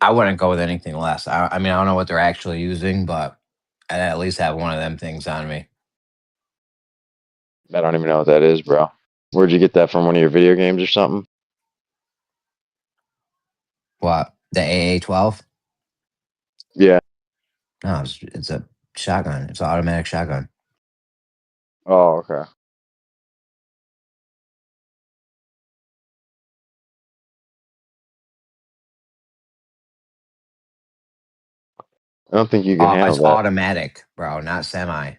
I wouldn't go with anything less. I mean, I don't know what they're actually using, but I'd at least have one of them things on me. I don't even know what that is, bro. Where'd you get that from? One of your video games or something? What? The AA-12? Yeah. No, it's a shotgun. It's an automatic shotgun. Oh, okay. I don't think you can handle It's that. automatic, bro, not semi.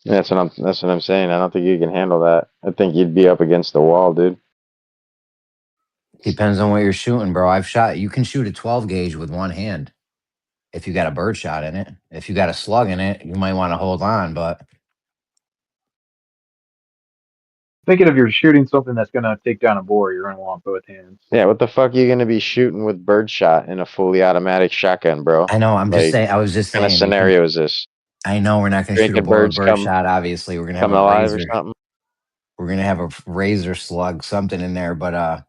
Yeah, that's what I'm saying. I don't think you can handle that. I think you'd be up against the wall, dude. Depends on what you're shooting, bro. You can shoot a 12 gauge with one hand if you got a bird shot in it. If you got a slug in it, you might want to hold on, but Thinking if you're shooting something that's going to take down a boar, you're going to want both hands. Yeah, what the fuck are you gonna be shooting with birdshot in a fully automatic shotgun, bro? I know. I'm just Like, saying. I was just what kind of saying. scenario is this? I know we're not going to shoot a Drinking boar with birds bird shot. Obviously, coming alive or something? we're gonna have a razor slug, something in there. But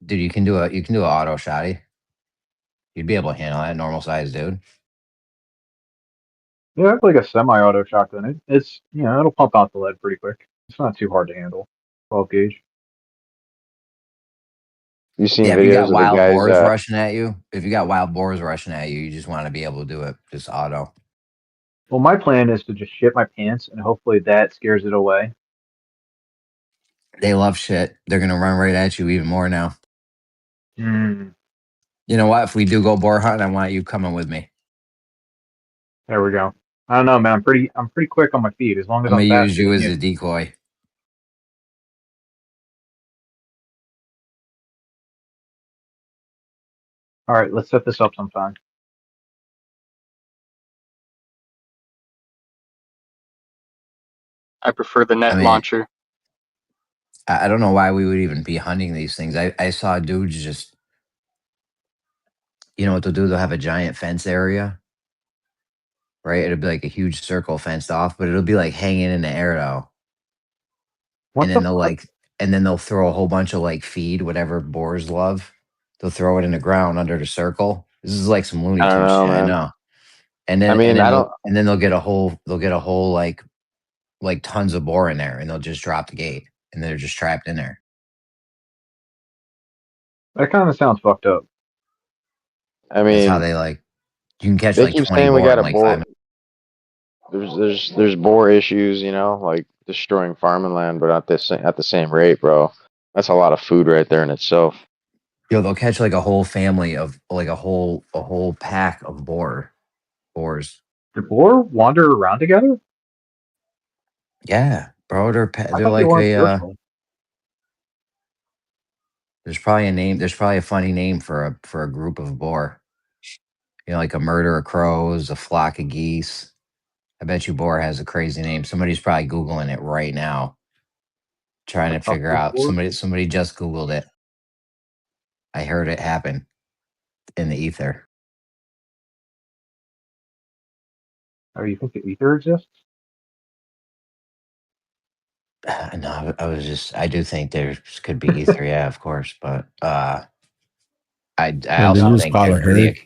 dude, you can do an auto shotty. You'd be able to handle that, normal size, dude. Yeah, it's like a semi-auto shotgun. It's it'll pump out the lead pretty quick. It's not too hard to handle. 12 gauge. You seen Yeah, if you got videos of the wild guys? boars rushing at you, you just want to be able to do it just auto. Well, my plan is to just shit my pants, and hopefully that scares it away. They love shit. They're gonna run right at you even more now. Mm, You know what? If we do go boar hunting, I want you coming with me. there we go. I don't know, man. I'm pretty quick on my feet. As long as I'm gonna I'm use faster you than as you. a decoy. All right, let's set this up sometime. I prefer the net I mean, launcher. I don't know why we would even be hunting these things. I saw dudes just, you know what they'll do? They'll have a giant fence area, right? It'll be like a huge circle fenced off, but it'll be like hanging in the air though. And What then the fuck? they'll throw a whole bunch of like feed, whatever boars love. They'll throw it in the ground under the circle. This is like some Looney I don't Tunes know, shit. I man. know. I mean, I don't. And then they'll get a whole like tons of boar in there, and they'll just drop the gate, and they're just trapped in there. That kind of sounds fucked up. I That's how mean, they like. You can catch they like keep 20 saying we boar got in a like 5 boar. minutes. There's boar issues, like destroying farming land, but at the same rate, bro. That's a lot of food right there in itself. Yo, they'll catch like a whole family of like a whole pack of boars. Do boar wander around together? Yeah, bro, I they're thought they like weren't a. social. There's probably a name. There's probably a funny name for a group of boar. You know, like a murder of crows, a flock of geese. I bet you boar has a crazy name. Somebody's probably googling it right now, trying A to figure couple of out. boar. Somebody just googled it. I heard it happen in the ether. Oh, you think the ether exists? No, I do think there could be ether, yeah, of course, but I And they also just think call it herd.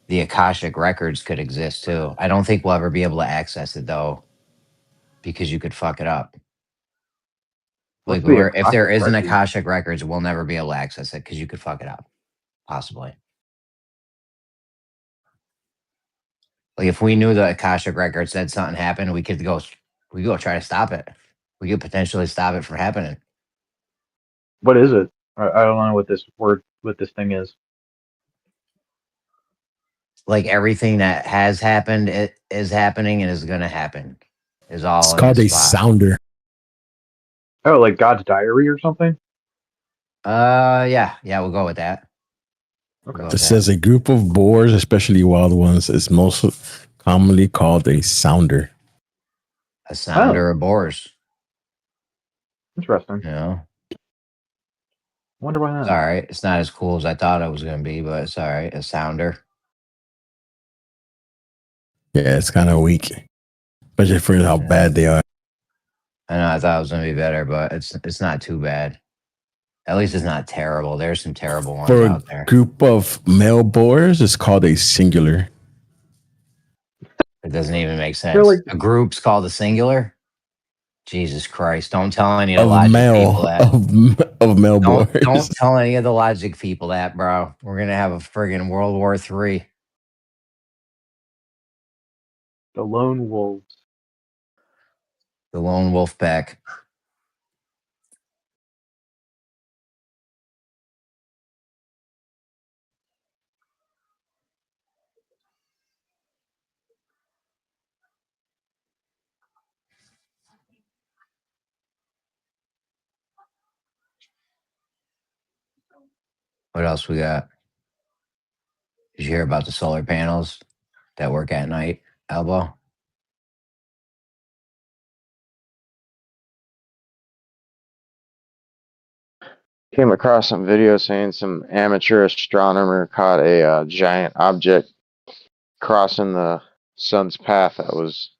the Akashic records could exist too. I don't think we'll ever be able to access it though, because you could fuck it up. What's Like the if there Akashic is an record? Akashic records, we'll never be able to access it because you could fuck it up, possibly. Like if we knew the Akashic record said something happened, we could go try to stop it. We could potentially stop it from happening. What is it? I don't know what this thing is. Like everything that has happened, it is happening and is gonna happen. Is It's all in called this a spot. sounder. Oh, like God's diary or something? Yeah, we'll go with that. Okay. It says a group of boars, especially wild ones, is most commonly called a sounder. A sounder of boars. Interesting. You know, Wonder why it's not. all right. It's not as cool as I thought it was gonna be, but it's all right. A sounder. Yeah, it's kind of weak, especially for how bad they are. I know I thought it was gonna be better, but it's not too bad. At least it's not terrible. There's some terrible ones For a out there. group of male boars, it's called a singular. It doesn't even make They're sense. like A group's called a singular. Jesus Christ! Don't tell any of the Of logic people male that. of male Don't boars. tell any of the logic people that, bro. We're gonna have a friggin' World War III. the lone wolves. The lone wolf pack. What else we got? Did you hear about the solar panels that work at night, Elbow? Came across some video saying some amateur astronomer caught a giant object crossing the sun's path that was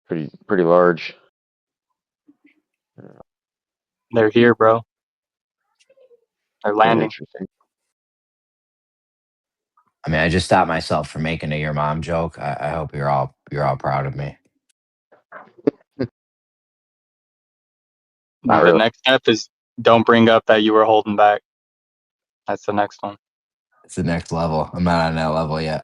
pretty large. They're here, bro. They're Pretty landing. interesting. I mean, I just stopped myself from making a your mom joke. I hope you're all proud of me. Not The really. next step is don't bring up that you were holding back. That's the next one. It's the next level. I'm not on that level yet.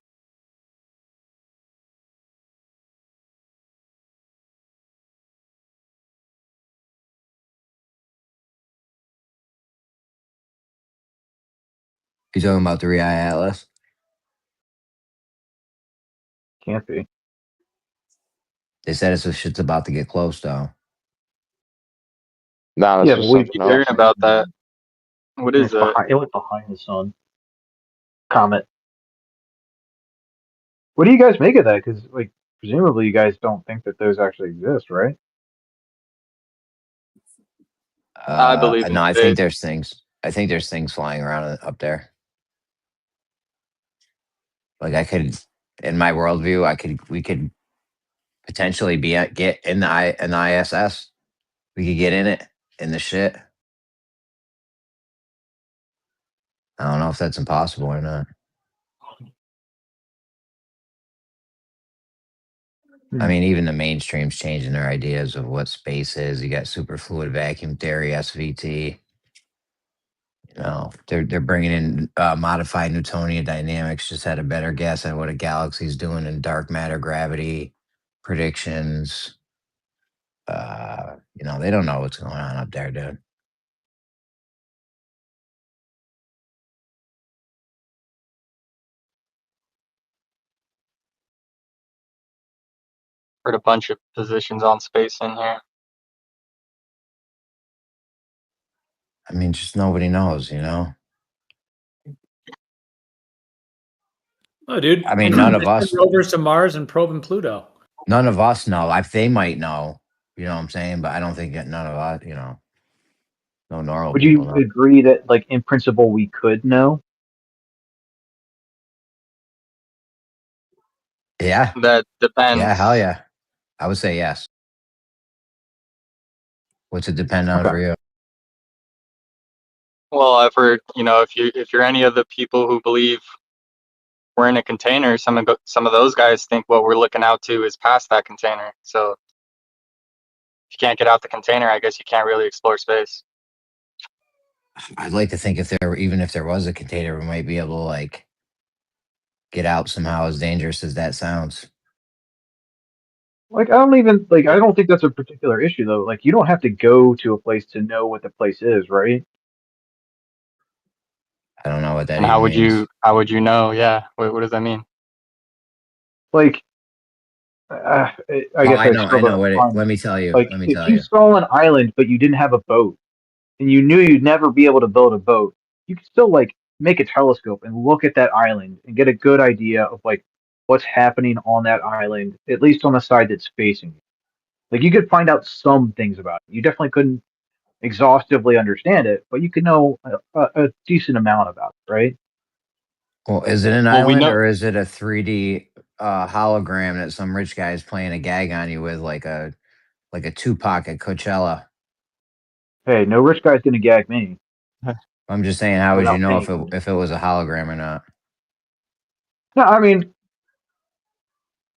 You talking about the Eye Atlas? Can't be. They said it's shit's about to get close, though. No, this Yeah, was but we've something Keep hearing else. about that. What is it's that? behind. It went behind the sun. Comet. What do you guys make of that? Because like presumably you guys don't think that those actually exist, right? I believe in No, I think space. there's things. I think there's things flying around up there. Like I could, in my worldview, we could potentially get in the ISS. We could get in it in the shit. I don't know if that's impossible or not. I mean, even the mainstream's changing their ideas of what space is. You got superfluid vacuum theory, SVT. You know, they're bringing in modified Newtonian dynamics. Just had a better guess at what a galaxy's doing in dark matter gravity predictions. You know, they don't know what's going on up there, dude. Heard a bunch of positions on space in here. I mean, just nobody knows, you know. Oh, dude. I mean, none of They send us, rovers to Mars and probing Pluto. none of us know. They might know, you know what I'm saying, but I don't think that none of us, you know, no normal Would people you know. agree that like in principle we could know? Yeah, That depends. yeah, hell yeah. I would say yes. What's it depend on Okay. for you? Well, I've heard, if you're any of the people who believe we're in a container, some of those guys think what we're looking out to is past that container. So if you can't get out the container, I guess you can't really explore space. I'd like to think even if there was a container, we might be able to like get out somehow, as dangerous as that sounds. Like I don't think that's a particular issue though. Like you don't have to go to a place to know what the place is, right? I don't know what that And even means. how would you know? Yeah. What does that mean? Like I Oh, guess I I know, I struggle know to what it. define Let it. me tell you. Like Let me if tell you you. saw an island but you didn't have a boat and you knew you'd never be able to build a boat, you could still like make a telescope and look at that island and get a good idea of like what's happening on that island, at least on the side that's facing you. Like you could find out some things about it. You definitely couldn't exhaustively understand it, but you could know a decent amount about it, right? Well, is it an Well, we island know or is it a 3D hologram that some rich guy is playing a gag on you with, like a Tupac at Coachella? Hey, no rich guy's gonna gag me. I'm just saying, how would you without know paying. if it was a hologram or not? No, I mean,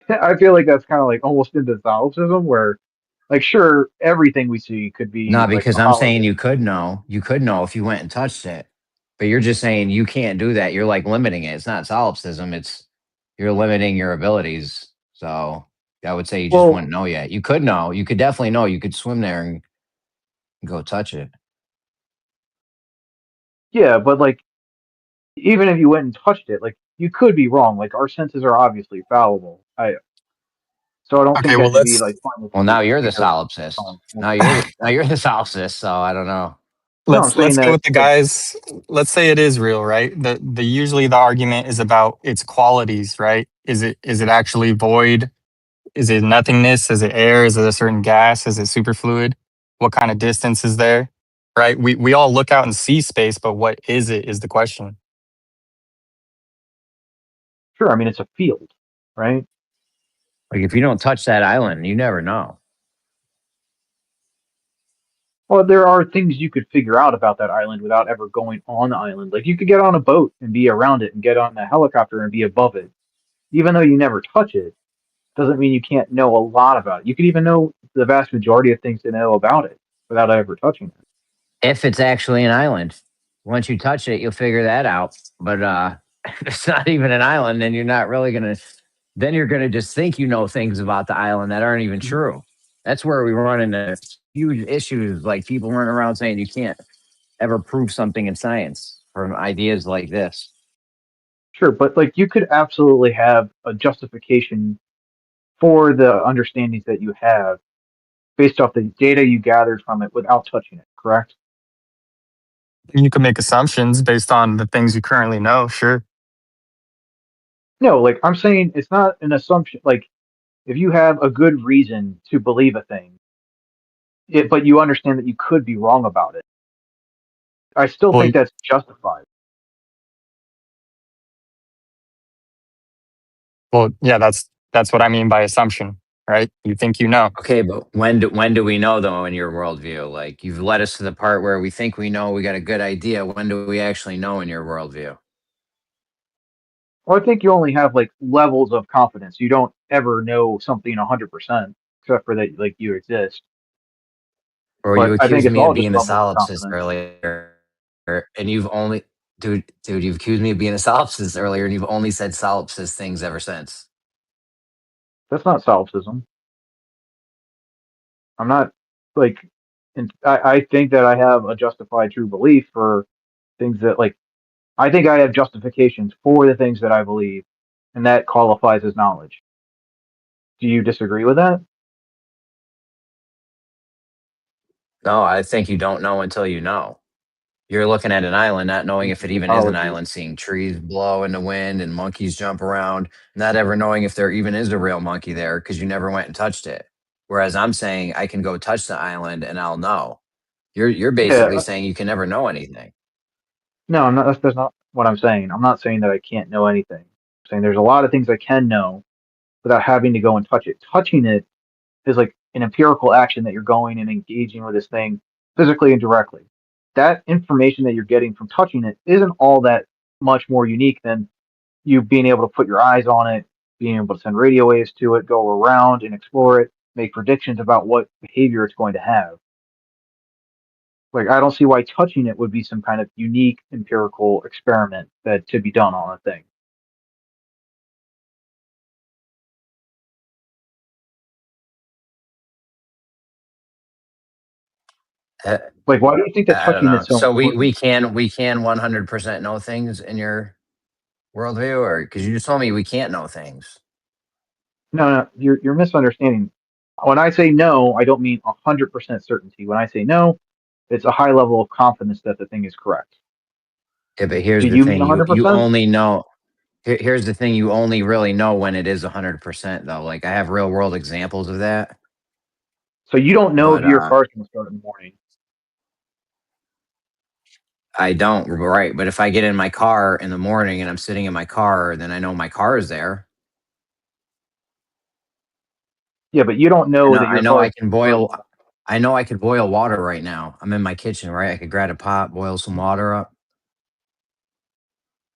I feel like that's kind of like almost into solipsism, where, like, sure, everything we see could be No, like because a I'm saying hologram. you could know. You could know if you went and touched it. But you're just saying you can't do that. You're like limiting it. It's not solipsism. It's you're limiting your abilities. So I would say you just Well, wouldn't know yet. You could know. You could definitely know. You could swim there and go touch it. yeah, but like, even if you went and touched it, like, you could be wrong. Like, our senses are obviously fallible. So I don't Okay, think well that should be let's like fine Well, to now you're the figure solipsist. out. Now you're the solipsist. So I don't know. No, I'm saying let's go that, with the like, guys. Let's say it is real, right? The usually the argument is about its qualities, right? Is it actually void? Is it nothingness? Is it air? Is it a certain gas? Is it superfluid? What kind of distance is there? Right? We all look out and see space, but what is it is the question. sure, I mean, it's a field, right? Like if you don't touch that island, you never know. Well, there are things you could figure out about that island without ever going on the island. Like, you could get on a boat and be around it, and get on a helicopter and be above it. Even though you never touch it, doesn't mean you can't know a lot about it. You could even know the vast majority of things to know about it without ever touching it. If it's actually an island, once you touch it, you'll figure that out. But if it's not even an island, then you're not really gonna. Then you're gonna just think you know things about the island that aren't even true. That's where we run into huge issues, like people running around saying you can't ever prove something in science from ideas like this. Sure, but like, you could absolutely have a justification for the understandings that you have based off the data you gathered from it without touching it, correct? You can make assumptions based on the things you currently know, sure. No, like, I'm saying it's not an assumption. Like, if you have a good reason to believe a thing, but you understand that you could be wrong about it, I still Well, think that's justified. well, yeah, that's what I mean by assumption, right? You think you know. Okay, but when do we know though in your worldview? Like you've led us to the part where we think we know, we got a good idea. When do we actually know in your worldview? Well, I think you only have like levels of confidence. You don't ever know something 100%, except for that, like, you exist. Or you But I think accused it's me of all just being a levels of solipsist confidence. earlier, and you've only, dude, you've accused me of being a solipsist earlier, and you've only said solipsist things ever since. That's not solipsism. I'm not like, and I think that I have a justified true belief for things that, like, I think I have justifications for the things that I believe, and that qualifies as knowledge. Do you disagree with that? No, I think you don't know until you know. You're looking at an island, not knowing if it even is an Apology. island, seeing trees blow in the wind and monkeys jump around, not ever knowing if there even is a real monkey there because you never went and touched it. Whereas I'm saying I can go touch the island and I'll know. You're basically Yeah, saying you can never know anything. no, I'm not. That's not what I'm saying. I'm not saying that I can't know anything. I'm saying there's a lot of things I can know without having to go and touch it. Touching it is like an empirical action that you're going and engaging with this thing physically and directly. That information that you're getting from touching it isn't all that much more unique than you being able to put your eyes on it, being able to send radio waves to it, go around and explore it, make predictions about what behavior it's going to have. Like, I don't see why touching it would be some kind of unique empirical experiment that to be done on a thing. Uh, Like, why do you think that I don't touching know. it's so So important? we can 100% know things in your worldview, or because you just told me we can't know things. No, no, you're misunderstanding. When I say no, I don't mean 100% certainty. When I say no, it's a high level of confidence that the thing is correct. Yeah, but here's Do the you mean thing: you 100%? only know. Here's the thing: you only really know when it is 100% though. Like I have real world examples of that, So you don't know if but your car's going to start in the morning. I don't. Right, but if I get in my car in the morning and I'm sitting in my car, then I know my car is there. Yeah, but you don't know that I your know car I is can going to start in boil. the morning. I know I could boil water right now. I'm in my kitchen, right? I could grab a pot, boil some water up.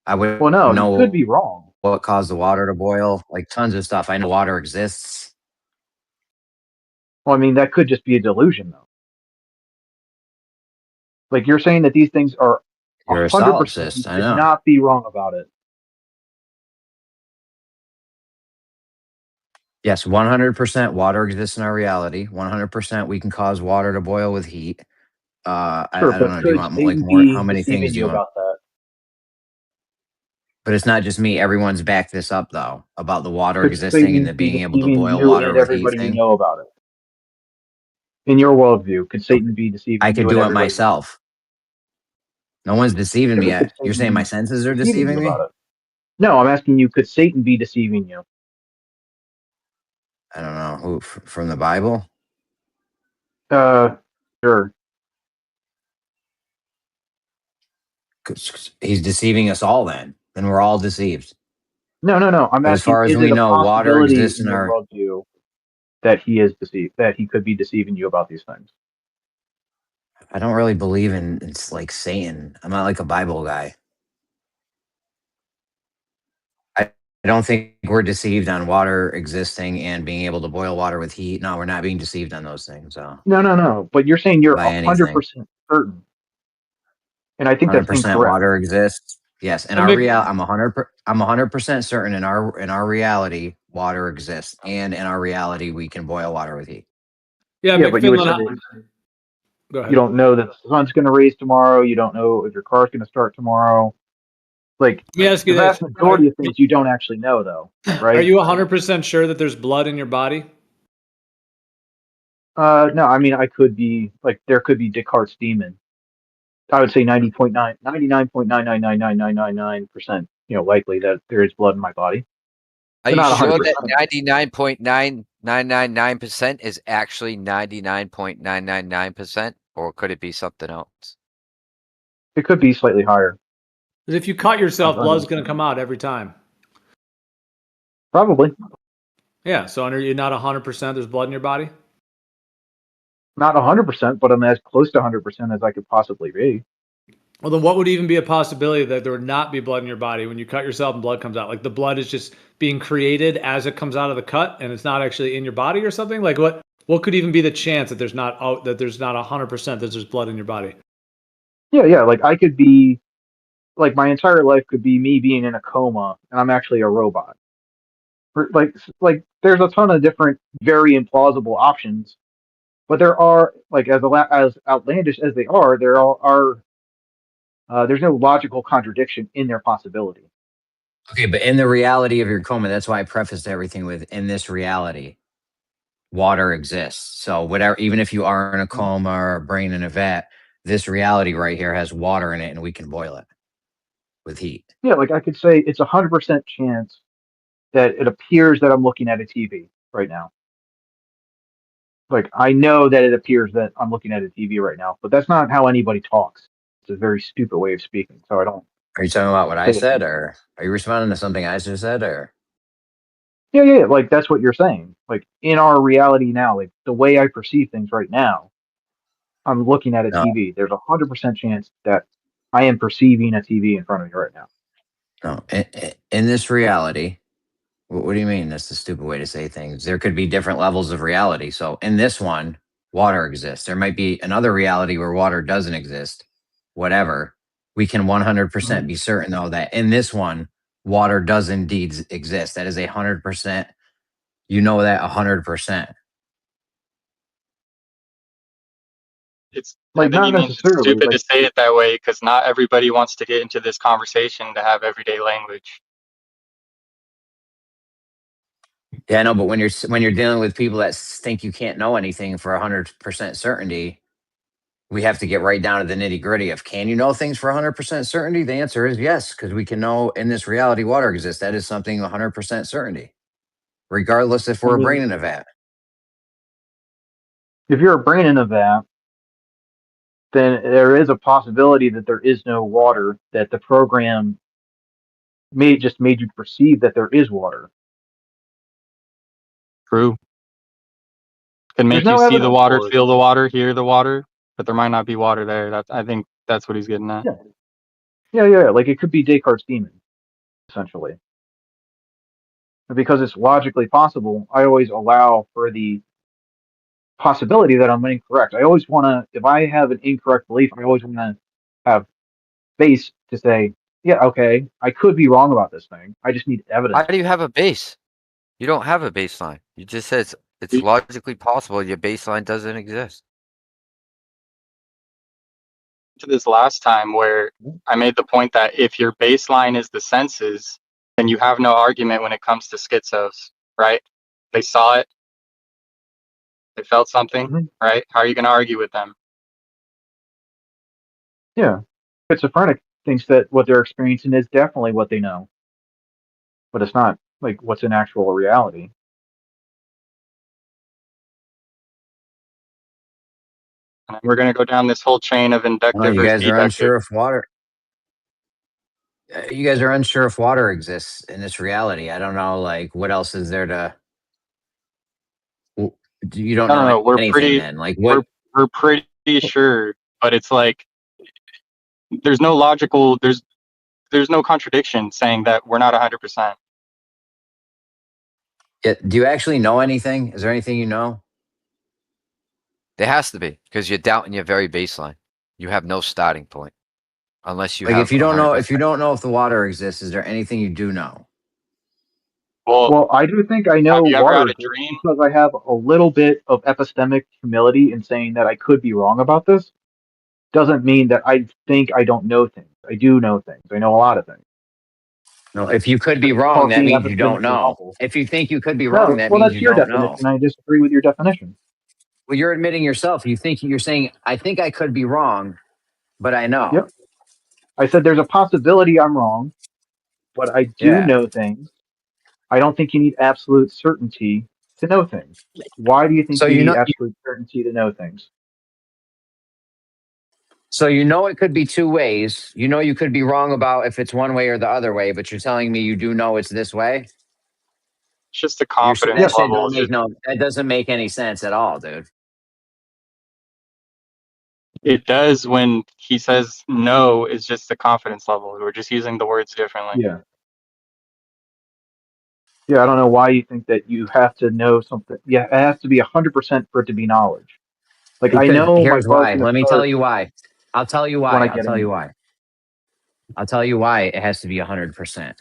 I would Well, no, you could know be wrong. what caused the water to boil, like tons of stuff. I know water exists. Well, I mean, that could just be a delusion, though. Like you're saying that these things are You're a 100%. You solipsist. I could know. not be wrong about it. Yes, 100% water exists in our reality. 100% we can cause water to boil with heat. Sure, I don't but know. Do you could want like Satan more? How be many things deceiving do you you want? about that? But it's not just me. Everyone's backed this up though about the water Could existing and Satan the be being able to deceiving boil you water and with heat everybody you thing. know about it? In your worldview, could Satan be I deceiving could you and do it everybody you know? myself. No one's deceiving Yeah, me. but could You're Satan saying my be senses are deceiving you deceiving about me? it? No, I'm asking you, could Satan be deceiving you? I don't know. Who from the Bible? Uh, sure. 'Cause he's deceiving us all then we're all deceived. No. I'm But as asking, far as is it we a know, water possibility exists in in your our. worldview that he is deceived, that he could be deceiving you about these things? I don't really believe in it's like Satan. I'm not like a Bible guy. I don't think we're deceived on water existing and being able to boil water with heat. No, we're not being deceived on those things. So No. But you're saying you're by anything, 100% certain, and I think that's 100% incorrect. water exists. Yes, in And our Mc, real, I'm 100% certain in our reality, water exists, and in our reality, we can boil water with heat. yeah, Yeah, but you would say McFingland. that Go you ahead. don't know that the sun's going to raise tomorrow. You don't know if your car's going to start tomorrow. Like Let me ask the you this: vast majority of things you don't actually know, though, Are right? you 100% sure that there's blood in your body? No, I mean, I could be like there could be Descartes' demon. I would say 99.9999999%, likely that there is blood in my body, Are but you not sure that 100%. 99.9999% is actually 99.999%, or could it be something else? It could be slightly higher. Because if you cut yourself, I'm blood's going to come out every time. Probably Yeah. So you're not 100% there's blood in your body. not 100%, but I'm as close to 100% as I could possibly be. Well, then what would even be a possibility that there would not be blood in your body when you cut yourself and blood comes out? Like the blood is just being created as it comes out of the cut, and it's not actually in your body or something. Like what could even be the chance that there's not 100% that there's blood in your body? Yeah. Like I could be like my entire life could be me being in a coma, and I'm actually a robot. Like there's a ton of different very implausible options, but there are like as outlandish as they are, there's no logical contradiction in their possibility. Okay, but in the reality of your coma, that's why I prefaced everything with in this reality, water exists. So whatever, even if you are in a coma or a brain in a vat, this reality right here has water in it, and we can boil it with heat. Yeah, like I could say it's 100% chance that it appears that I'm looking at a TV right now. Like I know that it appears that I'm looking at a TV right now, but that's not how anybody talks. It's a very stupid way of speaking, so I don't Are you talking about what I say it. said, or are you responding to something I just said, or? Yeah. Like that's what you're saying. Like in our reality now, like the way I perceive things right now, I'm looking at a No, TV. There's 100% chance that I am perceiving a TV in front of me right now. no. In this reality, what do you mean? That's a stupid way to say things. There could be different levels of reality. So in this one, water exists. There might be another reality where water doesn't exist. Whatever. We can 100% be certain though that in this one, water does indeed exist. That is 100%. You know that 100%. I Like think not he means it's necessarily. stupid to Like say it that way because not everybody wants to get into this conversation to have everyday language. Yeah, I know, but when you're dealing with people that think you can't know anything for 100% certainty, we have to get right down to the nitty gritty of can you know things for 100% certainty? The answer is yes, because we can know in this reality water exists. That is something 100% certainty, regardless if I we're a brain mean, in a vat. if you're a brain in a vat, then there is a possibility that there is no water. That the program made you perceive that there is water. True. Can make There's you no see the evidence water, for it. feel the water, hear the water, but there might not be water there. I think that's what he's getting at. Yeah. Like it could be Descartes' demon, essentially. And because it's logically possible, I always allow for the possibility that I'm incorrect. I always want to, if I have an incorrect belief, I always want to have base to say, yeah, okay, I could be wrong about this thing. I just need Why evidence. do you have a base? You don't have a baseline. You just said it's We- logically possible. Your baseline doesn't exist. To this last time where I made the point that if your baseline is the senses, then you have no argument when it comes to schizos, right? They saw it, they felt something, Mhm. right? How are you going to argue with them? Yeah. Schizophrenic thinks that what they're experiencing is definitely what they know, but it's not like what's in actual reality. And we're going to go down this whole chain of Well, inductive you versus guys are deductive. unsure if water. You guys are unsure if water exists in this reality. I don't know, like, what else is there to? You don't I don't know know. We're anything pretty, then. Like, we're what? we're pretty sure, but it's like there's no logical, there's no contradiction saying that we're not 100%. Do you actually know anything? Is there anything you know? There has to be because you're doubting your very baseline. You have no starting point unless you Like, have if you don't know, 100%. if you don't know if the water exists, is there anything you do know? Well, Well, I do think I know have you ever water had a exists dream? because I have a little bit of epistemic humility in saying that I could be wrong about this. Doesn't mean that I think I don't know things. I do know things. I know a lot of things. No, if you could be It's wrong, called that being means you don't epistemically know. humble. If you think you could be wrong, No, that well, means you that's your don't know. definition. I disagree with your definition. Well, you're admitting yourself. You're saying, I think I could be wrong, but I know. Yep. I said there's a possibility I'm wrong, but I do Yeah. know things. I don't think you need absolute certainty to know things. Why do you think So you you need know, absolute certainty to know things? so you know it could be two ways. You know you could be wrong about if it's one way or the other way, but you're telling me you do know it's this way. It's just the confidence That shit level. don't make no. That doesn't make any sense at all, dude. It does when he says no. It's just the confidence level. We're just using the words differently. Yeah. Yeah, I don't know why you think that you have to know something. Yeah, it has to be 100% for it to be knowledge. Like I Because know my here's car's why. gonna Let me tell start you why. I'll tell you when why. I I'll get tell in you there. why. I'll tell you why it has to be 100%.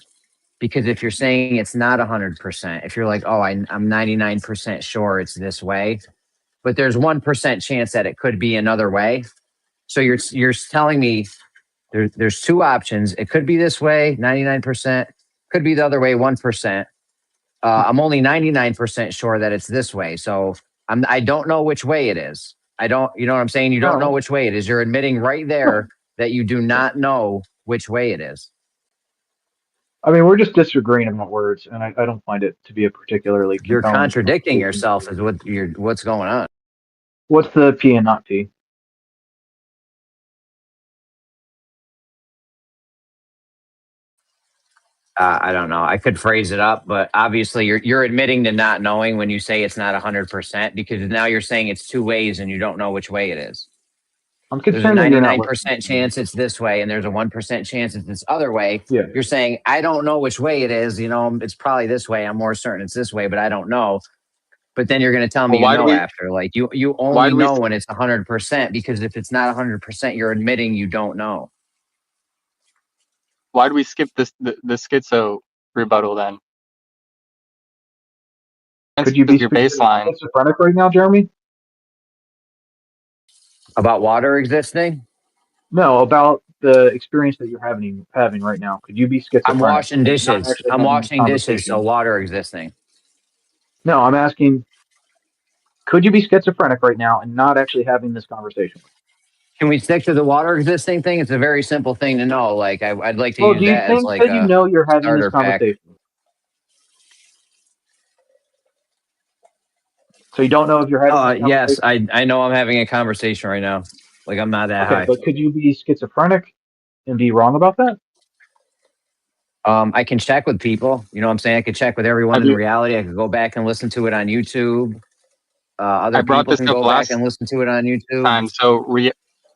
Because if you're saying it's not 100%, if you're like, oh, I'm 99% sure it's this way, but there's 1% chance that it could be another way. So you're telling me there's two options. It could be this way, 99%. Could be the other way, 1%. I'm only 99% sure that it's this way. So I don't know which way it is. I don't, you know what I'm saying? You don't know No, which way it is. You're admitting right there that you do not know which way it is. I mean we're just disagreeing about words, and I don't find it to be a particularly You're compelling contradicting conversation. yourself is what's going on. What's the P and not P? I don't know. I could phrase it up, but obviously you're admitting to not knowing when you say it's not 100% because now you're saying it's two ways and you don't know which way it is. I'm There's a concerned that you're not listening 99% to me. chance it's this way and there's a 1% chance it's this other way. Yeah. You're saying I don't know which way it is. You know, it's probably this way. I'm more certain it's this way, but I don't know. But then you're going to tell me Well, you know after. Like you why only do we know when it's 100% because if it's not 100%, you're admitting you don't know. why do we skip the schizo rebuttal then? Could you be Your baseline. schizophrenic right now, Jeremy? About water existing? No, about the experience that you're having right now. Could you be I'm schizophrenic washing and not dishes. actually I'm having this washing dishes, so conversation? water existing. No, I'm asking, could you be schizophrenic right now and not actually having this conversation? Can we stick to the water existing thing? It's a very simple thing to know. Like I'd like to Well, use do you that as think like that you a know you're having this starter pack. conversation? So you don't know if you're having this Yes, conversation? I know I'm having a conversation right now. Like I'm not that Okay, high. but could you be schizophrenic and be wrong about that? I can check with people. You know what I'm saying? I could check with everyone Have in you reality. I could go back and listen to it on YouTube. Other I brought people this can up go back last and listen to it on YouTube. time. So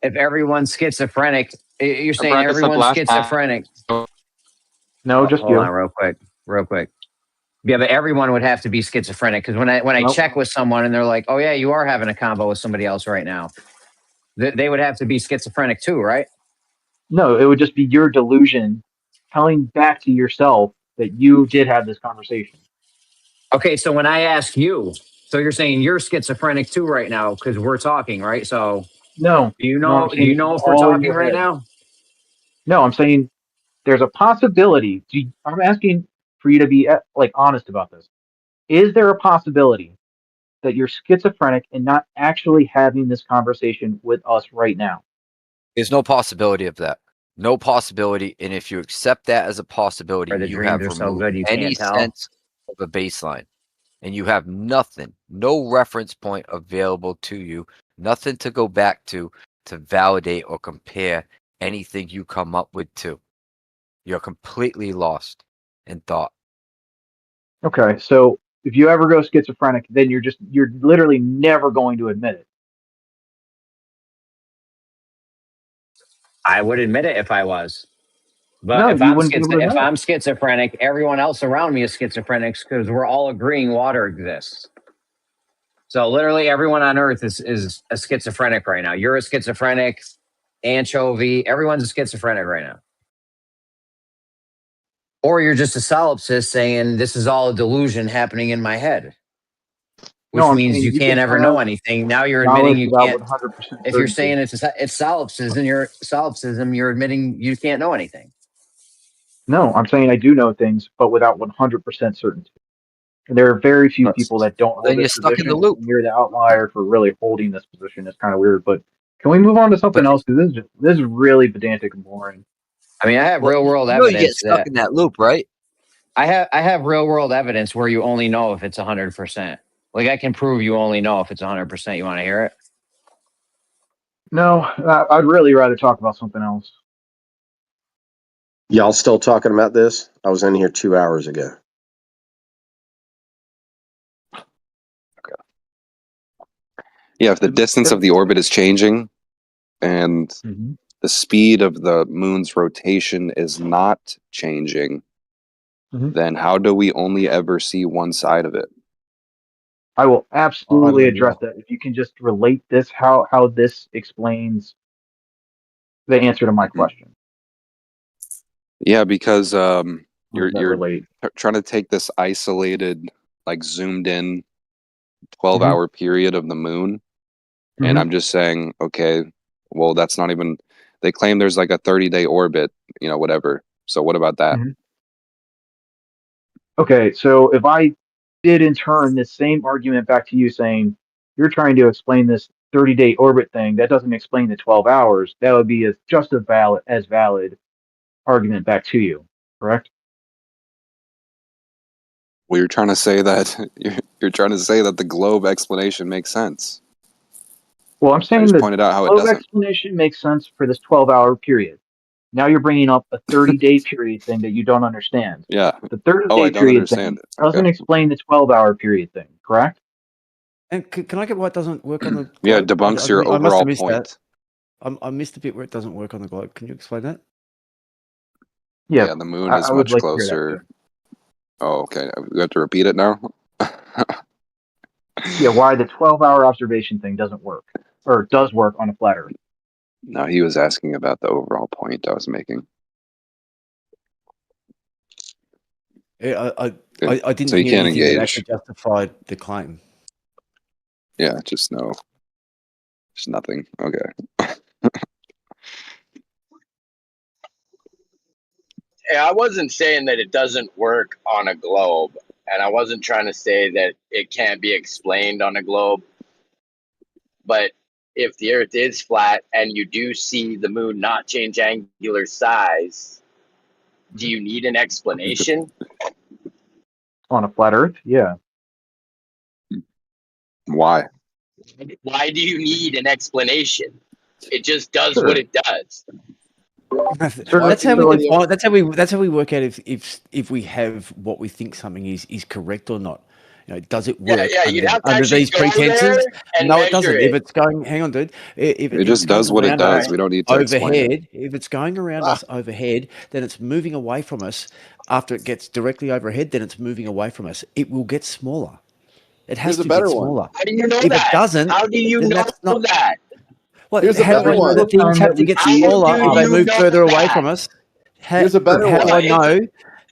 If everyone's schizophrenic, you're I saying brought this up everyone's last time. schizophrenic. No, just Hold you. on, real quick. Yeah, but everyone would have to be schizophrenic because when I Nope. check with someone and they're like, "Oh yeah, you are having a combo with somebody else right now," they would have to be schizophrenic too, right? No, it would just be your delusion telling back to yourself that you did have this conversation. Okay, so when I ask you, so you're saying you're schizophrenic too right now because we're talking, right? So No, do you no, I'm know? Do saying you this is know if we're all in talking your right head. now? No, I'm saying there's a possibility. I'm asking for you to be like honest about this. Is there a possibility that you're schizophrenic and not actually having this conversation with us right now? There's no possibility of that. No possibility. And if you accept that as a possibility, Or the you dreams have are so removed good you any can't tell? sense of a baseline. And you have nothing, no reference point available to you, nothing to go back to validate or compare anything you come up with to. You're completely lost in thought. Okay, so if you ever go schizophrenic, then you're literally never going to admit it. I would admit it if I was. But No, you wouldn't be able to if know. I'm schizophrenic, everyone else around me is schizophrenic because we're all agreeing water exists. So literally everyone on Earth is a schizophrenic right now. You're a schizophrenic, anchovy. Everyone's a schizophrenic right now. Or you're just a solipsist saying this is all a delusion happening in my head, which No, I'm means saying you you can can't ever know have anything. Now you're admitting knowledge you without can't. 100% If you're certainty. saying it's solipsism, you're admitting you can't know anything. No, I'm saying I do know things, but without 100% certainty. And there are very few people that don't Then hold you're this stuck in the position, loop. and you're the outlier for really holding this position. It's kind of weird, but can we move on to something But else? Because this is really pedantic and boring. I mean, I have well, real world you know you get evidence stuck that in that loop, right? I have real world evidence where you only know if it's 100%. Like I can prove you only know if it's 100%. You want to hear it? No, I'd really rather talk about something else. Y'all still talking about this? I was in here 2 hours ago. Yeah, if the distance of the orbit is changing and Mm-hmm. the speed of the moon's rotation is not changing, Mhm. then how do we only ever see one side of it? I will absolutely address that. If you can just relate this, how this explains the answer to my question. Yeah, because How does that you're relate? trying to take this isolated, like zoomed in 12-hour period of the moon, and Mhm. I'm just saying, okay, well, that's not even. They claim there's like a 30-day orbit, whatever. So what about that? Mhm. Okay, so if I did in turn this same argument back to you saying you're trying to explain this 30-day orbit thing, that doesn't explain the 12 hours, that would be just as valid argument back to you, correct? Well, you're trying to say that you're trying to say that the globe explanation makes sense. Well, I'm I saying just the pointed out how it globe doesn't. explanation makes sense for this 12-hour period. Now you're bringing up a 30-day period thing that you don't understand. Yeah. The Oh, I 30-day don't period thing understand it. doesn't Okay. explain the 12-hour period thing, correct? And can I get why it doesn't work on the Yeah, globe? it debunks your I must overall have missed that. point. I missed the bit where it doesn't work on the globe. Can you explain that? Yeah, Yeah, the moon I is would much like to hear that closer. too. Oh, okay. We have to repeat it now? Yeah, why the 12-hour observation thing doesn't work, or does work on a flat Earth. No, he was asking about the overall point I was making. Yeah, Yeah. I didn't So you hear can't anything that engage. actually justified the claim. Yeah, just no. Just nothing. Okay. Hey, I wasn't saying that it doesn't work on a globe, and I wasn't trying to say that it can't be explained on a globe. But if the Earth is flat and you do see the moon not change angular size, do you need an explanation? On a flat Earth, yeah. Why? Why do you need an explanation? It just does what Sure. it does. That's how So, we like, define. That's how we work out if we have what we think something is correct or not. does it work Yeah, you'd have to under actually these go there pretenses? and No, it measure doesn't. it. If it's going, hang on, dude. If It it's just does going what it around does. us We don't need to explain it. overhead, if it's going around us overhead, then it's moving away from us. After it gets directly overhead, then it's moving away from us. It will get smaller. It has Here's a to better get one. smaller. How do you know If that? it doesn't, How do you then know that's not. that? What, Here's a how do better I know one. that things have to get How smaller do as they you move know further away that? from us? Here's a better How do one. I know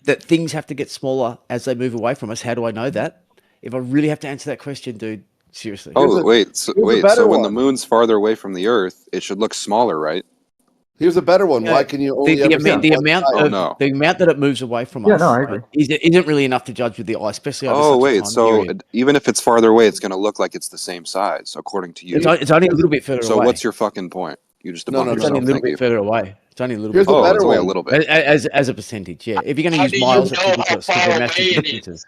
that things have to get smaller as they move away from us? How do I know that? If I really have to answer that question, dude, seriously. Here's Oh, a- wait. So, here's a wait. better So when the one. moon's farther away from the Earth, it should look smaller, right? Here's a better one. Why Yeah, can you only ever see the one amount side? Oh, of no. the amount that it moves away from Yeah, us no, I agree. isn't really enough to judge with the eye, especially over Oh, such a wait. time So period. even if it's farther away, it's going to look like it's the same size, according to you. It's only a little bit further So away. what's your fucking point? You just No, debunk no, It's only a yourself. little Thank you. bit further away. It's only a little Here's bit a Oh, further better it's away. only a one. little bit. As a percentage, yeah. If you're going to How use do you miles, know it's how ridiculous far because they're away massive it distances. is?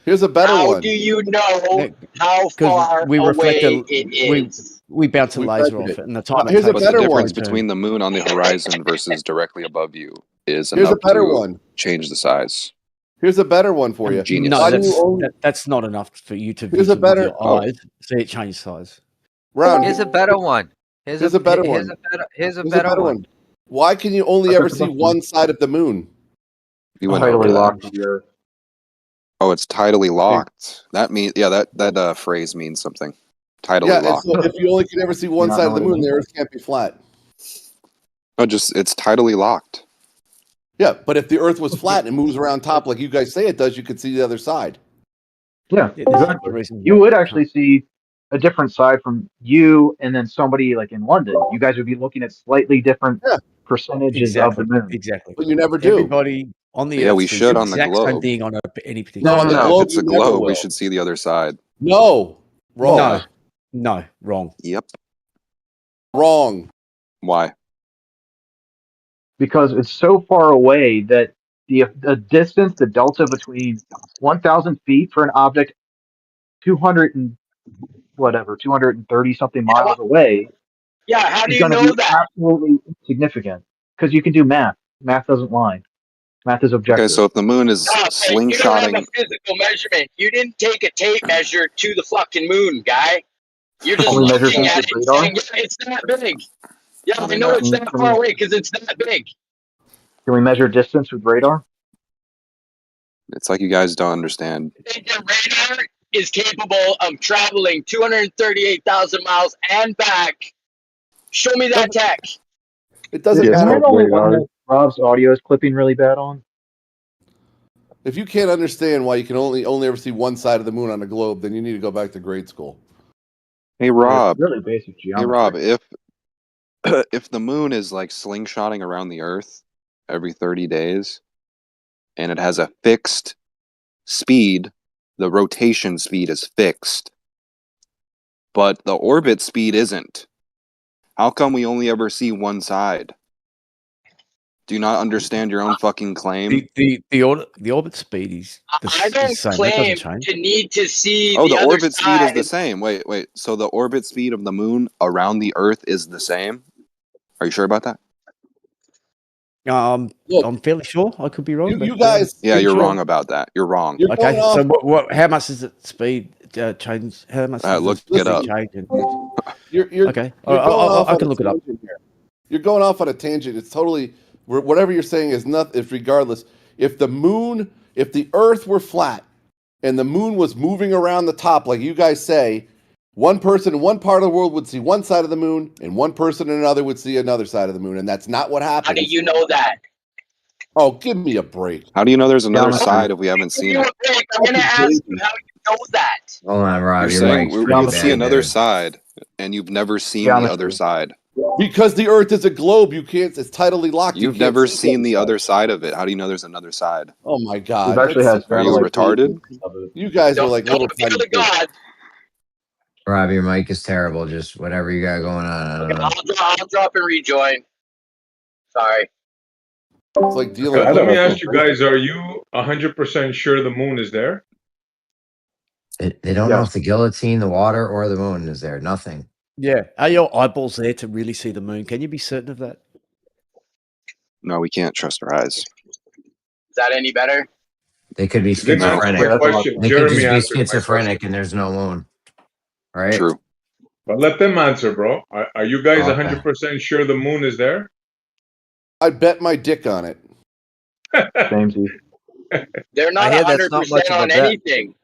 Here's a better How one. do you know how Because far we reflect away it is? we bounce a We laser measured off it. it, and the time it Here's a takes But the to better difference one. return. between the moon on the horizon versus directly above you is Here's a enough better to one. change the size. Here's a better one for you. Genius. No, Why do you only? that's not enough for you to Here's a visual with better. your Oh, eyes see it change size. Round. Here's a better one. Here's a better one. Here's a Here's a better better one. one. Why can you only ever see one side of the moon? you went over Tidally that. locked to the Earth. Oh, it's tidally locked. That means, yeah, that phrase means something. Tidally Yeah, and locked. so if you only can ever see one not side know of the what it moon, the means? Earth can't be flat. No, just it's tidally locked. Yeah, but if the Earth was flat and it moves around top like you guys say it does, you could see the other side. Yeah, This is the exactly. reason You why would you actually can't- see a different side from you and then somebody like in London. You guys would be looking at slightly different Yeah, percentages of the moon. exactly. but you never do. Everybody on the Yeah, Earth we sees should the on the exact same globe. thing on any No, particular. on the Yeah, if globe it's a you never globe, we will. should see the other side. No, wrong, No, no, wrong. Yep. wrong. Why? Because it's so far away that the distance, the delta between 1,000 feet for an object 200 and whatever, 230 something miles away Yeah, how do is you going to know be that? absolutely insignificant because you can do math. Math doesn't lie. Math is Okay, objective. so if the moon is Oh, okay, you don't have a slingshotting, physical measurement. You didn't take a tape measure to the fucking moon, guy. You're just Can we measure looking things at with it and radar? saying, yeah, it's that big. Yeah, I I mean, know it's that Can far we, away because it's that big. can we measure distance with radar? it's like you guys don't understand. You think your radar is capable of traveling 238,000 miles and back? Show me that tech. It doesn't Isn't matter. that only one that Rob's audio is clipping really bad on? If you can't understand why you can only ever see one side of the moon on a globe, then you need to go back to grade school. Hey Rob, Really basic hey geometry. Rob, if if the moon is like slingshotting around the Earth every 30 days and it has a fixed speed, the rotation speed is fixed, but the orbit speed isn't. How come we only ever see one side? Do you not understand your own fucking claim? The orbit speed is I the don't same. That claim doesn't change. to need to see Oh, the the other orbit speed is the side. same. Wait. So the orbit speed of the moon around the Earth is the same? Are you sure about that? Look, I'm fairly sure. I could be wrong, but you guys, Yeah, pretty you're sure. wrong about that. You're wrong. you're going Okay, off. so what? How much does it speed change? How much does Look the it up. speed change? You're Okay, you're going off I on can a look it up. tangent here. You're going off on a tangent. It's totally whatever you're saying is not. If regardless, if the Earth were flat and the moon was moving around the top, like you guys say, one person in one part of the world would see one side of the moon, and one person in another would see another side of the moon, and that's not what How happens. do you know that? Oh, give me a break. How do you know there's another Geometry. side if we haven't Give seen you it? a break. I'm going to ask you how you know that. Hold on, Rob. You're Your saying mic's we pretty can see bad another there. side, and you've never seen the other Geometry. side. Because the Earth is a globe, you can't. It's tidally locked. You You've can't never see seen the other side of it. How do you know there's another side? Oh my We've God! actually had Are you satellite retarded? images of it. You guys are like Don't little appeal tiny to kids. God. Rob, your mic is terrible. Just whatever you got going on. I don't know. I'll drop and rejoin. Sorry. It's like dealing Let with me ask you guys: are you 100% sure the moon is there? They don't know Yes. if the guillotine, the water, or the moon is there. Nothing. Yeah, are your eyeballs there to really see the moon? Can you be certain of that? No, we can't trust our eyes. Is that any better? They could be Didn't answer schizophrenic. my Yeah, that's a lot. question. They could Jeremy just be answered my schizophrenic question. and there's no moon. Right? True. But let them answer, bro. Are you guys Okay. 100% sure the moon is there? I'd bet my dick on it. Samesies. They're I not hear that's not 100% much of a on bet. anything.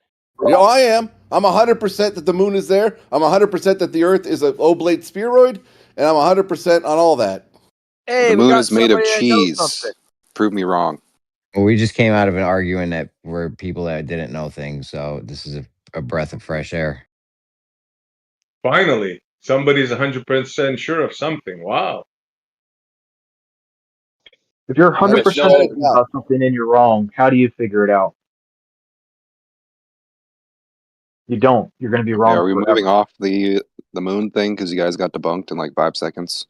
You know, I am. I'm 100% that the moon is there. I'm 100% that the Earth is an oblate spheroid, and I'm 100% on all that. Hey, The we moon got is made of somebody that knows cheese. something. Prove me wrong. Well, we just came out of an argument that we're people that didn't know things, so this is a breath of fresh air. Finally, somebody's 100% sure of something. Wow. If you're I 100% just no- shut it down. about something and you're wrong, how do you figure it out? You don't. You're going to be Okay, wrong are we forever. moving off the moon thing because you guys got debunked in like 5 seconds?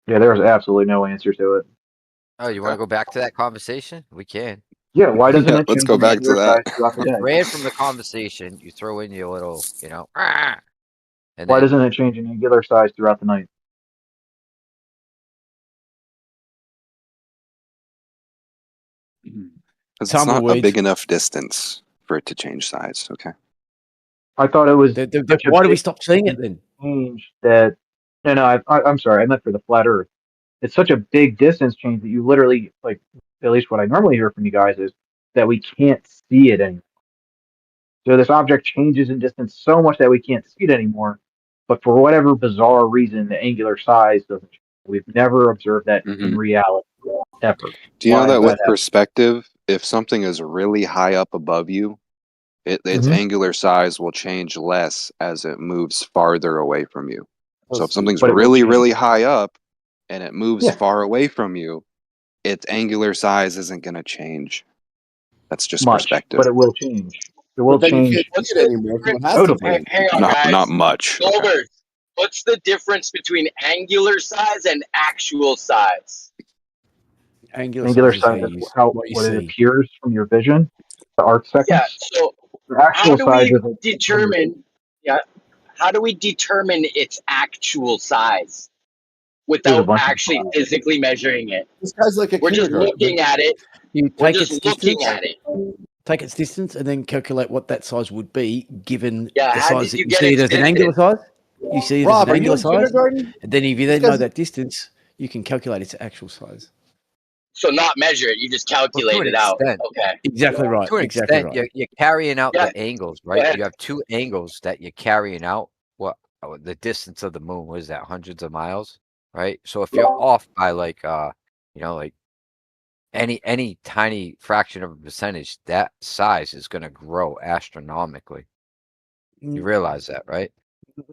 Yeah, there's absolutely no answer to it. Oh, you want to go back to that conversation? We can. Yeah, why doesn't Yeah, it let's change go in back to angular that. size throughout the You day? ran from the conversation. You throw in your little, and Why then doesn't it change in angular size throughout the night? Because it's not a Tumbleweeds. big enough distance for it to change size. Okay. I thought it was such a Why do we big stop seeing it then? change that. No, I'm sorry. I meant for the flat Earth. It's such a big distance change that you literally, like, at least what I normally hear from you guys is that we can't see it anymore. So this object changes in distance so much that we can't see it anymore. But for whatever bizarre reason, the angular size doesn't change. We've never observed that in Mhm. reality ever. Do you know Why that does with that happen? perspective, if something is really high up above you, its Mhm. angular size will change less as it moves farther away from you. So if something's But it will really, change. really high up and it moves Yeah. far away from you, its angular size isn't going to change. That's just Much, perspective. but it will change. It will But then you change can't see it anymore, so it has to notably. change. Hang on, Not guys. much. Okay. Goldberg, what's the difference between angular size and actual size? Angular size is how size is you, what you what it see. appears from your vision, the arc Yeah, seconds. so The actual how do size we isn't determine how do we determine its actual size there's a without bunch of actually physically measuring it? This guy's like a We're just kindergarten. looking at it. You We're take its just looking distance, at it. take its distance, and then calculate what that size would be given Yeah, the how size did that you you get see it its as an angular distance? size. You see it Rob, as are an you angular in size, kindergarten? and then if you This then know guy's- that distance, you can calculate its actual size. So not measure it, you just well, calculate to an it out. extent, Okay. Exactly right. to an Exactly extent, right. you're carrying out Yeah. the angles, Go right? ahead. You have two angles that you're carrying out. What the distance of the moon was that? Hundreds of miles, right? So if you're off by like like any tiny fraction of a percentage, that size is going to grow astronomically. You realize that, right?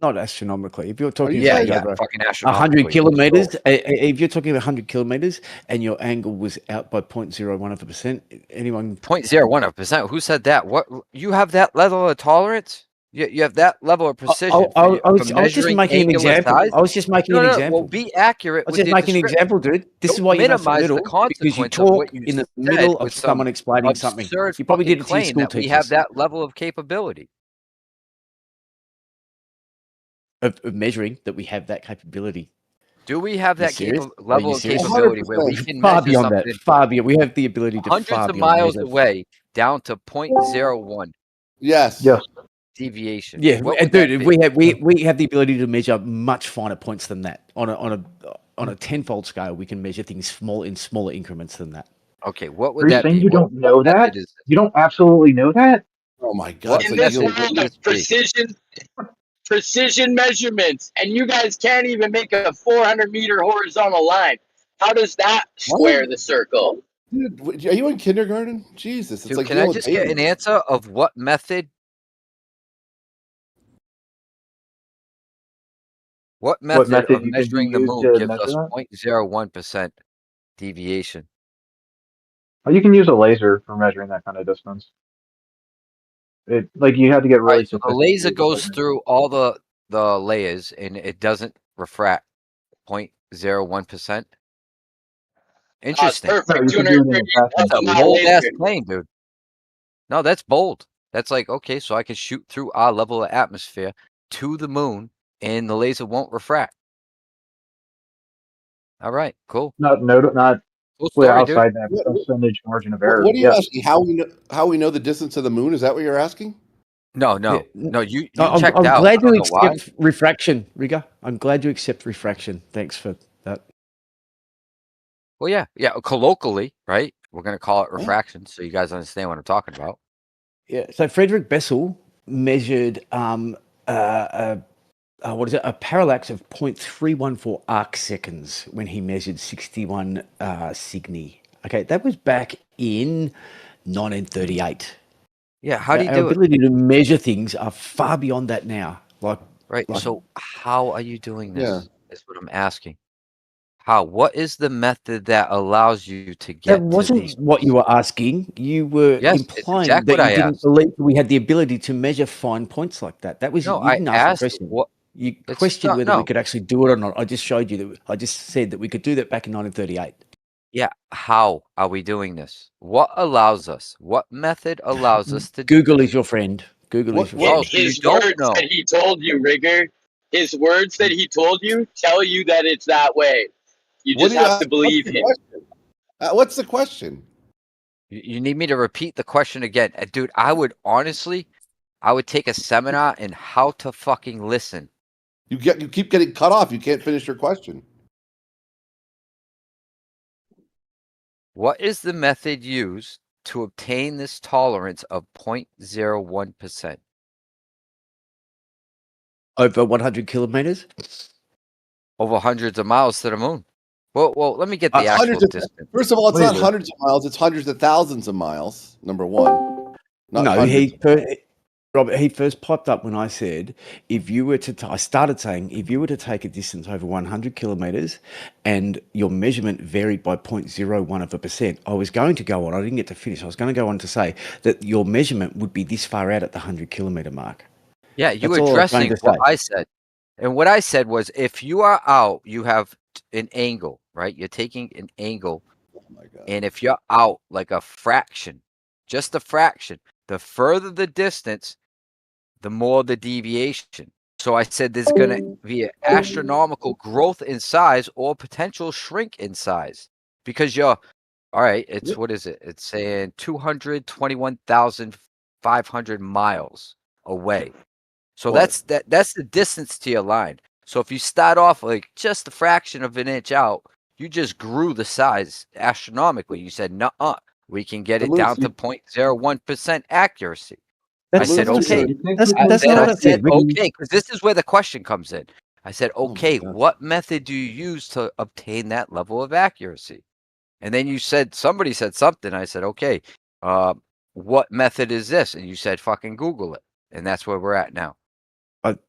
Not astronomically. If you're talking you about saying- Yeah, over fucking 100 astronomically. kilometers, if you're talking about 100 kilometers and your angle was out by 0.01%, anyone 0.01%. Who said that? What you have that level of tolerance? You have that level of precision I for was just measuring making an angular example. size? I was just making No, an no, example. well, be accurate I was with just your making an description. example, dude. This is Don't why you're not so minimize the little, because you consequence of what talk you in the just middle said of with someone some explaining something. absurd You probably fucking did it to your claim school that we have teachers that level of capability. of measuring that we have that capability. Do we have You that serious? level you of serious? capability where we can Far measure beyond something that. Far beyond. We have the ability to hundreds far of beyond miles measure. away down to 0.01 Yes. Yes. deviation? Yeah, What and would that dude, be? we have the ability to measure much finer points than that. On a tenfold scale, we can measure things in smaller increments than that. Okay, what Are would you that saying be? you What don't know method that? is this? You don't absolutely know that? Oh my God. What it's In like this method dealing- world would this of be? precision measurements, and you guys can't even make a 400-meter horizontal line. How does that square the circle? Dude, are you in kindergarten? Jesus, it's Dude, like can I dealing with just get an babies. answer of what method? What method method of you can measuring the use moon to gives measure us that? 0.01% deviation? Oh, you can use a laser for measuring that kind of distance. You had to get really Right, so the laser sophisticated. goes through all the layers and it doesn't refract 0.01%. Interesting. No, Perfect. you can do it in a vacuum That's a tube. bold ass laser. claim, dude. No, that's bold. That's like, okay, so I can shoot through our level of atmosphere to the moon and the laser won't refract. All right, cool. Not Cool. Cool We're story, dude. outside that What, percentage margin of error. what are you Yeah. asking? How we know the distance to the moon? Is that what you're asking? No, Yeah, no. You I'm checked out. I glad you don't know why. accept refraction, Rigger. I'm glad you accept refraction. Thanks for that. Well, yeah. Colloquially, right? We're gonna call it What? refraction, so you guys understand what I'm talking about. Yeah. So Frederick Bessel measured what is it? A parallax of 0.314 arc seconds when he measured 61 Cygni. Okay, that was back in 1938. Yeah. How do you Our do it? ability to measure things are far beyond that now. Right. Like So how are you doing Yeah. this? Is what I'm asking. How? What is the method that allows you to that get to wasn't these? what you were asking. You were Yes, it's implying exactly that what you I didn't asked. believe we had the ability to measure fine points like that. That was No, you I didn't ask the asked question. what. You It's questioned not. whether we No. could actually do it or not. I just showed you that. I just said that we could do that back in 1938. Yeah. How are we doing this? What allows us? What method allows us to do Google this? is your friend. Google is What your what Oh, friend. so you His don't words know. that he told you, Rigger, his words that he told you tell you that it's that way. You what just do you have to ask? What's believe the him. question? What's the question? You need me to repeat the question again. Dude, I would take a seminar in how to fucking listen. You keep getting cut off. You can't finish your question. What is the method used to obtain this tolerance of 0.01%? Over 100 kilometers. Over hundreds of miles to the moon. Well, let me get the actual Hundreds of, distance. first of all, it's What not is it? hundreds of miles. It's hundreds of thousands of miles. Number one, not No, hundreds. Robert, he first popped up when I said, if you were to, I started saying, if you were to take a distance over 100 kilometers and your measurement varied by 0.01%, I was going to go on, I didn't get to finish. I was going to go on to say that your measurement would be this far out at the 100 kilometer mark. Yeah, you That's all I was going addressing to what say. I said. And what I said was if you are out, you have an angle, right? You're taking an angle. Oh my god. And if you're out like a fraction, just a fraction, the further the distance, the more the deviation. So I said there's going to be an astronomical growth in size or potential shrink in size because you're, all right, it's, what is it? It's saying 221,500 miles away. So What? that's the distance to your line. So if you start off like just a fraction of an inch out, you just grew the size astronomically. You said, nuh-uh, we can get The it down moon's to 0.01% accuracy. I That's said, not what I moon's said. okay. That's not what I said. Okay, because this is where the question comes in. I said, Oh my okay, God. what method do you use to obtain that level of accuracy? And then you said, somebody said something. I said, okay, what method is this? And you said, fucking Google it. And that's where we're at now.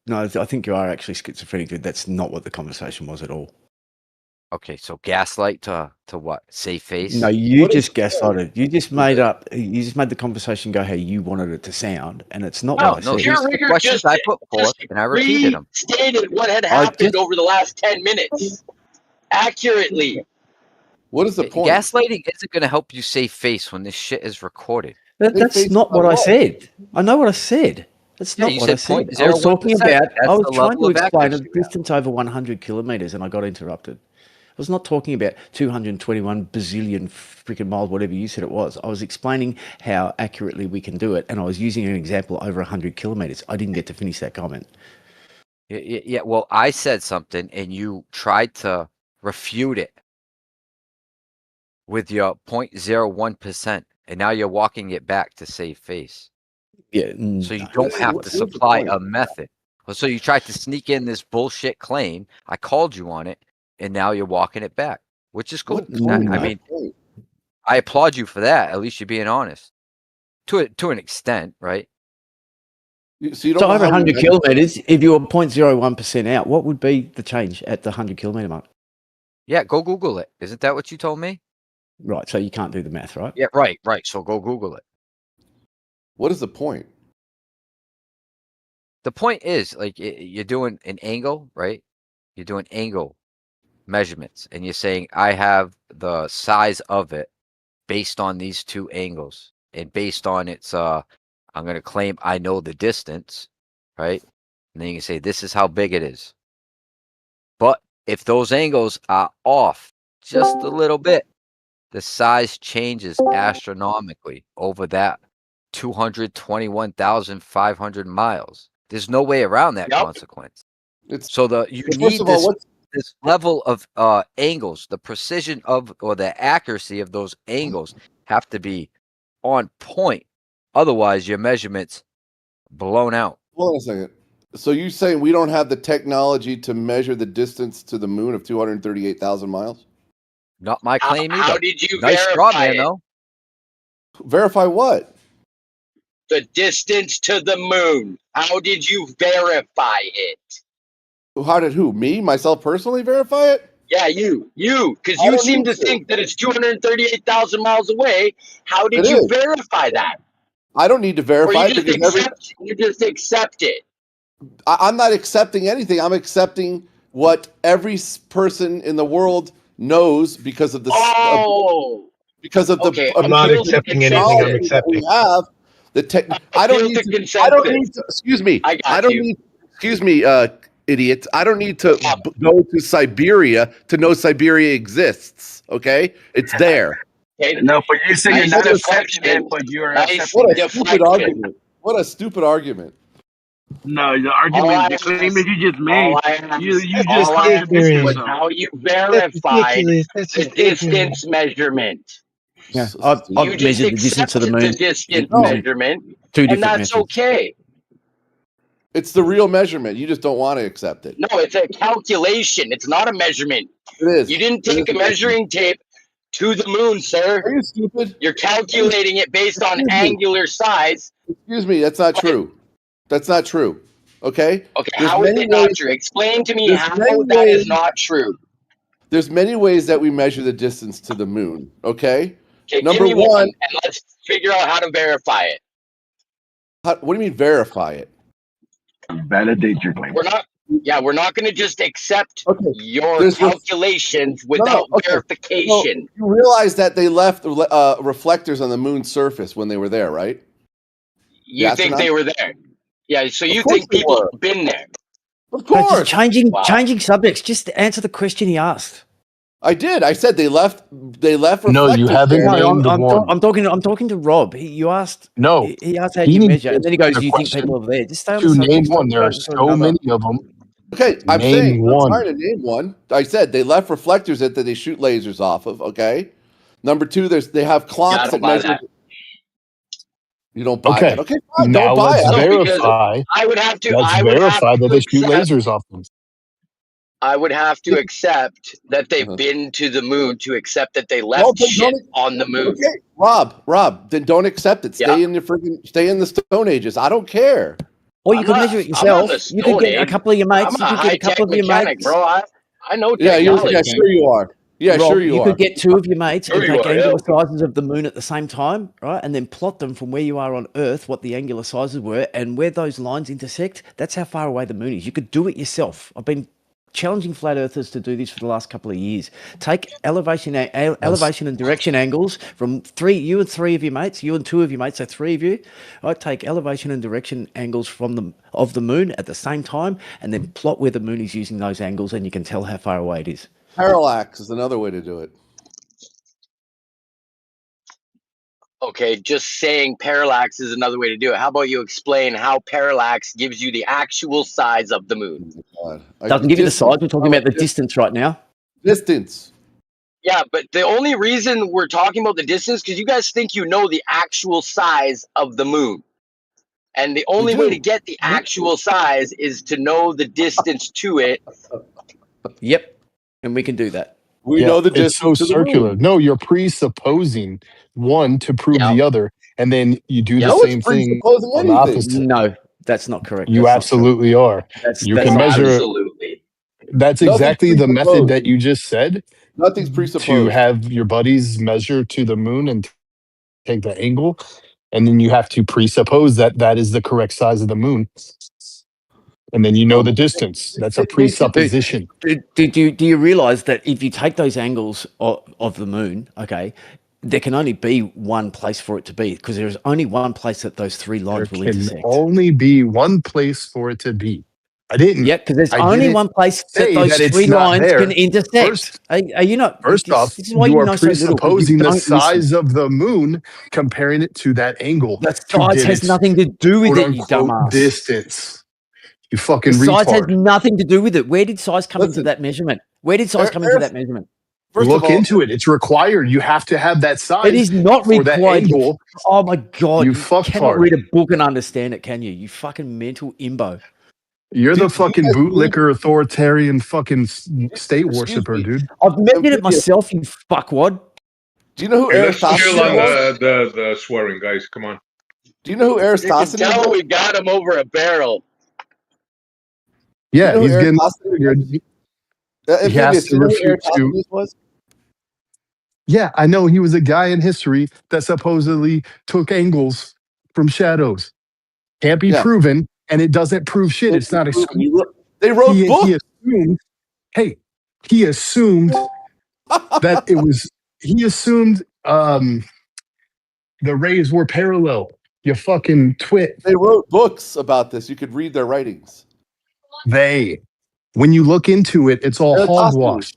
No, I think you are actually schizophrenic, dude. That's not what the conversation was at all. Okay, so gaslight to what? Save face? No, you What is just the point? gaslighted. You just made up. You just made the conversation go how you wanted it to sound, and it's not what I No, said. these are the Rigger questions I put forth, just and I repeated them. restated what had I happened just over the last 10 minutes accurately. What is the point? gaslighting isn't going to help you save face when this shit is recorded. They That's face not on what I what? said. I know what I said. That's Yeah, not you what I said said. I was 0.01%. talking about. I That's was the trying level to of explain a accuracy we have. distance over 100 kilometers, and I got interrupted. I was not talking about 221 bazillion freaking miles, whatever you said it was. I was explaining how accurately we can do it, and I was using an example over 100 kilometers. I didn't get to finish that comment. Yeah, well, I said something, and you tried to refute it with your 0.01%, and now you're walking it back to save face. Yeah. So you No. don't have to What's the supply point? a method. So you tried to sneak in this bullshit claim. I called you on it, and now you're walking it back, which is cool. What point? I No. mean, I applaud you for that. At least you're being honest to an extent, right? So you don't So know over how we 100 measure. kilometers, if you were 0.01% out, what would be the change at the 100 kilometer mark? Yeah, go Google it. Isn't that what you told me? Right. So you can't do the math, right? Yeah, right. So go Google it. What is the point? The point is, like, you're doing an angle, right? You're doing angle measurements, and you're saying I have the size of it based on these two angles, and based on its I'm going to claim I know the distance, right? And then you can say this is how big it is. But if those angles are off just a little bit, the size changes astronomically over that 221,500 miles. There's no way around that Yep. consequence. It's So you first need of all, this level of angles, the precision of or the accuracy of those angles have to be on point. Otherwise, your measurements blown out. hold on a second. So you saying we don't have the technology to measure the distance to the moon of 238,000 miles? Not my claim How either. did you Nice straw verify man, it? though. Verify what? The distance to the moon. How did you verify it? How did who? Me, myself personally verify it? Yeah, you, because I you don't seem need to to. think that it's 238,000 miles away. How did It you is. verify that? I don't need to Or verify you it just because accept it? I'm not accepting anything. I'm accepting what every person in the world knows because of the Oh, because of the okay. I'm not Appeal to accepting anything. I'm consensus. technology that we accepting. have. The tech. I don't Appeal need to to. I don't need consensus. to. Excuse me. I I got don't you. need. Excuse me, idiot. I don't need to Yeah. go to Siberia to know Siberia exists. Okay, it's there. Okay. No, but you say you're Nice not accepting deflection. it, but you are Nice accepting What a it. stupid deflection. argument. What a stupid argument. No, the All argument, I the claim asked, that you just all made, I you asked, you just all I contradicted asked was yourself. how you That's verified ridiculous. That's the ridiculous. distance measurement. Yeah, So I've, stupid. You I've just measured the distance to the accepted the moon distance No. using measurement, two and different that's methods. okay. It's the real measurement. You just don't want to accept it. No, it's a calculation. It's not a measurement. It is. You didn't It take is a measuring tape to the moon, sir. Are you stupid? You're calculating it based on Excuse me. angular size. Excuse me. That's not true. That's not true. Okay. Okay, There's how is many it not ways. true? Explain to me There's how many that is ways. not true. There's many ways that we measure the distance to the moon. Okay. Okay, Number give me one. one, and let's figure out how to verify it. What do you mean verify it? Validate your claim. We're not going to just accept Okay. your There's calculations without okay. Well, verification. you realize that they left reflectors on the moon's surface when they were there, right? You think astronauts? they were there? Yeah, so you Of course think they people were. have been there? Of No, just course. Wow. changing subjects. Just answer the question he asked. I did. I said they left. They left No, reflectors you haven't there. No, named one. I'm talking to Rob. You asked. No, He asked how he you needs measure, to and then he goes, answer "Do the you think people question are there?" Just stay on the to name subject. one. There are Don't go so another. many of them. Okay, I'm Name saying I'm one. trying to name one. I said they left reflectors that they shoot lasers off of. Okay. Number two, they have clocks I that don't buy measure. that. You don't buy Okay, that. Okay, fine. now Don't buy let's it. No, because verify. I would have to. Let's I would have verify that to they shoot accept. lasers off them. I would have to accept that they've Uh-huh. been to the moon to accept that they Well, left then shit don't. on the moon. Okay, Rob, then don't accept it. Stay Yeah. in the stay in the Stone Ages. I don't care. Or you I'm could not- measure it I'm not yourself. the You could Stone get a Age. couple of your mates. I'm You a could get a high-tech couple of your mechanic, mates. bro. I know Yeah, technology. yeah, sure you are. Yeah, Rob, sure you could are. get two of your mates Sure and you take are, yeah. angular sizes of the moon at the same time, right? And then plot them from where you are on Earth, what the angular sizes were, and where those lines intersect. That's how far away the moon is. You could do it yourself. I've been challenging flat earthers to do this for the last couple of years. Take elevation and direction angles from you and three of your mates, you and two of your mates, so three of you. Right, take elevation and direction angles from the moon at the same time, and then plot where the moon is using those angles, and you can tell how far away it is. Parallax is another way to do it. Okay, just saying parallax is another way to do it. How about you explain how parallax gives you the actual size of the moon? God. Doesn't give you the size. We're talking about the distance right now. Distance. Yeah, but the only reason we're talking about the distance because you guys think you know the actual size of the moon. And the only way to get the actual size is to know the distance to it. Yep, and we can do that. We know the distance. It's so to the circular. moon. No, you're presupposing one to prove Yep. the other, and then you do the No, same it's thing presupposing on the anything. opposite. No, that's not correct. You That's not absolutely are. That's You that's can not measure. Absolutely. That's Nothing's exactly the method presupposed. that you just said. Nothing's To presupposed. have your buddies measure to the moon and take the angle, and then you have to presuppose that that is the correct size of the moon, and then you know the distance. That's a presupposition. Do you realize that if you take those angles of the moon, okay, there can only be one place for it to be because there is only one place that those three There lines will can intersect. only be one place for it to be. I didn't. Yeah, because there's I only didn't one place that say those that it's three not lines there. can intersect. First, Are you not? First off, this is why you you are know so little. 'Cause you presupposing the don't listen. size of the moon, comparing it to that angle The to size get has its nothing to do with quote it, you unquote dumbass. distance. You The fucking size has retard. nothing to do with it. Where did size come into Listen, that measurement? Where did size come into that measurement? First of Look all, into it. It's required. You have to have that It size is not for that required. angle. Oh my god! You You cannot fucktard. read a book and understand it, can you? You fucking mental imbo. You're Do the you fucking guys believe- bootlicker, authoritarian, fucking state Excuse worshiper, me. dude. I've measured it Amphibious. myself, you fuckwad. Do you know who Hey, let's chill Aristophanes on was? the swearing, guys. Come on. Do you know who You can Aristophanes tell was? we got him over a barrel. Do you Yeah, know who he's getting Eratosthenes triggered. was? He has Amphibious, do to you know who refute to. Eratosthenes was? Yeah, I know he was a guy in history that supposedly took angles from shadows. Can't be Yeah. proven, and it doesn't prove shit. It's not a scoop. They wrote He books. assumed, hey, he assumed that it was, he assumed the rays were parallel. You fucking twit. They wrote books about this. You could read their writings. When you look into it, it's all Eratosthenes. hogwash.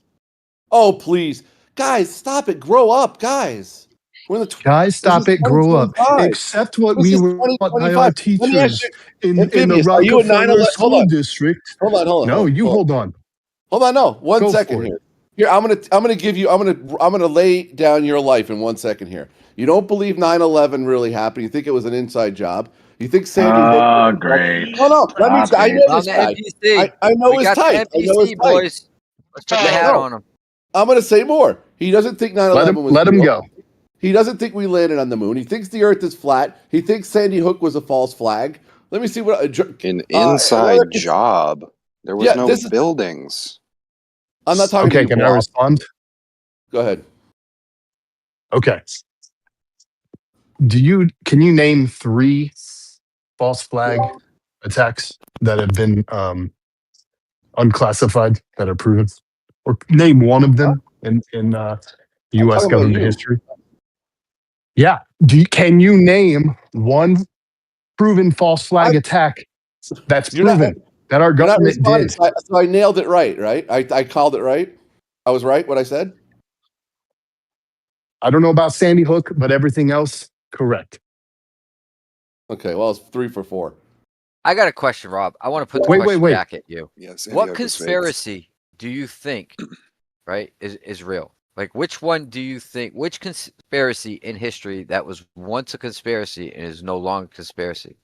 Oh, please. Guys, stop it. Grow up, guys. We're in the Guys, stop this is it, grow up. 2025. Accept what This we is were taught by 2025. our Let me ask teachers you, in the Amphibious, are you a 9/11? Rockefeller Hold School on. District. Hold on. No, you hold on. Hold on, no. One Go second for it. here. Here, I'm gonna lay down your life in 1 second here. You don't believe 9/11 really happened. You think it was an inside job. You think Sandy Hook. Oh, great. No. Let me. Stop I it. know On this the guy. NPC. I know We his got the type. I know his NPC, type. boys. Let's put the hat No. on him. I'm gonna say more. He doesn't think 9/11 was Let him real. go. He doesn't think we landed on the moon. He thinks the Earth is flat. He thinks Sandy Hook was a false flag. Let me see what An inside job. There was no this is- buildings. I'm not talking to Okay, you. can I Blob. respond? Go ahead. Okay. Can you name 3 false flag attacks that have been unclassified that are proven? Or name one of them in U.S. talking about government you. history. Yeah. Can you name one proven false flag attack that's You're not- proven that our You're not government responding. did? So I nailed it right? I called it right. I was right. What I said. I don't know about Sandy Hook, but everything else, correct. Okay. Well, it's 3 for 4. I got a question, Rob. I want to put the Wait, question wait. back at you. Yes. Sandy What Hook was fake. conspiracy do you think, right, is real? Like, which one do you think, which conspiracy in history that was once a conspiracy and is no longer a conspiracy?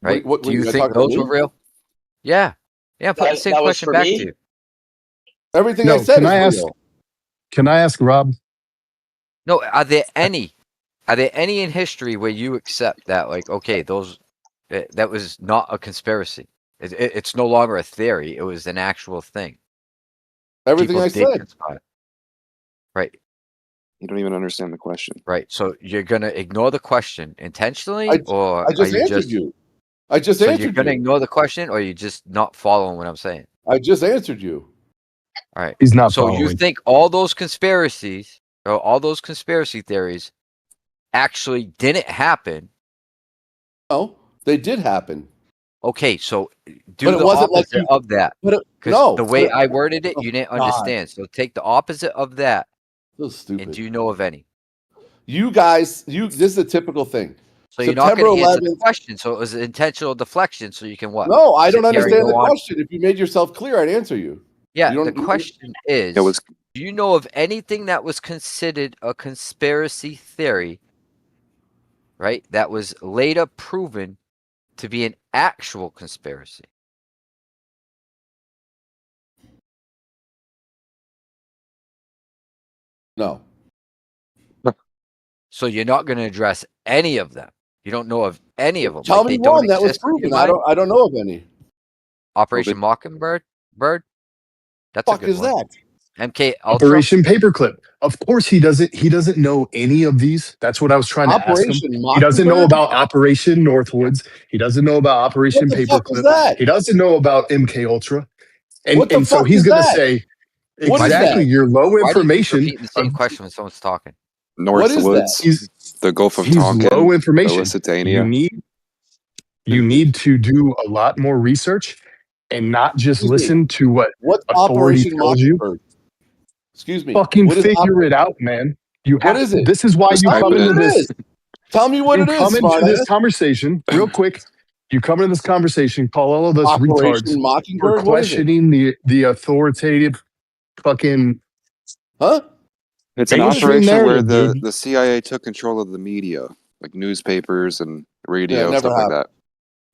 Right? What Do you you're think talking about those were me? real? Yeah. Yeah, put the same that was question for back me? to you. Everything No, I said can is I ask? real. Can I ask Rob? No, are there any in history where you accept that, like, okay, that was not a conspiracy? It's no longer a theory. It was an actual thing. Everything People I did said. conspire. Right. You don't even understand the question. Right. So you're gonna ignore the question intentionally, I or just are you answered just you. I just so you're answered gonna you. ignore the question, or you just not following what I'm saying? I just answered you. All right. He's not So you following. think all those conspiracies or all those conspiracy theories actually didn't happen? No, they did happen. Okay, so do But it the wasn't like opposite you. of that. But it, Because no, the way but it- I worded it, you didn't God. understand. So take the opposite of that, So and stupid. do you know of any? You guys, this is a typical thing. So you're not September going to answer the 11th. question. So it was an intentional deflection. So you can what? No, I don't Sit here and understand go the on. question. If you made yourself clear, I'd answer you. Yeah, You don't- the you- question is, It was do you know of anything that was considered a conspiracy theory, right, that was later proven to be an actual conspiracy? No. So you're not going to address any of them. You don't know of any of them. Tell Like, me they don't one that was exist in your proven. I mind? don't know of any. Operation Mockingbird? That's a Fuck good is one. that? MK Ultra? Operation Paperclip. Of course, he doesn't know any of these. That's what I was trying to ask him. Operation He doesn't know Mockingbird? about Operation Northwoods. He doesn't know about Operation What the fuck is Paperclip. that? He doesn't know about MK Ultra. What the And so fuck he's is going to that? say, What is exactly, that? you're low Why do you keep information. repeating the same question when someone's talking? What is that? Northwoods, the Gulf of He's Tonkin, low information. Lusitania. You need to do a lot more research and not just Excuse me. listen to what What's authority Operation tells you. Mockingbird? Excuse me. Fucking What is figure it out, man. You What have. is it? This is why Just you type come it into in. this. Tell me what You it is, come into this smartass. conversation real quick. You come into this conversation, call all of us Operation retards for Mockingbird? What is it? questioning the authoritative fucking Huh? It's an mainstream operation where narrative, dude. the CIA took control of the media, like newspapers and Yeah, radio, never stuff like happened. that.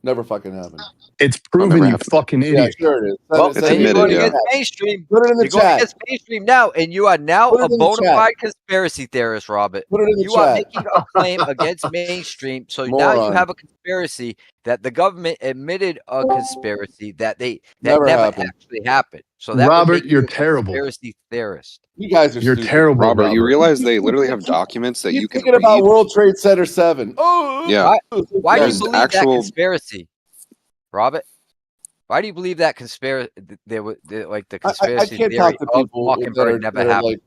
Never fucking happened. It's Oh, proven, never you happened. fucking Yeah, idiot. sure it is. Well, It's then you're admitted, going yeah. against mainstream. Put it in the You're going chat. against mainstream now, and you are now Put it a in the bona chat. fide conspiracy theorist, Robert. Put it in the You are chat. making a claim against mainstream, so now you Moron. have a conspiracy that the government admitted a conspiracy that Never never happened. actually happened. So that would Robert, make you're you a terrible. conspiracy theorist. You guys are You're stupid. terrible, Robert, you Robert. realize they literally have documents that Keep you can thinking about read? World Trade Center 7. Oh, Yeah. Why do you There's believe that actual- conspiracy, Robert? Why do you believe that conspiracy? Like the conspiracy I can't theory talk to of people Mockingbird never that are happened.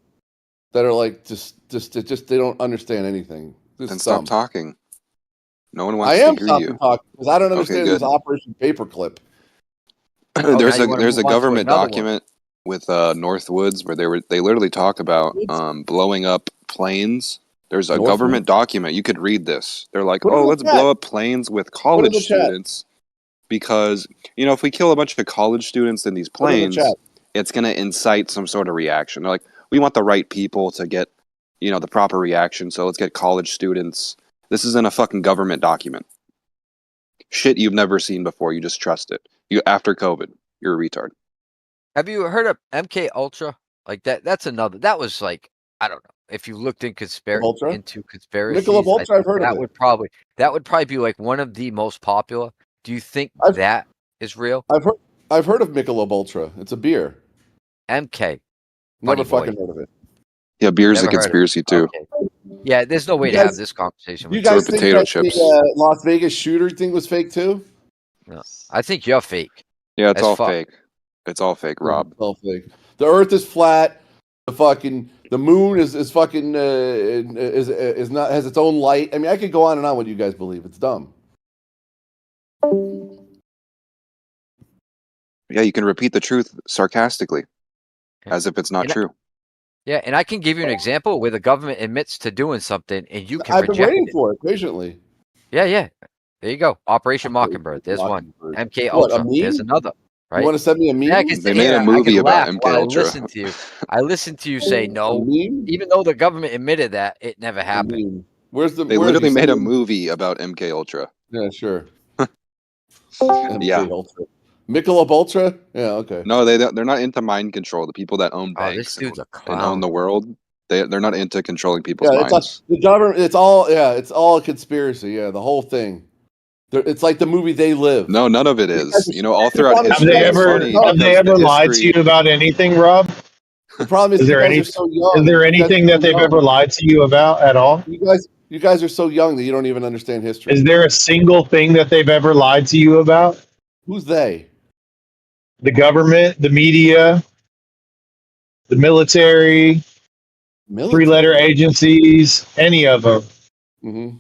just they don't understand anything. This Then is stop dumb. talking. No one I wants am to hear stopping you. talking because I don't Okay, understand good. this Operation Paperclip. Oh, there's now a you wanna there's a move on to government another one. document with Northwoods where they literally talk about blowing up planes. There's a Northwoods? government document. You could read this. They're like, Put it in oh, the let's chat. blow up planes with Put it in college the chat. students because if we kill a bunch of college students in these Put it in the planes, chat. it's going to incite some sort of reaction. They're like, we want the right people to get the proper reaction, so let's get college students. This isn't a fucking government document. Shit you've never seen before. You just trust it. You after COVID, you're a retard. Have you heard of MK Ultra? Like that's another. That was like, I don't know. If you looked in Ultra? into conspiracies, Michelob I Ultra, think I've heard of that it. would probably be like one of the most popular. Do you think that is real? I've heard of Michelob Ultra. It's a beer. MK. Never Funny boy. fucking heard of it. Yeah, beer's Never a heard of it. conspiracy too. Okay. Yeah, there's no way You to guys- have this conversation You with guys Or think potato that chips. the Las Vegas shooter thing was fake too? No. I think you're fake. Yeah, it's As all fuck. fake. It's all fake, Rob. It's all fake. The Earth is flat. The moon is fucking is not has its own light. I mean, I could go on and on what you guys believe. It's dumb. Yeah, you can repeat the truth sarcastically, as if it's not And I- true. Yeah, and I can give you an example where the government admits to doing something and you can I've been reject waiting it. for it patiently. Yeah. There you go. Operation Mockingbird. There's one. Mockingbird. MK What, a Ultra. There's meme? another. Right? You want to send me a meme? Yeah, I can They sit made here, a I movie can about laugh MK while I Ultra. listen to you. I listen to you say A no, meme? even though the government admitted that it never A happened. meme. Where's the? They where literally you made a send me- movie about MK Ultra. Yeah, sure. Yeah. MK Ultra. Michelob Ultra? Yeah, okay. No, they're not into mind control. The people that own Oh, this banks dude's a and own the clown. world, they're not into controlling people's Yeah, minds. the government. It's all a conspiracy. Yeah, the whole thing. It's like the movie They Live. No, none of it is. All throughout Have history, they it's ever- funny have because the lied to history- you about anything, Rob? The problem is Is you there guys any- are so young. Is there You guys anything are that so they've young. ever lied to you about at all? You guys are so young that you don't even understand history. Is there a single thing that they've ever lied to you about? Who's they? The government, the media, the military, three-letter agencies, any of them? Mm-hmm.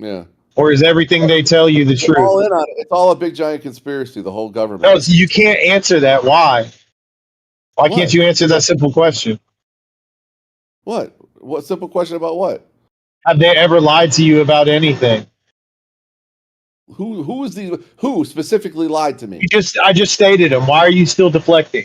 Yeah. Or is everything they tell you the They're all truth? in on it. It's all a big giant conspiracy. The whole government. No, so you can't answer that. Why? Why can't What? you answer that simple question? What? What simple question about what? Have they ever lied to you about anything? Who specifically lied to me? I just stated them. Why are you still deflecting?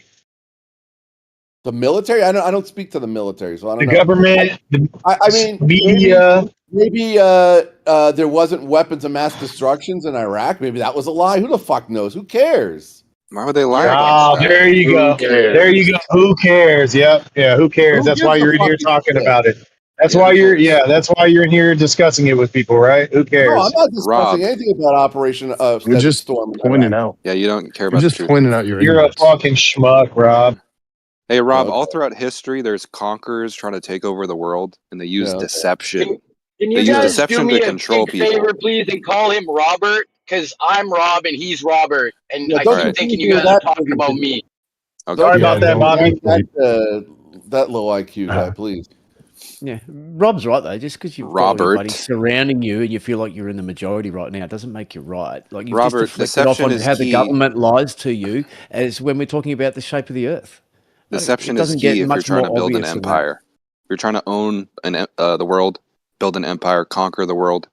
The military? I don't speak to the military, so I don't The know. government, I mean, media. Maybe there wasn't weapons of mass destructions in Iraq. Maybe that was a lie. Who the fuck knows? Who cares? Why would they lie? Oh, there you go. There you go. Who cares? Yep. Yeah. Who cares? Who That's gives why a you're in fuck here if you talking say? about it. That's why you're. Yeah. That's why you're in here discussing it with people, right? Who cares? No, I'm not discussing Rob. anything about Operation You're just Storm. pointing out. Yeah, you don't care You're about the just truth. pointing out your You're a ignorance. fucking schmuck, Rob. Hey, Rob, Okay. all throughout history, there's conquerors trying to take over the world, and they use Yeah, okay. deception. Can They you use guys deception do me to a control big people. favor, please, and call him Robert? Because I'm Rob and he's Robert, and Yeah, I don't keep Alright. thinking confuse you me guys with are that talking about me. Okay. Sorry Yeah, about that, don't- Bobby. That low IQ guy, please. Yeah, Rob's right though. Just because you've got everybody Robert. surrounding you and you feel like you're in the majority right now doesn't make you right. Like you've Robert, just deflected off deception on is how the key. government lies to you, as when we're talking about the shape of the Earth. Deception It is doesn't get key if you're much trying to more build an obvious than that. empire. If you're trying to own the world, build an empire, conquer the world.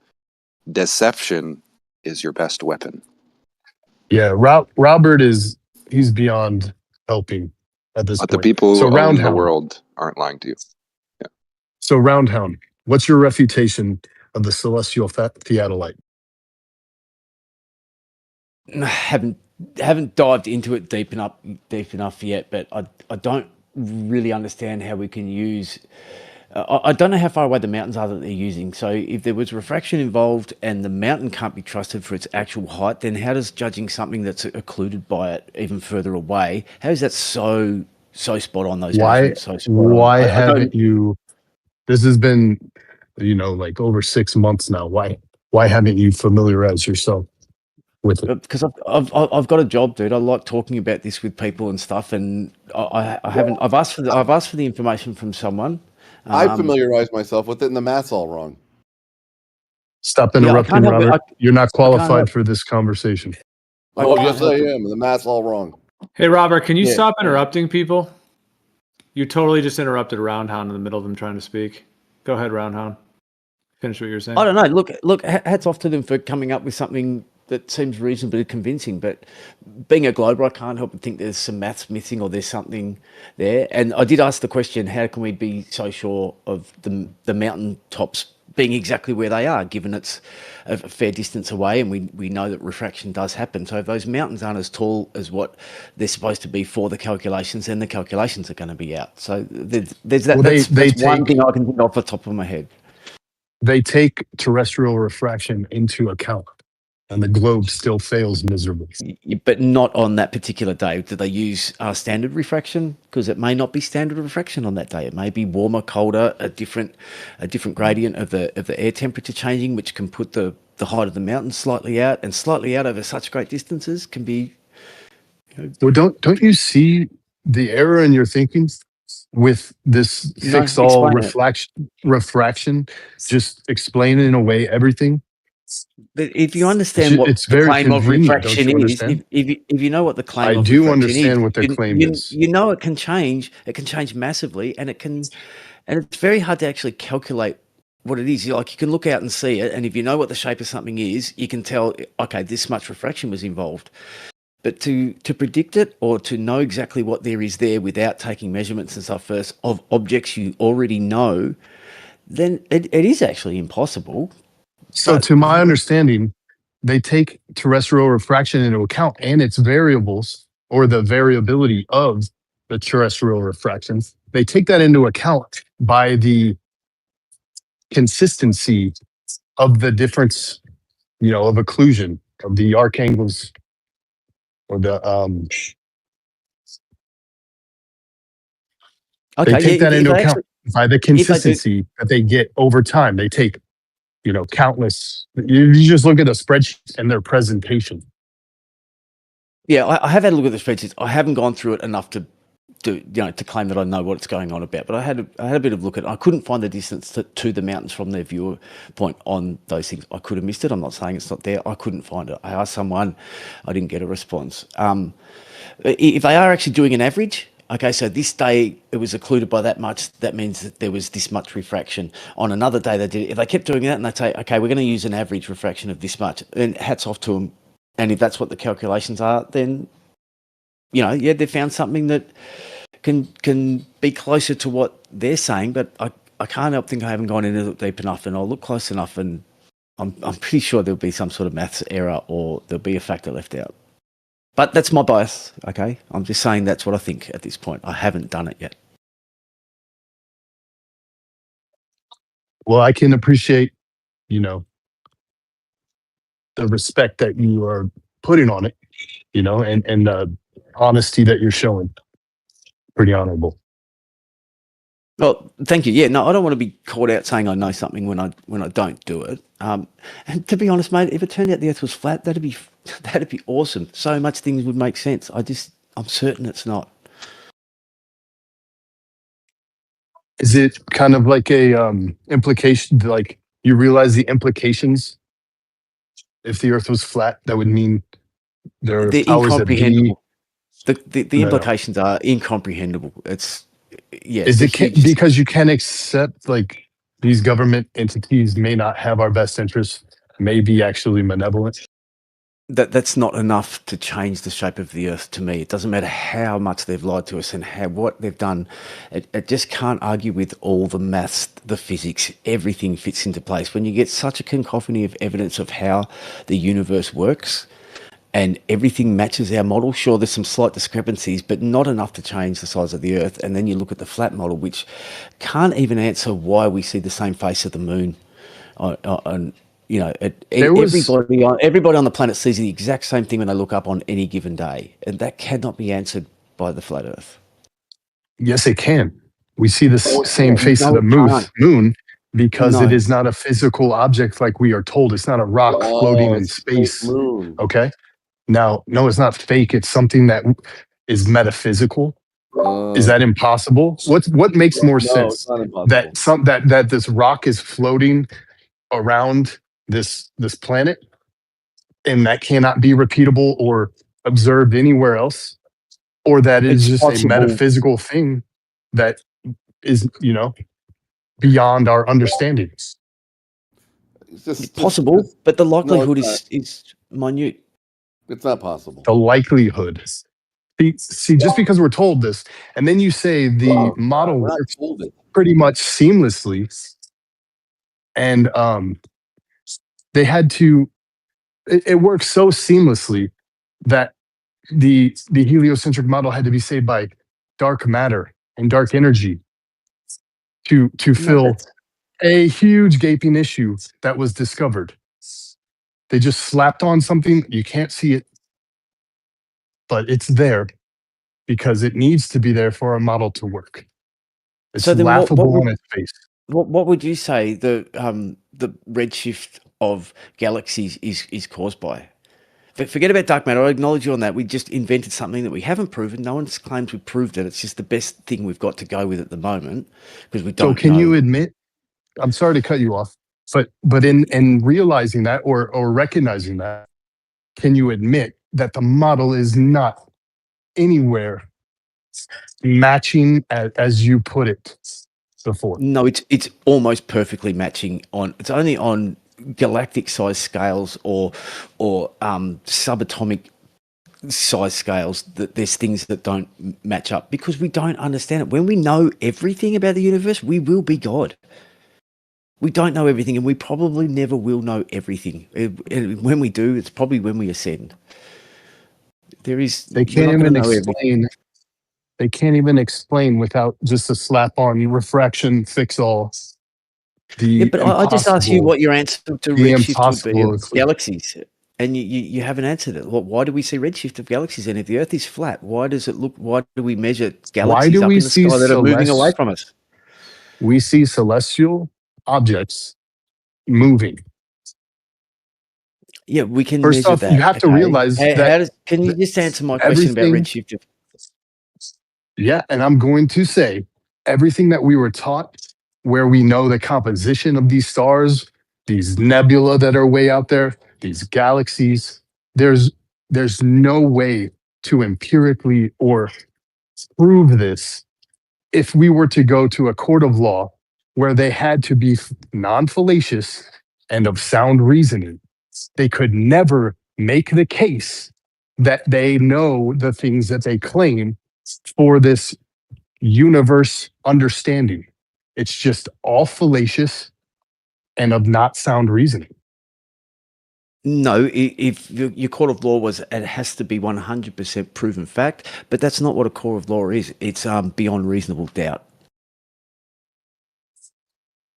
Deception is your best weapon. Yeah, Robert he's beyond helping at this But the point. people So who own the Roundhound. world aren't lying to you. Yeah. So Roundhound, what's your refutation of the celestial theodolite? Haven't dived into it deep enough yet, but I don't really understand how we can use. I don't know how far away the mountains are that they're using. So if there was refraction involved and the mountain can't be trusted for its actual height, then how does judging something that's occluded by it even further away? How is that so spot on? Those measurements so spot on. Why I haven't don't. you? This has been, like over 6 months now. Why haven't you familiarized yourself with it? Because I've got a job, dude. I like talking about this with people and stuff, and I haven't. I've asked for the information from someone. I familiarized myself with it, and the math's all wrong. Stop Yeah, I interrupting, can't help it. Robert. You're not I can't help. qualified for this conversation. Oh, can't yes, help I it. am. The math's all wrong. Hey, Robert, can you Yeah. stop interrupting people? You totally just interrupted Roundhound in the middle of them trying to speak. Go ahead, Roundhound. Finish what you were saying. I don't know. Look. Hats off to them for coming up with something that seems reasonably convincing. But being a glober, I can't help but think there's some maths missing, or there's something there. And I did ask the question: how can we be so sure of the mountain tops being exactly where they are, given it's a fair distance away, and we know that refraction does happen. So if those mountains aren't as tall as what they're supposed to be for the calculations, then the calculations are going to be out. So there's that. Well, That's one thing I can think off the top of my head. They take terrestrial refraction into account, and the globe still fails miserably. But not on that particular day. Do they use standard refraction? Because it may not be standard refraction on that day. It may be warmer, colder, a different gradient of the air temperature changing, which can put the height of the mountain slightly out, and slightly out over such great distances can be. Well, don't you see the error in your thinking with this No, fix all explain it. refraction? Just explaining away everything. But if you understand what It's the very claim of convenient. Don't refraction you is, understand? if you know what the claim I of do refraction understand is, what their claim is. you know it can change. It can change massively, and it's very hard to actually calculate what it is. Like you can look out and see it, and if you know what the shape of something is, you can tell. Okay, this much refraction was involved. But to predict it, or to know exactly what there is there without taking measurements and stuff first of objects you already know, then it is actually impossible. So, to my understanding, they take terrestrial refraction into account and its variables, or the variability of the terrestrial refractions. They take that into account by the consistency of the difference, of occlusion of the arc angles, or the Okay, they take yeah, that into account by the if they do, consistency that they get over time. They take, countless. You just look at a spreadsheet and their presentation. yeah, I have had a look at the spreadsheets. I haven't gone through it enough to claim that I know what it's going on about. But I had a bit of look at it. I couldn't find the distance to the mountains from their viewer point on those things. I could have missed it. I'm not saying it's not there. I couldn't find it. I asked someone. I didn't get a response. If they are actually doing an average, okay, so this day it was occluded by that much, that means that there was this much refraction. On another day they did it. If they kept doing that and they say, okay, we're going to use an average refraction of this much, then hats off to them. And if that's what the calculations are, then, they found something that can be closer to what they're saying, but I can't help think I haven't gone into it deep enough, and I'll look close enough, and I'm pretty sure there'll be some sort of maths error, or there'll be a factor left out. But that's my bias, okay? I'm just saying that's what I think at this point. I haven't done it yet. Well, I can appreciate, the respect that you are putting on it, and the honesty that you're showing. Pretty honorable. Well, thank you. Yeah, no, I don't want to be caught out saying I know something when I don't do it. And to be honest, mate, if it turned out the Earth was flat, that'd be awesome. So much things would make sense. I'm certain it's not. Is it kind of like a implication? Like you realize the implications? If the Earth was flat, that would mean there are They're powers that be. incomprehensible. The No, no. implications are incomprehensible. It's Is they're it huge. because you can't accept like these government entities may not have our best interests, may be actually malevolent? That's not enough to change the shape of the Earth to me. It doesn't matter how much they've lied to us and what they've done. It just can't argue with all the maths, the physics, everything fits into place. When you get such a cacophony of evidence of how the universe works and everything matches our model, sure, there's some slight discrepancies, but not enough to change the size of the Earth. And then you look at the flat model, which can't even answer why we see the same face of the moon on There was everybody on the planet sees the exact same thing when they look up on any given day, and that cannot be answered by the flat Earth. Yes, it can. We see the No, it same can't. face of No, the it can't. moon because it No. is not a physical object like we are told. It's not a rock floating Oh, in it's a fake space. moon. Okay. Now, no, it's not fake. It's something that is metaphysical. Is that impossible? What makes more No, it's sense? not impossible. That this rock is floating around this planet and that cannot be repeatable or observed anywhere else, or that it is It's just a possible. metaphysical thing that is beyond our understanding. It's Possible, but the likelihood No, it's is minute. It's not possible. The likelihood. See, just because we're told this, and then you say the model We're not works told it. pretty much seamlessly, and they had to. It works so seamlessly that the heliocentric model had to be saved by dark matter and dark energy to No, fill that's a huge gaping issue that was discovered. They just slapped on something, you can't see it, but it's there because it needs to be there for a model to work. It's so. Then laughable on its face. what would you say the redshift of galaxies is caused by? Forget about dark matter. I acknowledge you on that. We just invented something that we haven't proven. No one claims we've proved it. It's just the best thing we've got to go with at the moment because we So don't can know. you admit, I'm sorry to cut you off, but in realizing that or recognizing that, can you admit that the model is not anywhere matching as you put it before? No, it's almost perfectly matching on. It's only on galactic size scales or subatomic size scales that there's things that don't match up because we don't understand it. When we know everything about the universe, we will be God. We don't know everything, and we probably never will know everything. And when we do, it's probably when we ascend. They we're can't not even gonna know everything. explain. They can't even explain without just a slap on refraction fix all. Yeah, but I just asked you Impossible. what your answer to The redshift would be impossible. of galaxies, and you haven't answered it. Why do we see redshift of galaxies? And if the Earth is flat, why does it look? Why do we measure galaxies do up we in the see sky that are moving away from us? We see celestial objects moving. Yeah, we can First measure off, that. you have to okay? realize that Can you just answer my question about everything. redshift? Yeah, and I'm going to say everything that we were taught, where we know the composition of these stars, these nebula that are way out there, these galaxies, there's no way to empirically or prove this if we were to go to a court of law where they had to be non-fallacious and of sound reasoning. They could never make the case that they know the things that they claim for this universe understanding. It's just all fallacious and of not sound reasoning. No, if your court of law was, it has to be 100% proven fact, but that's not what a court of law is. It's beyond reasonable doubt.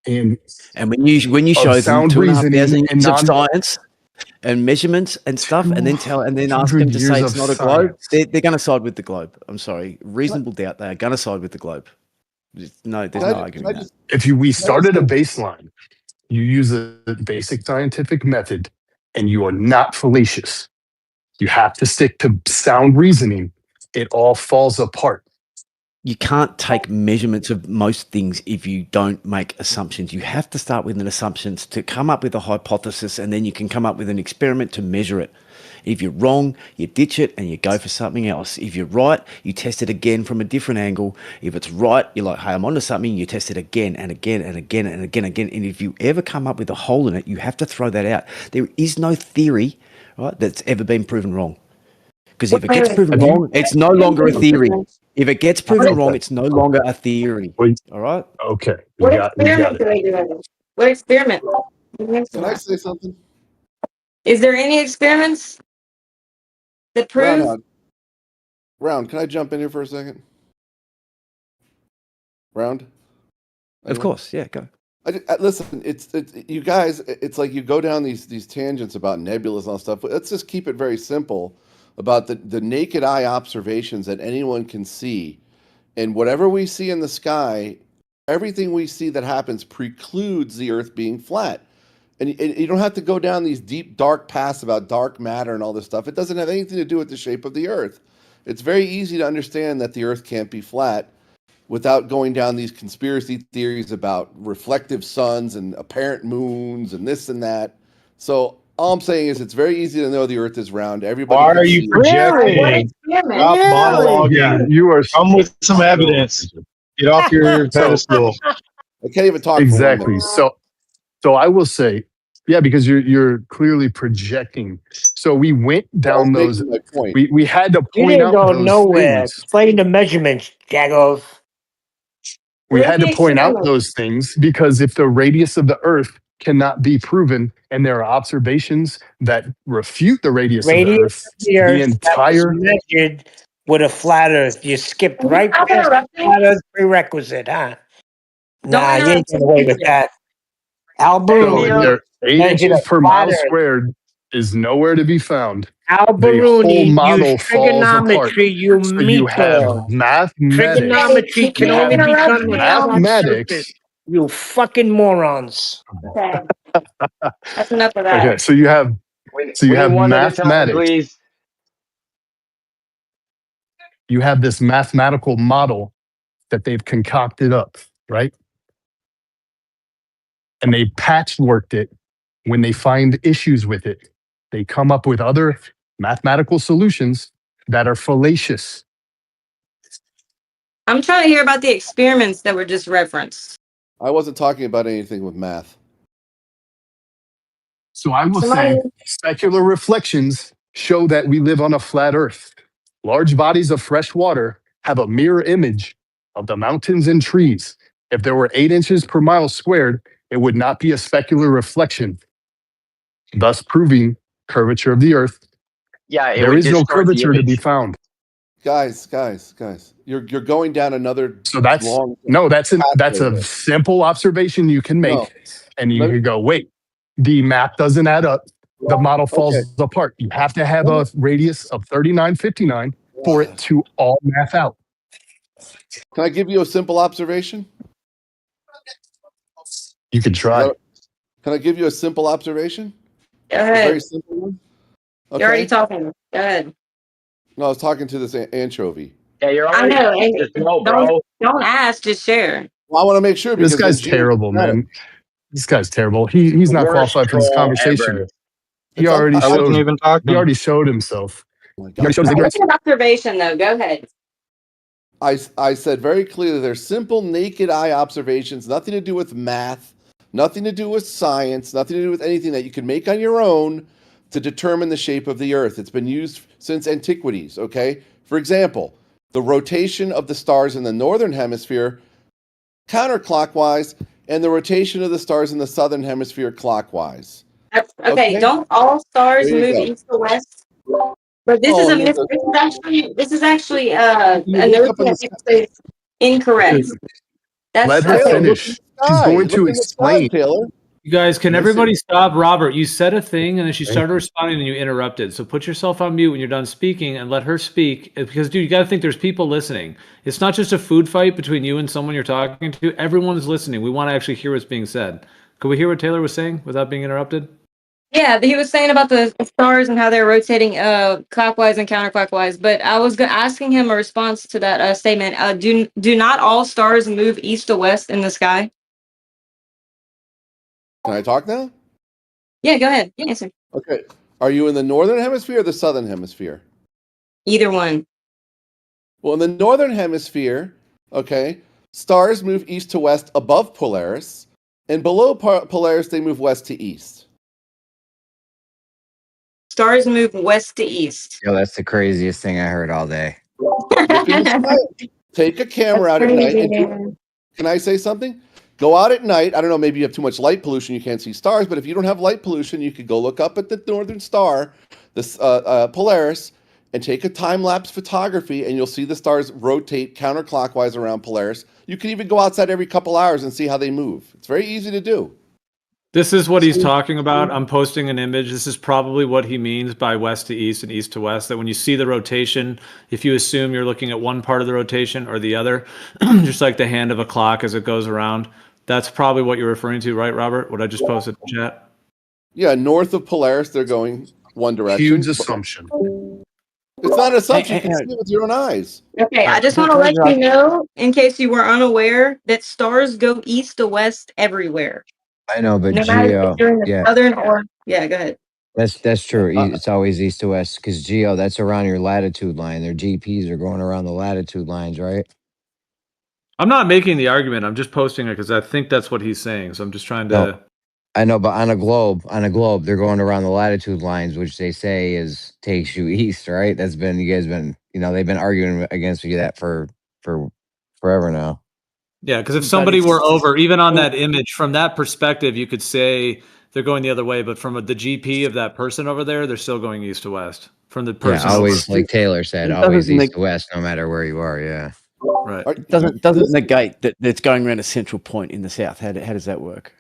And when you of show them sound 2,500 reasoning and years of non science and measements and stuff, and then ask 200 them to say years it's of not a globe, science. they're going to side with the globe. I'm sorry, reasonable doubt. They are going to side with the globe. No, there's no arguing that. If we started a baseline, you use a basic scientific method, and you are not fallacious. You have to stick to sound reasoning. It all falls apart. you can't take measurements of most things if you don't make assumptions. You have to start with an assumption to come up with a hypothesis, and then you can come up with an experiment to measure it. If you're wrong, you ditch it and you go for something else. If you're right, you test it again from a different angle. If it's right, you're like, hey, I'm onto something. You test it again and again and again and again and again. And if you ever come up with a hole in it, you have to throw that out. There is no theory, right, that's ever been proven wrong. Because if it gets proven wrong, it's no longer a theory. If it gets proven wrong, it's no longer a theory. All right? Okay. What We got experiment do it. they do? What experiment? Can I say something? Is there any experiments that prove? Round, can I jump in here for a second? Round? Of course, yeah, go. Listen, it's you guys. It's like you go down these tangents about nebulas and all stuff. Let's just keep it very simple about the naked eye observations that anyone can see, and whatever we see in the sky, everything we see that happens precludes the Earth being flat. And you don't have to go down these deep, dark paths about dark matter and all this stuff. It doesn't have anything to do with the shape of the Earth. It's very easy to understand that the Earth can't be flat without going down these conspiracy theories about reflective suns and apparent moons and this and that. So all I'm saying is it's very easy to know the Earth is round. Everybody. Why can are you see it. projecting? Stop monologuing. You are Come with some evidence. Get off your pedestal. I can't even talk. Exactly. So I will say, yeah, because you're clearly projecting. So we went down those. We had to You point didn't out go those nowhere. things. Explain the measurements, Jagos. We had to point out those things because if the radius of the Earth cannot be proven, and there are observations that refute the radius of the Radius Earth, of the Earth entire that was measured with a flat Earth. You skipped right past the flat Earth prerequisite, huh? Nah, you ain't getting away with that. So Alberoni they're 8 measured inches a per flat mile Earth. squared is nowhere to be found. The whole Alberoni model used falls apart. trigonometry, you So you have meatball. mathematics. Trigonometry can You only have be done with a flat mathematics. surface. You fucking morons. Okay. That's enough of that. Okay, so you have one at a time, mathematics. please. You have this mathematical model that they've concocted up, right? And they patchworked it when they find issues with it. They come up with other mathematical solutions that are fallacious. I'm trying to hear about the experiments that were just referenced. I wasn't talking about anything with math. So I will say specular reflections show that we live on a flat Earth. Large bodies of fresh water have a mirror image of the mountains and trees. If there were 8 inches per mile squared, it would not be a specular reflection, thus proving curvature of the Earth. Yeah, There is no curvature to be found. Guys, you're going down another. So that's a simple observation you can make, and you can go, wait, the math doesn't add up. The model falls apart. You have to have a radius of 3959 for it to all math out. Can I give you a simple observation? You can try. Can I give you a simple observation? Go ahead. A very simple one. Okay. You're already talking. Go ahead. No, I was talking to this anchovy. Yeah, you're I already. know. And Just know, bro. don't ask, just share. Well, I want to make sure because This guy's terrible, man. This guy's terrible. He's not qualified for this conversation. He already showed himself. He already showed his ignorance. What's an observation, though? Go ahead. I said very clearly they're simple naked eye observations, nothing to do with math, nothing to do with science, nothing to do with anything that you can make on your own to determine the shape of the Earth. It's been used since antiquities, okay? For example, the rotation of the stars in the northern hemisphere counterclockwise and the rotation of the stars in the southern hemisphere clockwise. Okay, don't all stars move east to west? But this is this is actually a notion that is incorrect. Let her finish. She's going to explain. You guys, can everybody stop? Robert, you said a thing and then she started responding and you interrupted. So put yourself on mute when you're done speaking and let her speak. Because, dude, you got to think there's people listening. It's not just a food fight between you and someone you're talking to. Everyone's listening. We want to actually hear what's being said. Could we hear what Taylor was saying without being interrupted? Yeah, he was saying about the stars and how they're rotating clockwise and counterclockwise. But I was asking him a response to that statement. Do not all stars move east to west in the sky? Can I talk now? Yeah, go ahead. Answer. Okay. Are you in the northern hemisphere or the southern hemisphere? Either one. Well, in the northern hemisphere, okay, stars move east to west above Polaris, and below Polaris they move west to east. Stars move west to east. Yo, that's the craziest thing I heard all day. Look in the sky. Take a camera out at night. And can I say something? Go out at night. I don't know, maybe you have too much light pollution, you can't see stars, but if you don't have light pollution, you could go look up at the northern star, this Polaris, and take a time-lapse photography, and you'll see the stars rotate counterclockwise around Polaris. You can even go outside every couple hours and see how they move. It's very easy to do. This is what he's talking about. I'm posting an image. This is probably what he means by west to east and east to west, that when you see the rotation, if you assume you're looking at one part of the rotation or the other, just like the hand of a clock as it goes around, that's probably what you're referring to, right, Robert? What I just posted in chat? Yeah, north of Polaris, they're going one direction. Huge assumption. It's not an assumption. You can see it with your own eyes. Okay, I just want to let you know, in case you were unaware, that stars go east to west everywhere. I know, but No matter Geo, if you're in the southern or go ahead. That's true. It's always east to west because Geo, that's around your latitude line. Their GPS are going around the latitude lines, right? I'm not making the argument. I'm just posting it because I think that's what he's saying. So I'm just trying to. No, I know, but on a globe, they're going around the latitude lines, which they say takes you east, right? That's been you guys been they've been arguing against you that for forever now. Yeah, because if somebody were over, even on that image, from that perspective, you could say they're going the other way. But from the GP of that person over there, they're still going east to west. From the person, always like Taylor said, always east to west, no matter where you are. Yeah, right. It doesn't negate that it's going around a central point in the south. How does that work?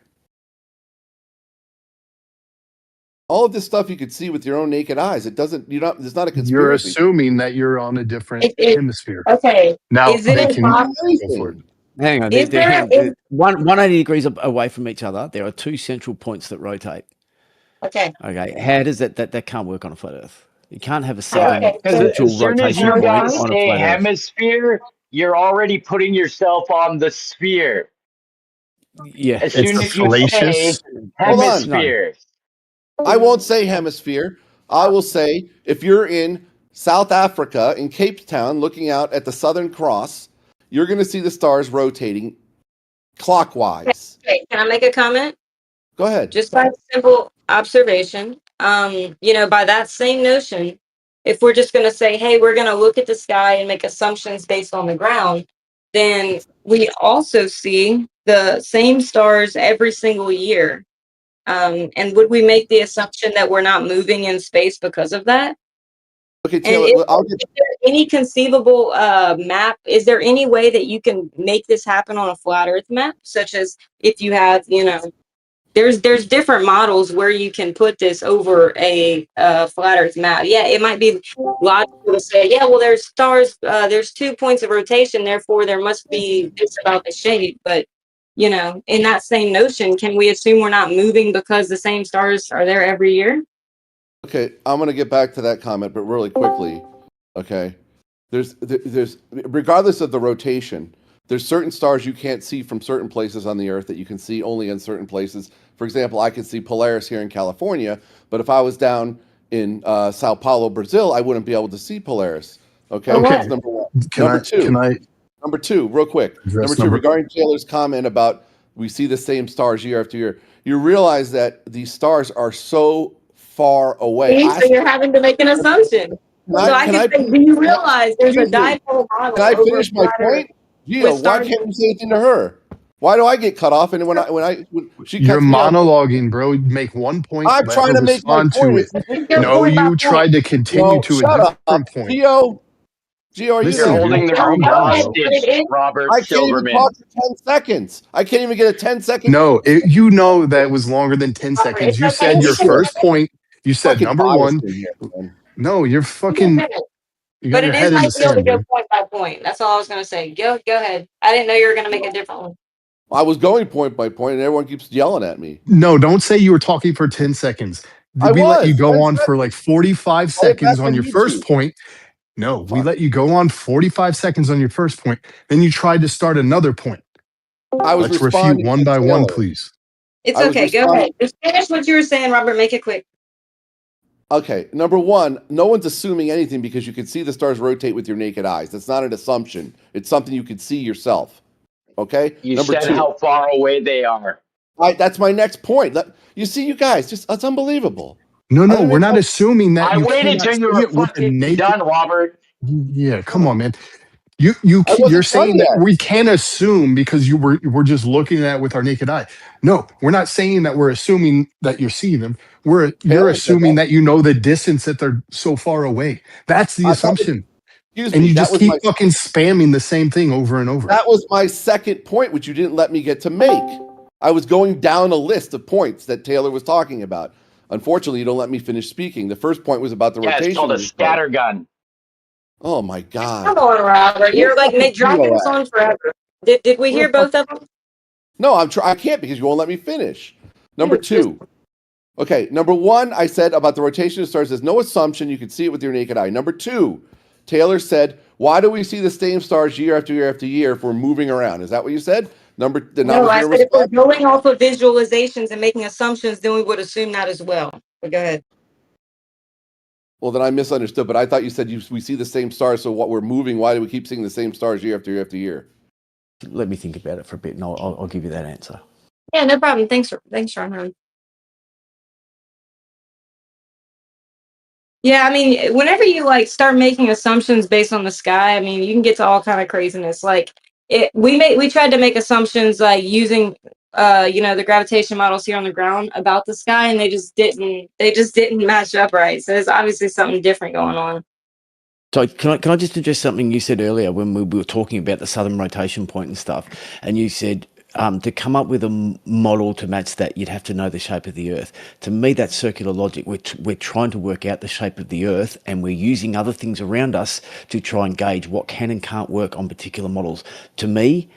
All of this stuff you could see with your own naked eyes. It doesn't. There's not a conspiracy. You're assuming that you're on a different hemisphere. Okay. Now is it they can impossible? go for it. Hang on. Is there 180 degrees away from each other, there are two central points that rotate. Okay. Okay. How does that can't work on a flat Earth? You can't have a southern Because central as soon as rotation you point guys on a say flat Earth. hemisphere, you're already putting yourself on the sphere. Yeah. As soon as you say hemisphere. I won't say hemisphere. I will say if you're in South Africa, in Cape Town, looking out at the Southern Cross, you're going to see the stars rotating clockwise. Okay, can I make a comment? Go ahead. Just by simple observation, by that same notion, if we're just going to say, hey, we're going to look at the sky and make assumptions based on the ground, then we also see the same stars every single year. And would we make the assumption that we're not moving in space because of that? Okay, Taylor, is there any conceivable map? Is there any way that you can make this happen on a flat Earth map, such as if you have, there's different models where you can put this over a flat Earth map. Yeah, it might be logical to say, yeah, well, there's stars, there's 2 points of rotation, therefore there must be this about the shape. But in that same notion, can we assume we're not moving because the same stars are there every year? Okay, I'm going to get back to that comment, but really quickly. Okay, there's regardless of the rotation, there's certain stars you can't see from certain places on the Earth that you can see only in certain places. For example, I can see Polaris here in California, but if I was down in Sao Paulo, Brazil, I wouldn't be able to see Polaris. Okay, that's number one. Number two, real quick. Number two, regarding Taylor's comment about we see the same stars year after year, you realize that these stars are so far away. So you're having to make an assumption. I can say, do you realize there's a dipole model? Can I finish my point? Gio, why can't you say anything to her? Why do I get cut off? And when she You're cuts me off, monologuing, bro. Make one point. I'm let trying her to make my respond point. to it. No, you tried to continue to shut a up, different point. Gio, are you You're holding the room hostage, Robert I can't Silverman. even talk for 10 seconds. I can't even get a 10-second. No, that was longer than 10 seconds. You said your first point. You said number one. No, you're fucking. You got But your it head is in the ideal to sand, go dude. point by point. That's all I was going to say. Go ahead. I didn't know you were going to make a different one. I was going point by point, and everyone keeps yelling at me. No, don't say you were talking for 10 seconds. We let you go I on said for like 45 call it back seconds on on your first YouTube. point. No, we Fuck. let you go on 45 seconds on your first point. Then you tried to start another point. I was Let's refute responding one to by one, Taylor. please. It's I was okay. Go responding. ahead. Just finish what you were saying, Robert. Make it quick. Okay, number one, no one's assuming anything because you can see the stars rotate with your naked eyes. That's not an assumption. It's something you can see yourself. Okay. You Number said two, how far away they are. that's my next point. You see, you guys, just it's unbelievable. No, I no, didn't we're even not know- assuming that I you waited cannot till you see were it with a fucking naked. done, Robert. Yeah, come Oh, on, man. I You're wasn't done saying that yet. we can assume because we're just looking at it with our naked eye. No, we're not saying that we're assuming that you're seeing them. You're Taylor said assuming that. that you know the distance that they're so far away. That's the That was, assumption. excuse And me. you just keep fucking spamming the same thing over and over. That was my second point, which you didn't let me get to make. I was going down a list of points that Taylor was talking about. Unfortunately, you don't let me finish speaking. The first point was about the Yeah, it's rotation called of a the stars. scatter gun. Oh my Come god! on, Robert. Where You're the like fuck is dragging Tilo this at? on forever. Did we Where hear the fuck? both of them? No, I can't because you won't let me finish. Number two. Okay, number one, I said about the rotation of stars. There's no assumption you can see it with your naked eye. Number two, Taylor said, "Why do we see the same stars year after year after year if we're moving around?" Is that what you said? That No, was I your said if we're response. going off of visualizations and making assumptions, then we would assume that as well. But go ahead. Well, then I misunderstood. But I thought you said we see the same stars. So what we're moving? Why do we keep seeing the same stars year after year after year? Let me think about it for a bit, and I'll give you that answer. Yeah, no problem. Thanks, Ron. Yeah, I mean, whenever you like start making assumptions based on the sky, I mean, you can get to all kind of craziness. Like we tried to make assumptions like using the gravitation models here on the ground about the sky, and they just didn't match up right. So there's obviously something different going on. So can I just address something you said earlier when we were talking about the southern rotation point and stuff, and you said to come up with a model to match that, you'd have to know the shape of the Earth. To me, that's circular logic. We're trying to work out the shape of the Earth, and we're using other things around us to try and gauge what can and can't work on particular models. To me,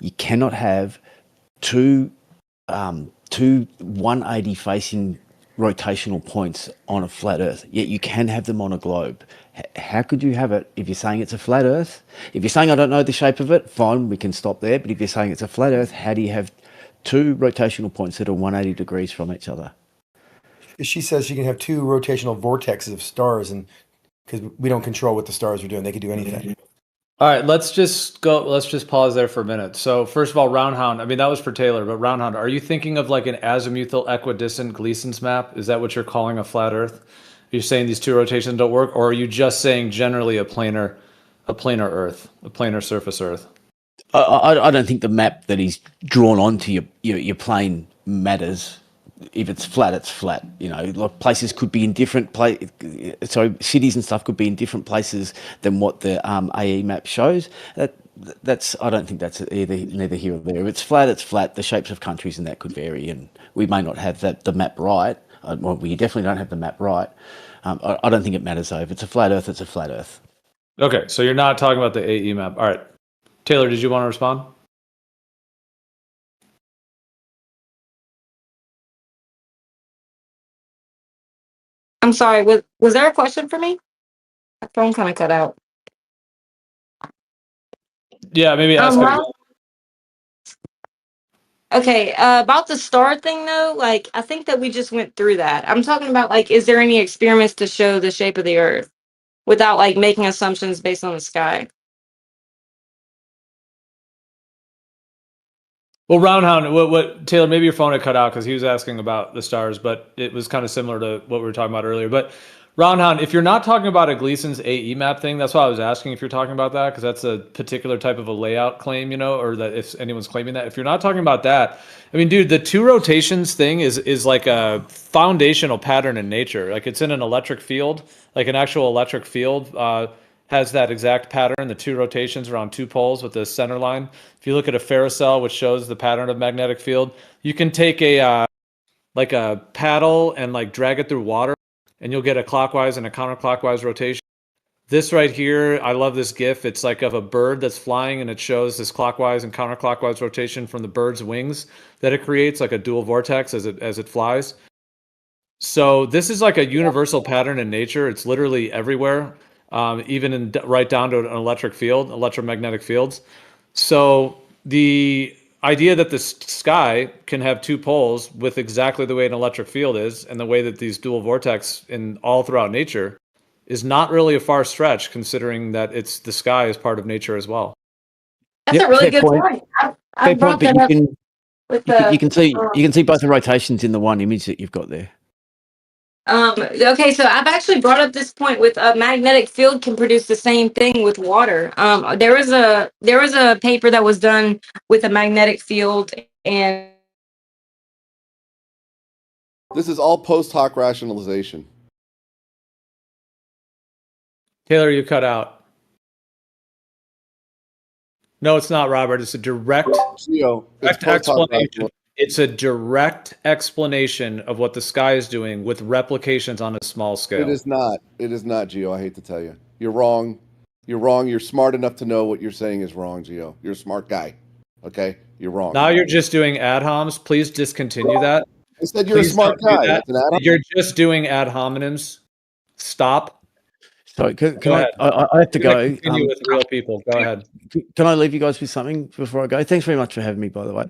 you cannot have two 180 facing rotational points on a flat Earth, yet you can have them on a globe. How could you have it if you're saying it's a flat Earth? If you're saying I don't know the shape of it, fine, we can stop there. But if you're saying it's a flat Earth, how do you have two rotational points that are 180 degrees from each other? She says she can have two rotational vortexes of stars, and because we don't control what the stars are doing, they could do anything. All right, let's just pause there for a minute. So first of all, Roundhound, I mean, that was for Taylor, but Roundhound, are you thinking of like an azimuthal equidistant Gleason's map? Is that what you're calling a flat Earth? Are you saying these two rotations don't work, or are you just saying generally a planar Earth, a planar surface Earth? I don't think the map that is drawn onto your plane matters. If it's flat, it's flat. Like places could be in different cities and stuff could be in different places than what the AE map shows. That's I don't think that's neither here or there. If it's flat, it's flat. The shapes of countries and that could vary, and we may not have the map right. Well, we definitely don't have the map right. I don't think it matters though. If it's a flat Earth, it's a flat Earth. Okay, so you're not talking about the AE map. All right, Taylor, did you want to respond? I'm sorry. Was there a question for me? My phone kind of cut out. Yeah, maybe ask it. Okay, about the star thing though, like I think that we just went through that. I'm talking about like, is there any experiments to show the shape of the Earth without like making assumptions based on the sky? Well, Roundhound, what Taylor, maybe your phone had cut out because he was asking about the stars, but it was kind of similar to what we were talking about earlier. But Roundhound, if you're not talking about a Gleason's AE map thing, that's why I was asking if you're talking about that, because that's a particular type of a layout claim, or that if anyone's claiming that. If you're not talking about that, I mean, dude, the two rotations thing is like a foundational pattern in nature. Like it's in an electric field, like an actual electric field. Has that exact pattern, the two rotations around two poles with the center line. If you look at a ferrocell, which shows the pattern of magnetic field, you can take a paddle and like drag it through water, and you'll get a clockwise and a counterclockwise rotation. This right here, I love this GIF. It's like of a bird that's flying, and it shows this clockwise and counterclockwise rotation from the bird's wings that it creates, like a dual vortex as it flies. So this is like a universal pattern in nature. It's literally everywhere, even in right down to an electric field, electromagnetic fields. So the idea that the sky can have two poles with exactly the way an electric field is, and the way that these dual vortex in all throughout nature, is not really a far stretch, considering that it's the sky is part of nature as well. That's Yep, a really fair good point. point. I Fair brought point, but that you up can with you can the. see both the rotations in the one image that you've got there. Okay, so I've actually brought up this point with a magnetic field can produce the same thing with water. There was a paper that was done with a magnetic field, and This is all post hoc rationalization. Taylor, you cut out. No, it's not, Robert. It's a direct explanation. It's a direct explanation of what the sky is doing with replications on a small scale. It is not. It is not, Gio. I hate to tell you. You're wrong. You're wrong. You're smart enough to know what you're saying is wrong, Gio. You're a smart guy. Okay? You're wrong. Now you're just doing ad homs. Please discontinue that. I said you're a smart guy. That's an ad hom? You're just doing ad hominems. Stop. Sorry, can Go ahead. I have to You're gonna go. Continue with real people. Go ahead. Can I leave you guys with something before I go? Thanks very much for having me, by the way.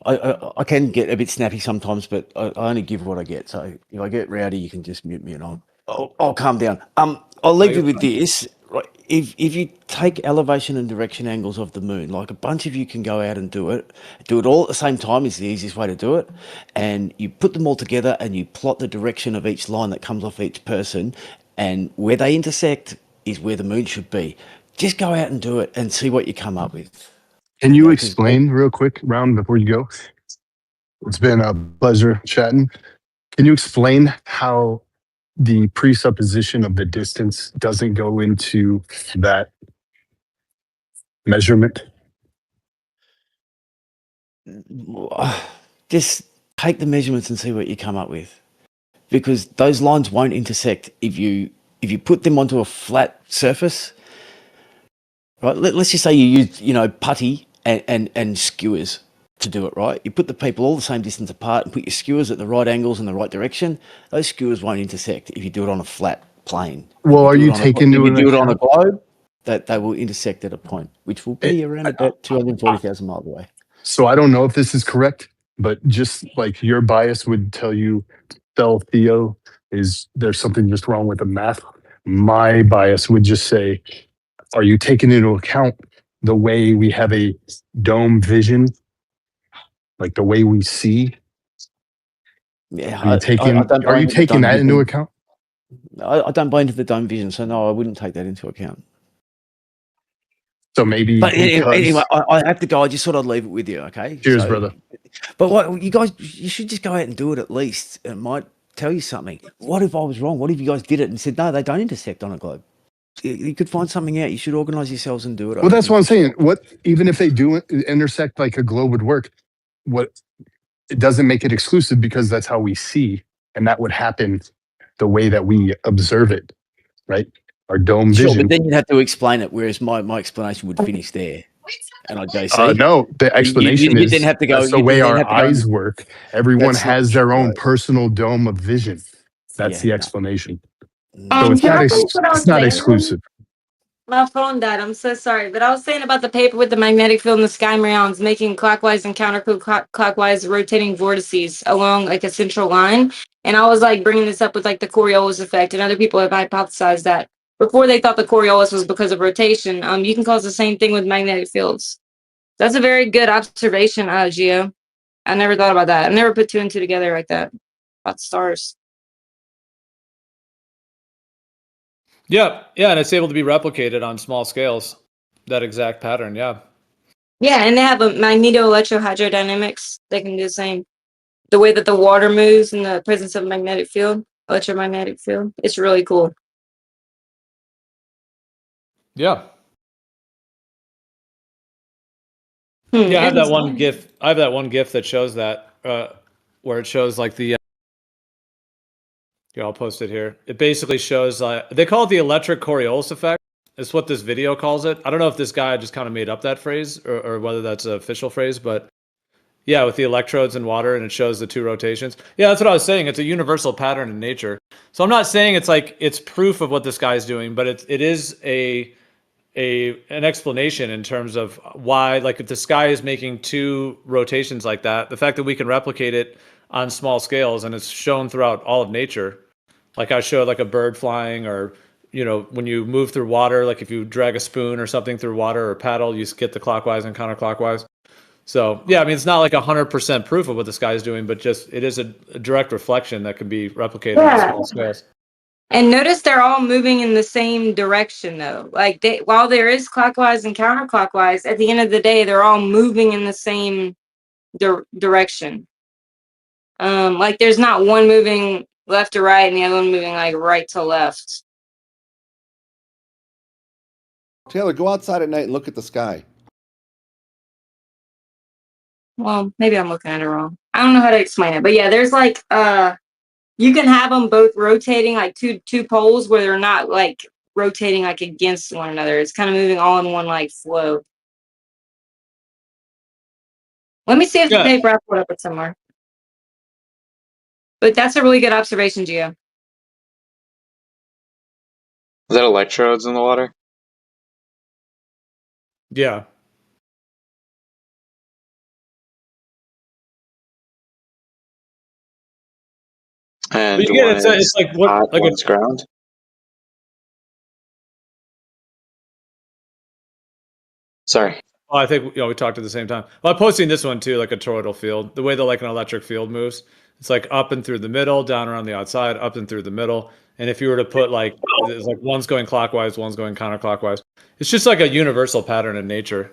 I can get a bit snappy sometimes, but I only give what I get. So if I get rowdy, you can just mute me and I'll calm down. I'll leave you with this. Right, if you take elevation and direction angles of the moon, like a bunch of you can go out and do it all at the same time is the easiest way to do it, and you put them all together and you plot the direction of each line that comes off each person, and where they intersect is where the moon should be. Just go out and do it and see what you come up with. Can you explain real quick, Round, before you go? It's been a pleasure chatting. Can you explain how the presupposition of the distance doesn't go into that measurement? Just take the measurements and see what you come up with, because those lines won't intersect if you put them onto a flat surface. Right? Let's just say you use putty and skewers to do it, right? You put the people all the same distance apart and put your skewers at the right angles in the right direction. Those skewers won't intersect if you do it on a flat plane. Well, are you taking if you do it on a globe, that they will intersect at a point, which will be around about 240,000 miles away. So I don't know if this is correct, but just like your bias would tell you, Del Theo, is there's something just wrong with the math. My bias would just say, are you taking into account the way we have a dome vision, like the way we see? Yeah, are you taking that into account? I don't buy into the dome vision, so no, I wouldn't take that into account. So maybe. But anyway, I have to go. I just thought I'd leave it with you. Okay. Cheers, brother. But what you guys, you should just go out and do it at least. It might tell you something. What if I was wrong? What if you guys did it and said no, they don't intersect on a globe? You could find something out. You should organize yourselves and do it. Well, that's what I'm saying. What even if they do intersect like a globe would work? What it doesn't make it exclusive because that's how we see, and that would happen the way that we observe it, right? Our dome vision. Sure, but then you'd have to explain it, whereas my explanation would finish there. And I'd go, see? No, the explanation you is then have to go, that's the way our eyes work. Everyone has their own personal dome of vision. That's the explanation. So it's not exclusive. My phone died. I'm so sorry. But I was saying about the paper with the magnetic field and the sky meridionals making clockwise and counterclockwise rotating vortices along like a central line. And I was like bringing this up with like the Coriolis effect, and other people have hypothesized that before they thought the Coriolis was because of rotation. You can cause the same thing with magnetic fields. That's a very good observation, Gio. I never thought about that. I never put two and two together like that about the stars. Yeah, and it's able to be replicated on small scales. That exact pattern, yeah. Yeah, and they have a magneto-electrohydrodynamics. They can do the same. The way that the water moves in the presence of a magnetic field, electromagnetic field. It's really cool. Yeah. Yeah, I have that one GIF. I have that one GIF that shows that, where it shows like the. Yeah, I'll post it here. It basically shows. They call it the electric Coriolis effect. It's what this video calls it. I don't know if this guy just kind of made up that phrase or whether that's an official phrase, but Yeah, with the electrodes in water, and it shows the 2 rotations. Yeah, that's what I was saying. It's a universal pattern in nature. So I'm not saying it's like it's proof of what this guy's doing, but it is an explanation in terms of why, like, if the sky is making 2 rotations like that, the fact that we can replicate it on small scales and it's shown throughout all of nature. Like I showed, like a bird flying, or when you move through water, like if you drag a spoon or something through water or paddle, you get the clockwise and counterclockwise. So yeah, I mean, it's not like 100% proof of what this guy's doing, but just it is a direct reflection that can be replicated on small scales. And notice they're all moving in the same direction, though. Like while there is clockwise and counterclockwise, at the end of the day, they're all moving in the same direction. Like there's not one moving left to right and the other one moving like right to left. Taylor, go outside at night and look at the sky. Well, maybe I'm looking at it wrong. I don't know how to explain it, but yeah, there's like you can have them both rotating like two poles where they're not like rotating like against one another. It's kind of moving all in one like flow. Let me see if the paper I put up it somewhere. But that's a really good observation, Gio. Is that electrodes in the water? Yeah. And yeah, it's like what, like one's ground. Sorry. Oh, I think we talked at the same time. Well, I'm posting this one too, like a toroidal field. The way that like an electric field moves, it's like up and through the middle, down around the outside, up and through the middle. And if you were to put like, it's like one's going clockwise, one's going counterclockwise. It's just like a universal pattern in nature.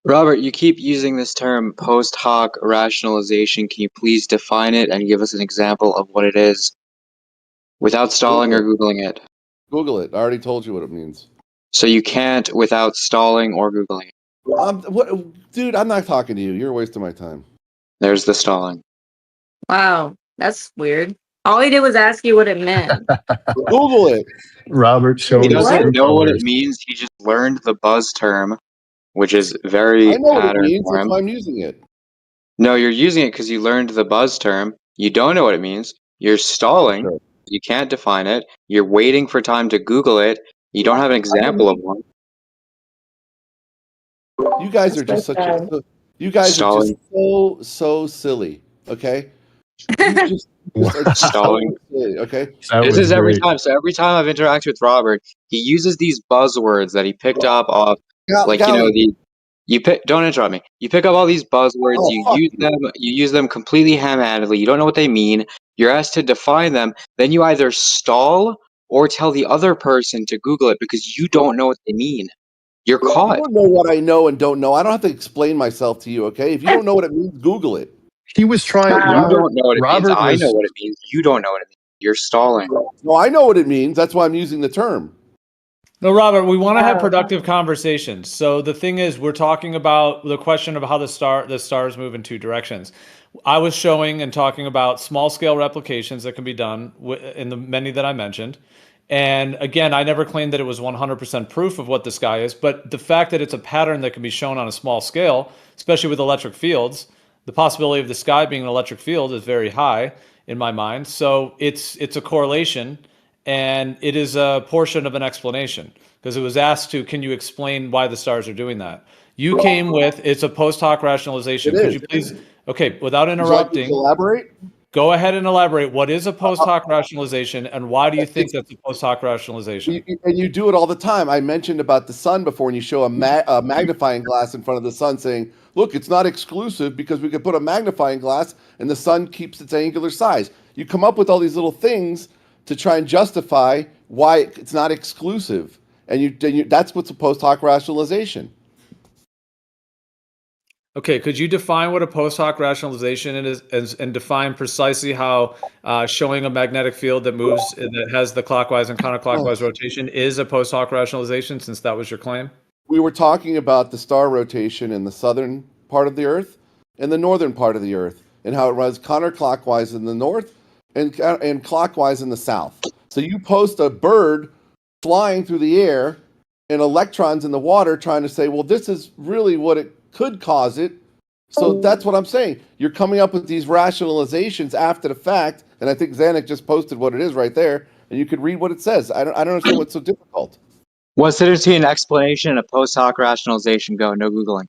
Robert, you keep using this term post hoc rationalization. Can you please define it and give us an example of what it is without stalling or Googling it? Google it. I already told you what it means. So you can't without stalling or Googling it. Dude, I'm not talking to you. You're wasting my time. There's the stalling. Wow, that's weird. All he did was ask you what it meant. Google it. Robert showed He us doesn't know what it colors. means. He just learned the buzz term, which is very I know what it pattern means. for That's him. why I'm using it. No, you're using it because you learned the buzz term. You don't know what it means. You're stalling. Sure. You can't define it. You're waiting for time to Google it. You don't have an example of one. You guys are just you guys Stalling. are just so silly. Okay. You just are Stalling. so silly, okay. This is every time. So every time I've interacted with Robert, he uses these buzzwords that he picked up off, Don't interrupt me. You pick up all these buzzwords. You use them completely ham-handedly. You don't know what they mean. You're asked to define them. Then you either stall or tell the other person to Google it because you don't know what they mean. You're caught. You don't know what I know and don't know. I don't have to explain myself to you, okay? If you don't know what it means, Google it. He was trying. You don't know what it means. I know what it means. You don't know what it means. You're stalling. No, I know what it means. That's why I'm using the term. No, Robert, we want to have productive conversations. So the thing is, we're talking about the question of how the stars move in 2 directions. I was showing and talking about small scale replications that can be done in the many that I mentioned. And again, I never claimed that it was 100% proof of what the sky is, but the fact that it's a pattern that can be shown on a small scale, especially with electric fields, the possibility of the sky being an electric field is very high in my mind. So it's a correlation. And it is a portion of an explanation because it was asked to, can you explain why the stars are doing that? You came with, it's a post hoc rationalization. Could you please, okay, without interrupting, elaborate? Go ahead and elaborate. What is a post hoc rationalization and why do you think that's a post hoc rationalization? And you do it all the time. I mentioned about the sun before, and you show a magnifying glass in front of the sun saying, look, it's not exclusive because we could put a magnifying glass and the sun keeps its angular size. You come up with all these little things to try and justify why it's not exclusive. And that's what's a post hoc rationalization. Okay, could you define what a post hoc rationalization is and define precisely how showing a magnetic field that moves, that has the clockwise and counterclockwise rotation is a post hoc rationalization, since that was your claim? We were talking about the star rotation in the southern part of the Earth and the northern part of the Earth, and how it runs counterclockwise in the north and clockwise in the south. So you post a bird flying through the air and electrons in the water trying to say, well, this is really what it could cause it. So that's what I'm saying. You're coming up with these rationalizations after the fact, and I think Zanuck just posted what it is right there, and you could read what it says. I don't understand what's so difficult. What's it to an explanation and a post hoc rationalization? Go, no Googling.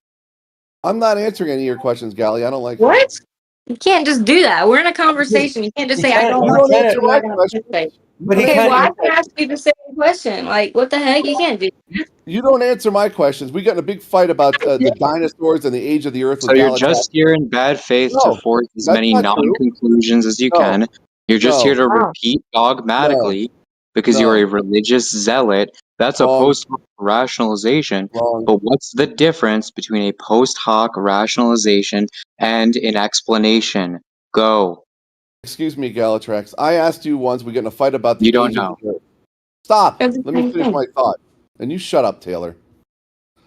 I'm not answering any of your questions, Gally. I don't like What? it. You can't just do that. We're in a conversation. You can't just say, I don't You like don't it. answer I'm my not going to question. participate. But he Okay, can't. well, I can ask you the same question. Like, what the heck? You can't do that. You don't answer my questions. We got in a big fight about the dinosaurs and the age of the Earth So with you're Galatrax. just here in bad faith to No, force as that's many not true. non-conclusions as you No. can. You're just here to Wow. repeat dogmatically because you're a religious zealot. That's a Wrong. post hoc rationalization. Wrong. But what's the difference between a post hoc rationalization and an explanation? Go. Excuse me, Galatrax. I asked you once. We got in a fight about the You don't age know. of the Earth. Stop. That's the Let me same finish thing. my thought. And you shut up, Taylor.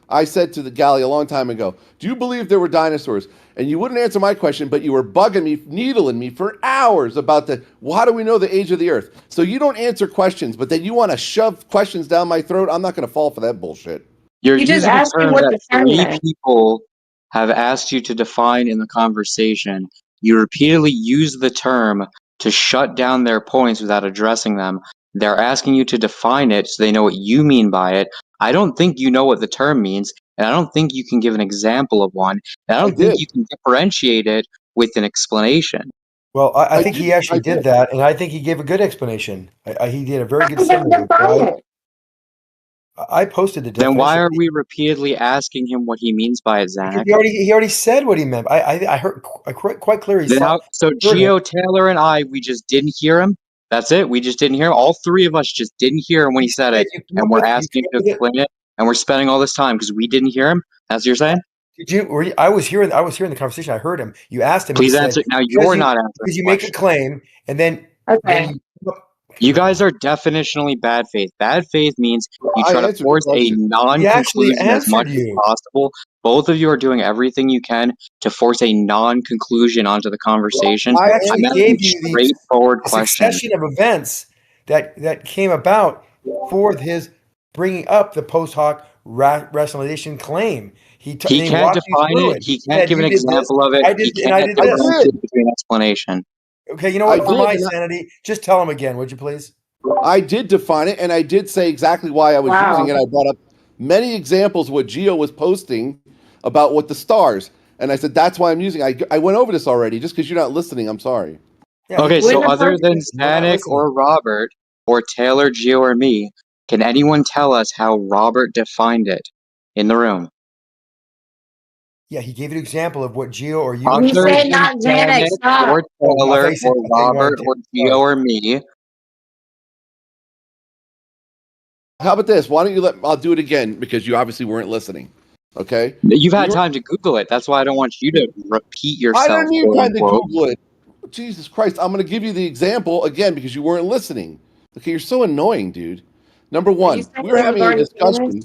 I said to the Galley a long time ago, do you believe there were dinosaurs? And you wouldn't answer my question, but you were bugging me, needling me for hours about how do we know the age of the Earth? So you don't answer questions, but then you want to shove questions down my throat. I'm not going to fall for that bullshit. You're You just using a asked me term what that the term three meant. people have asked you to define in the conversation. You repeatedly use the term to shut down their points without addressing them. They're asking you to define it so they know what you mean by it. I don't think you know what the term means, and I don't think you can give an example of one, and I don't think you can differentiate it with an explanation. Well, I think he actually did that, and I think he gave a good explanation. He did a very good summary. I posted the definition. Then why are we repeatedly asking him what he means by it, Because Zanuck? he already said what he meant. I heard quite clear. He Then saw. so Geo, Taylor, and I, we just didn't hear him. That's it. We just didn't hear him. All three of us just didn't hear him when he said it, and we're asking him to explain it, and we're spending all this time because we didn't hear him. That's what you're saying? Did you? I was hearing the conversation. I heard him. You asked him. Please and he answer. said, Now you're not answering because you the make a question. claim, and then You guys are definitionally bad faith. Bad faith means you try to force a non-conclusion as much as possible. Both of you are doing everything you can to force a non-conclusion onto the conversation. I actually I'm gave asking you the straightforward questions. succession of events that came about for his bringing up the post hoc rationalization claim. He can't define it. He can't give an example of it. He can't differentiate between explanation. Okay, you know what? For my sanity, just tell him again, would you please? I did define it, and I did say exactly why I was using it. I brought up many examples of what Geo was posting about what the stars, and I said that's why I'm using it. I went over this already. Just because you're not listening, I'm sorry. Okay, so other than Zanuck or Robert or Taylor, Geo, or me, can anyone tell us how Robert defined it in the room? Yeah, he gave an example of what Geo or you. You said not Xanax. Stop. Or Taylor, or Robert, or Geo, or me. How about this? Why don't you I'll do it again because you obviously weren't listening. Okay? You've had time to Google it. That's why I don't want you to repeat yourself. I didn't need quote, time to unquote. Google it. Jesus Christ. I'm going to give you the example again because you weren't listening. Okay, you're so annoying, dude. Number one, we were having a discussion.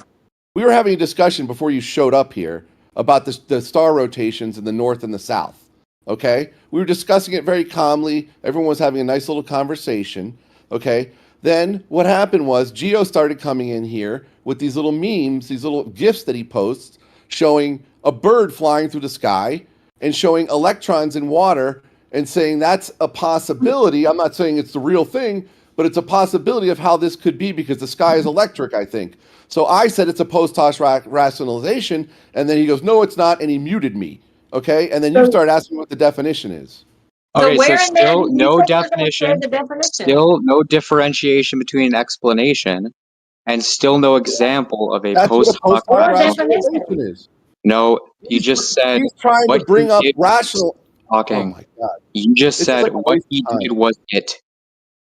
We were having a discussion before you showed up here about the star rotations in the north and the south. Okay? We were discussing it very calmly. Everyone was having a nice little conversation. Okay? Then what happened was Geo started coming in here with these little memes, these little GIFs that he posts showing a bird flying through the sky and showing electrons in water and saying that's a possibility. I'm not saying it's the real thing, but it's a possibility of how this could be because the sky is electric, I think. So I said it's a post-hoc rationalization, and then he goes, no, it's not, and he muted me. Okay? And then you start asking what the definition is. Okay, so still no definition, still no differentiation between an explanation, and still no example of a post hoc rationalization. is. No, you just said he's trying what to bring he up did rational. talking. Oh my God. You just This is said like a what waste he of did time. was it.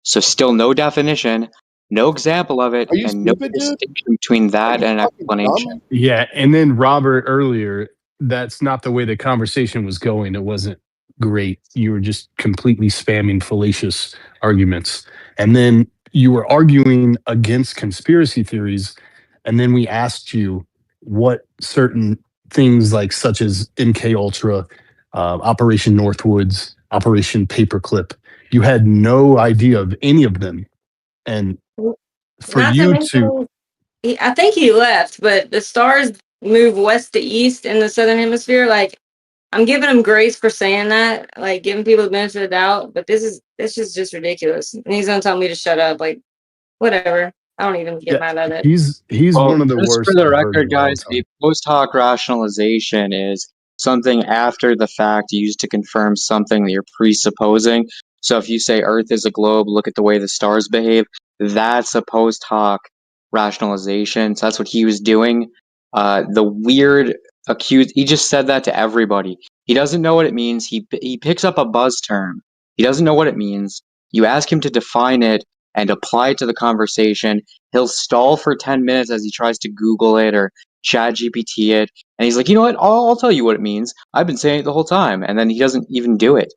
So still no definition, no example of it, Are you and no stupid, dude? distinction between that and an explanation. Yeah, and then Robert earlier, that's not the way the conversation was going. It wasn't great. You were just completely spamming fallacious arguments. And then you were arguing against conspiracy theories. And then we asked you what certain things like such as MK Ultra, Operation Northwoods, Operation Paperclip, you had no idea of any of them. And for Not you mention, to I think he left, but the stars move west to east in the southern hemisphere. Like, I'm giving him grace for saying that, like giving people the benefit of the doubt. But this is just ridiculous. And he's gonna tell me to shut up. Like, whatever. I don't even get Yeah, mad at it. he's Well, one of the just for worst the I've heard in record, a long guys, a time. post hoc rationalization is something after the fact used to confirm something that you're presupposing. So if you say Earth is a globe, look at the way the stars behave, that's a post hoc rationalization. So that's what he was doing. The weird accused, he just said that to everybody. He doesn't know what it means. He picks up a buzz term. He doesn't know what it means. You ask him to define it and apply it to the conversation. He'll stall for 10 minutes as he tries to Google it or chat GPT it. And he's like, you know what? I'll tell you what it means. I've been saying it the whole time. And then he doesn't even do it.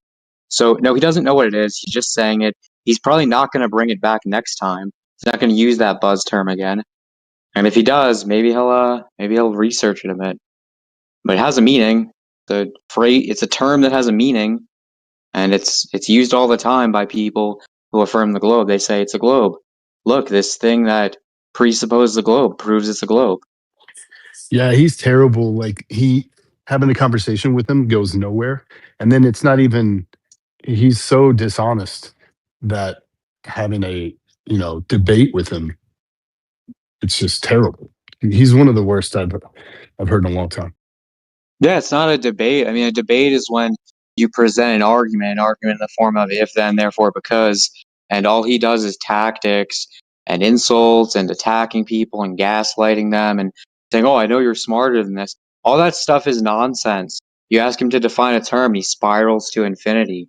So, no, he doesn't know what it is. He's just saying it. He's probably not going to bring it back next time. He's not going to use that buzz term again. And if he does, maybe he'll research it a bit. But it has a meaning. The phrase, it's a term that has a meaning, and it's used all the time by people who affirm the globe. They say it's a globe. Look, this thing that presupposes the globe proves it's a globe. Yeah, he's terrible. Like he having a conversation with him goes nowhere, and then it's not even. He's so dishonest that having a debate with him, it's just terrible. He's one of the worst I've heard in a long time. Yeah, it's not a debate. I mean, a debate is when you present an argument in the form of if, then, therefore, because, and all he does is tactics and insults and attacking people and gaslighting them and saying, oh, I know you're smarter than this. All that stuff is nonsense. You ask him to define a term, he spirals to infinity.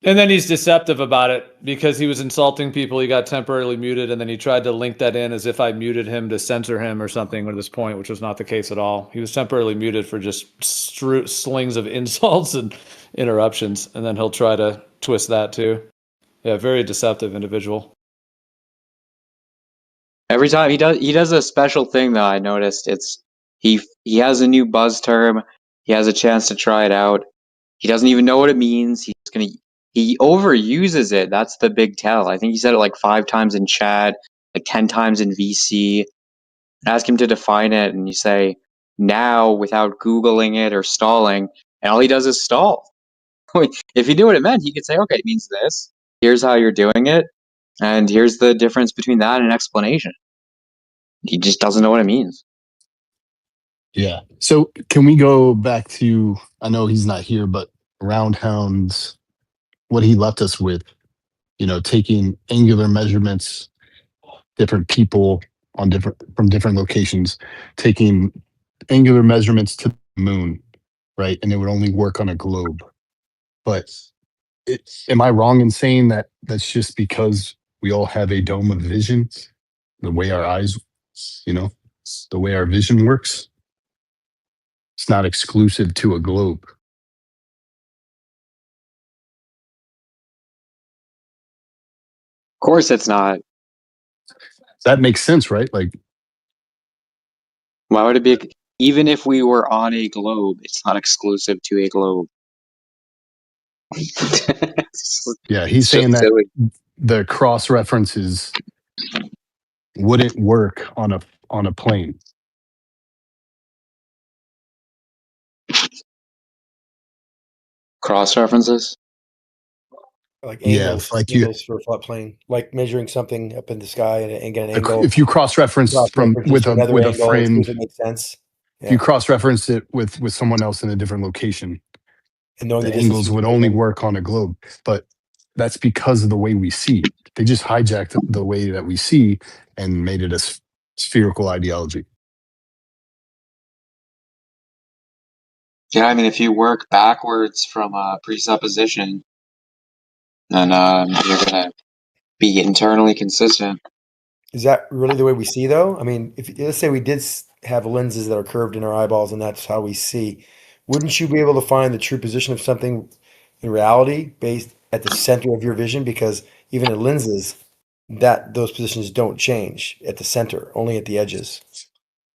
And then he's deceptive about it because he was insulting people. He got temporarily muted, and then he tried to link that in as if I muted him to censor him or something at this point, which was not the case at all. He was temporarily muted for just slings of insults and interruptions, and then he'll try to twist that too. Yeah, very deceptive individual. Every time he does a special thing that I noticed. It's he has a new buzz term. He has a chance to try it out. He doesn't even know what it means. He overuses it. That's the big tell. I think he said it like 5 times in chat, like 10 times in VC. Ask him to define it, and you say now without Googling it or stalling, and all he does is stall. If he knew what it meant, he could say, okay, it means this. Here's how you're doing it, and here's the difference between that and an explanation. He just doesn't know what it means. Yeah. So can we go back to? I know he's not here, but around Hound's what he left us with. Taking angular measurements, different people from different locations, taking angular measurements to the moon, right? And it would only work on a globe. But am I wrong in saying that that's just because we all have a dome of vision, the way our eyes, the way our vision works? It's not exclusive to a globe. Of course it's not. That makes sense, right? Like, why would it be? Even if we were on a globe, it's not exclusive to a globe. yeah, he's saying that the cross references wouldn't work on a plane. Cross references? Like Yeah, angles, like angles for a flat plane, like measuring something up in the sky and get an angle. if you cross-reference with to a another with a angle, friend, see if it makes sense. if you cross-reference it with someone else in a different location, and knowing the the distance angles would only work on a globe. But that's because of the way we see. They just hijacked the way that we see and made it a spherical ideology. Yeah, I mean, if you work backwards from a presupposition, then you're gonna be internally consistent. Is that really the way we see, though? I mean, if let's say we did have lenses that are curved in our eyeballs, and that's how we see, wouldn't you be able to find the true position of something in reality based at the center of your vision? Because even in lenses, those positions don't change at the center, only at the edges.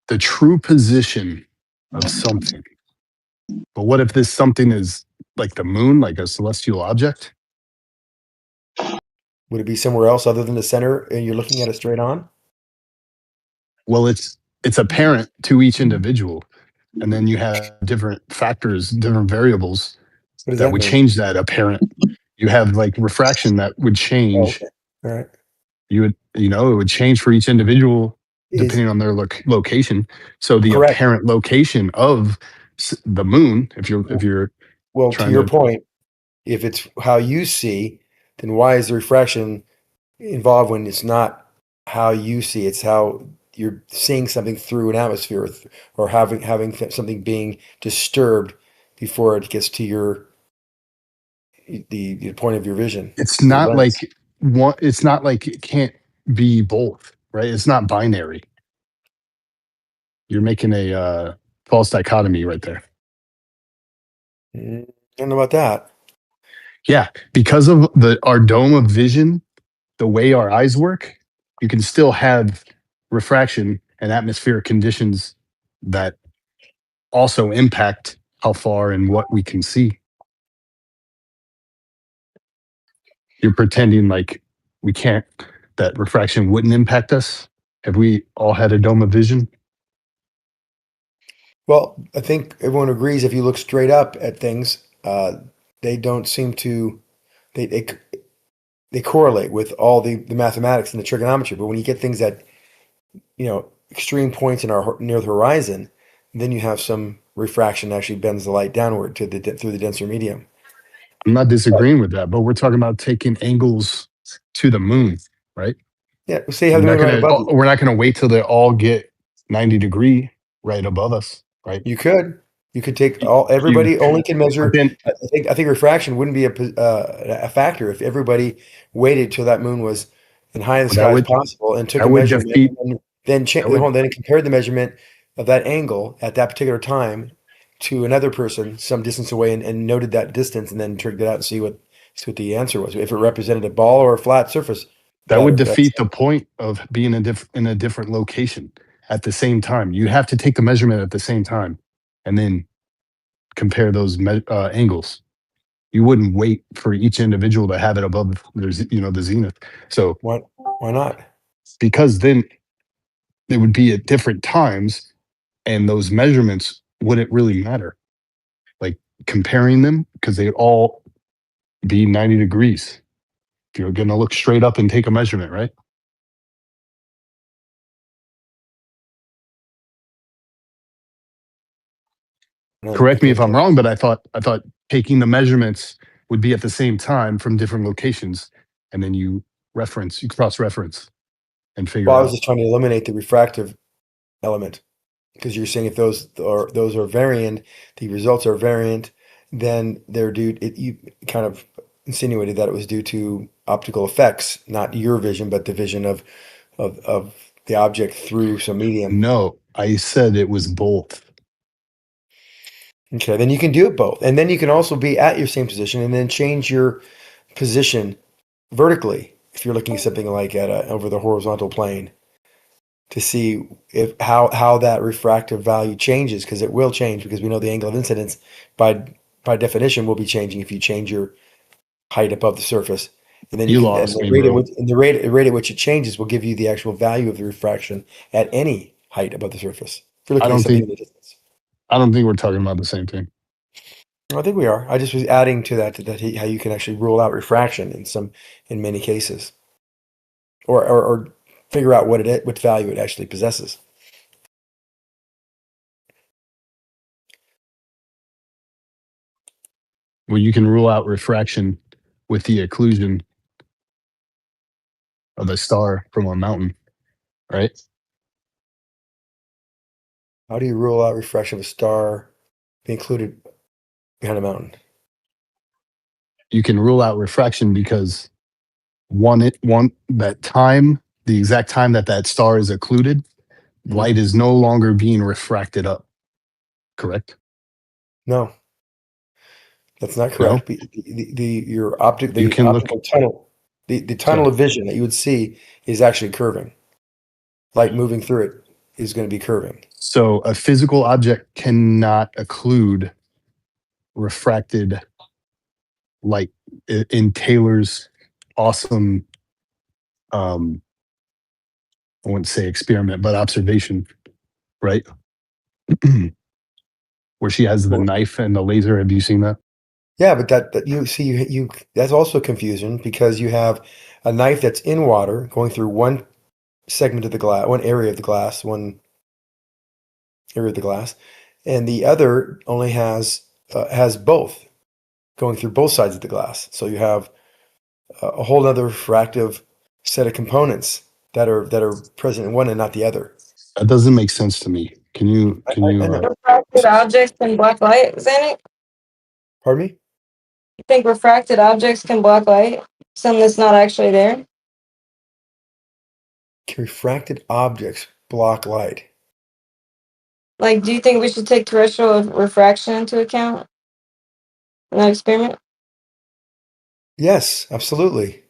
The true position of something. But what if this something is like the moon, like a celestial object? Would it be somewhere else other than the center and you're looking at it straight on? Well, it's apparent to each individual, and then you have different factors, different variables What does that that would mean? change that apparent. You have like refraction that would Oh, change. okay. All right. It would change for each individual Is depending on their location. So the correct. apparent location of the moon, if you're Well, to trying your to, point, if it's how you see, then why is the refraction involved when it's not how you see? It's how you're seeing something through an atmosphere, or having something being disturbed before it gets to your the point of your vision. it's Your not lens. like one. It's not like it can't be both, right? It's not binary. You're making a false dichotomy right there. I don't know about that. Yeah, because of our dome of vision, the way our eyes work, you can still have refraction and atmospheric conditions that also impact how far and what we can see. You're pretending like we can't, that refraction wouldn't impact us. Have we all had a dome of vision? Well, I think everyone agrees if you look straight up at things, they don't seem to they they correlate with all the mathematics and the trigonometry. But when you get things that extreme points in our near the horizon, then you have some refraction that actually bends the light downward to through the denser medium. I'm not But disagreeing with that, but we're talking about taking angles to the moon, right? yeah, say you have the moon right above you. We're not gonna wait till they all get 90-degree right above us, right? You could take You, everybody only can but measure. then I think refraction wouldn't be a factor if everybody waited till that moon was in high in the that sky as would possible and took that a would measurement, defeat and then that would then compared the measurement of that angle at that particular time to another person some distance away, and noted that distance, and then trigged it out and see what the answer was. If it represented a ball or a flat surface, that would that's defeat the point of being in a different location at the same time. You have to take the measurement at the same time, and then compare those angles. You wouldn't wait for each individual to have it above the zenith. So why not? because then it would be at different times, and those measurements wouldn't really matter. Like comparing them, because they'd all be 90 degrees. If you're going to look straight up and take a measurement, right? Correct me if I'm wrong, but I thought taking the measurements would be at the same time from different locations, and then you cross reference and figure Well, I was out. just trying to eliminate the refractive element, because you're saying if those are variant, the results are variant, then they're due. You kind of insinuated that it was due to optical effects, not your vision, but the vision of the object through some medium. No, I said it was both. Okay, then you can do it both, and then you can also be at your same position, and then change your position vertically if you're looking at something like over the horizontal plane, to see if how that refractive value changes, because it will change, because we know the angle of incidence by definition will be changing if you change your height above the surface, and then You and lost me, bro. the rate at which it changes will give you the actual value of the refraction at any height above the surface. If you're I looking at don't something think in the distance, I don't think we're talking about the same thing. I think we are. I just was adding to that how you can actually rule out refraction in many cases, or figure out what value it actually possesses. Well, you can rule out refraction with the occlusion of a star from a mountain, right? How do you rule out refraction of a star be included behind a mountain? You can rule out refraction because that time, the exact time that star is occluded, light is no longer being refracted up. Correct? No, that's not No. correct. The You can look. optical tunnel, the tunnel of vision that you would see is actually curving. Light moving through it is going to be curving. So a physical object cannot occlude refracted light in Taylor's awesome I wouldn't say experiment, but observation, right? Where she has the knife and the laser. Have you seen that? Yeah, but that you see you that's also confusion because you have a knife that's in water going through one segment of the glass, one area of the glass, one area of the glass, and the other only has both going through both sides of the glass. So you have a whole other refractive set of components that are present in one and not the other. That doesn't make sense to me. Can you I know. Refracted objects can block light, Zanik? Pardon me? You think refracted objects can block light? Something that's not actually there? Can refracted objects block light? Like, do you think we should take terrestrial refraction into account in that experiment? Yes, absolutely.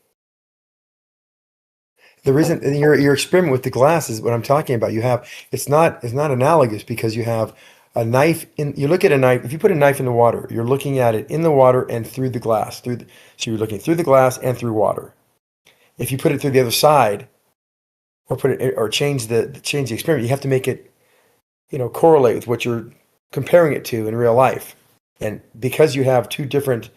The reason your experiment with the glass is what I'm talking about. You have it's not analogous because you have a knife in you look at a knife if you put a knife in the water you're looking at it in the water and through the glass so you're looking through the glass and through water. If you put it through the other side or put it or change the experiment, you have to make it correlate with what you're comparing it to in real life. And because you have two different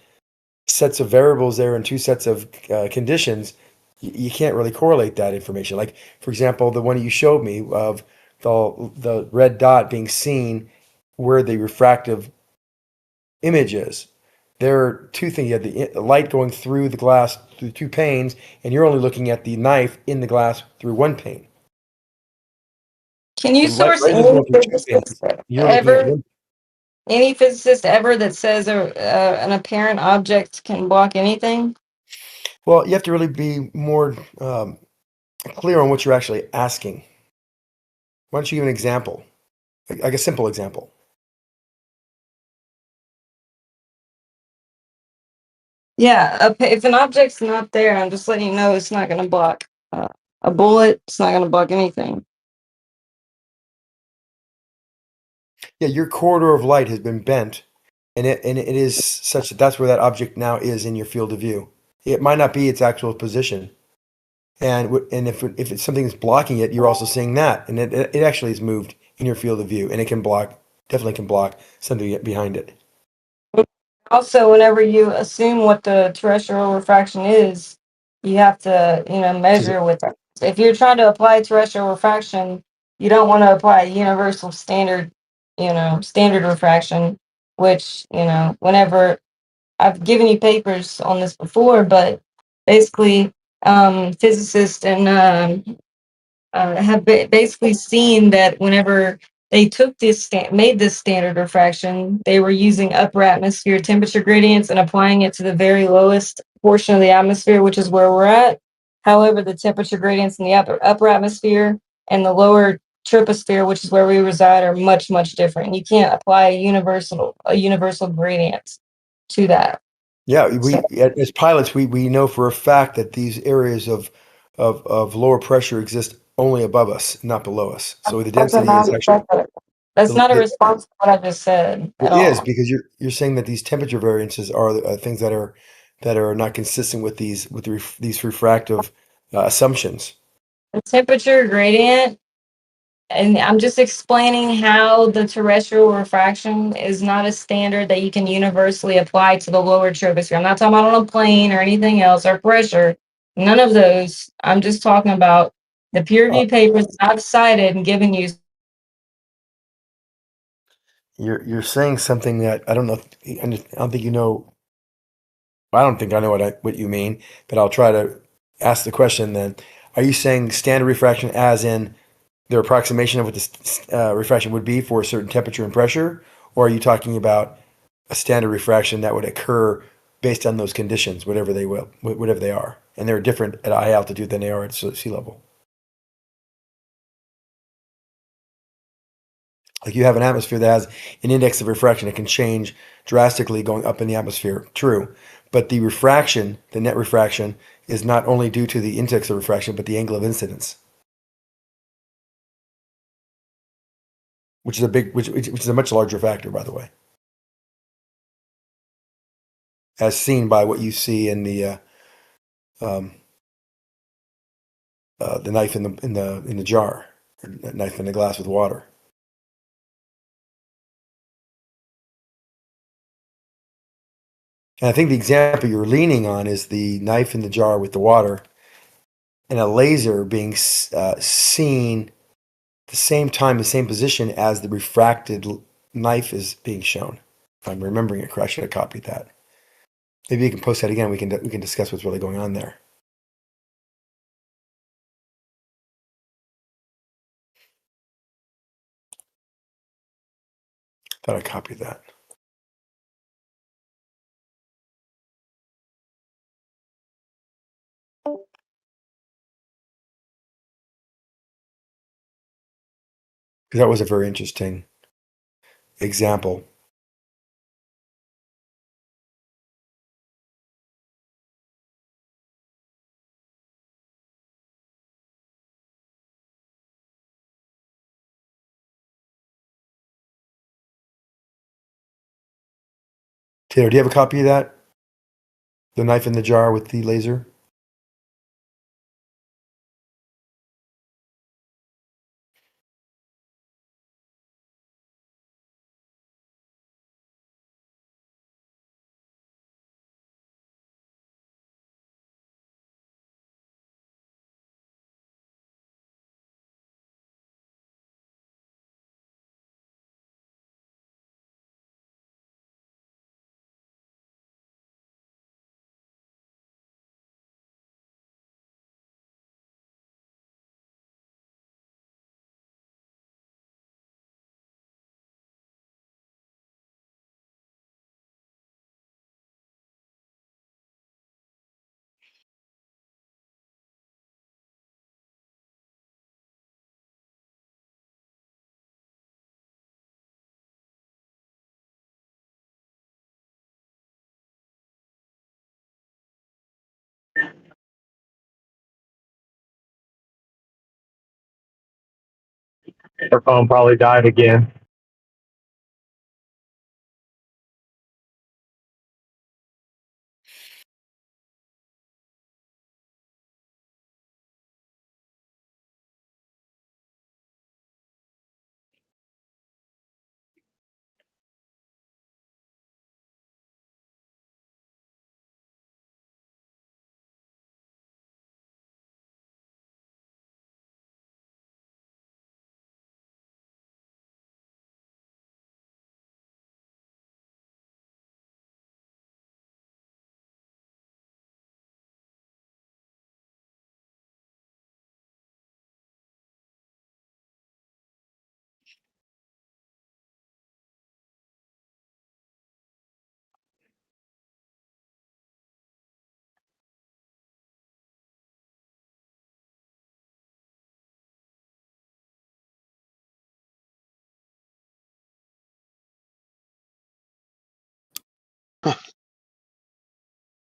sets of variables there and two sets of conditions, you can't really correlate that information. Like, for example, the one you showed me of the red dot being seen where the refractive image is. There are two things. You have the light going through the glass through two panes, and you're only looking at the knife in the glass through one pane. Can you The light source laser's any going through two physicist panes. You're looking at ever, one. any physicist ever that says an apparent object can block anything? Well, you have to really be more clear on what you're actually asking. Why don't you give an example, like a simple example? Yeah, if an object's not there, I'm just letting you know it's not going to block a bullet. It's not going to block anything. Yeah, your corridor of light has been bent, and it is such that that's where that object now is in your field of view. It might not be its actual position, and if it's something that's blocking it, you're also seeing that, and it actually is moved in your field of view, and it can definitely can block something behind it. Also, whenever you assume what the terrestrial refraction is, you have to, measure with it. If you're trying to apply terrestrial refraction, you don't want to apply universal standard, standard refraction, which, whenever I've given you papers on this before, but basically, physicists and have basically seen that whenever they took made this standard refraction, they were using upper atmosphere temperature gradients and applying it to the very lowest portion of the atmosphere, which is where we're at. However, the temperature gradients in the upper atmosphere and the lower troposphere, which is where we reside, are much, much different. You can't apply a universal gradient to that. Yeah, as pilots, we know for a fact that these areas of lower pressure exist only above us, not below us. So the density is actually That's not a the, response to what I just said at it is all. because you're saying that these temperature variances are things that are not consistent with these refractive assumptions. The temperature gradient, and I'm just explaining how the terrestrial refraction is not a standard that you can universally apply to the lower troposphere. I'm not talking about on a plane or anything else or pressure. None of those. I'm just talking about the peer reviewed papers I've cited and given you. You're saying something that I don't know. I don't think you know. I don't think I know what you mean, but I'll try to ask the question then. Are you saying standard refraction as in their approximation of what the refraction would be for a certain temperature and pressure? Or are you talking about a standard refraction that would occur based on those conditions, whatever they are? And they're different at high altitude than they are at sea level. Like you have an atmosphere that has an index of refraction. It can change drastically going up in the atmosphere. True. But the refraction, the net refraction, is not only due to the index of refraction, but the angle of incidence, which is a much larger factor, by the way, as seen by what you see in the the knife in the jar, or the knife in the glass with water. And I think the example you're leaning on is the knife in the jar with the water, and a laser being seen at the same time, the same position as the refracted knife is being shown. If I'm remembering it correctly, I should have copied that. Maybe you can post that again. We can discuss what's really going on there. Thought I copied that. That was a very interesting example. Taylor, do you have a copy of that? The knife in the jar with the laser? Her phone probably died again.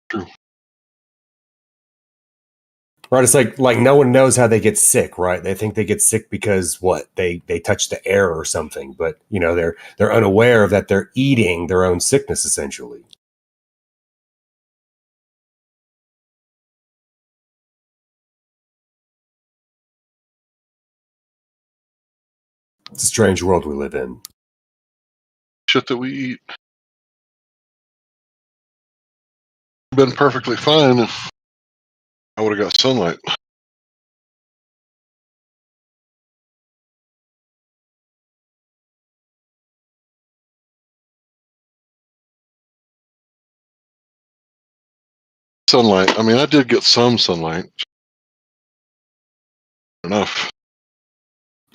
True. Right, it's like no one knows how they get sick, right? They think they get sick because they touch the air or something, but they're unaware of that they're eating their own sickness essentially. It's a strange world we live in. Shit that we eat. Been perfectly fine if I would have got sunlight. Sunlight. I mean, I did get some sunlight. Enough.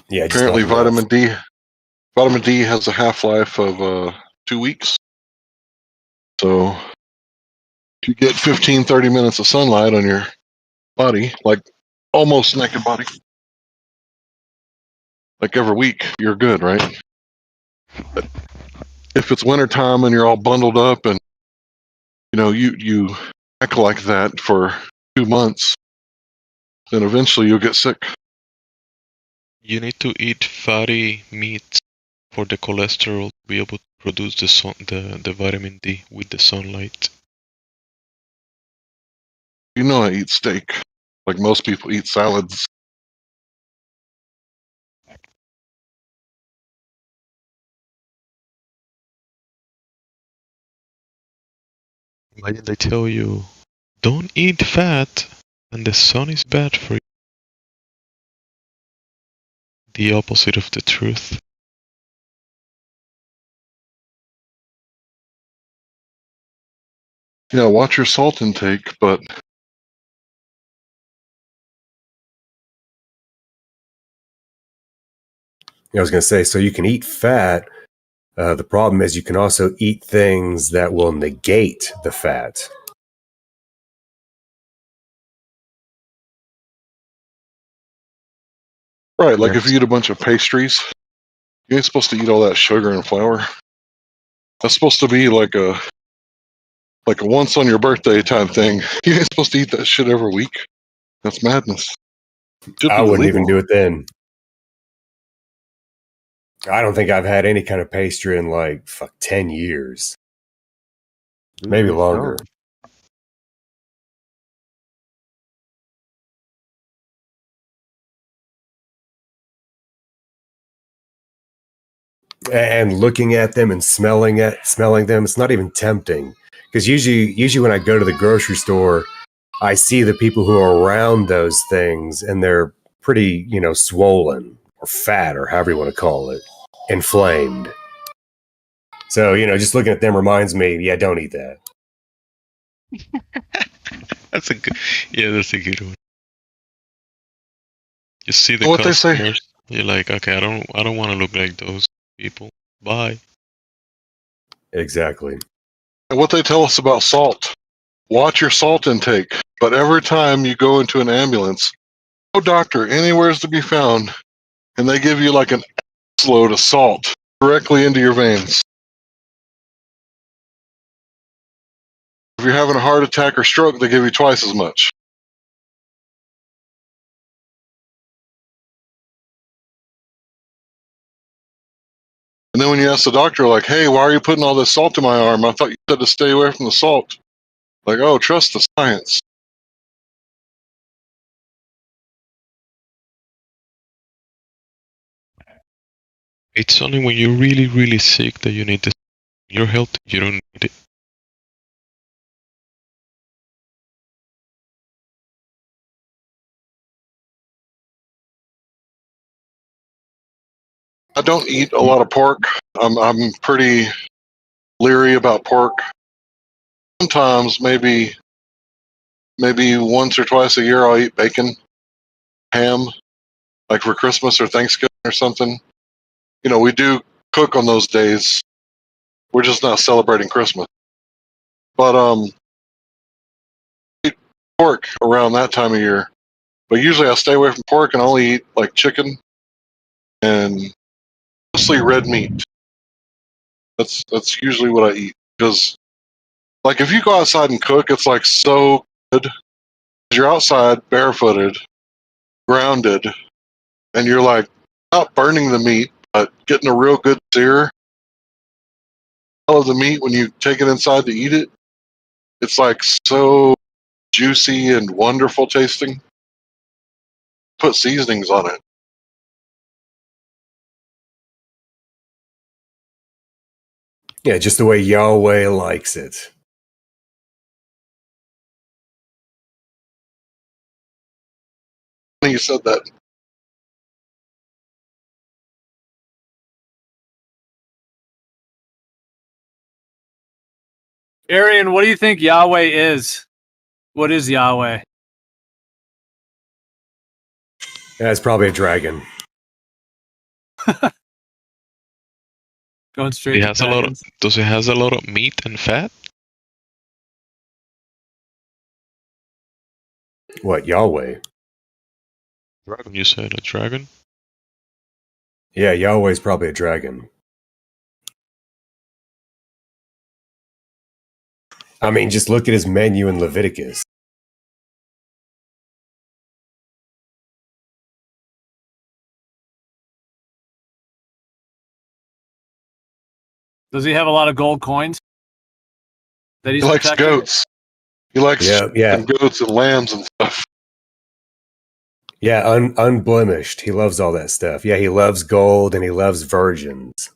Yeah. Apparently, vitamin D has a half-life of 2 weeks. So, if you get 15, 30 minutes of sunlight on your body, like almost naked body, like every week, you're good, right? But if it's wintertime and you're all bundled up and you act like that for 2 months, then eventually you'll get sick. You need to eat fatty meats for the cholesterol to be able to produce the vitamin D with the sunlight. I eat steak. Like most people eat salads. Imagine they tell you, don't eat fat, and the sun is bad for you. The opposite of the truth. Yeah, watch your salt intake, but I was going to say, so you can eat fat. The problem is you can also eat things that will negate the fat. right, like if you eat a bunch of pastries, you ain't supposed to eat all that sugar and flour. That's supposed to be like a once on your birthday type thing. You ain't supposed to eat that shit every week. That's madness. Should I be wouldn't illegal. even do it then. I don't think I've had any kind of pastry in like 10 years. Maybe longer. And looking at them and smelling them, it's not even tempting. Because usually when I go to the grocery store, I see the people who are around those things and they're pretty, swollen or fat or however you want to call it, inflamed. So, just looking at them reminds me, yeah, don't eat that. That's a good one. You see the What they say? customers, you're like, okay, I don't want to look like those people. Bye. Exactly. And what they tell us about salt. Watch your salt intake. But every time you go into an ambulance, no doctor anywhere is to be found, and they give you like an load of salt directly into your veins. If you're having a heart attack or stroke, they give you twice as much. And then when you ask the doctor, like, hey, why are you putting all this salt in my arm? I thought you said to stay away from the salt. Like, oh, trust the science. It's only when you're really, really sick that you need this. You're healthy, you don't need it. I don't eat a lot of pork. I'm pretty leery about pork. Sometimes, maybe once or twice a year, I'll eat bacon, ham, like for Christmas or Thanksgiving or something. We do cook on those days. We're just not celebrating Christmas. But I eat pork around that time of year. But usually I stay away from pork and only eat like chicken and mostly red meat. That's usually what I eat. Because like if you go outside and cook, it's like so good. You're outside barefooted, grounded, and you're like not burning the meat, but getting a real good sear of the meat when you take it inside to eat it. It's like so juicy and wonderful tasting. Put seasonings on it. Yeah, just the way Yahweh likes it. You said that. Arian, what do you think Yahweh is? What is Yahweh? Yeah, it's probably a dragon. Going straight. It has a lot of. Does it has a lot of meat and fat? What, Yahweh? Dragon. You said a dragon. Yeah, Yahweh's probably a dragon. I mean, just look at his menu in Leviticus. Does he have a lot of gold coins? That He likes protecting? goats. He likes and goats and lambs and stuff. Yeah, unblemished. He loves all that stuff. Yeah, he loves gold and he loves virgins.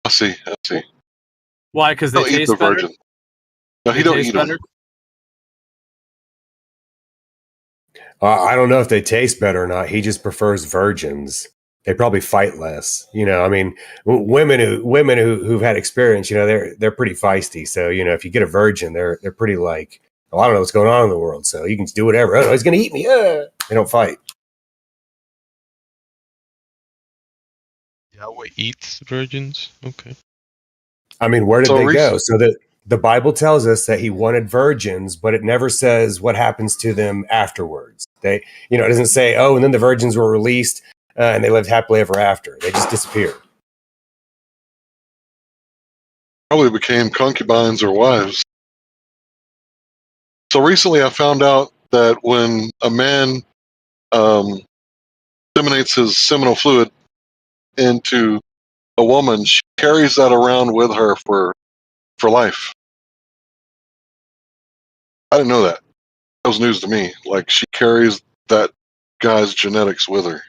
'Cause I see. I see. Why? Because they Don't eat the taste better. virgin. No, he They don't taste eat them. better. I don't know if they taste better or not. He just prefers virgins. They probably fight less. You know, I mean, women who've had experience, you know, they're pretty feisty. So, you know, if you get a virgin, they're pretty like, oh, I don't know what's going on in the world, so you can do whatever. Oh, he's going to eat me. They don't fight. Yahweh eats virgins. Okay. I mean, where did So they go? recent, So that the Bible tells us that he wanted virgins, but it never says what happens to them afterwards. They, you know, it doesn't say, oh, and then the virgins were released and they lived happily ever after. They just disappear. probably became concubines or wives. So recently, I found out that when a man disseminates his seminal fluid into a woman, she carries that around with her for life. I didn't know that. That was news to me. Like, she carries that guy's genetics with her,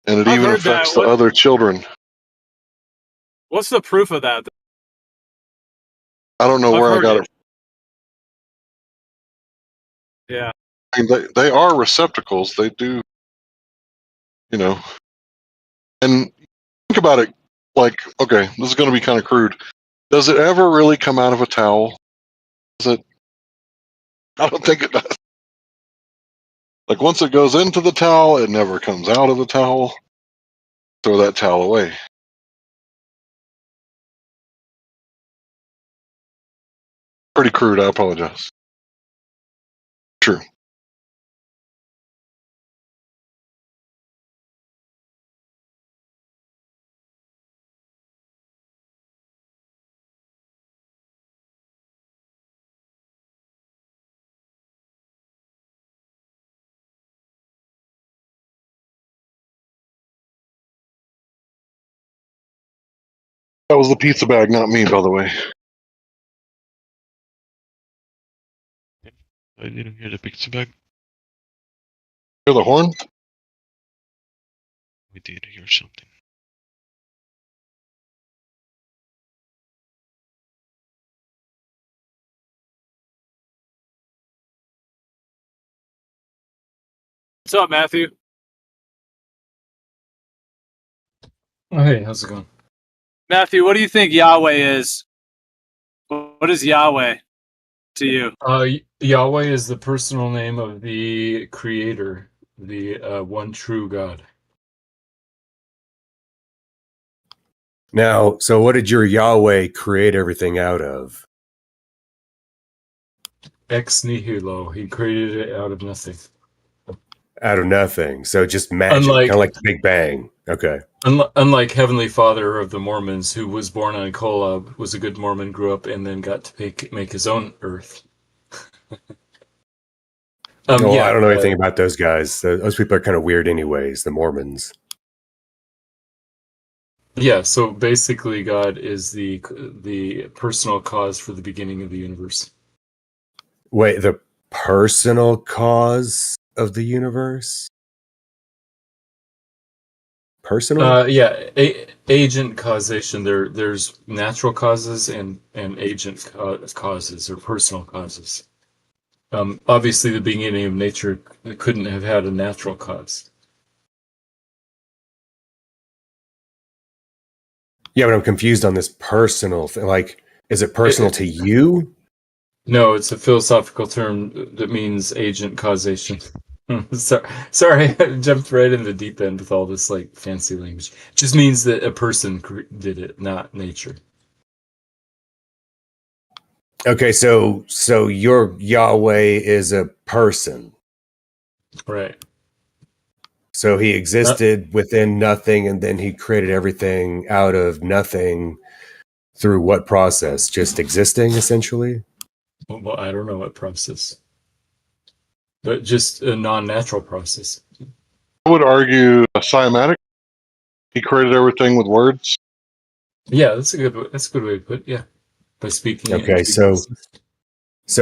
and it I've even heard that. affects the other children. What's the proof of that? I don't know I've where I heard got it. it. Yeah. I mean, they are receptacles. They do, you know. And think about it. Like, okay, this is going to be kind of crude. Does it ever really come out of a towel? Does it? I don't think it does. Like, once it goes into the towel, it never comes out of the towel. Throw that towel away. Pretty crude. I apologize. True. That was the pizza bag, not me, by the way. I didn't hear the pizza bag. Hear the horn? We did hear something. What's up, Matthew? Oh, hey, how's it going? Matthew, what do you think Yahweh is? What is Yahweh to you? Yahweh is the personal name of the Creator, the one true God. Now, so what did your Yahweh create everything out of? Ex nihilo. He created it out of nothing. Out of nothing. So just magic, Unlike- kind of like the Big Bang. Okay. Unlike Heavenly Father of the Mormons, who was born on Kolob, was a good Mormon, grew up, and then got to make his own Earth. Well, I don't know anything about those guys. Those people are kind of weird, anyways. The Mormons. Yeah, so basically, God is the personal cause for the beginning of the universe. Wait, the personal cause of the universe? Personal? Yeah, agent causation. There's natural causes and agent causes or personal causes. Obviously, the beginning of nature couldn't have had a natural cause. Yeah, but I'm confused on this personal thing. Like, is it personal to you? No, it's a philosophical term that means agent causation. Sorry, I jumped right in the deep end with all this like fancy language. It just means that a person did it, not nature. Okay, so your Yahweh is a person. Right. So he existed within nothing, and then he created everything out of nothing through what process? Just existing, essentially? Well, I don't know what process, but just a non-natural process. I would argue cymatic. He created everything with words. Yeah, that's a good way to put it. Yeah, by speaking. Okay, so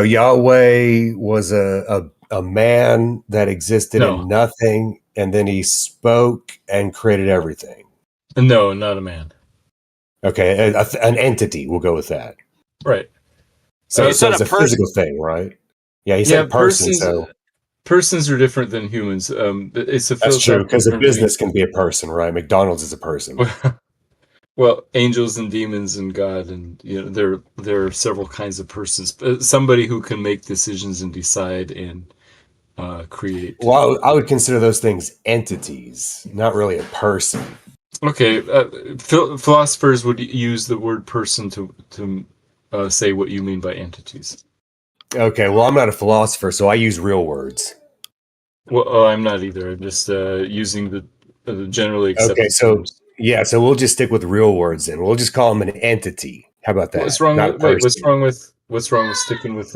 Yahweh was a man that existed in nothing, and then he spoke and created everything. No, not a man. Okay, an entity. We'll go with that. Right. So, You so said it's a a physical person. thing, right? Yeah, he said a person. So persons are different than humans. It's a that's true philosophical because a term. business can be a person, right? McDonald's is a person. Well, angels and demons and God, and there are several kinds of persons. Somebody who can make decisions and decide and create. Well, I would consider those things entities, not really a person. Okay, philosophers would use the word person to say what you mean by entities. Okay, well, I'm not a philosopher, so I use real words. Well, I'm not either. I'm just using the generally accepted Okay, so terms. yeah, so we'll just stick with real words then. We'll just call them an entity. How about that? What's wrong Not a with person. what's wrong with sticking with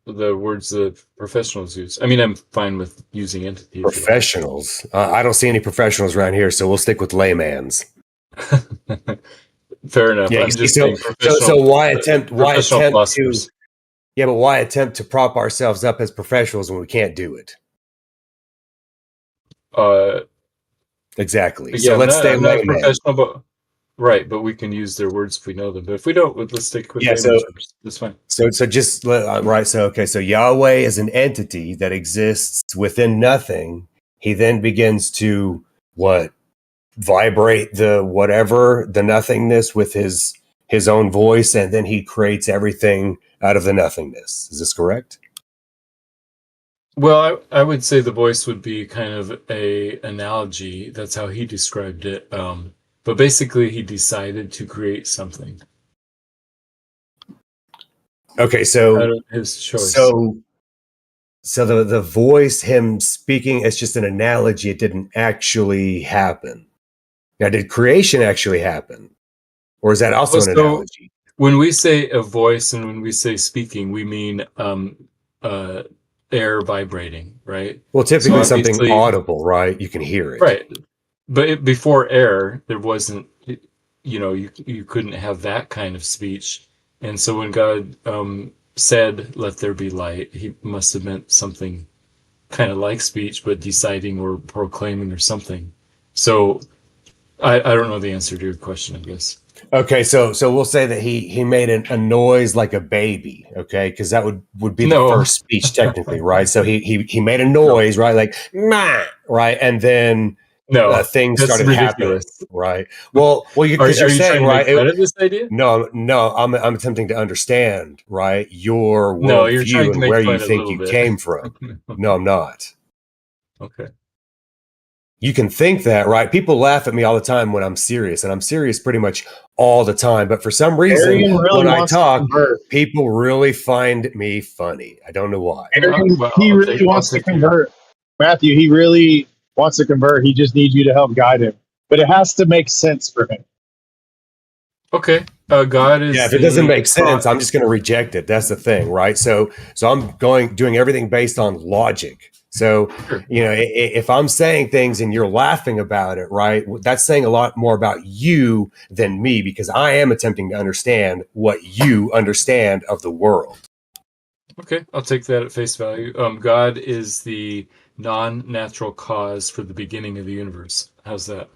the words that professionals use? I mean, I'm fine with using entity. Professionals. I don't see any professionals around here, so we'll stick with laymans. Fair enough. Yeah, I'm you see, just saying so why attempt professional to philosophers. yeah, but why attempt to prop ourselves up as professionals when we can't do it? Exactly. So Yeah, let's stay I'm not a layman. professional, but right, but we can use their words if we know them. But if we don't, let's stick with Yeah, layman so terms. That's fine. So just right. So okay. So Yahweh is an entity that exists within nothing. He then begins to what vibrate the nothingness with his own voice, and then he creates everything out of the nothingness. Is this correct? Well, I would say the voice would be kind of a analogy. That's how he described it. But basically, he decided to create something. Okay, so Out of his choice. So the voice, him speaking, it's just an analogy. It didn't actually happen. Now, did creation actually happen, or is that also an analogy? When we say a voice and when we say speaking, we mean air vibrating, right? Well, typically So something obviously, audible, right? You can hear it. right. But before air, there wasn't, you couldn't have that kind of speech. And so when God said, "Let there be light," he must have meant something kind of like speech, but deciding or proclaiming or something. So I don't know the answer to your question, I guess. Okay, so we'll say that he made a noise like a baby, okay, because that would be the first speech technically, right? So he made a noise, right, like "Mah," right, and then things that's started happening, ridiculous. right? Well, because Are you're you saying trying to right, make fun of this idea? no, I'm attempting to understand, right, your No, you're worldview trying to and make where you fun a think little you bit. came from. No, I'm not. Okay. You can think that, right? People laugh at me all the time when I'm serious, and I'm serious pretty much all the time. But for some reason, Arian really when I wants to talk, convert. people really find me funny. I don't know why. Arian, he really wants to convert. Matthew, he really wants to convert. He just needs you to help guide him. But it has to make sense for him. Okay. God is Yeah, if it doesn't make sense, I'm just going to reject it. That's the thing, right? So I'm doing everything based on logic. So, if I'm saying things and you're laughing about it, right? That's saying a lot more about you than me because I am attempting to understand what you understand of the world. Okay, I'll take that at face value. God is the non-natural cause for the beginning of the universe. How's that?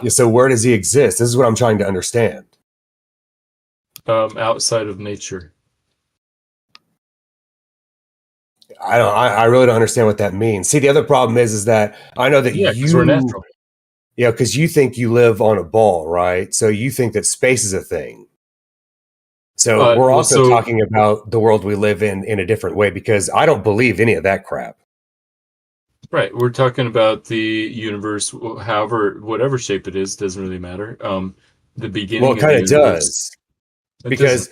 Yeah, so where does he exist? This is what I'm trying to understand. Outside of nature. I really don't understand what that means. See, the other problem is that I know that because we're natural. Yeah, because you think you live on a ball, right? So you think that space is a thing. So we're also talking about the world we live in a different way because I don't believe any of that crap. Right, we're talking about the universe, whatever shape it is, doesn't really matter. The beginning. Well, it kind of does because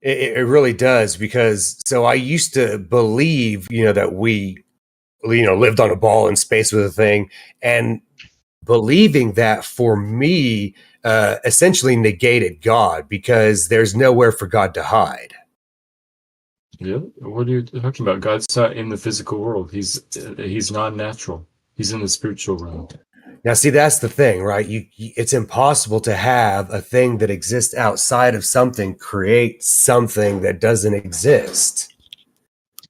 it really does. Because so I used to believe, that we, lived on a ball in space with a thing, and believing that for me essentially negated God because there's nowhere for God to hide. Yeah, what are you talking about? God's not in the physical world. He's non-natural. He's in the spiritual realm. Now, see, that's the thing, right? It's impossible to have a thing that exists outside of something create something that doesn't exist.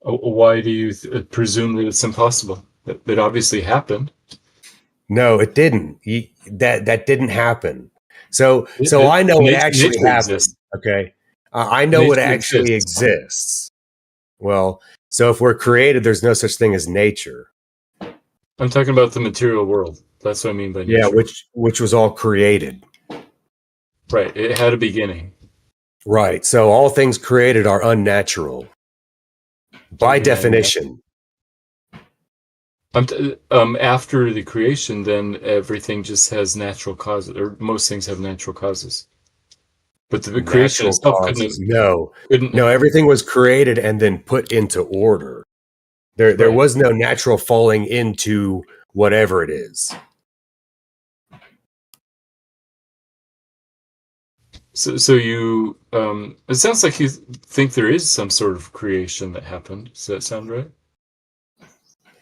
Why do you presume that it's impossible? It obviously happened. No, it didn't. that didn't happen. So I know what actually nature happened. exists. Okay, I know what Nature actually exists. Well, so if we're created, there's no such thing as nature. I'm talking about the material world. That's what I mean by nature. Yeah, which was all created. Right. It had a beginning. Right. So all things created are unnatural by Yeah, definition. After the creation, then everything just has natural causes, or most things have natural causes. But the creation Natural itself causes. couldn't. No, everything was created and then put into order. There Right. was no natural falling into whatever it is. So you, it sounds like you think there is some sort of creation that happened. Does that sound right?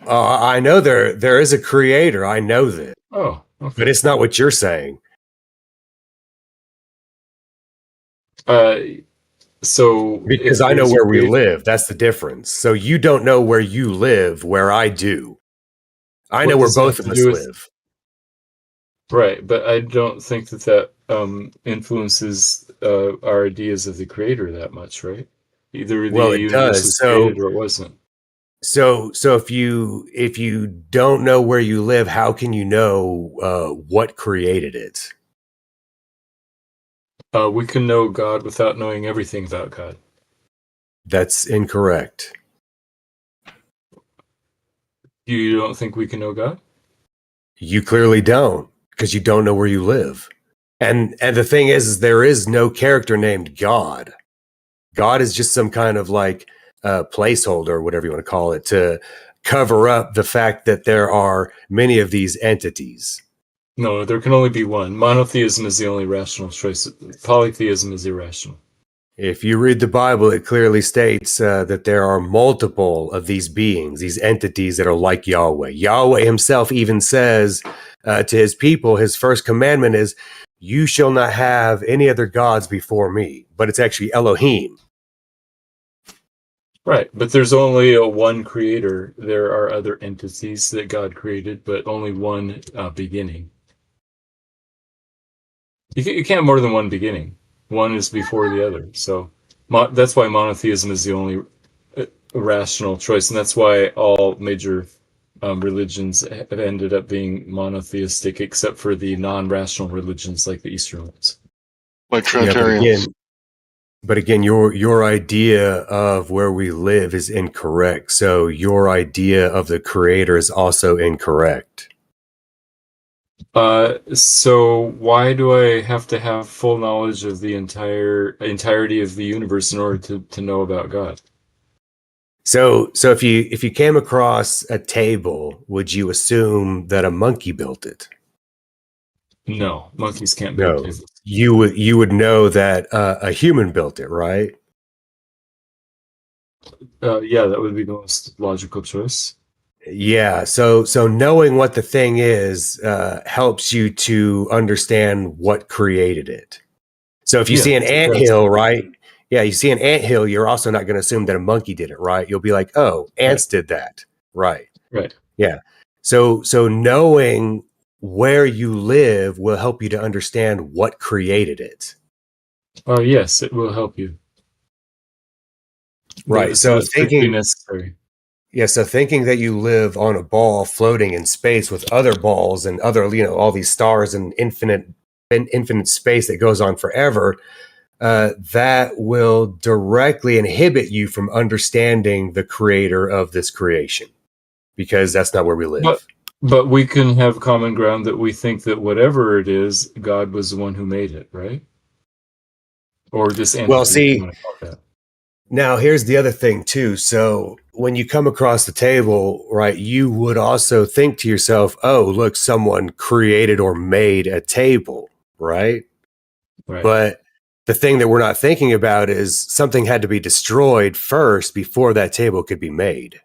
I know there is a creator. I know that. Oh, okay. But it's not what you're saying. So because I know where we live. That's the difference. So you don't know where you live, where I do. I know where both of us live. Right, but I don't think that influences our ideas of the creator that much, right? Either the it universe was does. created or it wasn't. So if you don't know where you live, how can you know what created it? We can know God without knowing everything about God. That's incorrect. You don't think we can know God? You clearly don't, because you don't know where you live. And the thing is there is no character named God. God is just some kind of like placeholder, or whatever you want to call it, to cover up the fact that there are many of these entities. No, there can only be one. Monotheism is the only rational choice. Polytheism is irrational. If you read the Bible, it clearly states that there are multiple of these beings, these entities that are like Yahweh. Yahweh himself even says to his people, his first commandment is, you shall not have any other gods before me. But it's actually Elohim. Right, but there's only one creator. There are other entities that God created, but only one beginning. You can't have more than one beginning. One is before the other. So that's why monotheism is the only rational choice, and that's why all major religions have ended up being monotheistic, except for the non-rational religions like the Eastern ones. Like Trinitarians. But again, your idea of where we live is incorrect. So your idea of the creator is also incorrect. So why do I have to have full knowledge of the entirety of the universe in order to know about God? So if you came across a table, would you assume that a monkey built it? No, monkeys can't build tables. You would know that a human built it, right? Yeah, that would be the most logical choice. Yeah, so knowing what the thing is helps you to understand what created it. So if you see an anthill, right? Yeah, you see an anthill, you're also not going to assume that a monkey did it, right? You'll be like, oh, ants did that. Right. Right. Yeah. So knowing where you live will help you to understand what created it. Oh, yes, it will help you. Right. So thinking necessary. Yeah, so thinking that you live on a ball floating in space with other balls and other, all these stars and infinite space that goes on forever, that will directly inhibit you from understanding the creator of this creation, because that's not where we live. But we can have common ground that we think that whatever it is, God was the one who made it, right? Or this entity. Well, see, if you want to call it that. Now, here's the other thing, too. So when you come across the table, right, you would also think to yourself, oh, look, someone created or made a table, right? Right. But the thing that we're not thinking about is something had to be destroyed first before that table could be made.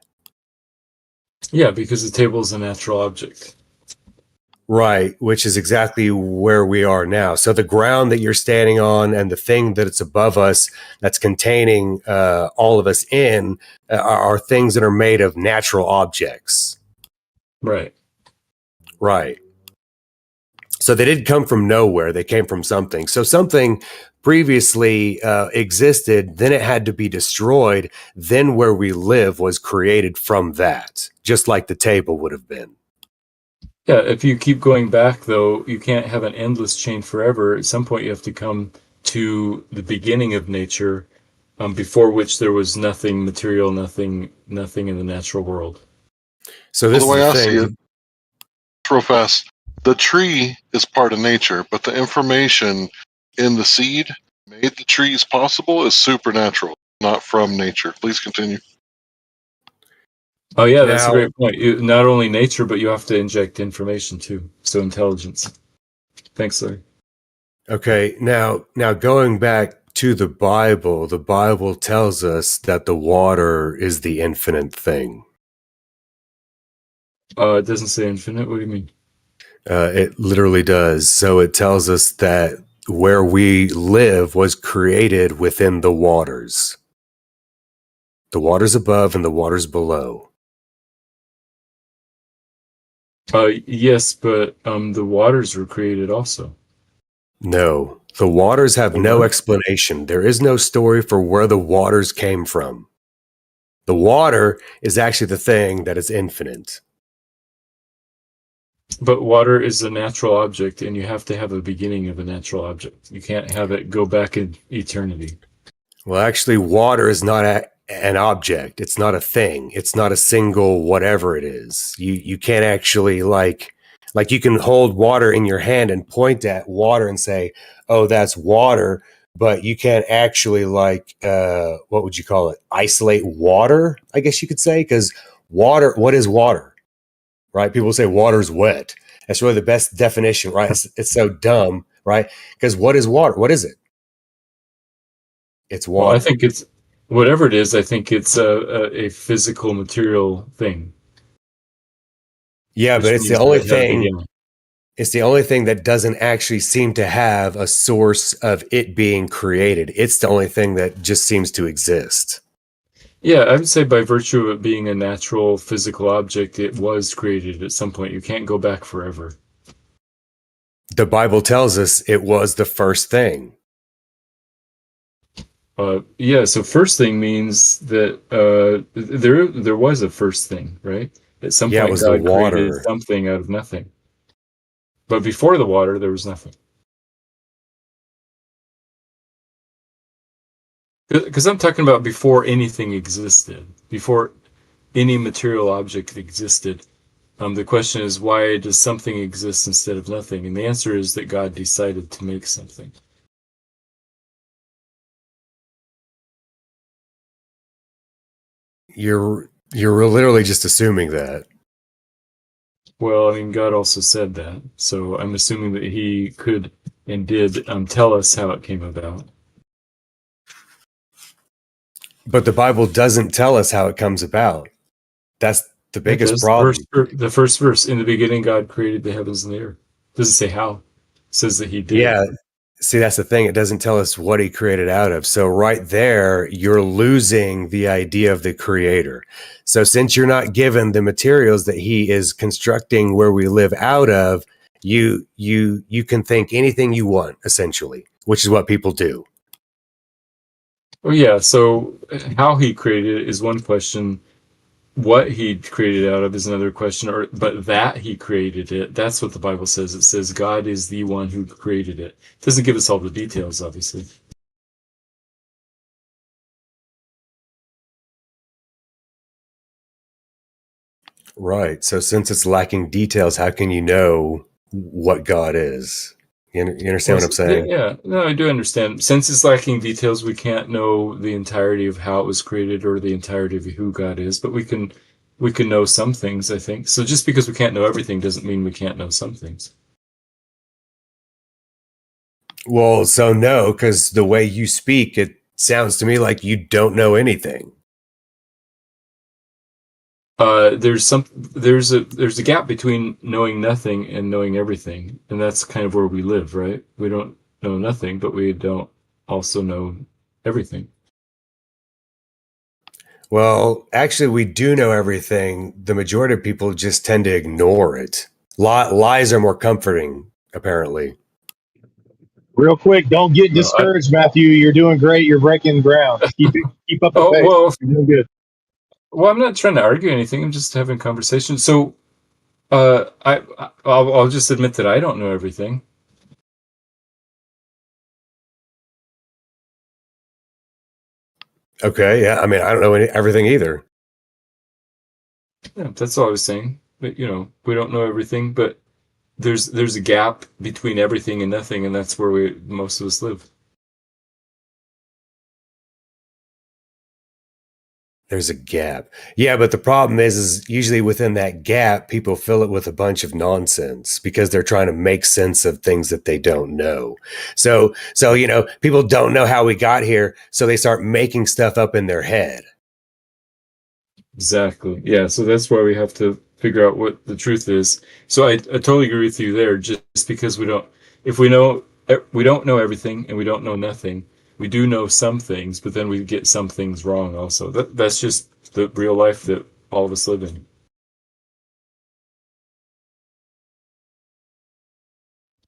Yeah, because the table is a natural object. Right, which is exactly where we are now. So the ground that you're standing on and the thing that it's above us that's containing all of us in are things that are made of natural objects. Right. Right. So they didn't come from nowhere. They came from something. So something previously existed, then it had to be destroyed. Then where we live was created from that, just like the table would have been. Yeah, if you keep going back, though, you can't have an endless chain forever. At some point, you have to come to the beginning of nature, before which there was nothing material, nothing in the natural world. So Well, this the way is I the see it, thing. real fast, the tree is part of nature, but the information in the seed made the trees possible is supernatural, not from nature. Please continue. Oh yeah, that's a Now, great point. Not only nature, but you have to inject information too. So intelligence. Thanks, Larry. okay, now going back to the Bible tells us that the water is the infinite thing. It doesn't say infinite. What do you mean? It literally does. So it tells us that where we live was created within the waters above and the waters below. Yes, but the waters were created also. No, the waters have They no were? explanation. There is no story for where the waters came from. The water is actually the thing that is infinite. But water is a natural object, and you have to have a beginning of a natural object. You can't have it go back in eternity. Well, actually, water is not an object. It's not a thing. It's not a single whatever it is. You can't actually like you can hold water in your hand and point at water and say, "Oh, that's water," but you can't actually what would you call it? Isolate water, I guess you could say, because water. What is water? Right? People say water's wet. That's really the best definition, right? It's so dumb, right? Because what is water? What is it? It's Well, I water. think it's whatever it is. I think it's a physical material thing. Yeah, Which but it's the means that only it had a thing. beginning. It's the only thing that doesn't actually seem to have a source of it being created. It's the only thing that just seems to exist. Yeah, I would say by virtue of it being a natural physical object, it was created at some point. You can't go back forever. The Bible tells us it was the first thing. Yeah, so first thing means that there was a first thing, right? At some Yeah, it point, was the God created water. something out of nothing. But before the water, there was nothing. Because I'm talking about before anything existed, before any material object existed. The question is, why does something exist instead of nothing? And the answer is that God decided to make something. You're literally just assuming that. Well, I mean, God also said that, so I'm assuming that He could and did tell us how it came about. But the Bible doesn't tell us how it comes about. That's the It biggest does. problem. The first verse, in the beginning, God created the heavens and the earth. It doesn't say how. It says that He did. Yeah. See, that's the thing. It doesn't tell us what he created out of. So right there, you're losing the idea of the creator. So since you're not given the materials that he is constructing where we live out of, you can think anything you want, essentially, which is what people do. Oh yeah. So how He created it is one question. What He created out of is another question. But that He created it, that's what the Bible says. It says God is the one who created it. It doesn't give us all the details, obviously. Right. So since it's lacking details, how can you know what God is? You understand what I'm saying? Yeah, no, I do understand. Since it's lacking details, we can't know the entirety of how it was created or the entirety of who God is, but we can know some things, I think. So just because we can't know everything doesn't mean we can't know some things. Well, so no, because the way you speak, it sounds to me like you don't know anything. There's a gap between knowing nothing and knowing everything, and that's kind of where we live, right? We don't know nothing, but we don't also know everything. Well, actually, we do know everything. The majority of people just tend to ignore it. Lies are more comforting apparently. Real quick, don't get discouraged, Matthew. You're doing great. You're breaking ground. Keep up the pace. Well, You're doing good. well, I'm not trying to argue anything. I'm just having conversation. So, I'll just admit that I don't know everything. Okay, yeah. I mean, I don't know everything either. Yeah, that's all I was saying. But we don't know everything, but there's a gap between everything and nothing, and that's where most of us live. There's a gap. Yeah, but the problem is usually within that gap, people fill it with a bunch of nonsense because they're trying to make sense of things that they don't know. So people don't know how we got here, so they start making stuff up in their head. Exactly. Yeah. So that's why we have to figure out what the truth is. So I totally agree with you there. Just because we don't know everything and we don't know nothing. We do know some things, but then we get some things wrong also. That's just the real life that all of us live in.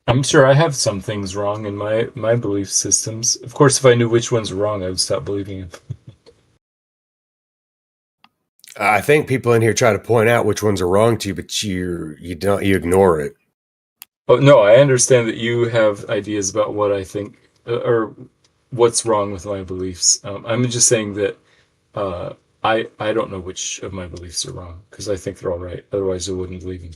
I'm sure I have some things wrong in my belief systems. Of course, if I knew which ones were wrong, I would stop believing them. I think people in here try to point out which ones are wrong to you, but you ignore it. Oh no, I understand that you have ideas about what I think or what's wrong with my beliefs. I'm just saying that I don't know which of my beliefs are wrong because I think they're all right. Otherwise, I wouldn't believe them.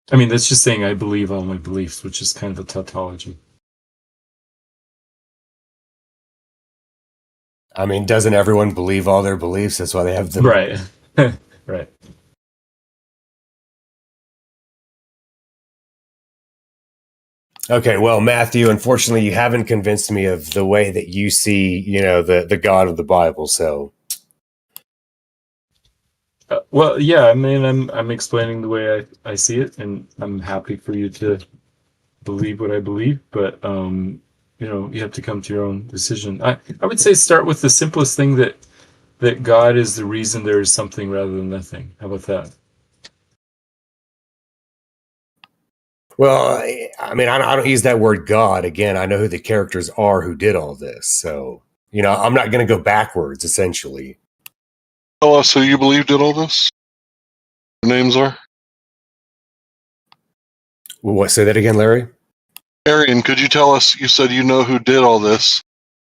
I mean, that's just saying I believe all my beliefs, which is kind of a tautology. I mean, doesn't everyone believe all their beliefs? That's why they have them. Right. Right. Okay, well, Matthew, unfortunately, you haven't convinced me of the way that you see, the God of the Bible. So, Well, yeah. I mean, I'm explaining the way I see it, and I'm happy for you to believe what I believe. But you have to come to your own decision. I would say start with the simplest thing that God is the reason there is something rather than nothing. How about that? well, I mean, I don't use that word God. Again, I know who the characters are who did all this. So, I'm not going to go backwards, essentially. Tell us who you believe did all this. Their names are. What? Say that again, Larry. Arian, could you tell us? You said you know who did all this.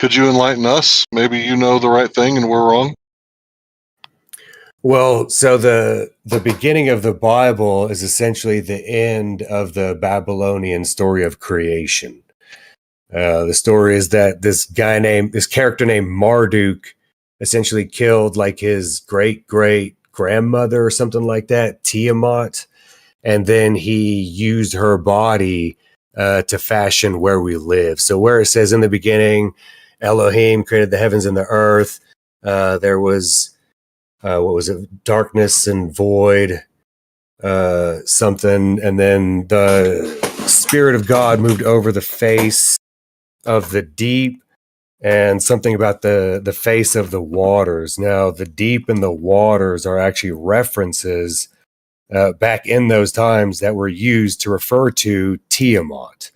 Could you enlighten us? Maybe you know the right thing and we're wrong. Well, so the beginning of the Bible is essentially the end of the Babylonian story of creation. The story is that this character named Marduk essentially killed like his great grandmother or something like that, Tiamat, and then he used her body to fashion where we live. So where it says in the beginning, Elohim created the heavens and the earth, there was what was it? Darkness and void, something. And then the Spirit of God moved over the face of the deep and something about the face of the waters. Now, the deep and the waters are actually references back in those times that were used to refer to Tiamat.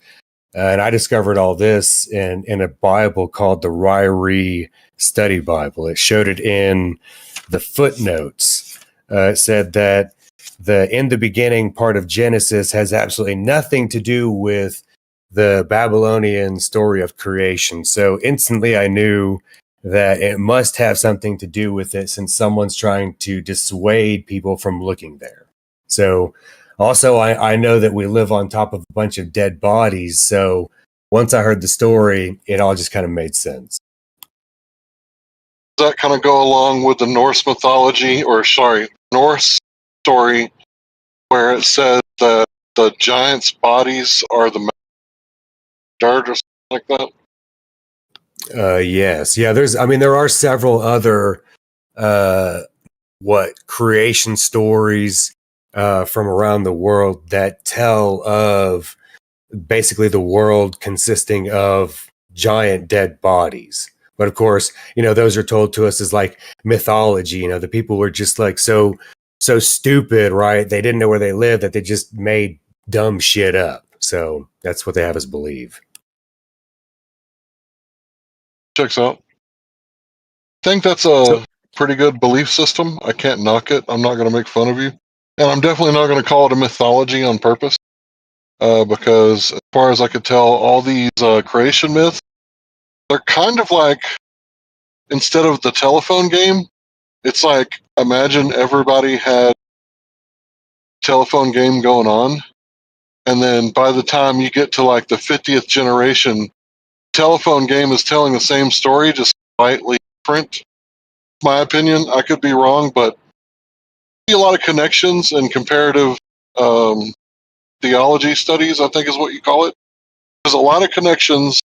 And I discovered all this in a Bible called the Ryrie Study Bible. It showed it in the footnotes. It said that the in the beginning part of Genesis has absolutely nothing to do with the Babylonian story of creation. So instantly I knew that it must have something to do with it since someone's trying to dissuade people from looking there. So also, I know that we live on top of a bunch of dead bodies. So once I heard the story, it all just kind of made sense. Does that kind of go along with the Norse mythology, Norse story, where it says that the giants' bodies are the dirt or something like that? Yes. Yeah, there are several other creation stories from around the world that tell of basically the world consisting of giant dead bodies. But of course, those are told to us as like mythology. The people were just like so so stupid, right? They didn't know where they lived, that they just made dumb shit up. So that's what they have us believe. Checks out. I think that's a pretty good belief system. I can't knock it. I'm not going to make fun of you. And I'm definitely not going to call it a mythology on purpose. Because as far as I could tell, all these creation myths, they're kind of like, instead of the telephone game, it's like, imagine everybody had a telephone game going on. And then by the time you get to like the 50th generation, telephone game is telling the same story, just slightly different. My opinion, I could be wrong, but a lot of connections and comparative theology studies, I think is what you call it. There's a lot of connections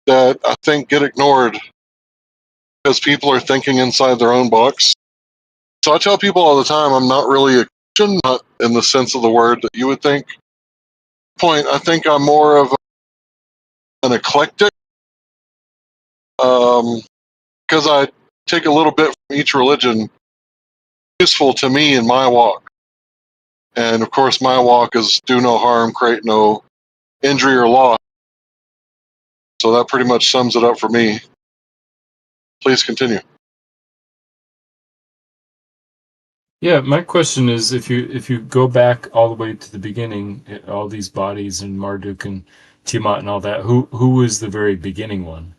that I think get ignored because people are thinking inside their own box. So I tell people all the time, I'm not really a Christian, not in the sense of the word that you would think. I think I'm more of an eclectic, because I take a little bit from each religion, useful to me in my walk. And of course, my walk is do no harm, create no injury or loss. So that pretty much sums it up for me. Please continue. Yeah, my question is, if you go back all the way to the beginning, all these bodies and Marduk and Tiamat and all that, who was the very beginning one?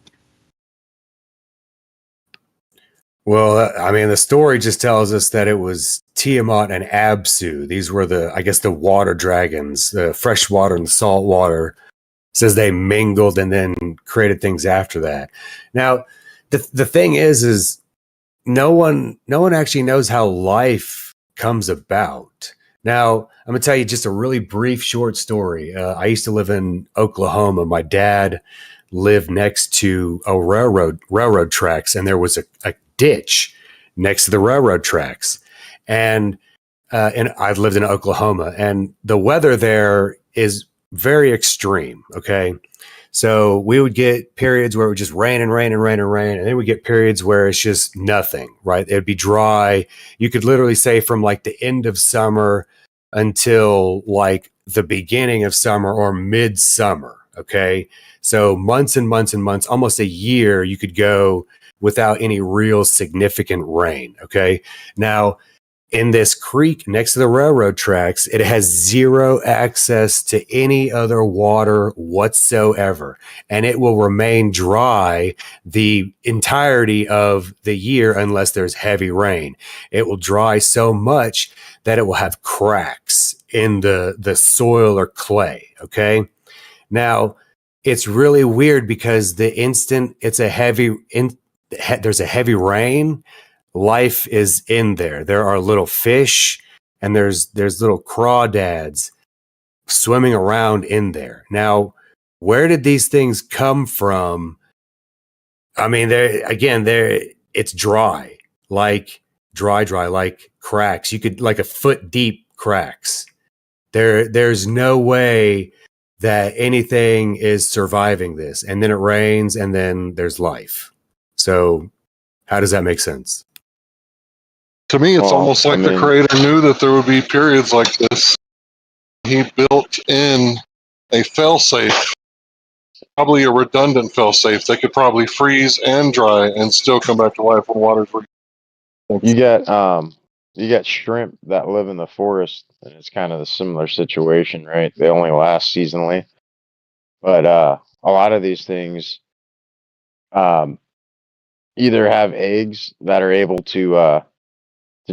Well, I mean, the story just tells us that it was Tiamat and Absu. These were the water dragons, the fresh water and salt water. It says they mingled and then created things after that. Now, the thing is no one actually knows how life comes about. Now, I'm gonna tell you just a really brief, short story. I used to live in Oklahoma. My dad lived next to a railroad tracks, and there was a ditch next to the railroad tracks. And I've lived in Oklahoma, and the weather there is very extreme. Okay. So we would get periods where it would just rain and rain and rain and rain. And then we get periods where it's just nothing, right? It'd be dry. You could literally say from like the end of summer until like the beginning of summer or midsummer. Okay. So months and months and months, almost a year, you could go without any real significant rain. Okay. Now, in this creek next to the railroad tracks, it has zero access to any other water whatsoever. And it will remain dry the entirety of the year unless there's heavy rain. It will dry so much that it will have cracks in the soil or clay. Okay. Now, it's really weird because the instant there's a heavy rain, life is in there. There are little fish and there's little crawdads swimming around in there. Now, where did these things come from? I mean, it's dry, like like cracks. You could like a foot deep cracks. There's no way that anything is surviving this. And then it rains and then there's life. So how does that make sense? To me, it's almost like the creator knew that there would be periods like this. He built in a failsafe, probably a redundant failsafe. They could probably freeze and dry and still come back to life when water's free. You got shrimp that live in the forest, and it's kind of a similar situation, right? They only last seasonally, but a lot of these things either have eggs that are able to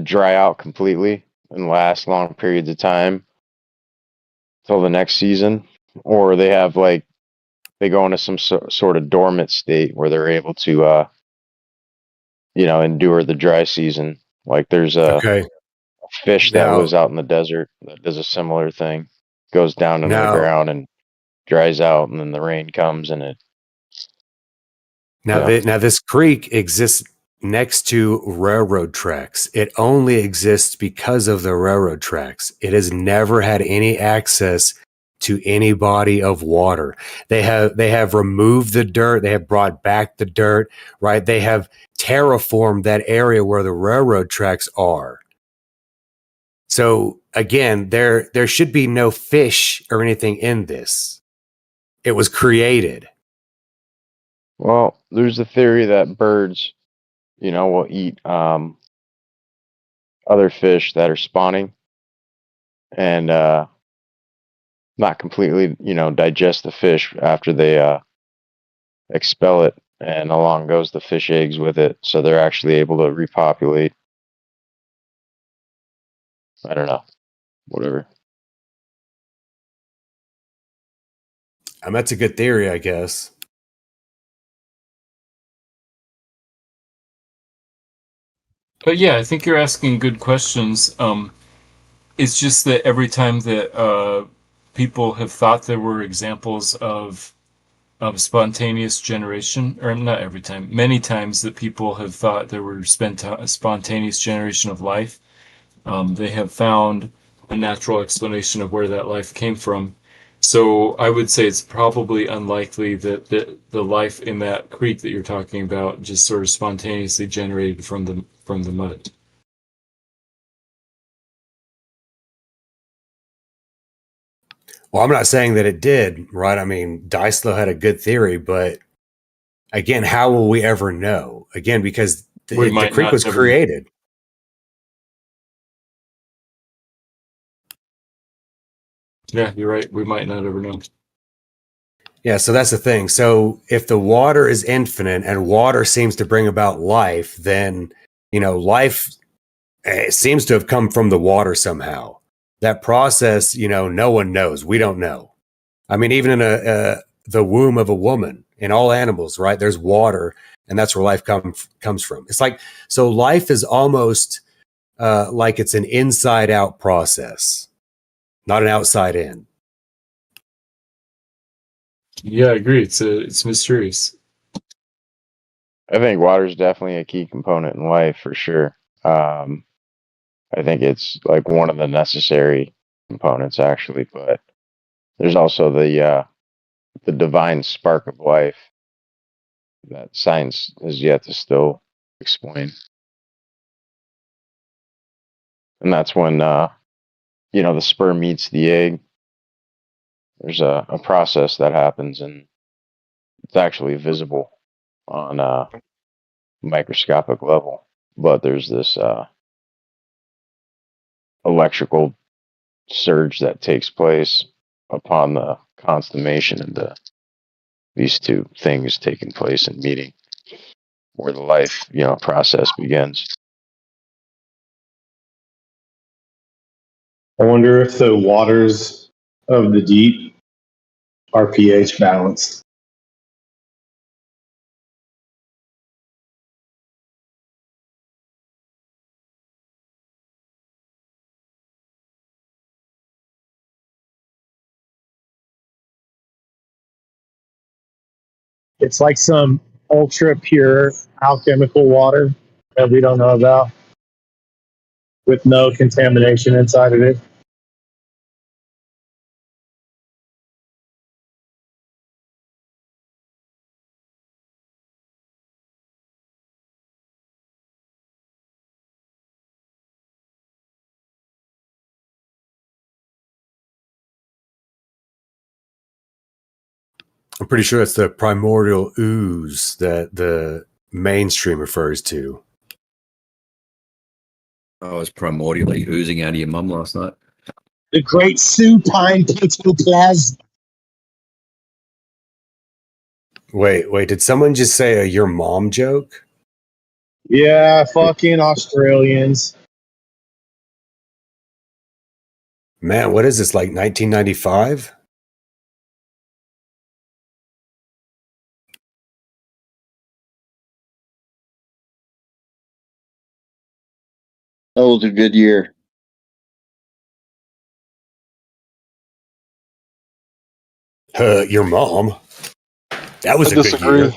dry out completely and last long periods of time till the next season, or they have they go into some sort of dormant state where they're able to endure the dry season. Like there's a fish that lives out in the desert that does a similar thing, goes down into the ground and dries out, and then the rain comes and it. Now this creek exists next to railroad tracks. It only exists because of the railroad tracks. It has never had any access to any body of water. They have removed the dirt. They have brought back the dirt, right? They have terraformed that area where the railroad tracks are. So again, there should be no fish or anything in this. It was created. Well, there's a theory that birds, will eat other fish that are spawning and not completely, digest the fish after they expel it, and along goes the fish eggs with it, so they're actually able to repopulate. I don't know, whatever. That's a good theory, I guess. But yeah, I think you're asking good questions. It's just that every time that people have thought there were examples of spontaneous generation, or not every time, many times that people have thought there were spontaneous generation of life, they have found a natural explanation of where that life came from. So I would say it's probably unlikely that the life in that creek that you're talking about just sort of spontaneously generated from the mud. Well, I'm not saying that it did, right? I mean, Deisler had a good theory, but again, how will we ever know? Again, because the creek was created. Yeah, you're right. We might not ever know. Yeah, so that's the thing. So if the water is infinite and water seems to bring about life, then, life seems to have come from the water somehow. That process, no one knows. We don't know. I mean, even in the womb of a woman, in all animals, right? There's water, and that's where life comes from. It's like, so life is almost like it's an inside out process, not an outside in. Yeah, I agree. It's mysterious. I think water is definitely a key component in life for sure. I think it's like one of the necessary components actually, but there's also the divine spark of life that science has yet to still explain. And that's when the sperm meets the egg. There's a process that happens, and it's actually visible on a microscopic level. But there's this electrical surge that takes place upon the consummation of these two things taking place and meeting, where the life process begins. I wonder if the waters of the deep are pH balanced. It's like some ultra pure alchemical water that we don't know about, with no contamination inside of it. I'm pretty sure it's the primordial ooze that the mainstream refers to. I was primordially oozing out of your mum last night. The great supine protoplasm. Wait, did someone just say a your mom joke? Yeah, fucking Australians. Man, what is this, like 1995? That was a good year. Your mom? That was I a good disagree. year.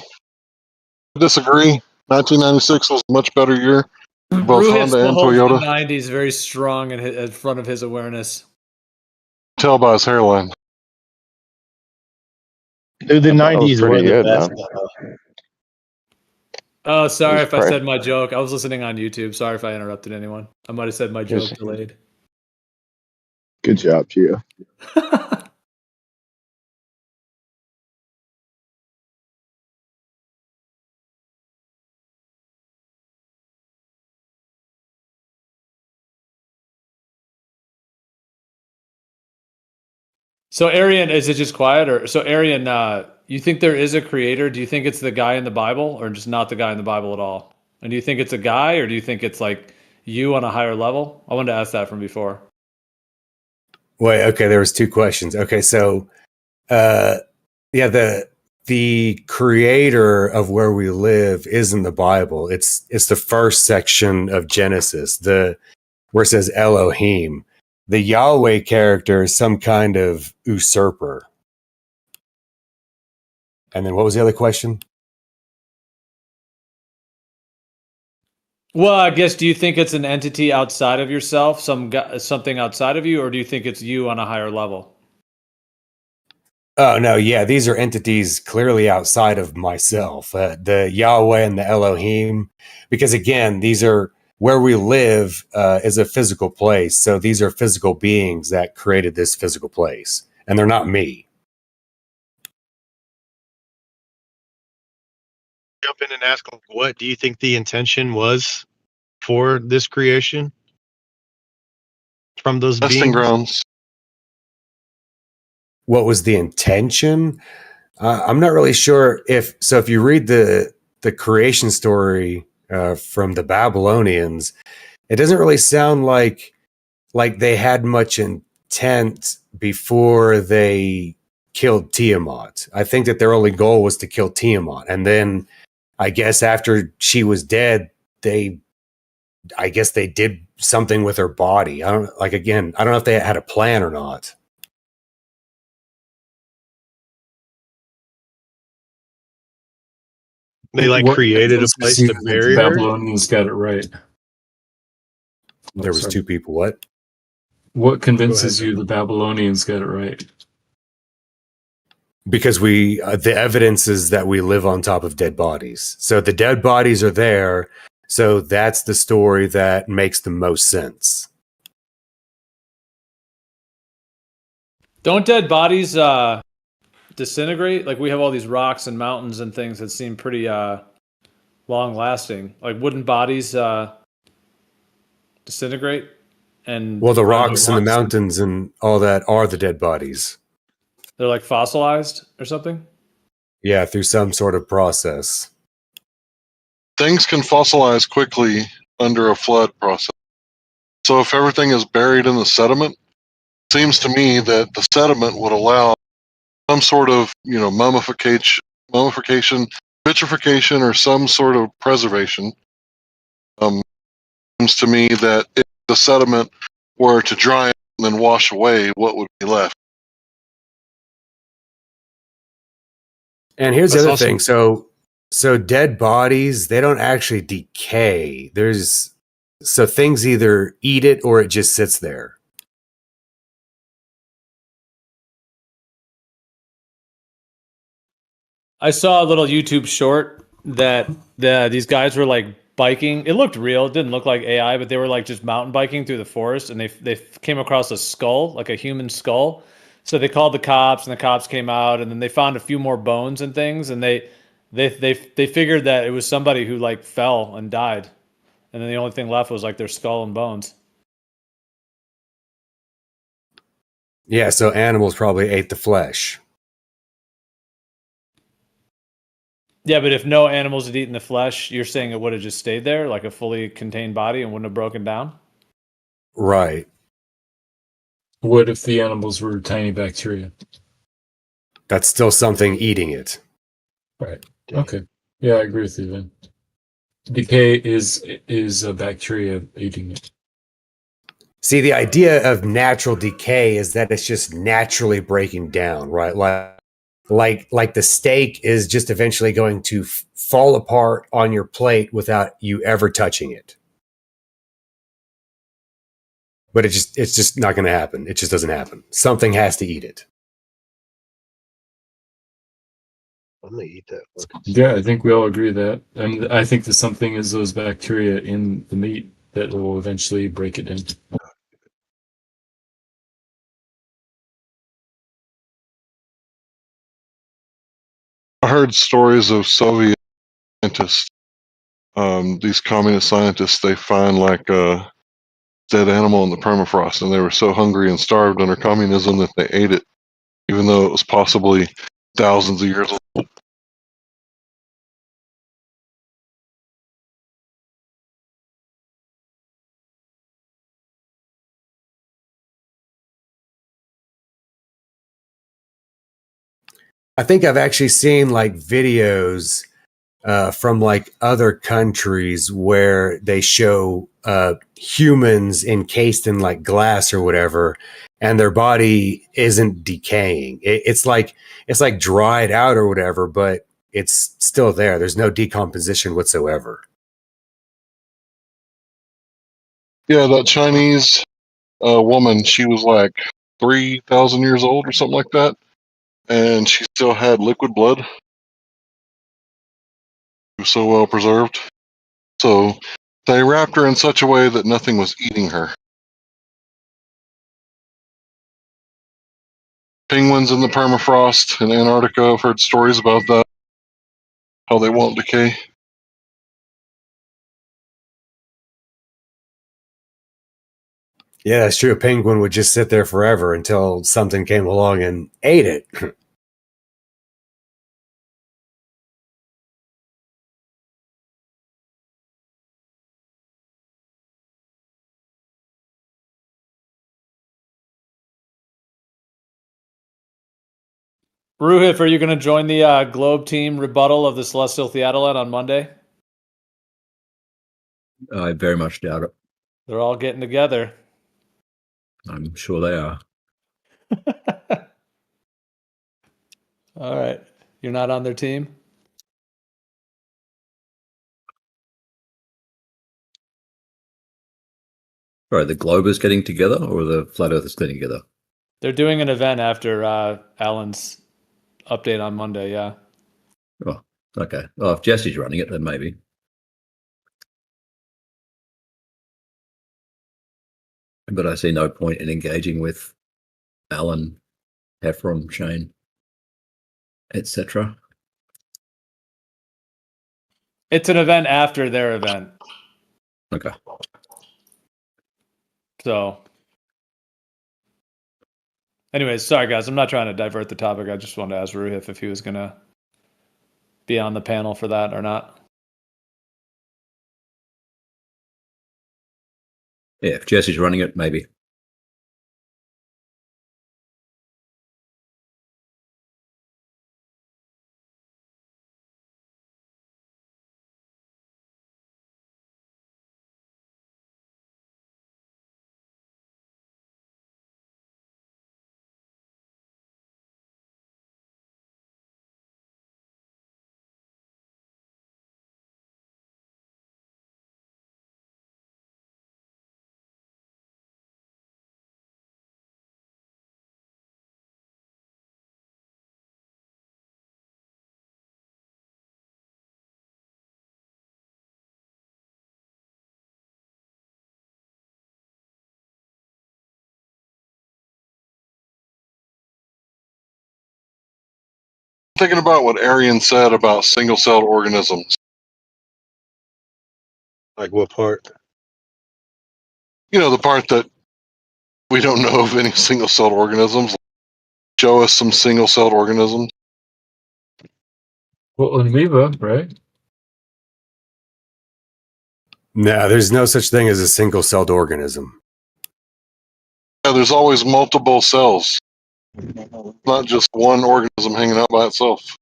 I disagree. 1996 was a much better year for both Ruhitz's Honda and holds Toyota. the 90s very strong in front of his awareness. Tell by his hairline. Dude, the 90s were pretty the good, best. man. Oh, sorry It was if I said my joke. I was listening on YouTube. Sorry if I interrupted anyone. I might have said my joke Yes. delayed. Good job, Gio. So Arian, is it just quiet, or so Arian? You think there is a creator? Do you think it's the guy in the Bible, or just not the guy in the Bible at all? And do you think it's a guy, or do you think it's like you on a higher level? I wanted to ask that from before. Wait, okay, there was two questions. Okay, so yeah, the creator of where we live is in the Bible. It's the first section of Genesis, where it says Elohim. The Yahweh character is some kind of usurper. And then what was the other question? Well, I guess, do you think it's an entity outside of yourself, something outside of you, or do you think it's you on a higher level? Oh, no, yeah, these are entities clearly outside of myself. The Yahweh and the Elohim, because again, these are where we live is a physical place. So these are physical beings that created this physical place, and they're not me. Jump in and ask, what do you think the intention was for this creation from those Testing beings? grounds. What was the intention? I'm not really sure if you read the creation story from the Babylonians, it doesn't really sound like they had much intent before they killed Tiamat. I think that their only goal was to kill Tiamat, and then I guess after she was dead, they did something with her body. I don't know if they had a plan or not. They created a place to bury the her. Babylonians got it right. There was two people. What? What convinces you the Babylonians got it right? Because the evidence is that we live on top of dead bodies. So the dead bodies are there. So that's the story that makes the most sense. Don't dead bodies disintegrate? Like, we have all these rocks and mountains and things that seem pretty long lasting. Like, wouldn't bodies disintegrate? And well, the rocks and the mountains and all that are the dead bodies. They're like fossilized or something? Yeah, through some sort of process. Things can fossilize quickly under a flood process. So if everything is buried in the sediment, it seems to me that the sediment would allow some sort of, mummification, vitrification, or some sort of preservation. Seems to me that if the sediment were to dry and then wash away, what would be left? And here's the other thing. So dead bodies, they don't actually decay. So things either eat it or it just sits there. I saw a little YouTube short that these guys were like biking. It looked real. It didn't look like AI, but they were like just mountain biking through the forest, and they came across a skull, like a human skull. So they called the cops, and the cops came out, and then they found a few more bones and things, and they figured that it was somebody who like fell and died, and then the only thing left was like their skull and bones. Yeah, so animals probably ate the flesh. Yeah, but if no animals had eaten the flesh, you're saying it would have just stayed there, like a fully contained body, and wouldn't have broken down? Right. What if the animals were tiny bacteria? That's still something eating it. Right. Okay. Yeah, I agree with you then. Decay is a bacteria eating it. See, the idea of natural decay is that it's just naturally breaking down, right? Like the steak is just eventually going to fall apart on your plate without you ever touching it. But it's just not going to happen. It just doesn't happen. Something has to eat it. I'm gonna eat that. Yeah, I think we all agree that. And I think that something is those bacteria in the meat that will eventually break it down. heard stories of Soviet scientists, these communist scientists. They find like a dead animal in the permafrost, and they were so hungry and starved under communism that they ate it, even though it was possibly thousands of years old. I think I've actually seen like videos from like other countries where they show humans encased in like glass or whatever, and their body isn't decaying. It's like dried out or whatever, but it's still there. There's no decomposition whatsoever. Yeah, that Chinese woman, she was like 3,000 years old or something like that, and she still had liquid blood. She was so well preserved. So they wrapped her in such a way that nothing was eating her. Penguins in the permafrost in Antarctica, I've heard stories about that, how they won't decay. Yeah, that's true. A penguin would just sit there forever until something came along and ate it. Ruhif, are you going to join the Globe team rebuttal of the Celestial Theodolite on Monday? I very much doubt it. They're all getting together. I'm sure they are. All right. You're not on their team? Sorry, the Globe is getting together, or the Flat Earth is getting together? They're doing an event after Alan's update on Monday, yeah. Oh, okay. Well, if Jesse's running it, then maybe. But I see no point in engaging with Alan, Heffron, Shane, etc. It's an event after their event. Okay. So, anyways, sorry guys, I'm not trying to divert the topic. I just wanted to ask Ruhif if he was going to be on the panel for that or not. Yeah, if Jesse's running it, maybe. Thinking about what Arian said about single-celled organisms. Like what part? You know, the part that we don't know of any single-celled organisms. Show us some single-celled organisms. Well, amoeba, right? No, there's no such thing as a single-celled organism. Yeah, there's always multiple cells, not just one organism hanging out by itself.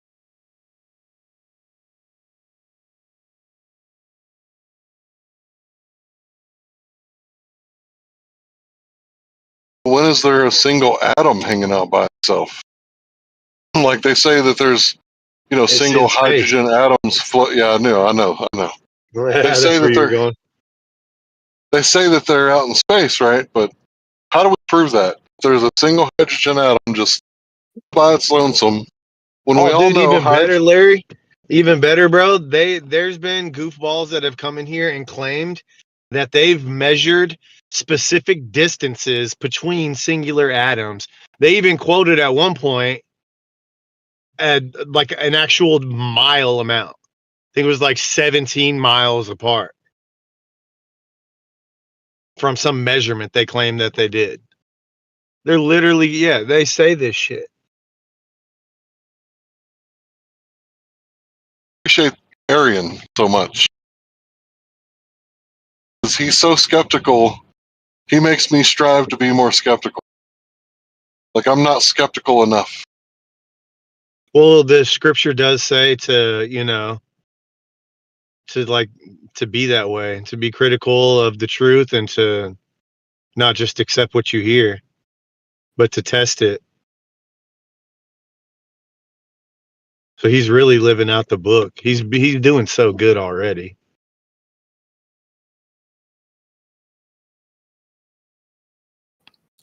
When is there a single atom hanging out by itself? Like they say that there's, It's single in space. hydrogen atoms float. Yeah, I know. They say That's where that you're going. they say that they're out in space, right? But how do we prove that? There's a single hydrogen atom just by its lonesome. When we Oh, all dude, know even better, Larry. Even better, bro. There's been goofballs that have come in here and claimed that they've measured specific distances between singular atoms. They even quoted at one point like an actual mile amount. I think it was like 17 miles apart from some measurement they claim that they did. They're literally, yeah, they say this shit. Appreciate Arian so much. 'Cause he's so skeptical, he makes me strive to be more skeptical. Like, I'm not skeptical enough. Well, the scripture does say to, you know, to be that way, to be critical of the truth and to not just accept what you hear, but to test it. So he's really living out the book. He's doing so good already.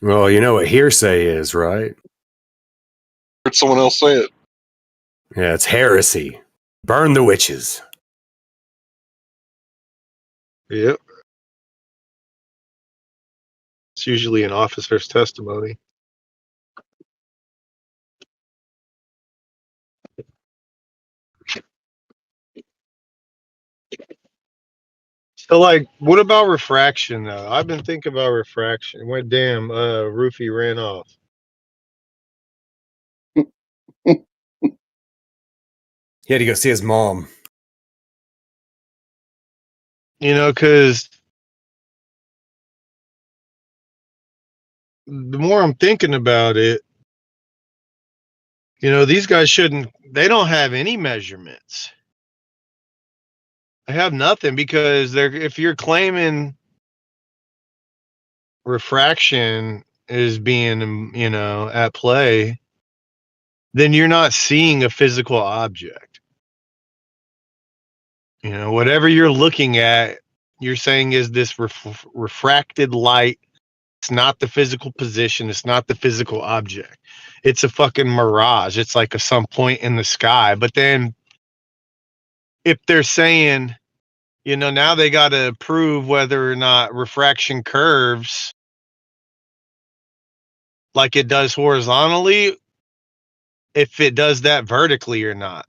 Well, you know what hearsay is, right? Heard someone else say it. Yeah, it's heresy. Burn the witches. Yep. It's usually an officer's testimony. So, like, what about refraction, though? I've been thinking about refraction. What damn, Roofy ran off. He had to go see his mom. You know, because the more I'm thinking about it, you know, these guys they don't have any measurements. They have nothing because if you're claiming refraction is being, you know, at play, then you're not seeing a physical object. You know, whatever you're looking at, you're saying is this refracted light. It's not the physical position. It's not the physical object. It's a fucking mirage. It's like some point in the sky. But then if they're saying, you know, now they got to prove whether or not refraction curves like it does horizontally, if it does that vertically or not.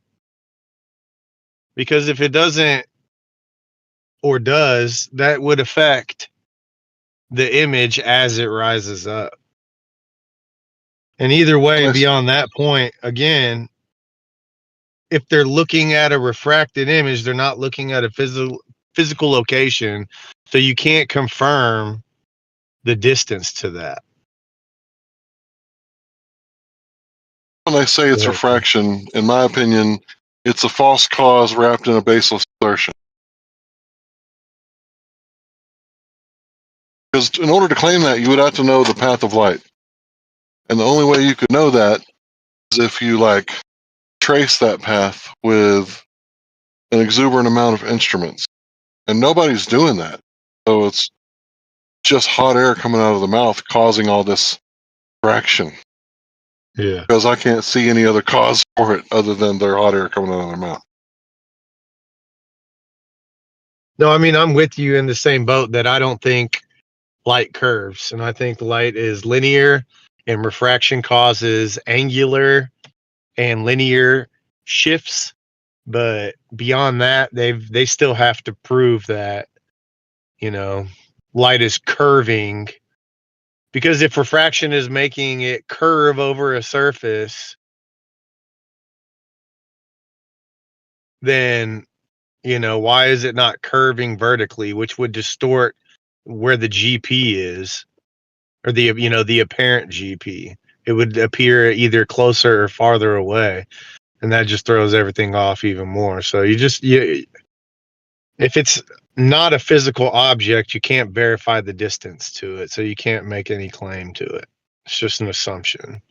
Because if it doesn't or does, that would affect the image as it rises up. And either way, beyond that point, again, if they're looking at a refracted image, they're not looking at a physical location. So you can't confirm the distance to that. When I say it's refraction, in my opinion, it's a false cause wrapped in a baseless assertion. Because in order to claim that, you would have to know the path of light. And the only way you could know that is if you, like, trace that path with an exuberant amount of instruments. And nobody's doing that. So it's just hot air coming out of the mouth causing all this fraction. Yeah. Because I can't see any other cause for it other than their hot air coming out of their mouth. No, I mean, I'm with you in the same boat that I don't think light curves. And I think light is linear and refraction causes angular and linear shifts. But beyond that, they still have to prove that, you know, light is curving. Because if refraction is making it curve over a surface, then, you know, why is it not curving vertically, which would distort where the GP is, or the, you know, the apparent GP? It would appear either closer or farther away, and that just throws everything off even more. So if it's not a physical object, you can't verify the distance to it, so you can't make any claim to it. It's just an assumption.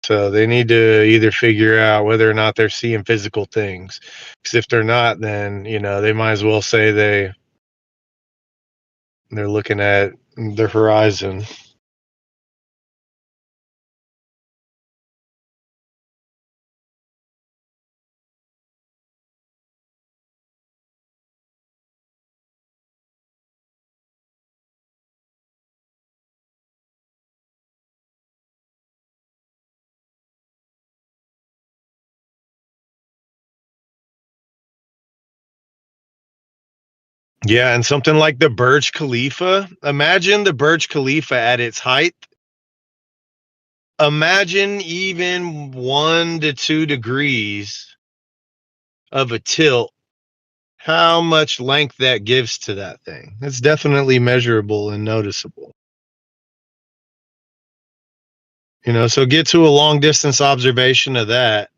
So they need to either figure out whether or not they're seeing physical things. Because if they're not, then, you know, they might as well say they're looking at the horizon. Yeah, and something like the Burj Khalifa. Imagine the Burj Khalifa at its height. Imagine even 1 to 2 degrees of a tilt, how much length that gives to that thing. It's definitely measurable and noticeable. So get to a long distance observation of that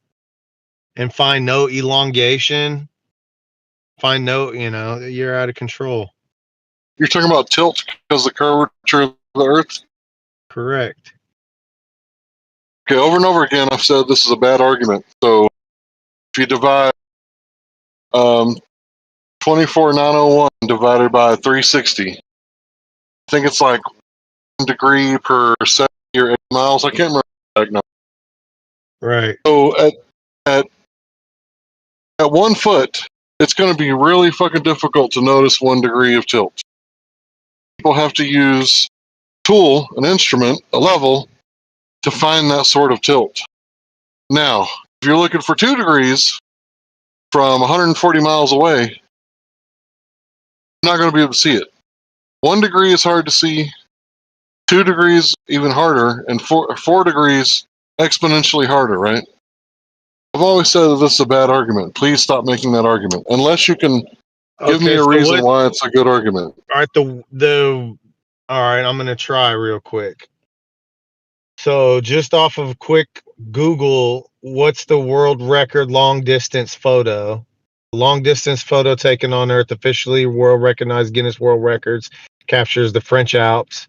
and find no elongation, find no, you're out of control. You're talking about tilt because of the curvature of the Earth? Correct. Okay, over and over again, I've said this is a bad argument. So if you divide 24,901 divided by 360, I think it's like 1 degree per 70 or 80 miles. I can't remember the exact number. Right. So at 1 foot, it's going to be really fucking difficult to notice 1 degree of tilt. People have to use a tool, an instrument, a level to find that sort of tilt. Now, if you're looking for 2 degrees from 140 miles away, you're not going to be able to see it. 1 degree is hard to see, 2 degrees even harder, and 4 degrees exponentially harder, right? I've always said that this is a bad argument. Please stop making that argument. Unless you can give me Okay, a so reason why it's a good argument. All right, all right, I'm gonna try real quick. So just off of quick Google, what's the world record long distance photo? Long distance photo taken on Earth, officially world recognized Guinness World Records, captures the French Alps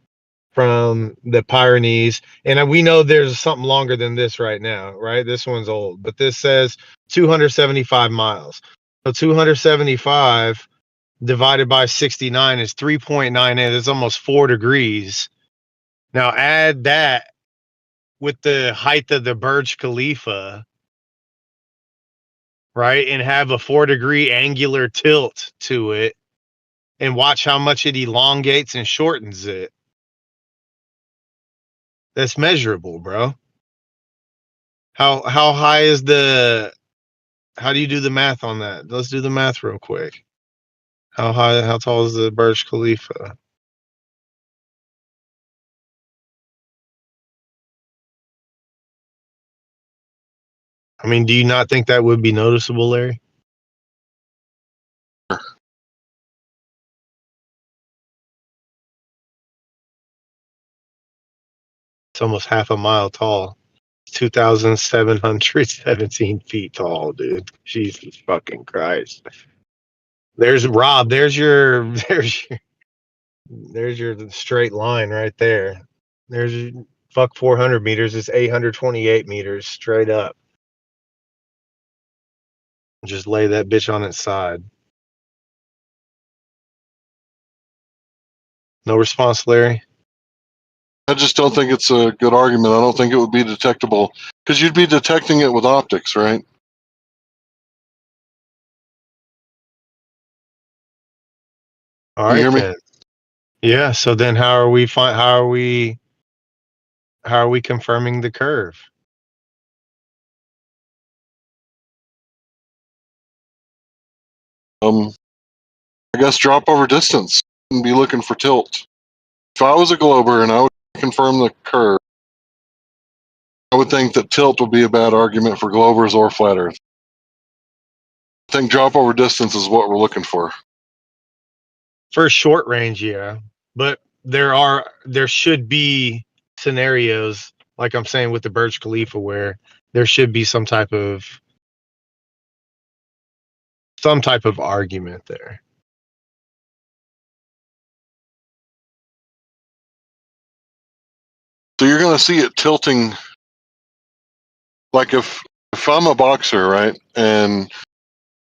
from the Pyrenees. And we know there's something longer than this right now, right? This one's old, but this says 275 miles. So 275 divided by 69 is 3.98. It's almost 4 degrees. Now add that with the height of the Burj Khalifa, right? And have a 4-degree angular tilt to it and watch how much it elongates and shortens it. That's measurable, bro. How high is how do you do the math on that? Let's do the math real quick. How tall is the Burj Khalifa? I mean, do you not think that would be noticeable, Larry? It's almost half a mile tall. 2,717 feet tall, dude. Jesus fucking Christ. There's Rob. There's your straight line right there. There's your, fuck 400 meters. It's 828 meters straight up. Just lay that bitch on its side. No response, Larry. I just don't think it's a good argument. I don't think it would be detectable because you'd be detecting it with optics, right? All You right hear me? then. Yeah. So then, how are we confirming the curve? I guess drop over distance and be looking for tilt. If I was a glober and I would confirm the curve, I would think that tilt would be a bad argument for globers or flat Earth. I think drop over distance is what we're looking for. For short range, yeah. But there should be scenarios, like I'm saying with the Burj Khalifa, where there should be some type of argument there. So you're going to see it tilting. Like if I'm a boxer, right, and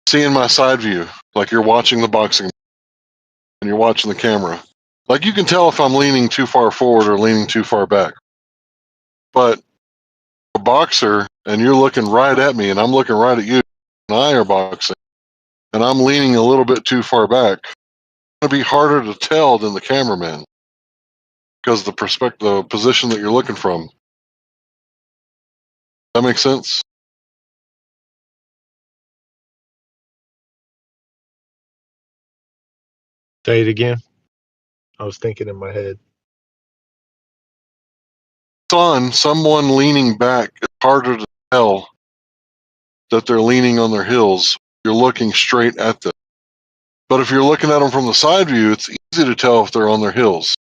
seeing my side view, like you're watching the boxing and you're watching the camera, like you can tell if I'm leaning too far forward or leaning too far back. But a boxer and you're looking right at me and I'm looking right at you and I are boxing and I'm leaning a little bit too far back, it's going to be harder to tell than the cameraman because the position that you're looking from. That makes sense? Say it again. I was thinking in my head. Sun, someone leaning back, it's harder to tell that they're leaning on their heels. You're looking straight at them. But if you're looking at them from the side view, it's easy to tell if they're on their heels.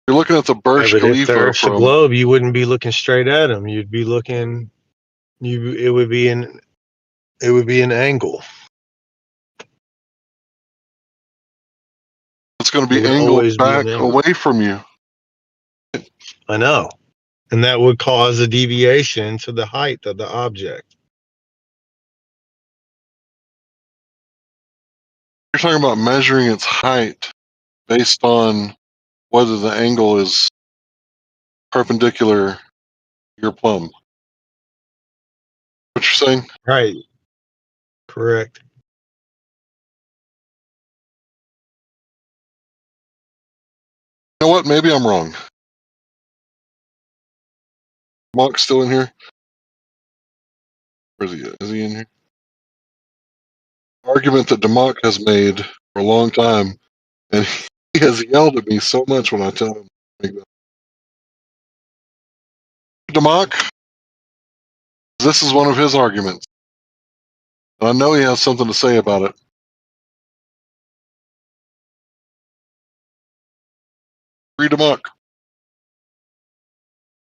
You're looking at the Burj But if the Khalifa Earth's a from. globe, you wouldn't be looking straight at them. You'd be looking. It would be an angle. It's going to It be would angled always be an back angle. away from you. I know, and that would cause a deviation to the height of the object. You're talking about measuring its height based on whether the angle is perpendicular to your plumb. What you're saying? Right. Correct. You know what? Maybe I'm wrong. Monk's still in here? Where is he at? Is he in here? Argument that DeMont has made for a long time, and he has yelled at me so much when I tell him to make that. DeMont, this is one of his arguments. And I know he has something to say about it. Read DeMont.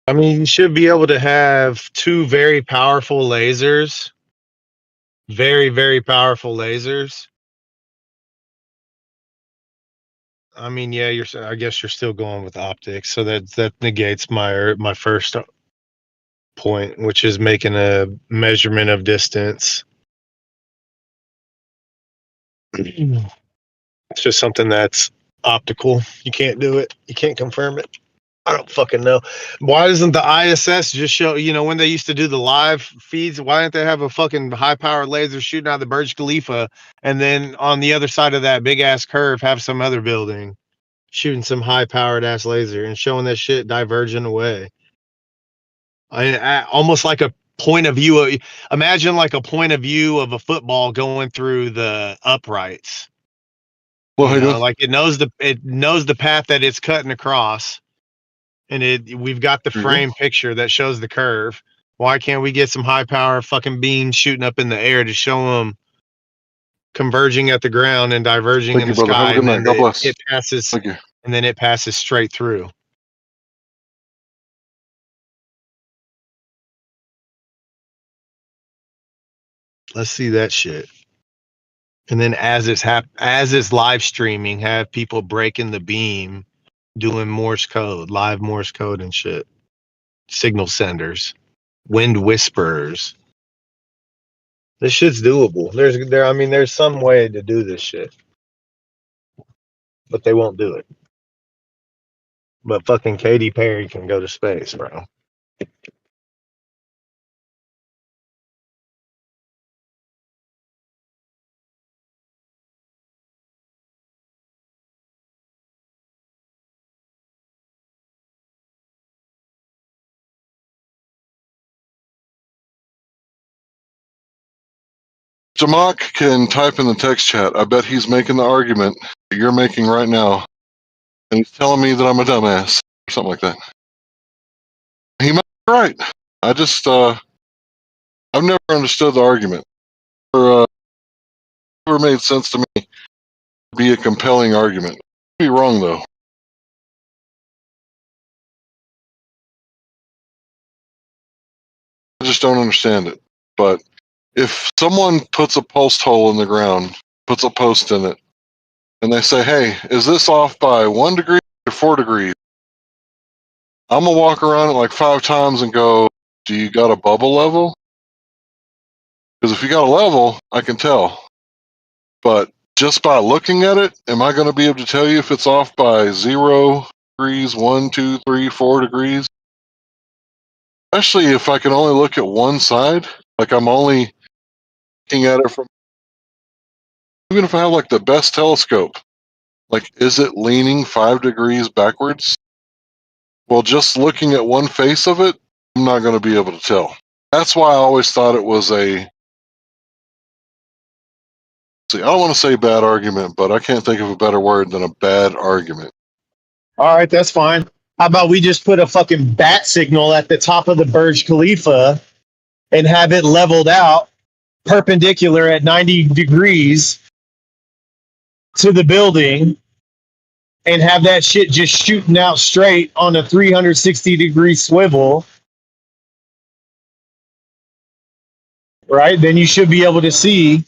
I mean, you should be able to have two very powerful lasers. Very, very powerful lasers. I mean, yeah, I guess you're still going with optics, so that negates my first point, which is making a measurement of distance. It's just something that's optical. You can't do it. You can't confirm it. I don't fucking know. Why doesn't the ISS just show, when they used to do the live feeds, why didn't they have a fucking high powered laser shooting out of the Burj Khalifa, and then on the other side of that big ass curve have some other building shooting some high powered ass laser and showing that shit diverging away? Almost like a point of view. Imagine like a point of view of a football going through the uprights. Well, Like it knows the path that it's cutting across. And we've got the frame picture that shows the curve. Why can't we get some high power fucking beams shooting up in the air to show them converging at the ground and diverging Thank in you, the brother. Have sky, a good and night. then God bless. it passes, Thank you. and then it passes straight through? Let's see that shit. And then as it's live streaming, have people breaking the beam, doing Morse code, live Morse code and shit. Signal senders, wind whisperers. This shit's doable. There's some way to do this shit, but they won't do it. But fucking Katy Perry can go to space, bro. Jamak can type in the text chat. I bet he's making the argument that you're making right now. And he's telling me that I'm a dumbass or something like that. He might be right. I just, I've never understood the argument. Or, never made sense to me to be a compelling argument. I'd be wrong, though. I just don't understand it. But if someone puts a post hole in the ground, puts a post in it, and they say, hey, is this off by 1 degree or 4 degrees? I'm going to walk around it like 5 times and go, do you got a bubble level? Because if you got a level, I can tell. But just by looking at it, am I going to be able to tell you if it's off by 0 degrees, 1, 2, 3, 4 degrees? Especially if I can only look at one side. Like I'm only looking at it from, even if I have like the best telescope, like is it leaning 5 degrees backwards? Well, just looking at one face of it, I'm not going to be able to tell. That's why I always thought it was a See, I don't want to say bad argument, but I can't think of a better word than a bad argument. All right, that's fine. How about we just put a fucking bat signal at the top of the Burj Khalifa and have it leveled out perpendicular at 90 degrees to the building and have that shit just shooting out straight on a 360-degree swivel, right? Then you should be able to see.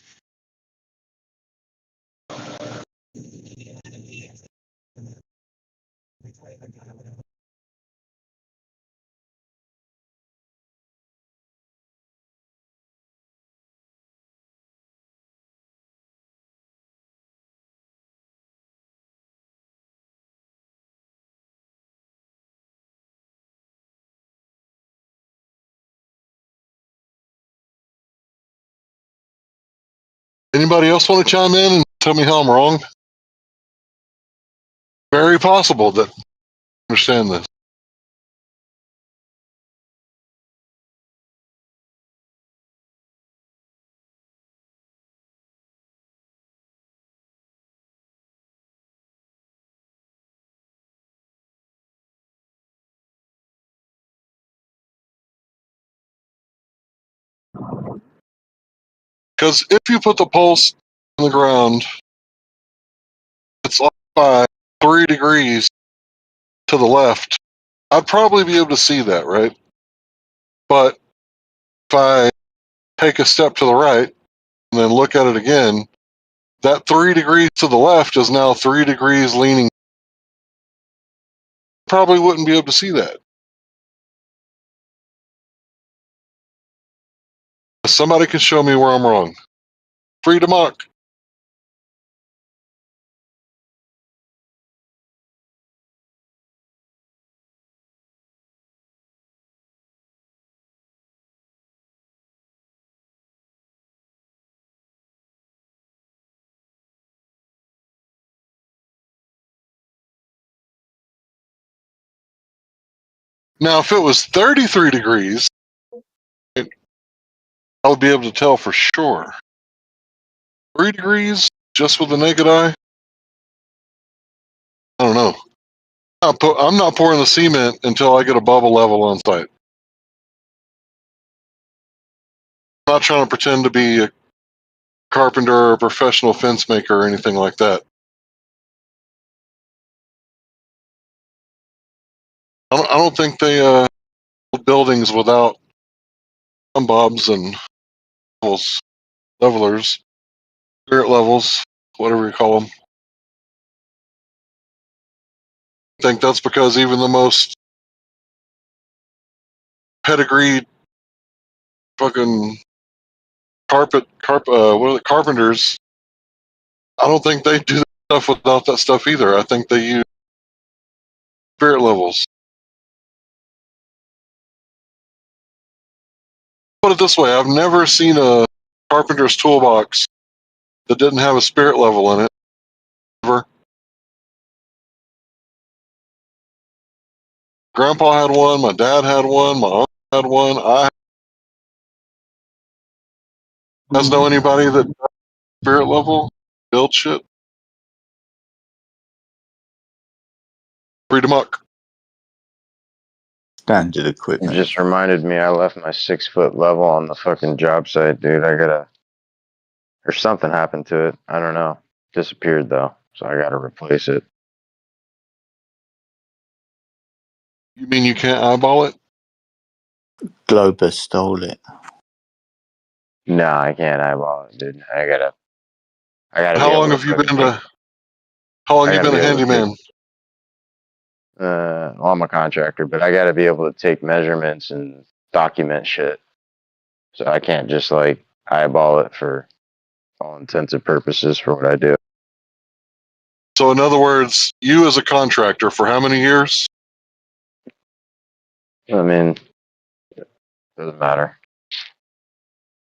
Anybody else want to chime in and tell me how I'm wrong? Very possible that I understand this. Because if you put the pulse on the ground, it's off by 3 degrees to the left, I'd probably be able to see that, right? But if I take a step to the right and then look at it again, that 3 degrees to the left is now 3 degrees leaning. Probably wouldn't be able to see that. Somebody can show me where I'm wrong. Free to mock. Now, if it was 33 degrees, I would be able to tell for sure. 3 degrees just with the naked eye? I don't know. I'm not pouring the cement until I get a bubble level on site. I'm not trying to pretend to be a carpenter or a professional fence maker or anything like that. I don't think they build buildings without bobs and levelers, spirit levels, whatever you call them. I think that's because even the most pedigreed fucking carpenters, I don't think they do that stuff without that stuff either. I think they use spirit levels. Put it this way, I've never seen a carpenter's toolbox that didn't have a spirit level in it. Ever. Grandpa had one, my dad had one, my uncle had one. I guys know anybody that does spirit level build shit? Free to muck. Standard equipment. It just reminded me I left my 6-foot level on the fucking job site, dude. Or something happened to it. I don't know. Disappeared though, so I gotta replace it. You mean you can't eyeball it? Globus stole it. No, I can't eyeball it, dude. I gotta. How long have you been a handyman? Well, I'm a contractor, but I gotta be able to take measurements and document shit. So I can't just like eyeball it for all intents and purposes for what I do. So in other words, you as a contractor for how many years? I mean, doesn't matter.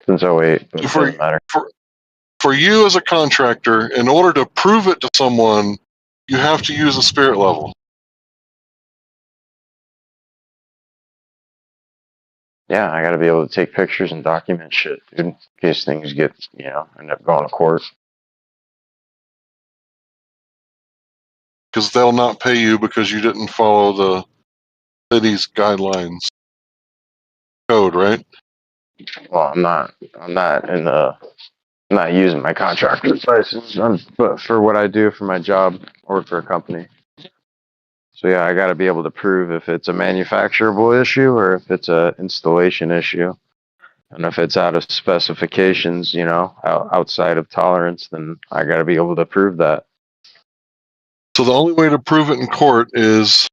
Since 08, but it doesn't matter. For you as a contractor, in order to prove it to someone, you have to use a spirit level. Yeah, I gotta be able to take pictures and document shit, dude, in case things get, end up going to court. because they'll not pay you because you didn't follow the city's guidelines code, right? Well, I'm not in the, I'm not using my contractor's license, but for what I do for my job, I work for a company. So yeah, I got to be able to prove if it's a manufacturable issue or if it's a installation issue. And if it's out of specifications, you know, outside of tolerance, then I got to be able to prove that. So the only way to prove it in court is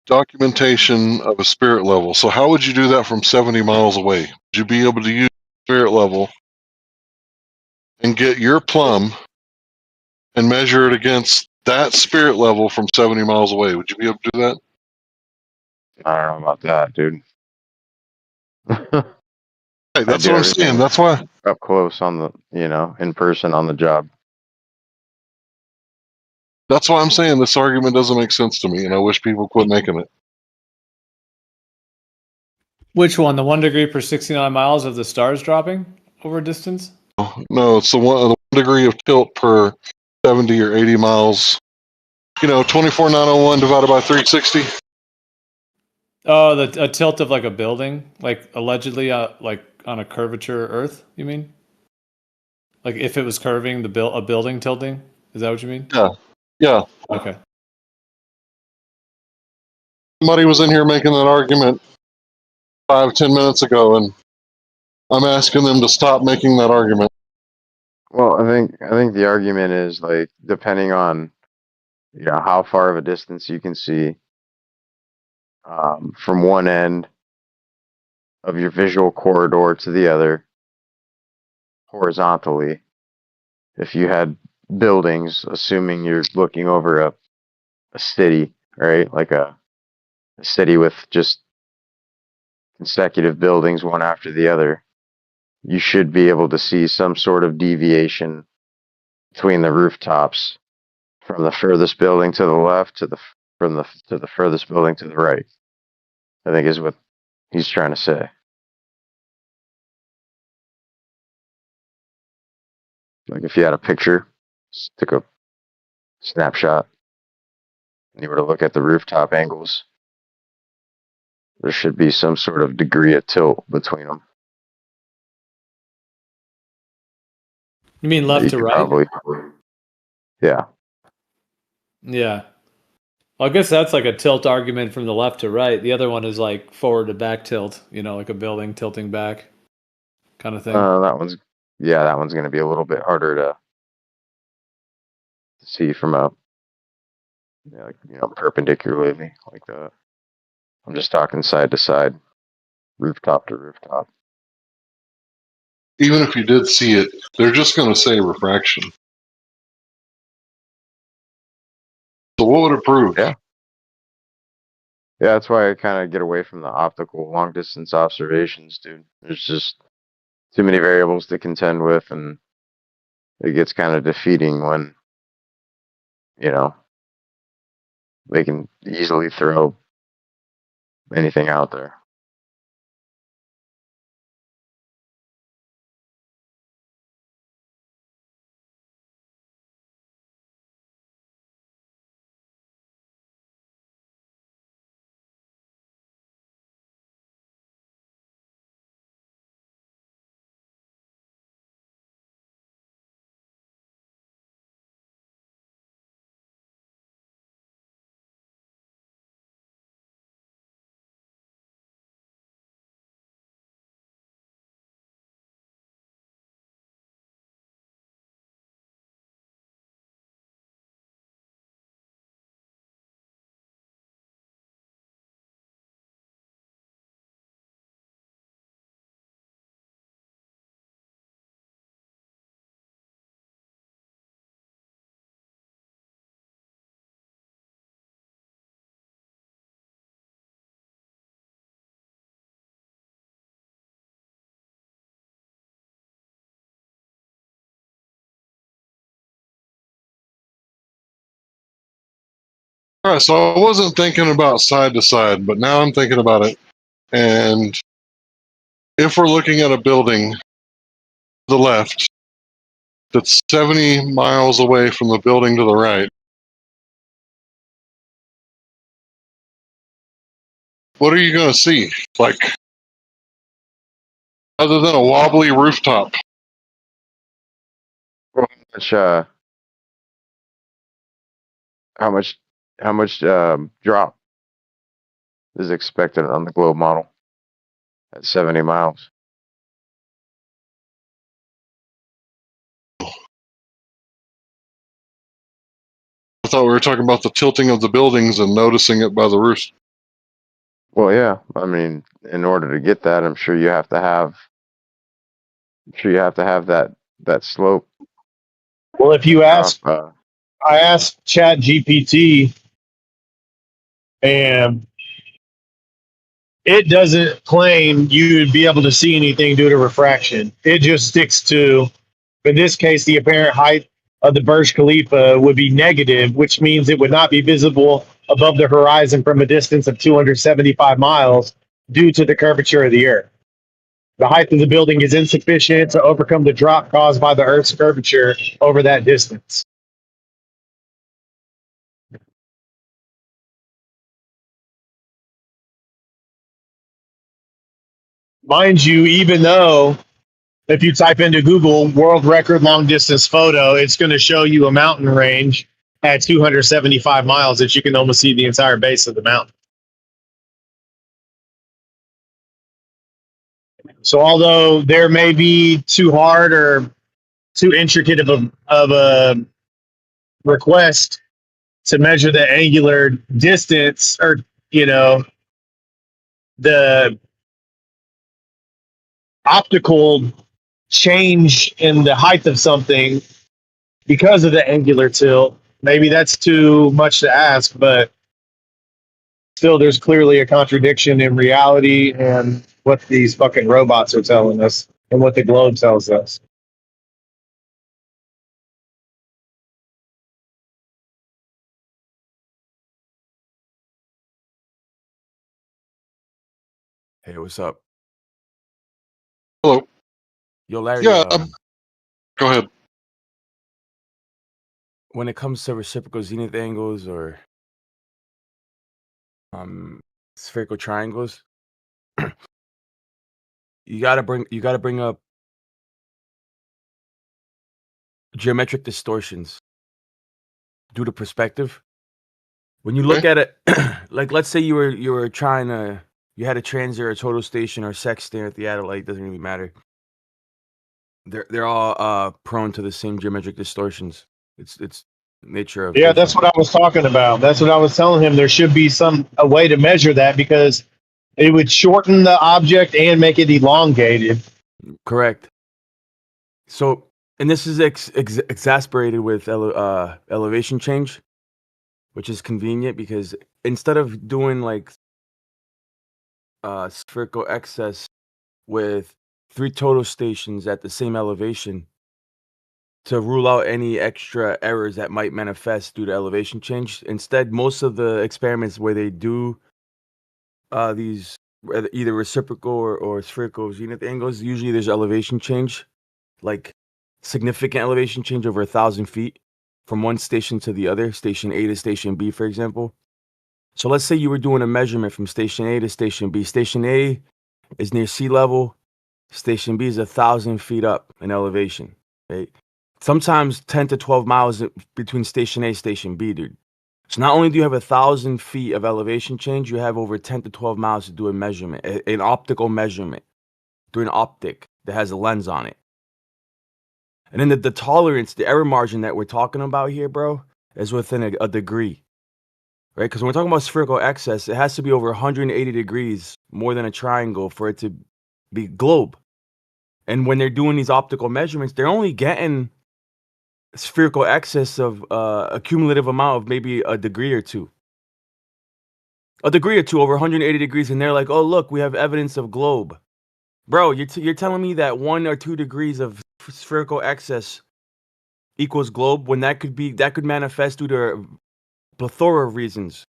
documentation of a spirit level. So how would you do that from 70 miles away? Would you be able to use spirit level and get your plumb and measure it against that spirit level from 70 miles away? Would you be able to do that? I don't know about that, dude. Hey, I that's do what I'm saying. everything That's why up close on the, you know, in person on the job. I'm saying this argument doesn't make sense to me, and I wish people quit making it. Which one? The 1 degree per 69 miles of the stars dropping over a distance? No, it's the 1 degree of tilt per 70 or 80 miles. You know, 24,901 divided by 360. Oh, a tilt of like a building, like allegedly, like on a curvature Earth. You mean? Like if it was curving, a building tilting. Is that what you mean? Yeah, yeah. Okay. Somebody was in here making that argument 5-10 minutes ago, and I'm asking them to stop making that argument. Well, I think the argument is like depending on, you know, how far of a distance you can see from one end of your visual corridor to the other horizontally. If you had buildings, assuming you're looking over a city, right? Like a city with just consecutive buildings one after the other, you should be able to see some sort of deviation between the rooftops from the furthest building to the left to the furthest building to the right. I think is what he's trying to say. Like if you had a picture, just took a snapshot, and you were to look at the rooftop angles, there should be some sort of degree of tilt between them. You mean left to right? Probably, yeah. Yeah. Well, I guess that's like a tilt argument from the left to right. The other one is like forward to back tilt, you know, like a building tilting back kind of thing. That one's going to be a little bit harder to see from a, you know, perpendicularly like that. I'm just talking side to side, rooftop to rooftop. Even if you did see it, they're just going to say refraction. So what would it prove? Yeah. Yeah, that's why I kind of get away from the optical long distance observations, dude. There's just too many variables to contend with, and it gets kind of defeating when, you know, they can easily throw anything out there. All right, so I wasn't thinking about side to side, but now I'm thinking about it. And if we're looking at a building to the left that's 70 miles away from the building to the right, What are you going to see? Like, other than a wobbly rooftop? Well, how much drop is expected on the globe model at 70 miles? I thought we were talking about the tilting of the buildings and noticing it by the roofs. Well, yeah. I mean, in order to get that, I'm sure you have to have that slope. Well, if you Drop, ask, I asked Chat GPT, and it doesn't claim you would be able to see anything due to refraction. It just sticks to, in this case, the apparent height of the Burj Khalifa would be negative, which means it would not be visible above the horizon from a distance of 275 miles due to the curvature of the Earth. The height of the building is insufficient to overcome the drop caused by the Earth's curvature over that distance. Mind you, even though if you type into Google world record long distance photo, it's going to show you a mountain range at 275 miles that you can almost see the entire base of the mountain. So although there may be too hard or too intricate of a request to measure the angular distance, or, you know, the optical change in the height of something because of the angular tilt, maybe that's too much to ask, but still there's clearly a contradiction in reality and what these fucking robots are telling us and what the globe tells us. Hey, what's up? Hello. Yo, Larry. Yeah, go ahead. When it comes to reciprocal zenith angles or spherical triangles, you gotta bring up geometric distortions due to perspective. When you look at it, like let's say you were trying to, you had a transit or a total station or sextant or theodolite, doesn't really matter. They're all prone to the same geometric distortions. It's nature of Yeah, vision. that's what I was talking about. That's what I was telling him. There should be a way to measure that, because it would shorten the object and make it elongated. Correct. So, and this is exasperated with elevation change, which is convenient because instead of doing like spherical excess with 3 total stations at the same elevation to rule out any extra errors that might manifest due to elevation change, instead, most of the experiments where they do these either reciprocal or spherical zenith angles, usually there's elevation change, like significant elevation change over 1,000 feet from one station to the other, station A to station B, for example. So let's say you were doing a measurement from station A to station B. Station A is near sea level. Station B is 1,000 feet up in elevation, right? Sometimes 10 to 12 miles between station A and station B, dude. So not only do you have 1,000 feet of elevation change, you have over 10 to 12 miles to do a measurement, an optical measurement, through an optic that has a lens on it. And then the tolerance, the error margin that we're talking about here, bro, is within a degree, right? Because when we're talking about spherical excess, it has to be over 180 degrees more than a triangle for it to be globe. And when they're doing these optical measurements, they're only getting spherical excess of a cumulative amount of maybe a degree or two. A degree or two over 180 degrees, and they're like, oh, look, we have evidence of globe. Bro, you're telling me that 1 or 2 degrees of spherical excess equals globe, when that could manifest due to a plethora of reasons.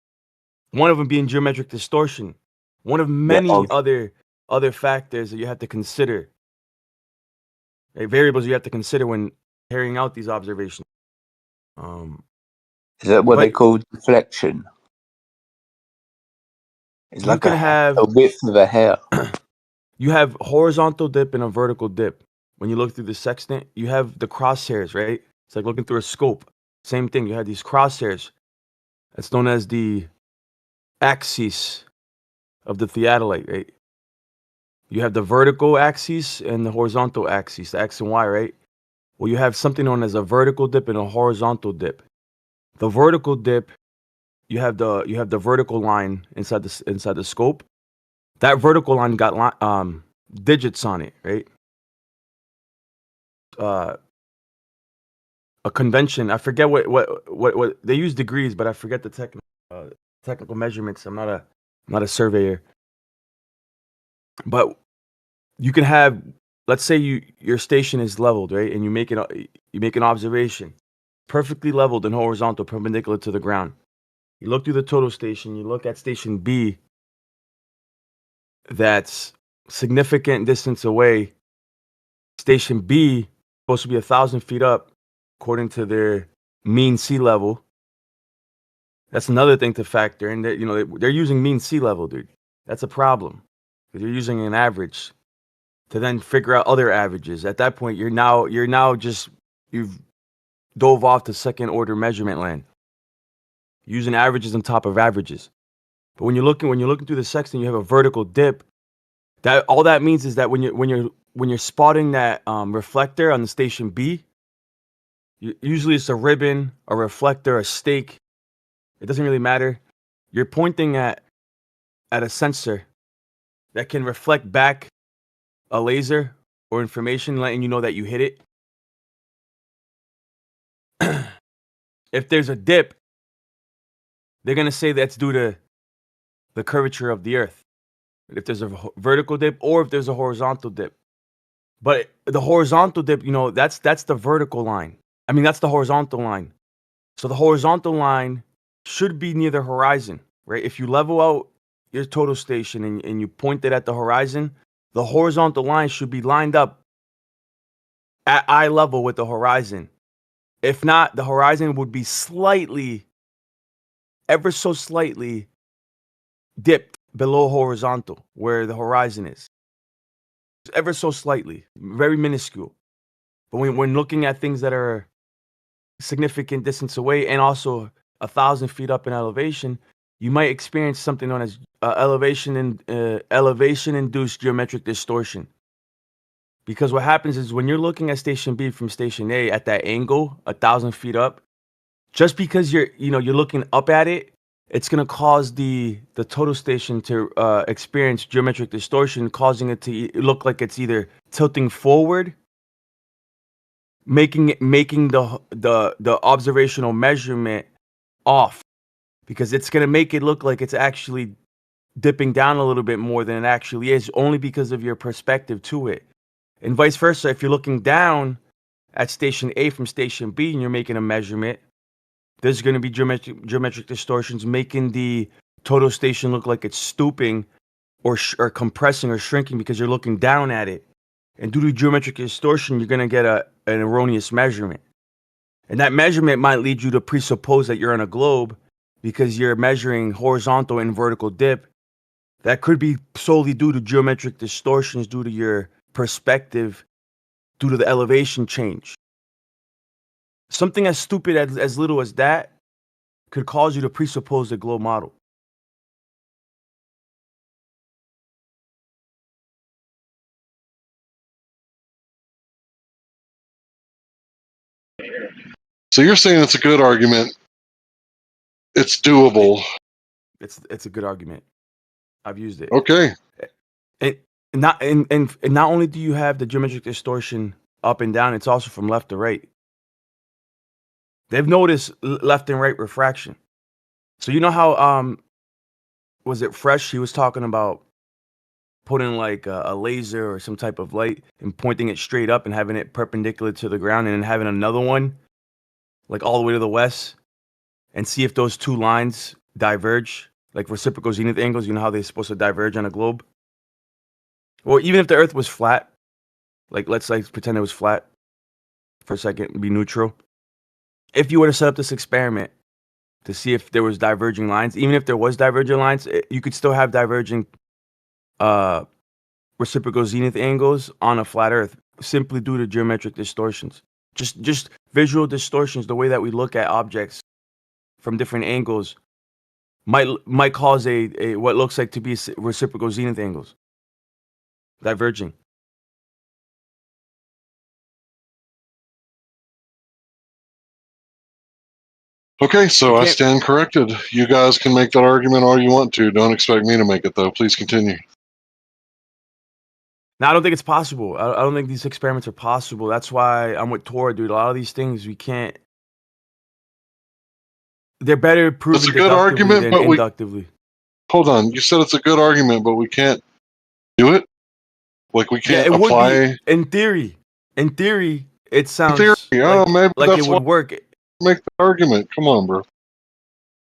One of them being geometric distortion. One of many other factors that you have to consider. Variables you have to consider when carrying out these observations. Is that what they call deflection? It's you like can have a width of a hair. you have horizontal dip and a vertical dip. When you look through the sextant, you have the crosshairs, right? It's like looking through a scope. Same thing. You have these crosshairs. That's known as the axis of the theodolite, right? You have the vertical axis and the horizontal axis, the X and Y, right? Well, you have something known as a vertical dip and a horizontal dip. The vertical dip, you have the vertical line inside the scope. That vertical line got digits on it, right? A convention. I forget what they use degrees, but I forget the technical measurements. I'm not a surveyor, but you can have, let's say your station is leveled, right, and you make an observation, perfectly leveled and horizontal, perpendicular to the ground. You look through the total station. You look at station B, that's significant distance away. Station B supposed to be 1,000 feet up, according to their mean sea level. That's another thing to factor in. That they're using mean sea level, dude. That's a problem because you're using an average to then figure out other averages. At that point, you've dove off to second order measurement land, using averages on top of averages. But when you're looking through the sextant, you have a vertical dip. That all that means is that when you're spotting that reflector on the station B, usually it's a ribbon, a reflector, a stake. It doesn't really matter. You're pointing at a sensor that can reflect back a laser or information, letting you know that you hit it. If there's a dip, they're gonna say that's due to the curvature of the Earth. If there's a vertical dip or if there's a horizontal dip. But the horizontal dip, that's the vertical line. I mean, that's the horizontal line. So the horizontal line should be near the horizon, right? If you level out your total station and you point it at the horizon, the horizontal line should be lined up at eye level with the horizon. If not, the horizon would be ever so slightly dipped below horizontal where the horizon is. Ever so slightly, very minuscule. But when looking at things that are significant distance away and also 1,000 feet up in elevation, you might experience something known as elevation-induced geometric distortion. Because what happens is when you're looking at station B from station A at that angle, 1,000 feet up, just because you're looking up at it, it's going to cause the total station to experience geometric distortion, causing it to look like it's either tilting forward, making the observational measurement off, because it's going to make it look like it's actually dipping down a little bit more than it actually is, only because of your perspective to it. And vice versa, if you're looking down at station A from station B and you're making a measurement, there's going to be geometric distortions, making the total station look like it's stooping or compressing or shrinking because you're looking down at it. And due to geometric distortion, you're going to get an erroneous measurement. And that measurement might lead you to presuppose that you're on a globe because you're measuring horizontal and vertical dip. That could be solely due to geometric distortions, due to your perspective, due to the elevation change. Something as stupid as little as that could cause you to presuppose the globe model. So you're saying it's a good argument. It's doable. It's a good argument. I've used it. Okay. And not only do you have the geometric distortion up and down, it's also from left to right. They've noticed left and right refraction. So you know how was it Fresh? He was talking about putting like a laser or some type of light and pointing it straight up and having it perpendicular to the ground, and then having another one like all the way to the west, and see if those two lines diverge, like reciprocal zenith angles. You know how they're supposed to diverge on a globe? Or even if the Earth was flat, like let's pretend it was flat for a second, be neutral. If you were to set up this experiment to see if there was diverging lines. Even if there was diverging lines, you could still have diverging reciprocal zenith angles on a flat Earth simply due to geometric distortions. Just visual distortions, the way that we look at objects from different angles might cause a what looks like to be reciprocal zenith angles diverging. Okay, so I stand corrected. You guys can make that argument all you want to. Don't expect me to make it, though. Please continue. Now, I don't think it's possible. I don't think these experiments are possible. That's why I'm with Tora, dude. A lot of these things we can't. They're better proven It's a good argument, than but inductively. Hold on. You said it's a good argument, but we can't do it? Like we Yeah, can't it would apply... be in theory. In theory, it sounds theory. Oh, maybe like that's it would work. Make the argument. Come on, bro.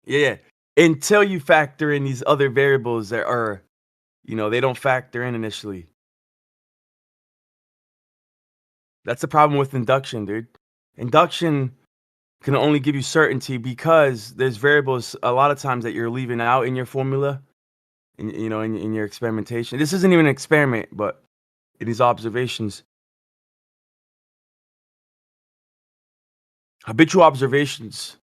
Yeah, until you factor in these other variables that are, they don't factor in initially. That's the problem with induction, dude. Induction can only give you certainty because there's variables a lot of times that you're leaving out in your formula, in your experimentation. This isn't even an experiment, but in these observations, habitual observations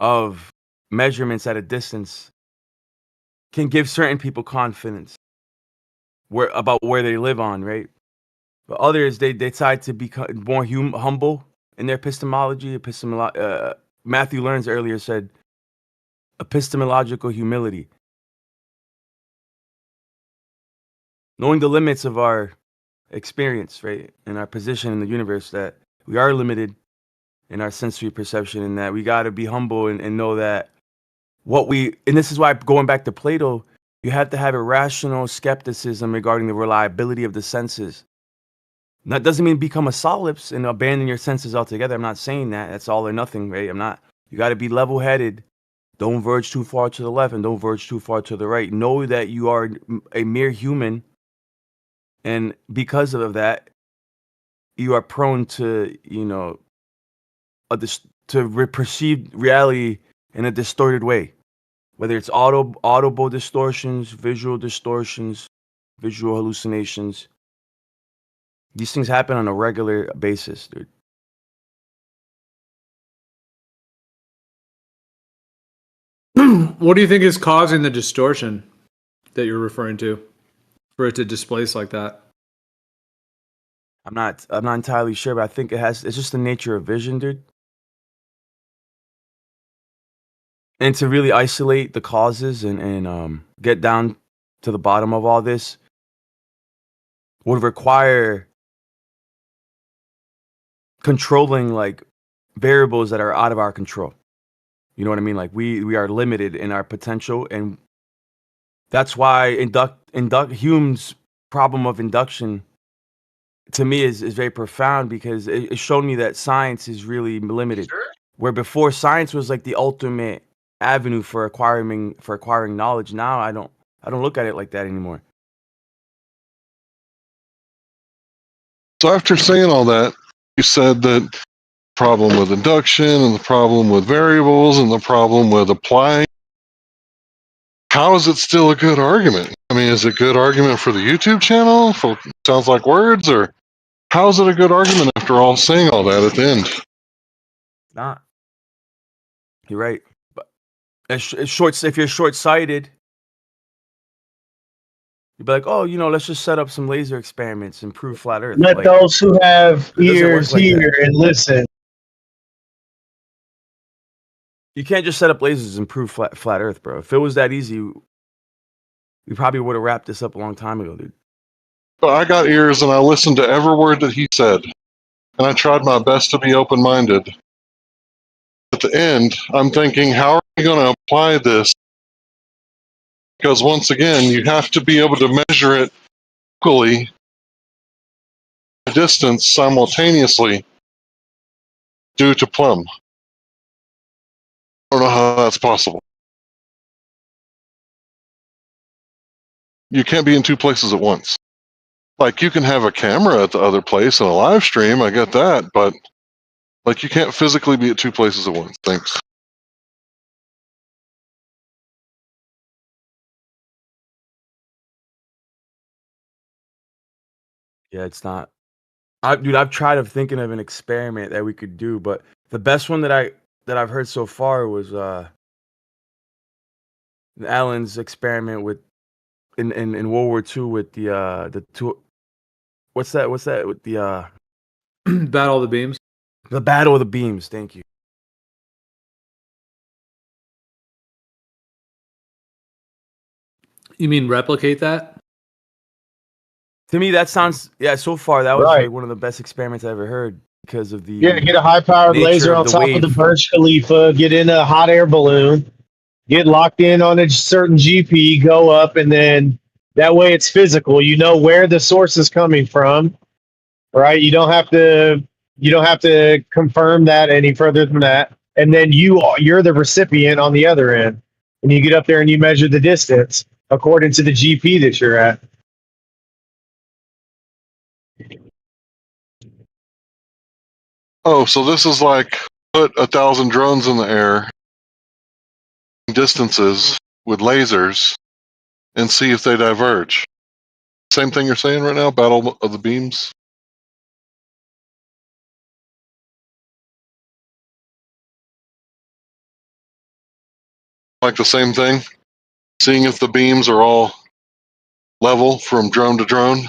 of measurements at a distance can give certain people confidence about where they live on, right? But others, they decide to become more humble in their epistemology. Matthew Learns earlier said epistemological humility. Knowing the limits of our experience, right? And our position in the universe, that we are limited in our sensory perception, and that we got to be humble and know that and this is why, going back to Plato, you have to have a rational skepticism regarding the reliability of the senses. That doesn't mean become a solipse and abandon your senses altogether. I'm not saying that. That's all or nothing, right? You got to be level-headed. Don't verge too far to the left and don't verge too far to the right. Know that you are a mere human. And because of that, you are prone to, perceive reality in a distorted way. Whether it's audible distortions, visual hallucinations. These things happen on a regular basis, dude. What do you think is causing the distortion that you're referring to for it to displace like that? I'm not entirely sure, but I think it's just the nature of vision, dude. And to really isolate the causes and get down to the bottom of all this would require controlling like variables that are out of our control. You know what I mean? Like we are limited in our potential, and that's why Hume's problem of induction to me is very profound, because it showed me that science is really limited. Where before science was like the ultimate avenue for acquiring knowledge. Now I don't look at it like that anymore. So after saying all that, you said that problem with induction and the problem with variables and the problem with applying. How is it still a good argument? I mean, is it a good argument for the YouTube channel? For Sounds Like Words? Or how is it a good argument after all saying all that at the end? Not. You're right. But if you're short-sighted, you'd be like, oh, let's just set up some laser experiments and prove flat Earth. Let like, those who have it doesn't work ears like hear that. and listen. You can't just set up lasers and prove flat Earth, bro. If it was that easy, we probably would have wrapped this up a long time ago, dude. But I got ears and I listened to every word that he said. And I tried my best to be open-minded. At the end, I'm thinking, how are we going to apply this? Because once again, you have to be able to measure it equally, distance simultaneously, due to Plum. I don't know how that's possible. You can't be in two places at once. Like, you can have a camera at the other place and a live stream, I get that, but like, you can't physically be at two places at once. Thanks. Yeah, it's not. I've tried of thinking of an experiment that we could do, but the best one that I've heard so far was Alan's experiment with in World War II with the two. What's that with the Battle of the Beams. the Battle of the Beams? Thank you. You mean replicate that? To me, that sounds so far that was Right. like one of the best experiments I ever heard because of the Yeah, get a high-powered nature laser of on the top of the wave. Burj Khalifa, get in a hot air balloon, get locked in on a certain GP, go up, and then that way it's physical. You know where the source is coming from, right? You don't have to confirm that any further than that. And then you're the recipient on the other end. And you get up there and you measure the distance according to the GP that you're at. Oh, so this is like put 1,000 drones in the air, distances with lasers, and see if they diverge. Same thing you're saying right now, Battle of the Beams? Like the same thing? Seeing if the beams are all level from drone to drone?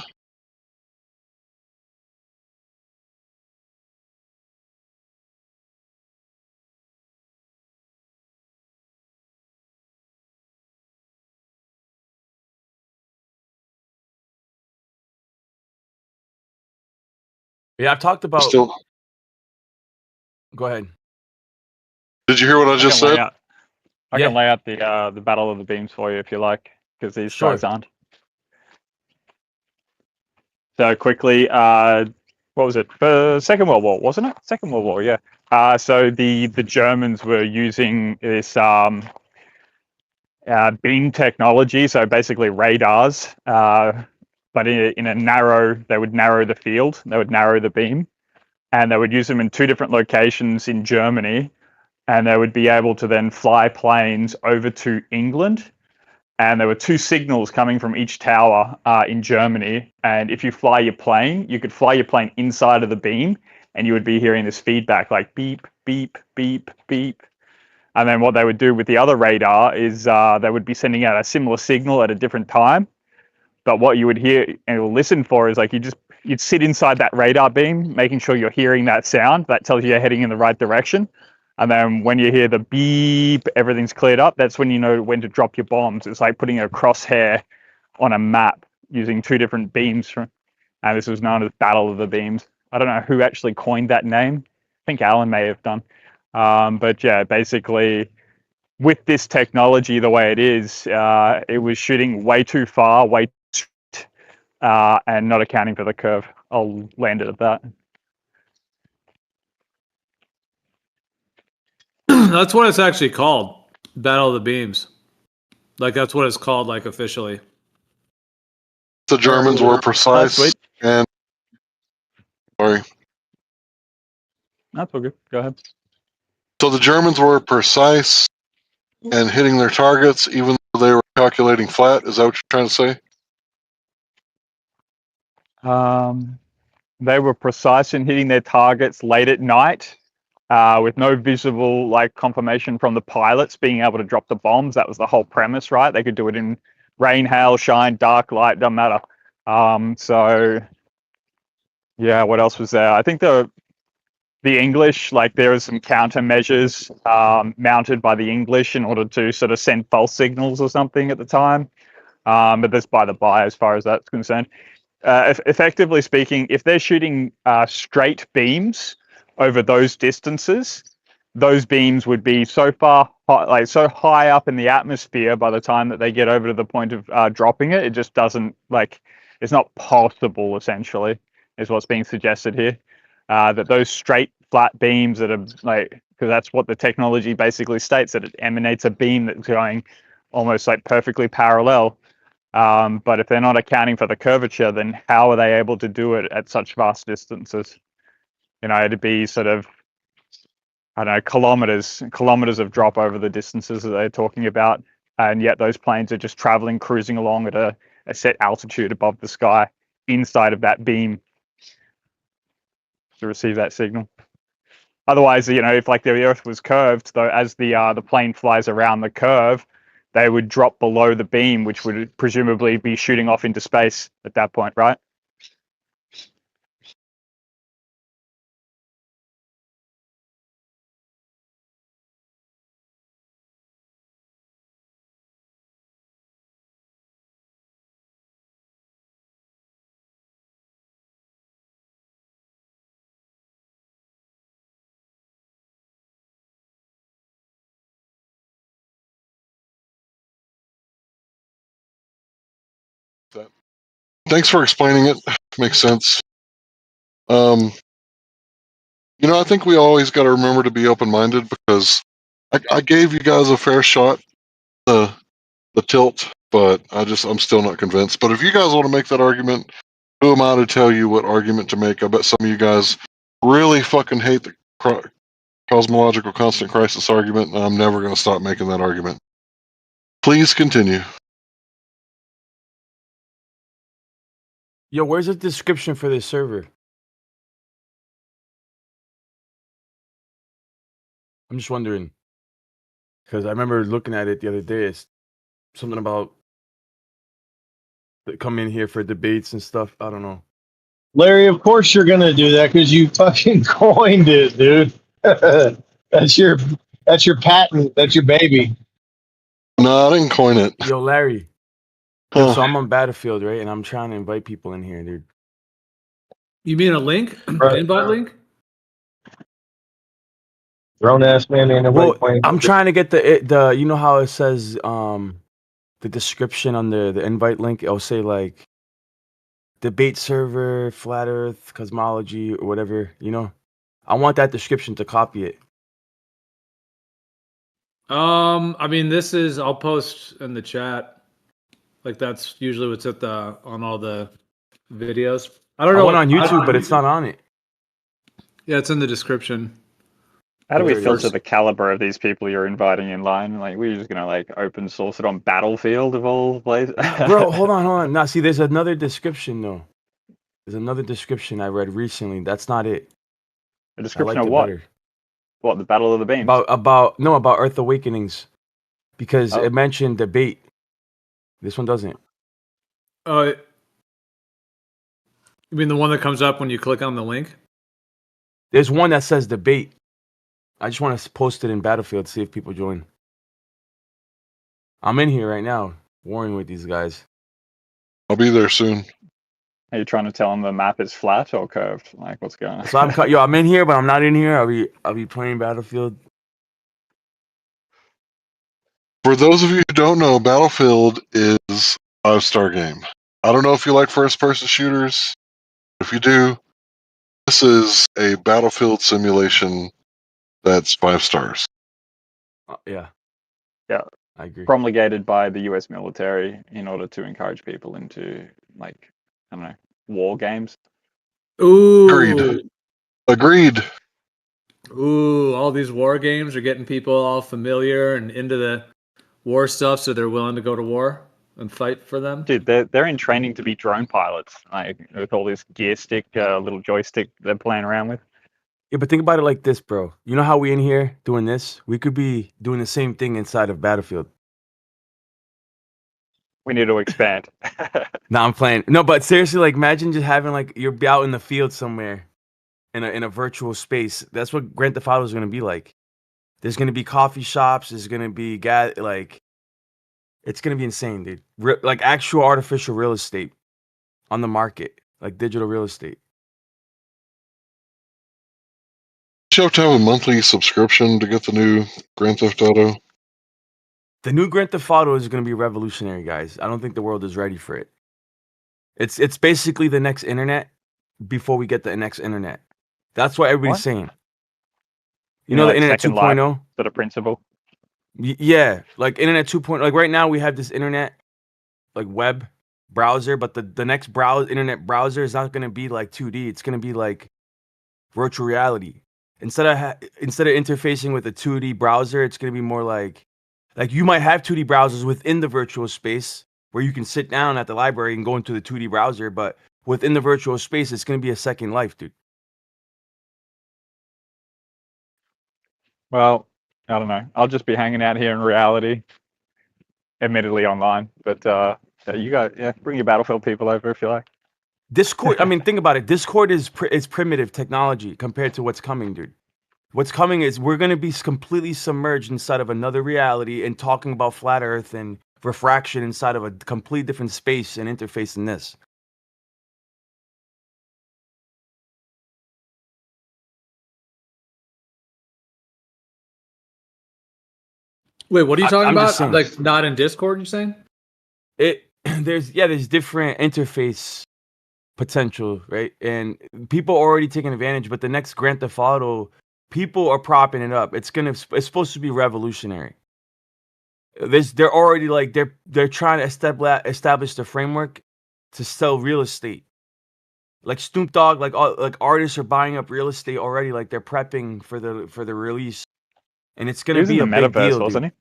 Yeah, I've talked about. Still, Go ahead. did you hear what I just can lay said? out. I Yeah. can lay out the Battle of the Beams for you if you like, because these Sure. guys aren't. So quickly, what was it? Second World War, wasn't it? Second World War, yeah. So the Germans were using this beam technology, so basically radars, but in a narrow, they would narrow the field, they would narrow the beam, and they would use them in 2 different locations in Germany, and they would be able to then fly planes over to England. And there were 2 signals coming from each tower in Germany. And if you fly your plane, you could fly your plane inside of the beam, and you would be hearing this feedback like beep, beep, beep, beep. And then what they would do with the other radar is they would be sending out a similar signal at a different time. But what you would hear and listen for is like you'd sit inside that radar beam, making sure you're hearing that sound. That tells you you're heading in the right direction. And then when you hear the beep, everything's cleared up. That's when you know when to drop your bombs. It's like putting a crosshair on a map using 2 different beams. And this was known as Battle of the Beams. I don't know who actually coined that name. I think Alan may have done. But yeah, basically, with this technology the way it is, it was shooting way too far, way too straight, and not accounting for the curve. I'll land it at that. That's what it's actually called, Battle of the Beams. Like that's what it's called, like officially. The Germans were precise sweet. and sorry. That's all good. Go ahead. So the Germans were precise and hitting their targets, even though they were calculating flat. Is that what you're trying to say? They were precise in hitting their targets late at night, with no visible like confirmation from the pilots being able to drop the bombs. That was the whole premise, right? They could do it in rain, hail, shine, dark, light, doesn't matter. So yeah, what else was there? I think the English, like there was some countermeasures mounted by the English in order to sort of send false signals or something at the time. But that's by the by as far as that's concerned. Effectively speaking, if they're shooting straight beams over those distances, those beams would be so far, like so high up in the atmosphere by the time that they get over to the point of dropping it, it just doesn't it's not possible. Essentially, is what's being suggested here. That those straight flat beams that are because that's what the technology basically states, that it emanates a beam that's going almost like perfectly parallel. But if they're not accounting for the curvature, then how are they able to do it at such vast distances? It'd be sort of, I don't know, kilometers of drop over the distances that they're talking about. And yet those planes are just traveling, cruising along at a set altitude above the sky. inside of that beam to receive that signal. Otherwise, if like the Earth was curved, though, as the plane flies around the curve, they would drop below the beam, which would presumably be shooting off into space at that point, right? Thanks for explaining it. Makes sense. I think we always got to remember to be open-minded, because I gave you guys a fair shot, the tilt, but I'm still not convinced. But if you guys want to make that argument, who am I to tell you what argument to make? I bet some of you guys really fucking hate the cosmological constant crisis argument, and I'm never going to stop making that argument. Please continue. Yo, where's the description for this server? I'm just wondering, because I remember looking at it the other day. It's something about come in here for debates and stuff. I don't know. Larry, of course you're gonna do that because you fucking coined it, dude. That's your patent. That's your baby. No, I didn't coin it. Yo, Larry. Huh. So I'm on Battlefield, right? And I'm trying to invite people in here, dude. You mean a link? An invite link? Grown ass man ain't nobody playing. I'm trying to get the you know how it says the description on the invite link, it'll say like debate server, flat earth, cosmology, or whatever, I want that description to copy it. I mean, I'll post in the chat. Like that's usually what's on all the videos. I don't know. I went on YouTube, but it's not on it. Yeah, it's in the description. How do we filter the caliber of these people you're inviting in line? Like, we're just gonna open source it on Battlefield of all places. Bro, hold on. Now, see, there's another description though. There's another description I read recently. That's not it. A description of what? Better. What, the Battle of the Beams? About Earth Awakenings, because it mentioned debate. This one doesn't. You mean the one that comes up when you click on the link? There's one that says debate. I just want to post it in Battlefield, see if people join. I'm in here right now, warring with these guys. I'll be there soon. Are you trying to tell them the map is flat or curved? Like, what's going on? So I'm in here, but I'm not in here. I'll be playing Battlefield. For those of you who don't know, Battlefield is a 5-star game. I don't know if you like first-person shooters. If you do, this is a Battlefield simulation that's 5 stars. Yeah, I agree. Promulgated by the U.S. military in order to encourage people into, war games. Ooh. Agreed. Ooh, all these war games are getting people all familiar and into the war stuff, so they're willing to go to war and fight for them. Dude, they're in training to be drone pilots, with all this gear stick, little joystick they're playing around with. Yeah, but think about it like this, bro. You know how we in here doing this? We could be doing the same thing inside of Battlefield. We need to expand. No, I'm playing. No, but seriously, imagine just having you're out in the field somewhere, in a virtual space. That's what Grand Theft Auto is gonna be like. There's gonna be coffee shops. There's gonna be it's gonna be insane, dude. Actual artificial real estate on the market, digital real estate. You have to have a monthly subscription to get the new Grand Theft Auto. The new Grand Theft Auto is going to be revolutionary, guys. I don't think the world is ready for it. It's basically the next internet before we get the next internet. That's what everybody's saying. You know the internet 2.0? Sort of principle. Yeah, internet 2.0. Right now we have this internet, web browser, but the next internet browser is not going to be 2D. It's going to be virtual reality. Instead of interfacing with a 2D browser, it's going to be more like you might have 2D browsers within the virtual space where you can sit down at the library and go into the 2D browser, but within the virtual space, it's going to be a second life, dude. Well, I don't know. I'll just be hanging out here in reality, admittedly online. But you got bring your Battlefield people over if you like. Discord. I mean, think about it. Discord is primitive technology compared to what's coming, dude. What's coming is we're going to be completely submerged inside of another reality and talking about flat Earth and refraction inside of a complete different space and interface than this. Wait, what are you talking I'm about? just saying. Like not in Discord, you're saying? There's different interface potential, right? And people are already taking advantage, but the next Grand Theft Auto, people are propping it up. It's supposed to be revolutionary. They're already like they're trying to establish the framework to sell real estate. Like Snoop Dogg, like artists are buying up real estate already. Like they're prepping for the release, and it's gonna be a big deal, wasn't dude. he?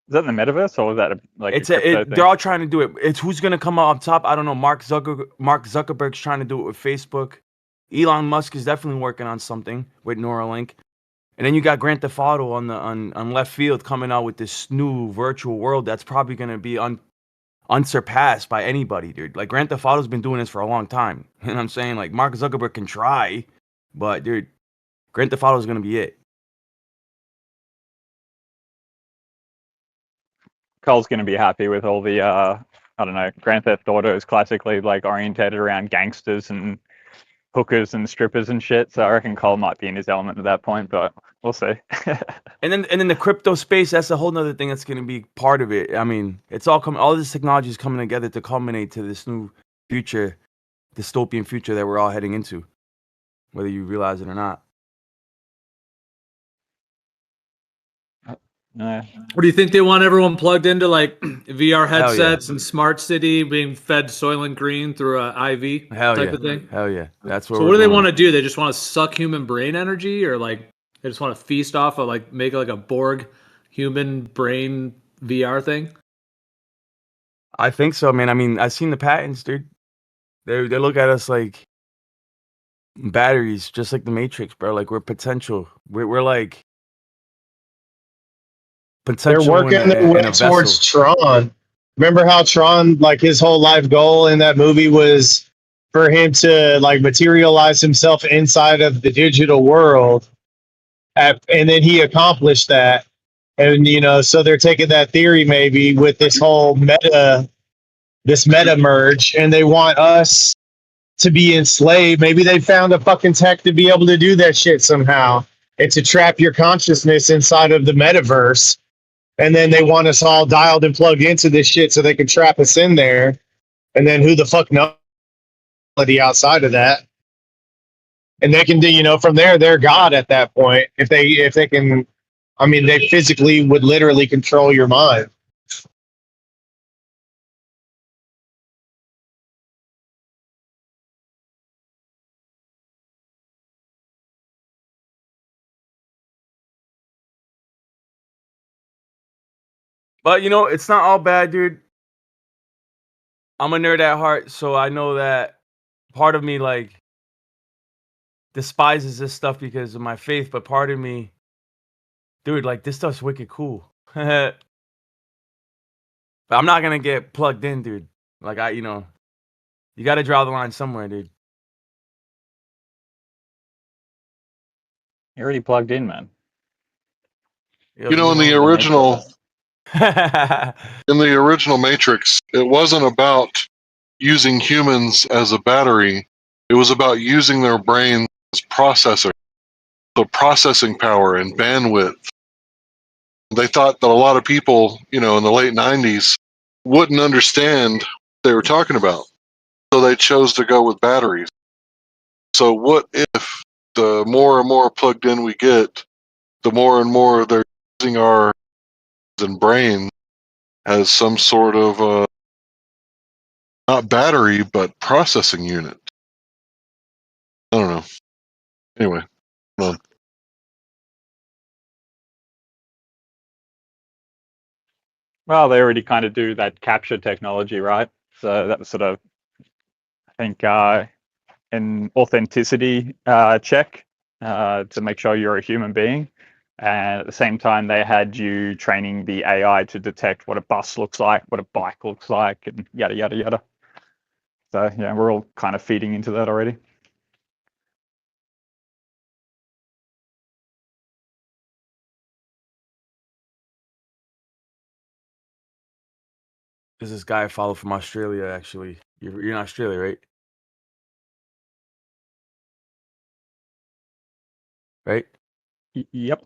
Is that in the metaverse or was that a crypto thing? They're all trying to do it. It's who's gonna come out up top. I don't know. Mark Zuckerberg's trying to do it with Facebook. Elon Musk is definitely working on something with Neuralink. And then you got Grand Theft Auto on left field coming out with this new virtual world that's probably gonna be unsurpassed by anybody, dude. Like Grand Theft Auto's been doing this for a long time. You know what I'm saying? Like Mark Zuckerberg can try, but dude, Grand Theft Auto is gonna be it. Cole's going to be happy with all the I don't know, Grand Theft Auto is classically like orientated around gangsters and hookers and strippers and shit. So I reckon Cole might be in his element at that point, but we'll see. And then the crypto space, that's a whole nother thing that's gonna be part of it. I mean, it's all this technology is coming together to culminate to this new future, dystopian future that we're all heading into, whether you realize it or not. What do you think they want everyone plugged into like VR Hell yeah. headsets and smart city being fed Soylent Green through a IV Hell type yeah. of thing? Hell yeah. That's what So we're what do they doing. want to do? They just want to suck human brain energy, or like they just want to feast off of like make like a Borg human brain VR thing? I think so, man. I mean, I've seen the patents, dude. They look at us like batteries, just like the Matrix, bro. Like we're potential. We're like potential. They're working their in way a towards vessel. Tron. Remember how Tron, like his whole life goal in that movie was for him to like materialize himself inside of the digital world, and then he accomplished that. And so they're taking that theory maybe with this whole meta merge, and they want us to be enslaved. Maybe they found a fucking tech to be able to do that shit somehow, and to trap your consciousness inside of the metaverse. And then they want us all dialed and plugged into this shit so they can trap us in there. And then who the fuck knows outside of that? And they can do, from there, they're God at that point. If they can, I mean, they physically would literally control your mind. But it's not all bad, dude. I'm a nerd at heart, so I know that part of me like despises this stuff because of my faith, but part of me, dude, like this stuff's wicked cool. But I'm not gonna get plugged in, dude. Like you gotta draw the line somewhere, dude. You're already plugged in, man. You know, in the original Matrix, it wasn't about using humans as a battery. It was about using their brains as processor, the processing power and bandwidth. They thought that a lot of people, in the late 90s wouldn't understand what they were talking about. So they chose to go with batteries. So what if the more and more plugged in we get, the more and more they're using our and brain as some sort of not battery but processing unit. I don't know. Anyway, come on. Well, they already kind of do that capture technology, right? So that sort of think an authenticity check to make sure you're a human being. And at the same time, they had you training the AI to detect what a bus looks like, what a bike looks like, and yada, yada, yada. So, yeah, we're all kind of feeding into that already. There's this guy I follow from Australia, actually. You're in Australia, right? Right? Yep.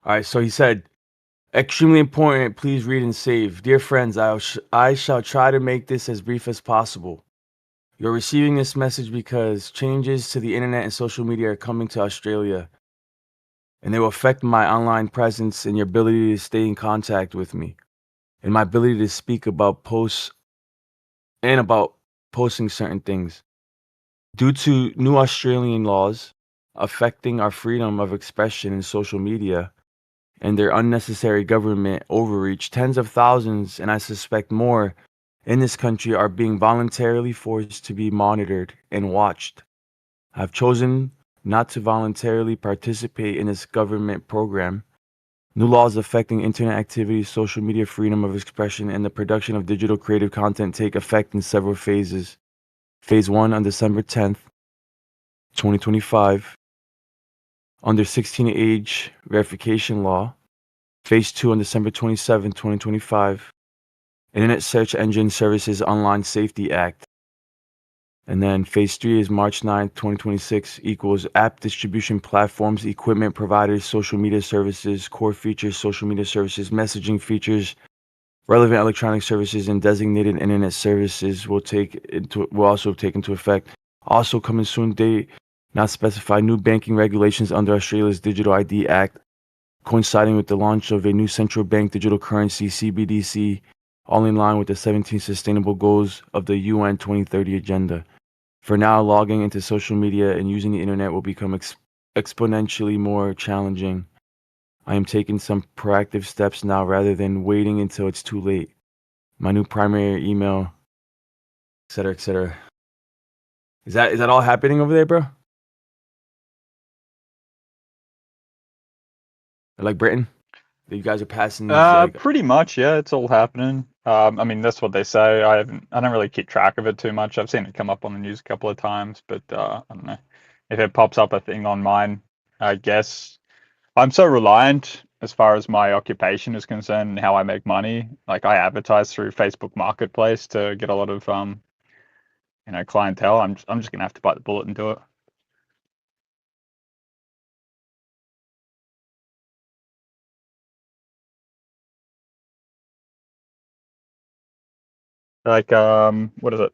All right, so he said, extremely important, please read and save. Dear friends, I shall try to make this as brief as possible. You're receiving this message because changes to the internet and social media are coming to Australia, and they will affect my online presence and your ability to stay in contact with me, and my ability to speak about posts and about posting certain things. Due to new Australian laws affecting our freedom of expression in social media and their unnecessary government overreach, tens of thousands, and I suspect more, in this country are being voluntarily forced to be monitored and watched. I've chosen not to voluntarily participate in this government program. New laws affecting internet activity, social media freedom of expression, and the production of digital creative content take effect in several phases. Phase 1 on December 10th, 2025, under 16 age verification law. Phase 2 on December 27, 2025, Internet Search Engine Services Online Safety Act. And then phase 3 is March 9, 2026, equals app distribution platforms, equipment providers, social media services, core features, social media services, messaging features, relevant electronic services, and designated internet services will also take into effect. Also coming soon date, not specified, new banking regulations under Australia's Digital ID Act, coinciding with the launch of a new central bank digital currency, CBDC, all in line with the 17 sustainable goals of the UN 2030 agenda. For now, logging into social media and using the internet will become exponentially more challenging. I am taking some proactive steps now rather than waiting until it's too late. My new primary email, etc., etc. Is that all happening over there, bro? Like Britain? That you guys are passing these, Pretty much, yeah. It's all happening. I mean, that's what they say. I don't really keep track of it too much. I've seen it come up on the news a couple of times, but I don't know if it pops up a thing on mine. I guess I'm so reliant as far as my occupation is concerned and how I make money. Like I advertise through Facebook Marketplace to get a lot of clientele. I'm just gonna have to bite the bullet and do it. Like what is it?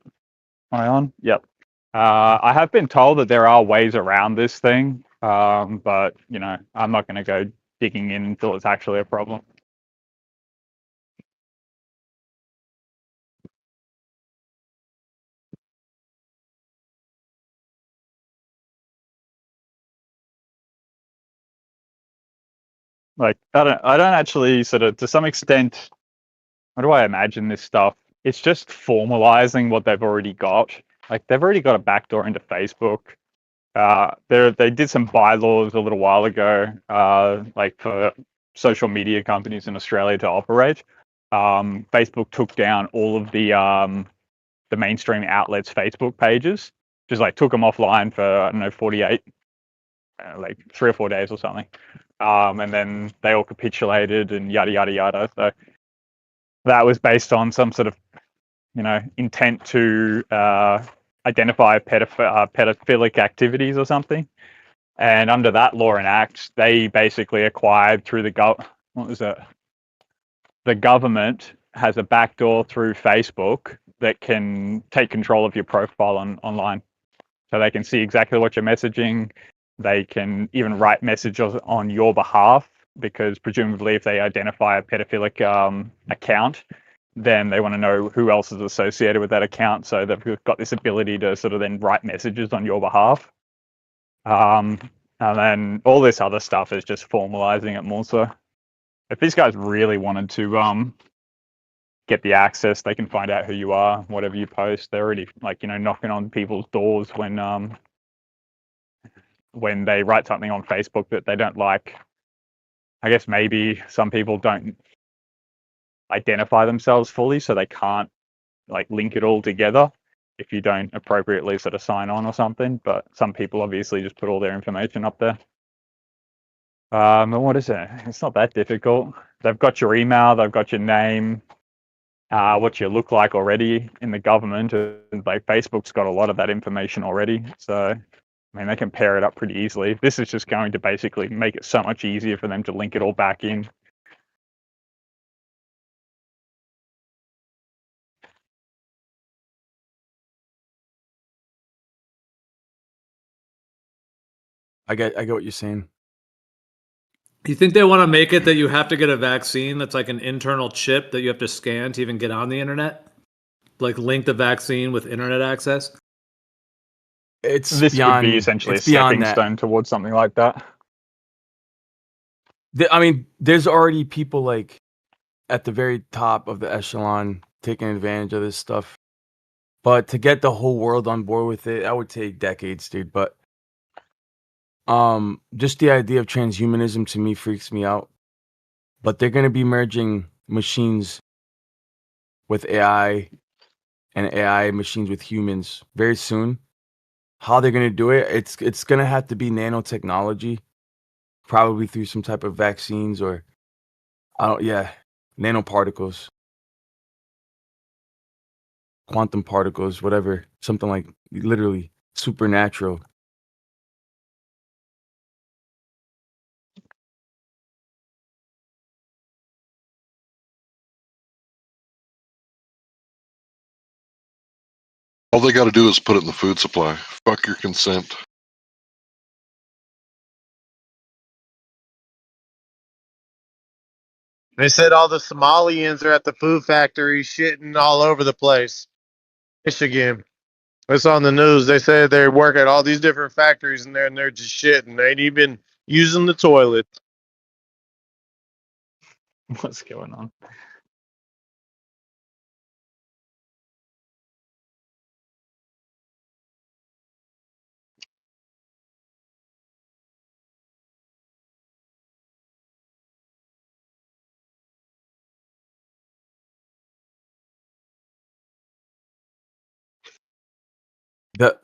Am I on? Yep. I have been told that there are ways around this thing, but I'm not going to go digging in until it's actually a problem. Like I don't actually sort of, to some extent, how do I imagine this stuff? It's just formalizing what they've already got. Like they've already got a backdoor into Facebook. They did some bylaws a little while ago, like for social media companies in Australia to operate. Facebook took down all of the mainstream outlets' Facebook pages, just like took them offline for, I don't know, 48, like 3 or 4 days or something. And then they all capitulated and yada, yada, yada. So that was based on some sort of, intent to identify pedophilic activities or something. And under that law and act, they basically acquired through the government has a backdoor through Facebook that can take control of your profile online. So they can see exactly what you're messaging. They can even write messages on your behalf, because presumably if they identify a pedophilic account, then they want to know who else is associated with that account. So they've got this ability to sort of then write messages on your behalf. And then all this other stuff is just formalizing it more. So if these guys really wanted to get the access. They can find out who you are, whatever you post. They're already like, knocking on people's doors when they write something on Facebook that they don't like. I guess maybe some people don't identify themselves fully, so they can't like link it all together if you don't appropriately sort of sign on or something. But some people obviously just put all their information up there. And what is it? It's not that difficult. They've got your email, they've got your name, what you look like already in the government. And like Facebook's got a lot of that information already. So, I mean, they can pair it up pretty easily. This is just going to basically make it so much easier for them to link it all back in. I get what you're saying. You think they want to make it that you have to get a vaccine that's like an internal chip that you have to scan to even get on the internet? Like link the vaccine with internet access? This could be essentially a stepping stone towards something like that. I mean, there's already people like at the very top of the echelon taking advantage of this stuff. But to get the whole world on board with it, that would take decades, dude. But just the idea of transhumanism to me freaks me out. But they're going to be merging machines with AI and AI machines with humans very soon. How they're going to do it, it's going to have to be nanotechnology, probably through some type of vaccines or nanoparticles, quantum particles, whatever, something like literally supernatural. All they got to do is put it in the food supply. Fuck your consent. They said all the Somalians are at the food factory shitting all over the place. Michigan. It's on the news. They said they work at all these different factories in there and they're just shitting. They ain't even using the toilet. What's going on?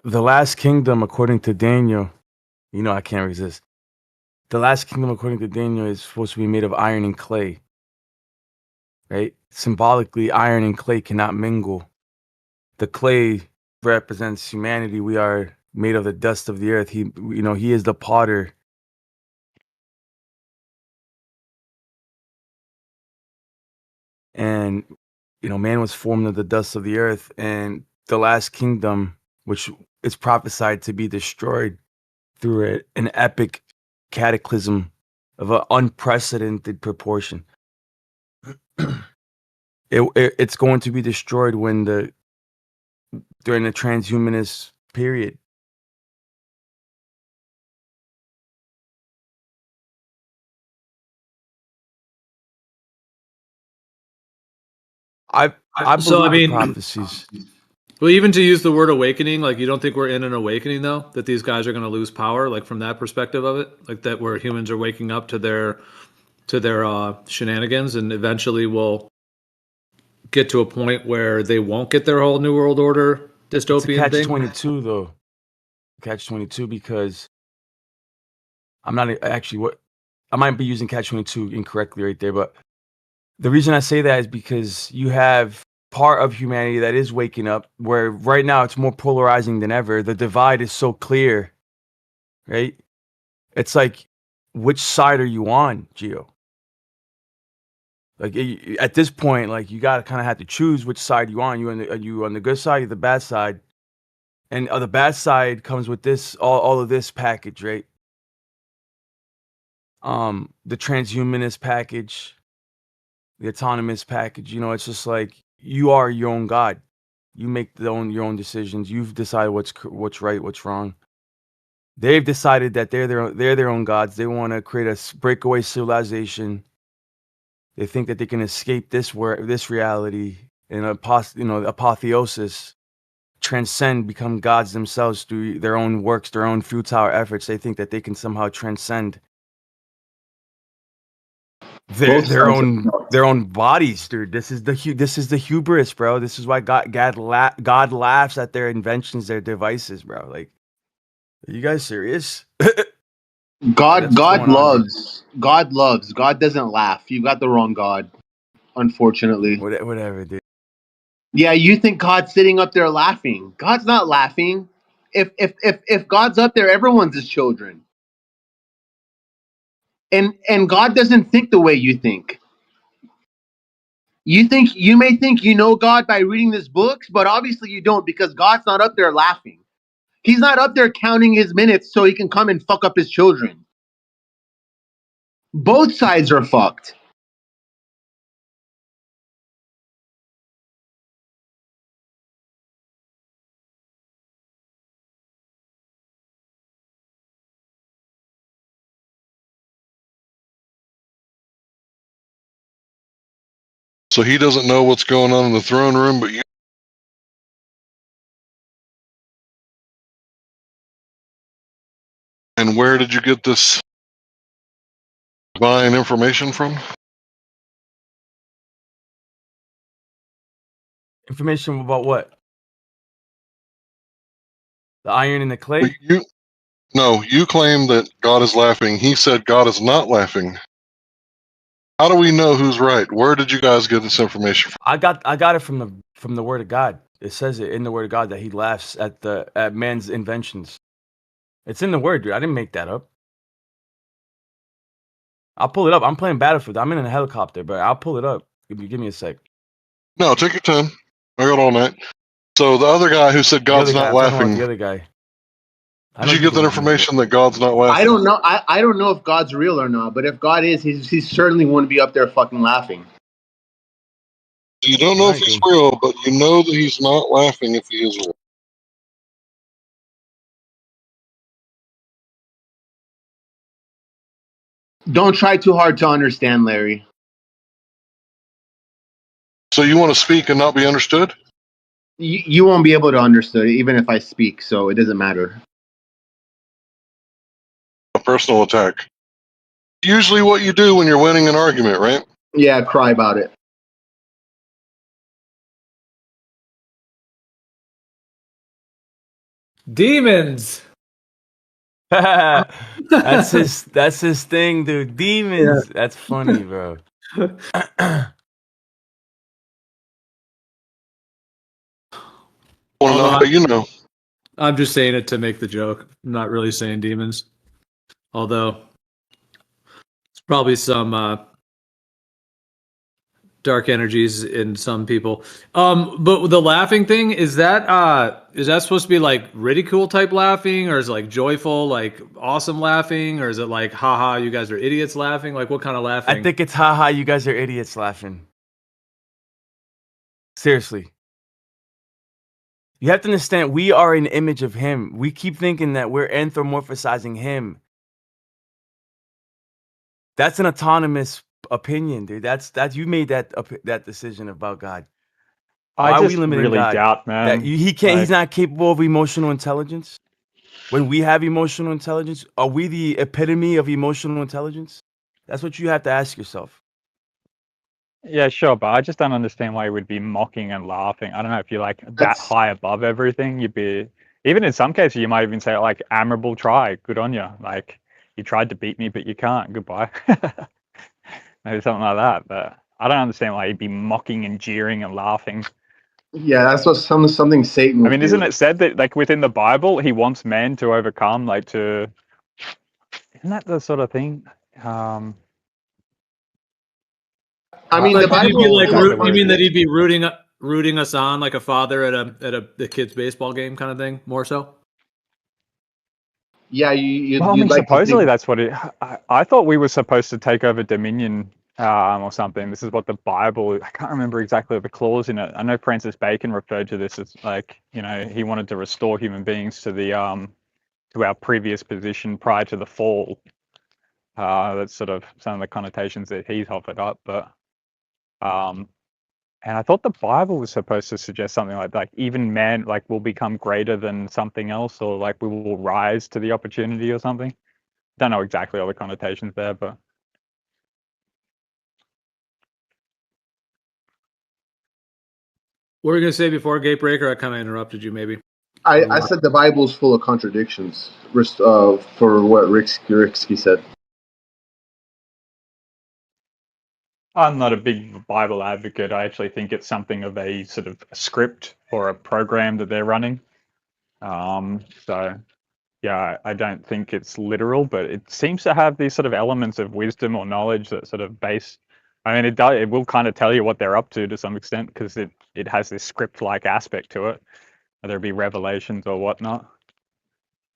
The last kingdom, according to Daniel, I can't resist. The last kingdom, according to Daniel, is supposed to be made of iron and clay. Right? Symbolically, iron and clay cannot mingle. The clay represents humanity. We are made of the dust of the earth. He is the potter. And, man was formed of the dust of the earth. And the last kingdom, which is prophesied to be destroyed through an epic cataclysm of an unprecedented proportion. It's going to be destroyed during the transhumanist period. I believe the prophecies. Well, even to use the word awakening, like you don't think we're in an awakening though, that these guys are going to lose power, like from that perspective of it, like that where humans are waking up to their shenanigans, and eventually will get to a point where they won't get their whole new world order dystopian thing. Catch-22 though. Catch-22 because I'm not actually I might be using Catch-22 incorrectly right there, but the reason I say that is because you have part of humanity that is waking up, where right now it's more polarizing than ever. The divide is so clear, right? It's like, which side are you on, Gio? Like at this point, like you gotta kind of have to choose which side you on. Are you on the good side or the bad side? And the bad side comes with this all of this package, right? The transhumanist package, the autonomous package. It's just like you are your own god. You make your own decisions. You've decided what's right, what's wrong. They've decided that they're their own gods. They want to create a breakaway civilization They think that they can escape this reality in apotheosis, transcend, become gods themselves through their own works, their own futile efforts. They think that they can somehow transcend their own bodies, dude. This is the hubris, bro. This is why God laughs at their inventions, their devices, bro. Like, are you guys serious? God loves. God loves. God doesn't laugh. You got the wrong God, unfortunately. Whatever, dude. Yeah, you think God's sitting up there laughing. God's not laughing. If God's up there, everyone's his children. And God doesn't think the way you think. You may think you know God by reading these books, but obviously you don't, because God's not up there laughing. He's not up there counting his minutes so he can come and fuck up his children. Both sides are fucked. So he doesn't know what's going on in the throne room, but you. And where did you get this divine information from? Information about what? The iron in the clay? You claim that God is laughing. He said God is not laughing. How do we know who's right? Where did you guys get this information from? I got it from the word of God. It says it in the word of God that he laughs at man's inventions. It's in the word, dude. I didn't make that up. I'll pull it up. I'm playing Battlefield. I'm in a helicopter, but I'll pull it up. Give me a sec. No, take your time. I got all night. So the other guy who said God's not laughing. The other guy. Did you get that information that God's not laughing? I don't know. I don't know if God's real or not, but if God is, he certainly wouldn't be up there fucking laughing. You don't know if he's real, but you know that he's not laughing if he is real. Don't try too hard to understand, Larry. So you want to speak and not be understood? You won't be able to understand it, even if I speak, so it doesn't matter. A personal attack. Usually what you do when you're winning an argument, right? Yeah, cry about it. Demons. That's his thing, dude. Demons. Yeah. That's funny, bro. I'm just saying it to make the joke. I'm not really saying demons. Although it's probably some dark energies in some people. But the laughing thing, is that supposed to be like ridicule type laughing, or is it like joyful, like awesome laughing, or is it like haha, you guys are idiots laughing? Like what kind of laughing? I think it's haha, you guys are idiots laughing. Seriously. You have to understand, we are an image of him. We keep thinking that we're anthropomorphizing him. That's an autonomous opinion, dude. That's you made that decision about God. Why are we limiting really God? Doubt, man. That he can't. He's not capable of emotional intelligence. When we have emotional intelligence, are we the epitome of emotional intelligence? That's what you have to ask yourself. Yeah, sure, but I just don't understand why you would be mocking and laughing. I don't know if you're like that high above everything. You'd be, even in some cases, you might even say like, admirable try, good on you. Like, you tried to beat me, but you can't. Goodbye. Maybe something like that. But I don't understand why you'd be mocking and jeering and laughing. Yeah, that's what something Satan would I mean, do. isn't it said that like within the Bible, he wants men to overcome, like to, isn't that the sort of thing? I mean, the Bible. You mean that he'd be rooting us on like a father at the kids' baseball game kind of thing, more so? Yeah, well, I mean, like supposedly that's what it. I thought we were supposed to take over dominion or something. This is what the Bible. I can't remember exactly the clause in it. I know Francis Bacon referred to this as like, you know, he wanted to restore human beings to the to our previous position prior to the fall. That's sort of some of the connotations that he's offered up, but. And I thought the Bible was supposed to suggest something like even man like will become greater than something else, or like we will rise to the opportunity or something. Don't know exactly all the connotations there, but What were you gonna say before Gatebreaker? I kind of interrupted you, maybe. I said the Bible's full of contradictions for what Ricksky said. I'm not a big Bible advocate. I actually think it's something of a sort of script or a program that they're running. So yeah, I don't think it's literal, but it seems to have these sort of elements of wisdom or knowledge that sort of base. I mean, it will kind of tell you what they're up to some extent, because it has this script-like aspect to it, whether it be revelations or whatnot.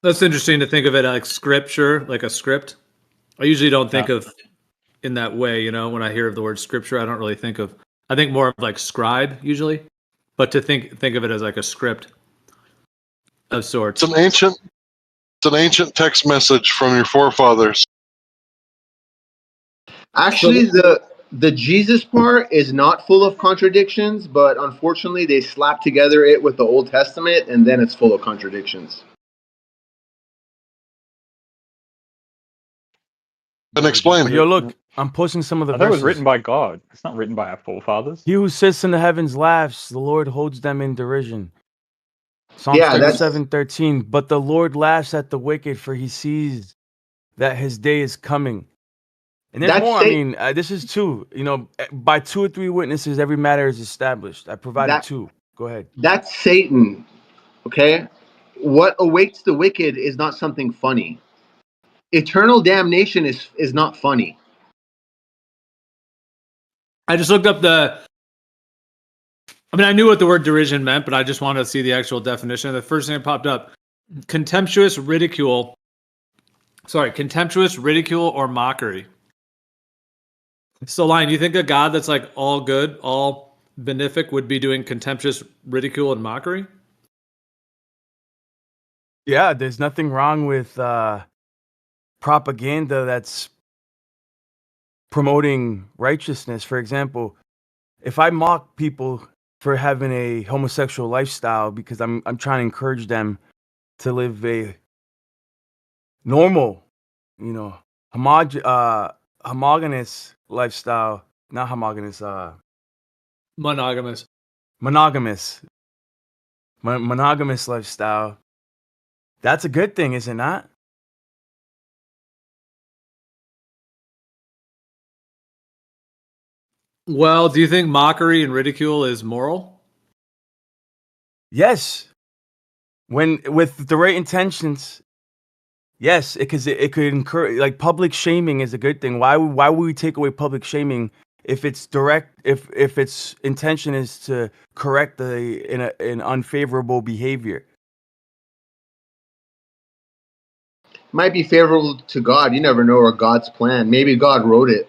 That's interesting to think of it like scripture, like a script. I usually don't think Yeah. of in that way, you know, when I hear of the word scripture, I don't really think of, I think more of like scribe usually, but to think of it as like a script of sorts. It's an ancient text message from your forefathers. Actually, the Jesus part is not full of contradictions, but unfortunately, they slap together it with the Old Testament, and then it's full of contradictions. And explain. Yo, look, I'm posting some of the I thought it was verses. written by God. It's not written by our forefathers. He who sits in the heavens laughs, the Lord holds them in derision. Psalms Yeah, that's 37:13. But the Lord laughs at the wicked, for he sees that his day is coming. And there's That's more. I Satan. mean, this is two. You know, by 2 or 3 witnesses, every matter is established. I provided that 2. Go ahead. that's Satan. Okay, what awaits the wicked is not something funny. Eternal damnation is not funny. I just looked up I mean, I knew what the word derision meant, but I just wanted to see the actual definition. The first thing that popped up, contemptuous ridicule or mockery. So, Lion, you think a God that's like all good, all benefic would be doing contemptuous ridicule and mockery? Yeah, there's nothing wrong with propaganda that's promoting righteousness. For example, if I mock people for having a homosexual lifestyle because I'm trying to encourage them to live a normal, you know, homogeneous lifestyle, not homogeneous, Monogamous. monogamous lifestyle. That's a good thing, is it not? Well, do you think mockery and ridicule is moral? Yes. When with the right intentions, yes, because it could encourage, like, public shaming is a good thing. Why would we take away public shaming if it's direct, if its intention is to correct an unfavorable behavior? Might be favorable to God. You never know, or God's plan. Maybe God wrote it.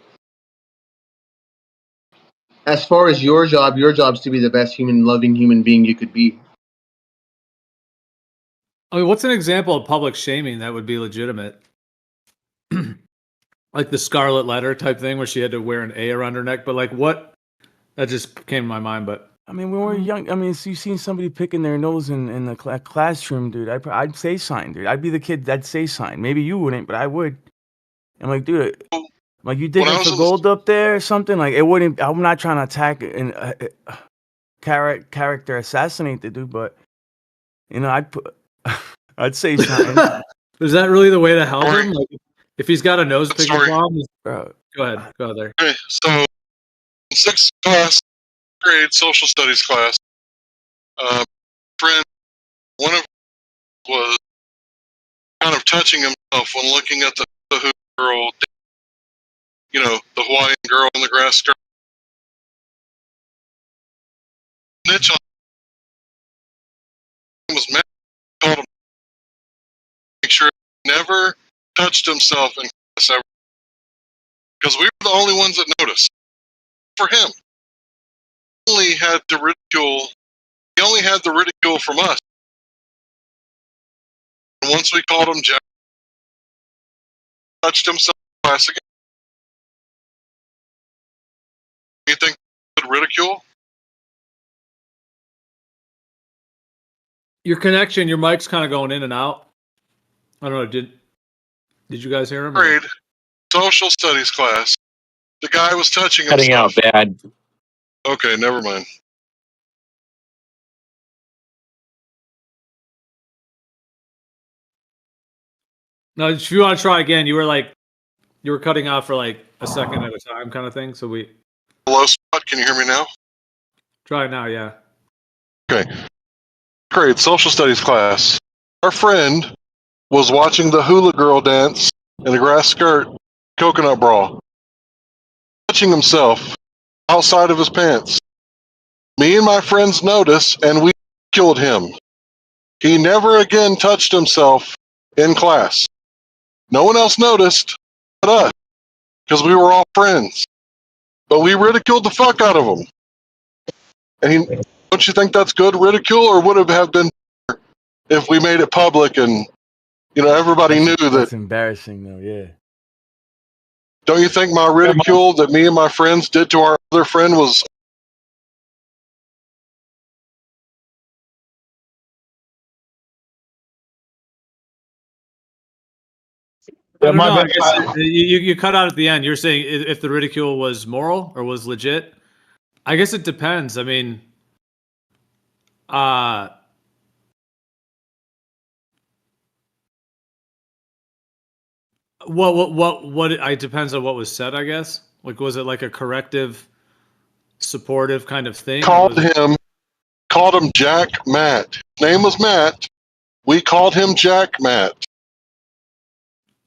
As far as your job's to be the best loving human being you could be. I mean, what's an example of public shaming that would be legitimate? Like the Scarlet Letter type thing where she had to wear an A around her neck. But like what? That just came to my mind. But I mean, when we were young, I mean, so you seen somebody picking their nose in the classroom, dude. I'd say sign, dude. I'd be the kid that'd say sign. Maybe you wouldn't, but I would. I'm like, dude, like, you digging for gold up there or something? Like, it wouldn't. I'm not trying to attack and character assassinate the dude, but you know, I'd say something. is that really the way to help him? Like, if he's got a nose picking problem, Bro. Go ahead there. Okay, so in 6th class, grade social studies class, friend, one of was kind of touching himself when looking at the girl, you know, the Hawaiian girl in the grass skirt. Snitch on him was mad, told him make sure he never touched himself in class ever, because we were the only ones that noticed. For him, he only had the ridicule. He only had the ridicule from us. And once we called him Jack, touched himself in class again. You think ridicule? Your connection, your mic's kind of going in and out. I don't know. Did you guys hear him? or- Grade, social studies class. The guy was touching Cutting out himself. bad. Okay, never mind. No, if you want to try again, you were cutting out for like a second at a time, kind of thing. So we Hello, Spot. Can you hear me now? try it now. Yeah. Okay. Grade, social studies class. Our friend was watching the hula girl dance in a grass skirt, coconut bra, touching himself outside of his pants. Me and my friends noticed, and we killed him. He never again touched himself in class. No one else noticed but us, because we were all friends. But we ridiculed the fuck out of him. And don't you think that's good ridicule, or would it have been if we made it public and everybody knew that? That's embarrassing, though. Yeah. Don't you think my ridicule that me and my friends did to our other friend was? I don't know. I guess you cut out at the end. You're saying if the ridicule was moral or was legit. I guess it depends. I mean, what? It depends on what was said. I guess. Like, was it like a corrective, supportive kind of thing? Called him Jack Matt. His name was Matt. We called him Jack Matt.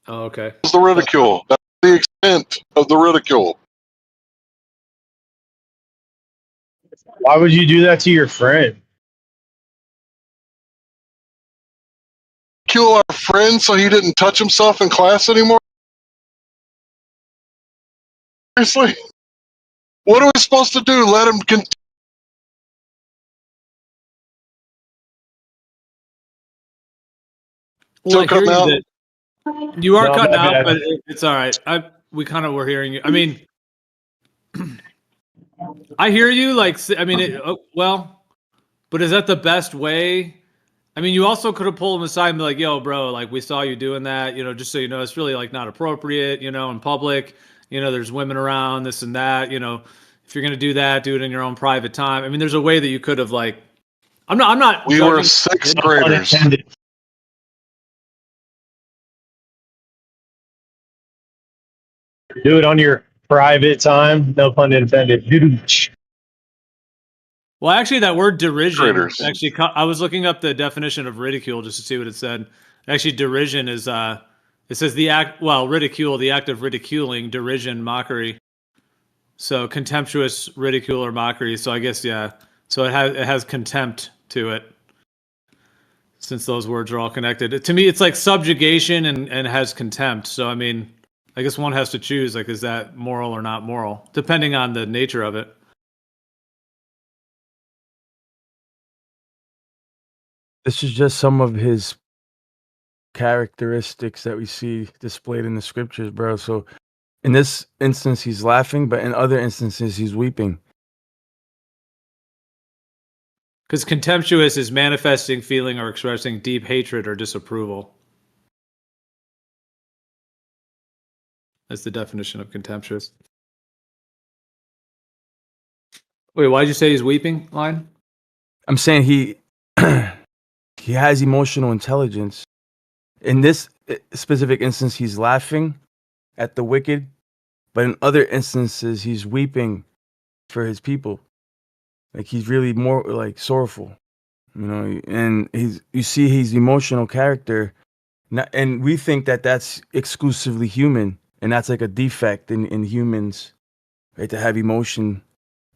Oh, okay. That was the ridicule. That's the extent of the ridicule. Why would you do that to your friend? Kill our friend so he didn't touch himself in class anymore? Seriously? What are we supposed to do? Let him continue? Well, I hear you out? that you are No, cutting my out, bad. but it's all right. We kind of were hearing you. I mean, I hear you. Like, I mean, well, but is that the best way? I mean, you also could have pulled him aside and be like, "Yo, bro, like we saw you doing that. Just so you know, it's really like not appropriate. In public. There's women around, this and that. If you're gonna do that, do it in your own private time. I mean, there's a way that you could have like. I'm not. We were judging- sixth graders. Do it on your private time. No pun intended. Well, actually, that word derision. Critters. Actually, I was looking up the definition of ridicule just to see what it said. Actually, derision is it says the act. Well, ridicule, the act of ridiculing, derision, mockery. So contemptuous ridicule or mockery. So I guess yeah. So it has contempt to it. Since those words are all connected, to me, it's like subjugation and has contempt. So I mean, I guess one has to choose. Like, is that moral or not moral, depending on the nature of it. This is just some of his characteristics that we see displayed in the scriptures, bro. So in this instance, he's laughing, but in other instances, he's weeping. Because contemptuous is manifesting, feeling, or expressing deep hatred or disapproval. That's the definition of contemptuous. Wait, why'd you say he's weeping, Line? I'm saying he he has emotional intelligence. In this specific instance, he's laughing at the wicked, but in other instances, he's weeping for his people. Like he's really more like sorrowful, and you see he's emotional character, and we think that that's exclusively human, and that's like a defect in humans, right? To have emotion,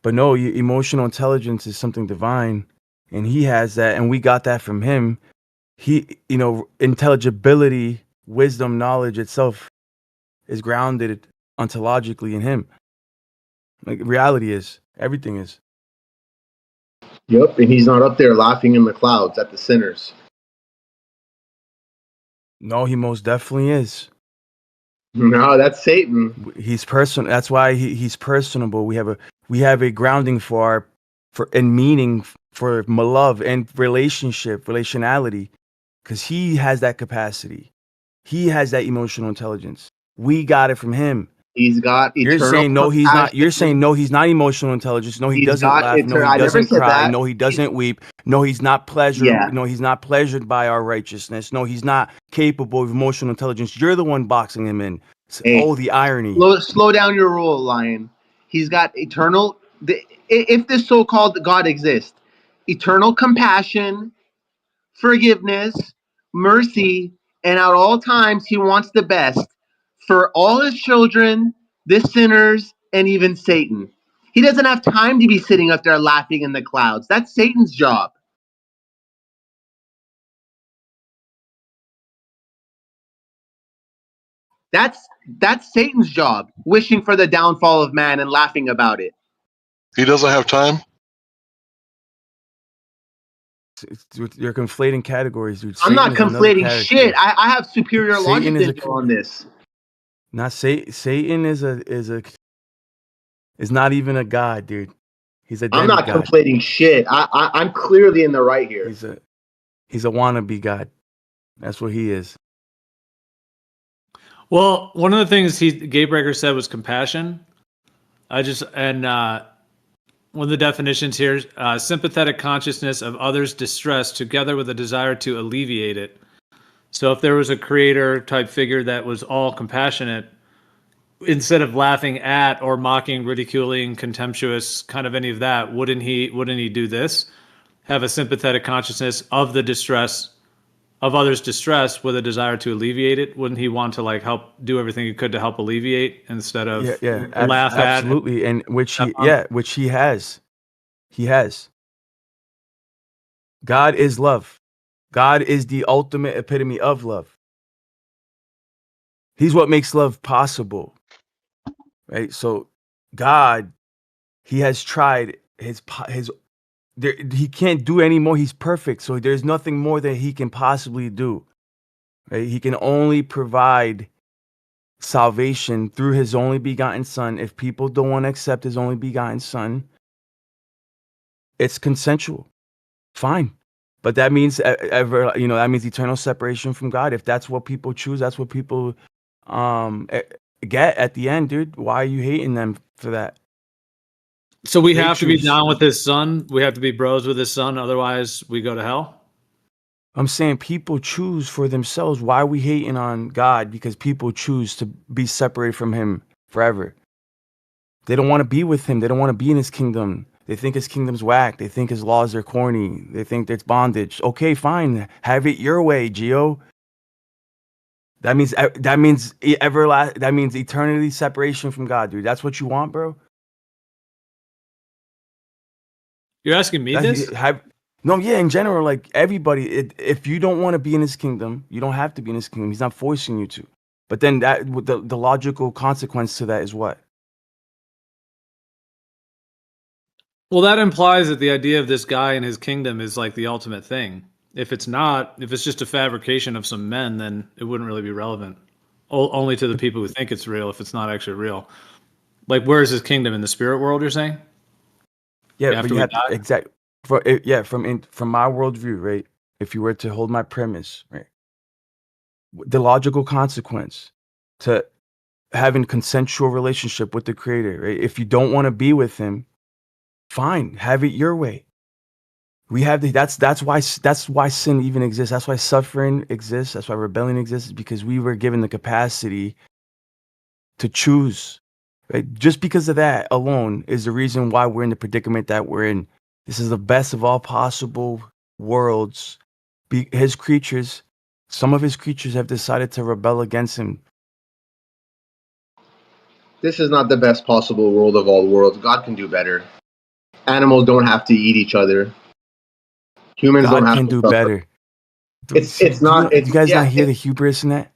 but no, emotional intelligence is something divine, and he has that, and we got that from him. Intelligibility, wisdom, knowledge itself is grounded ontologically in him. Like reality is, everything is. Yep, and he's not up there laughing in the clouds at the sinners. No, he most definitely is. No, that's Satan. He's personal. That's why he's personable. We have a We have a grounding for meaning for love and relationality, because he has that capacity. He has that emotional intelligence. We got it from him. He's got You're eternal saying no, he's not. You're compassion. saying no, he's not emotional intelligence. No, he He's doesn't got laugh. No, he I never doesn't said cry. that. No, he doesn't weep. No, he's not Yeah. No, he's not pleasured by our righteousness. No, he's not capable of emotional intelligence. You're the one boxing him in. Hey, Oh, the irony. slow down your roll, Lion. He's got if this so-called God exists, eternal compassion, forgiveness, mercy, and at all times he wants the best for all his children, the sinners, and even Satan. He doesn't have time to be sitting up there laughing in the clouds. That's Satan's job. That's Satan's job, wishing for the downfall of man and laughing about it. He doesn't have time. You're conflating categories, dude. I'm not Satan is another conflating character. shit. I have superior Satan logic is on this. Not Satan is not even a god, dude. He's a I'm demigod. not conflating shit. I'm clearly in the right here. He's a wannabe god. That's what he is. Well, one of the things Gatebreaker said was compassion. One of the definitions here, sympathetic consciousness of others' distress together with a desire to alleviate it. So if there was a creator type figure that was all compassionate, instead of laughing at or mocking, ridiculing, contemptuous, kind of any of that, wouldn't he do this? Have a sympathetic consciousness of the distress of others' distress with a desire to alleviate it? Wouldn't he want to like help do everything he could to help alleviate instead of laugh at? Absolutely, and which he has. He has. God is love. God is the ultimate epitome of love. He's what makes love possible. Right? So God, he has tried he can't do any more. He's perfect. So there's nothing more that he can possibly do. Right? He can only provide salvation through his only begotten son. If people don't want to accept his only begotten son, it's consensual. Fine. But that means that means eternal separation from God. If that's what people choose, that's what people get at the end, dude. Why are you hating them for that? So we have to be down with his son. We have to be bros with his son. Otherwise, we go to hell. I'm saying people choose for themselves. Why are we hating on God? Because people choose to be separated from him forever. They don't want to be with him. They don't want to be in his kingdom. They think his kingdom's whack. They think his laws are corny. They think it's bondage. Okay, fine. Have it your way, Gio. That means eternity separation from God, dude. That's what you want, bro? You're asking me this? No, yeah, in general, like everybody, if you don't want to be in his kingdom, you don't have to be in his kingdom. He's not forcing you to. But then the logical consequence to that is what? Well, that implies that the idea of this guy and his kingdom is like the ultimate thing. If it's not, if it's just a fabrication of some men, then it wouldn't really be relevant. Only to the people who think it's real if it's not actually real. Like, where is his kingdom? In the spirit world, you're saying? Yeah, from my worldview, right? If you were to hold my premise, right? The logical consequence to having consensual relationship with the creator, right? If you don't want to be with him, fine, have it your way. We have that's why sin even exists. That's why suffering exists. That's why rebellion exists, because we were given the capacity to choose. Right? Just because of that alone is the reason why we're in the predicament that we're in. This is the best of all possible worlds. His creatures, some of his creatures have decided to rebel against him. This is not the best possible world of all worlds. God can do better. Animals don't have to eat each other. Humans God don't have can to do suffer. better. It's not. You guys not hear the hubris in that?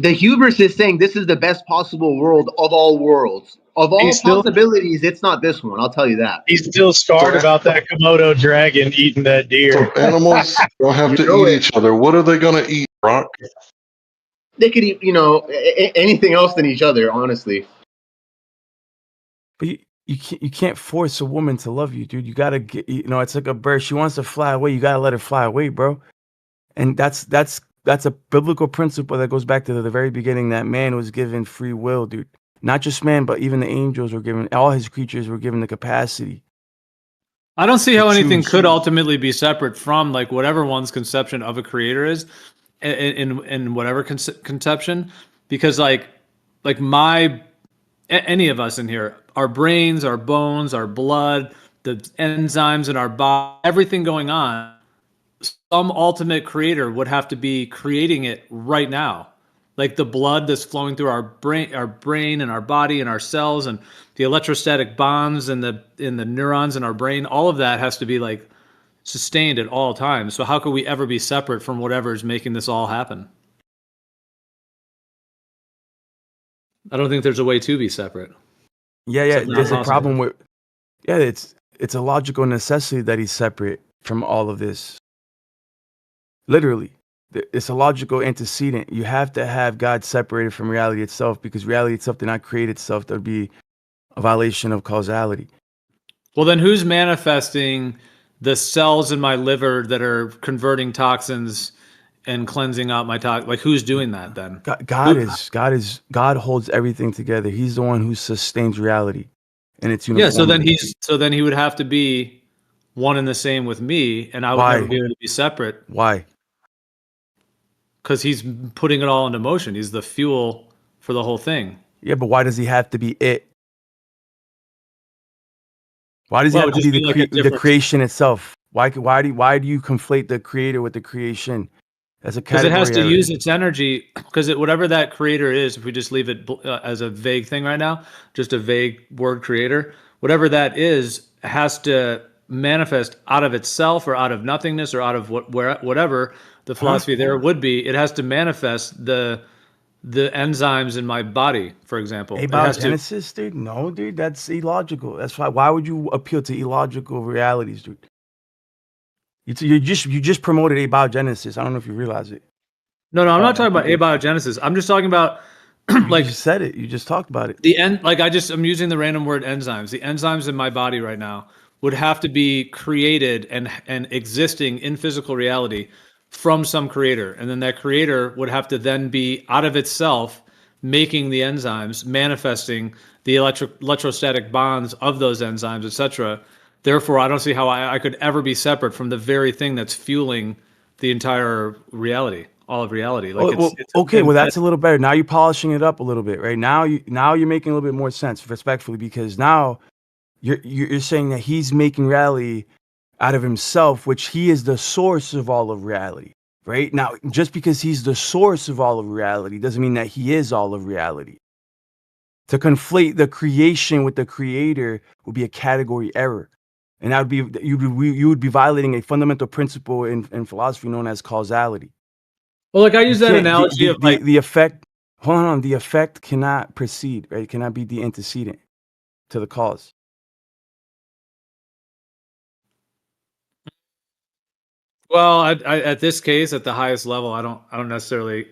The hubris is saying this is the best possible world of all worlds. Of all possibilities, it's not this one. I'll tell you that. He's still scarred about that Komodo dragon eating that deer. So animals don't have to eat each other. What are they going to eat, Brock? They could eat, anything else than each other, honestly. But you can't force a woman to love you, dude. You gotta get, it's like a bird. She wants to fly away. You gotta let her fly away, bro. And that's a biblical principle that goes back to the very beginning, that man was given free will, dude. Not just man, but even the angels were given, all his creatures were given the capacity. I don't see to how anything choose. could ultimately be separate from like whatever one's conception of a creator is in whatever conception, because like any of us in here, our brains, our bones, our blood, the enzymes in our body, everything going on, some ultimate creator would have to be creating it right now. Like the blood that's flowing through our brain and our body and our cells, and the electrostatic bonds in the neurons in our brain, all of that has to be like sustained at all times. So how could we ever be separate from whatever is making this all happen? I don't think there's a way to be separate. Yeah. There's a problem with. Yeah, it's a logical necessity that he's separate from all of this. Literally, it's a logical antecedent. You have to have God separated from reality itself, because reality itself did not create itself. That would be a violation of causality. Well, then who's manifesting the cells in my liver that are converting toxins and cleansing out my toxins? Like, who's doing that then? God holds everything together. He's the one who sustains reality, and it's uniform. Yeah. So then he would have to be one and the same with me, and I would never be able to be separate. Why? Because he's putting it all into motion. He's the fuel for the whole thing. Yeah, but why does he have to be it? Why does he have to be the creation itself? Why do you conflate the creator with the creation? As a because it has to use its energy. Because whatever that creator is, if we just leave it as a vague thing right now, just a vague word creator, whatever that is, has to manifest out of itself or out of nothingness or out of whatever the philosophy there would be. It has to manifest the enzymes in my body, for example. Abiogenesis, dude? No, dude, that's illogical. That's why would you appeal to illogical realities, dude? You just promoted abiogenesis. I don't know if you realize it. No, I'm not talking about abiogenesis. I'm just talking about like you said it. You just talked about it. I'm using the random word enzymes. The enzymes in my body right now would have to be created and existing in physical reality from some creator, and then that creator would have to then be out of itself making the enzymes, manifesting the electrostatic bonds of those enzymes, etc. Therefore, I don't see how I could ever be separate from the very thing that's fueling the entire reality, all of reality. Like, okay, that's a little better. Now you're polishing it up a little bit, right? Now you're making a little bit more sense, respectfully, because now you're saying that he's making reality out of himself, which he is the source of all of reality, right? Now, just because he's the source of all of reality doesn't mean that he is all of reality. To conflate the creation with the creator would be a category error. And that would be, you would be violating a fundamental principle in philosophy known as causality. Well, like I use that analogy of like the effect. Hold on, the effect cannot precede, right? It cannot be the antecedent to the cause. Well, at this case, at the highest level, I don't necessarily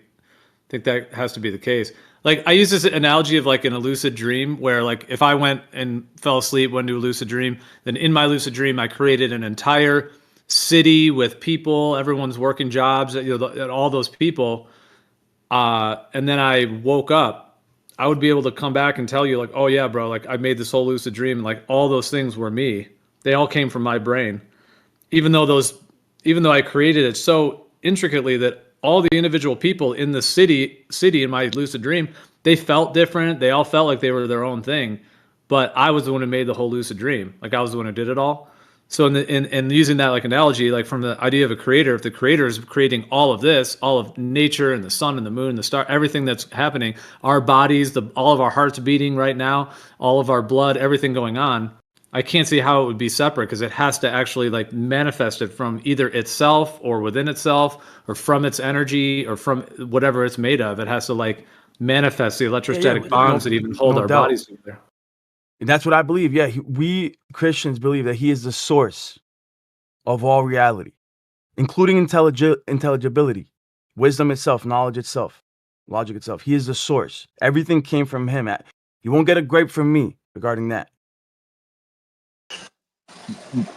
think that has to be the case. Like I use this analogy of like in a lucid dream, where like if I went and fell asleep, went into a lucid dream, then in my lucid dream, I created an entire city with people, everyone's working jobs, all those people, and then I woke up. I would be able to come back and tell you like, oh yeah, bro, like I made this whole lucid dream, and like all those things were me. They all came from my brain, even though I created it so intricately that all the individual people in the city in my lucid dream, they felt different. They all felt like they were their own thing, but I was the one who made the whole lucid dream. Like I was the one who did it all. So in using that like analogy, like from the idea of a creator, if the creator is creating all of this, all of nature and the sun and the moon, the star, everything that's happening, our bodies, all of our hearts beating right now, all of our blood, everything going on, I can't see how it would be separate, because it has to actually like manifest it from either itself or within itself or from its energy or from whatever it's made of. It has to like manifest the electrostatic bonds that even hold our bodies together. And that's what I believe. Yeah, we Christians believe that he is the source of all reality, including intelligibility, wisdom itself, knowledge itself, logic itself. He is the source. Everything came from him. You won't get a grape from me regarding that.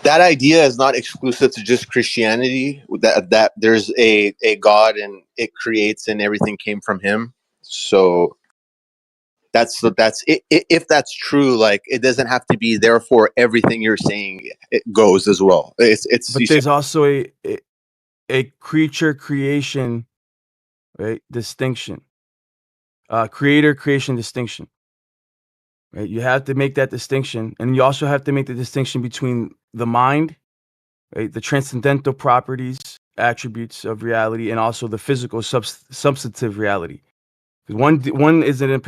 that idea is not exclusive to just Christianity. That there's a God and it creates and everything came from Him. So that's if that's true. Like it doesn't have to be. Therefore, everything you're saying it goes as well. It's But there's also a creature creation, right, distinction. Creator creation distinction. Right? You have to make that distinction, and you also have to make the distinction between the mind, right, the transcendental properties, attributes of reality, and also the physical substantive reality. One is an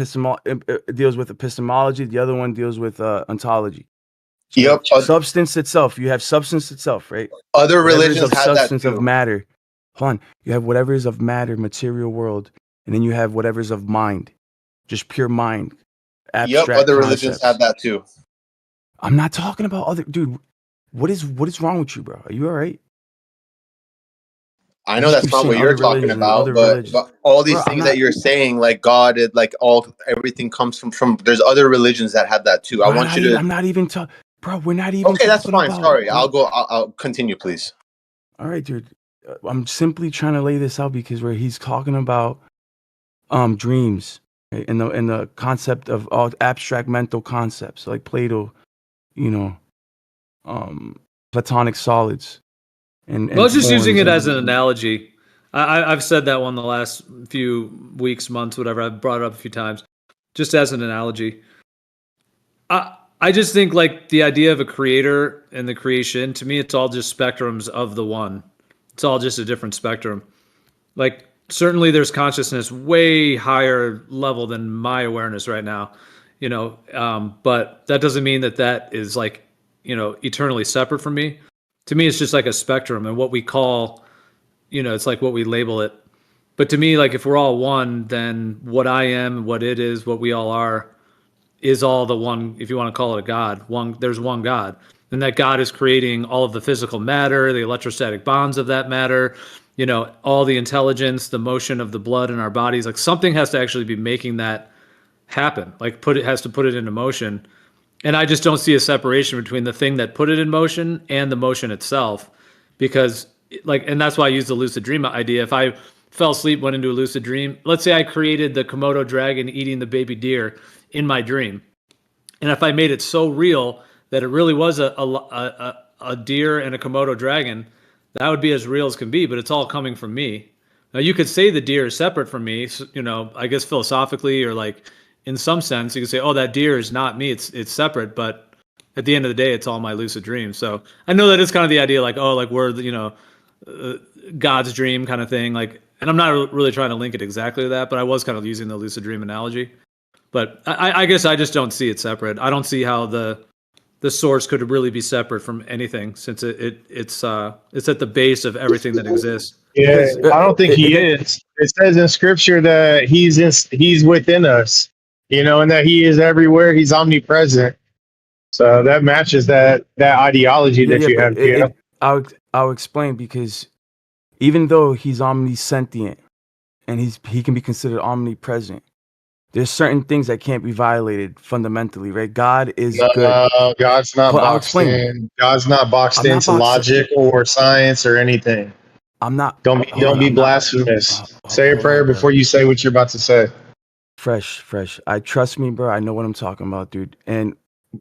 deals with epistemology, the other one deals with ontology. So Yep. Substance itself, you have substance itself, right? Other Whatever is religions of have that substance of too. matter. Hold on. You have whatever is of matter, material world, and then you have whatever is of mind, just pure mind, Yep. abstract Other religions concepts. have that too. I'm not talking about other dude. What is wrong with you, bro? Are you all right? I You know just that's keep not saying what you're other talking religions, about, other but religions. all these Bro, I'm things that not. you're saying, like God, like everything comes from. There's other religions that have that too. I want you to. I'm not even talking, bro. We're not even Okay, that's talking fine. about. Sorry, I'll continue, please. All right, dude. I'm simply trying to lay this out because where he's talking about dreams, right? and the concept of all abstract mental concepts like Plato, you know, Platonic solids and Well, I was just using forms it and as an analogy. I've said that one the last few weeks, months, whatever. I've brought it up a few times, just as an analogy. I just think like the idea of a creator and the creation, to me, it's all just spectrums of the one. It's all just a different spectrum. Like certainly there's consciousness way higher level than my awareness right now, but that doesn't mean that is like, eternally separate from me. To me, it's just like a spectrum and what we call, it's like what we label it. But to me, like if we're all one, then what I am, what it is, what we all are, is all the one, if you want to call it a God. There's one God. And that God is creating all of the physical matter, the electrostatic bonds of that matter, all the intelligence, the motion of the blood in our bodies. Like something has to actually be making that happen. Like has to put it into motion. And I just don't see a separation between the thing that put it in motion and the motion itself. Because and that's why I use the lucid dream idea. If I fell asleep, went into a lucid dream, let's say I created the Komodo dragon eating the baby deer in my dream. And if I made it so real that it really was a deer and a Komodo dragon, that would be as real as can be, but it's all coming from me. Now you could say the deer is separate from me, I guess philosophically or like in some sense you could say, oh, that deer is not me, it's separate, but at the end of the day, it's all my lucid dream. So I know that is kind of the idea, like, oh, like we're, God's dream kind of thing. Like, and I'm not really trying to link it exactly to that, but I was kind of using the lucid dream analogy. But I guess I just don't see it separate. I don't see how the source could really be separate from anything, since it's at the base of everything that exists. Yeah, I don't think he is. It says in scripture that he's within us, and that he is everywhere. He's omnipresent. So that matches that ideology that you have here. I'll explain, because even though he's omniscient and he can be considered omnipresent, there's certain things that can't be violated fundamentally, right? God is good. God's not I'll boxed explain. in. God's not boxed I'm not into boxed logic or science or anything. I'm not. Don't be blasphemous. Say a prayer before you say what you're about to say. Fresh. Trust me, bro. I know what I'm talking about, dude. And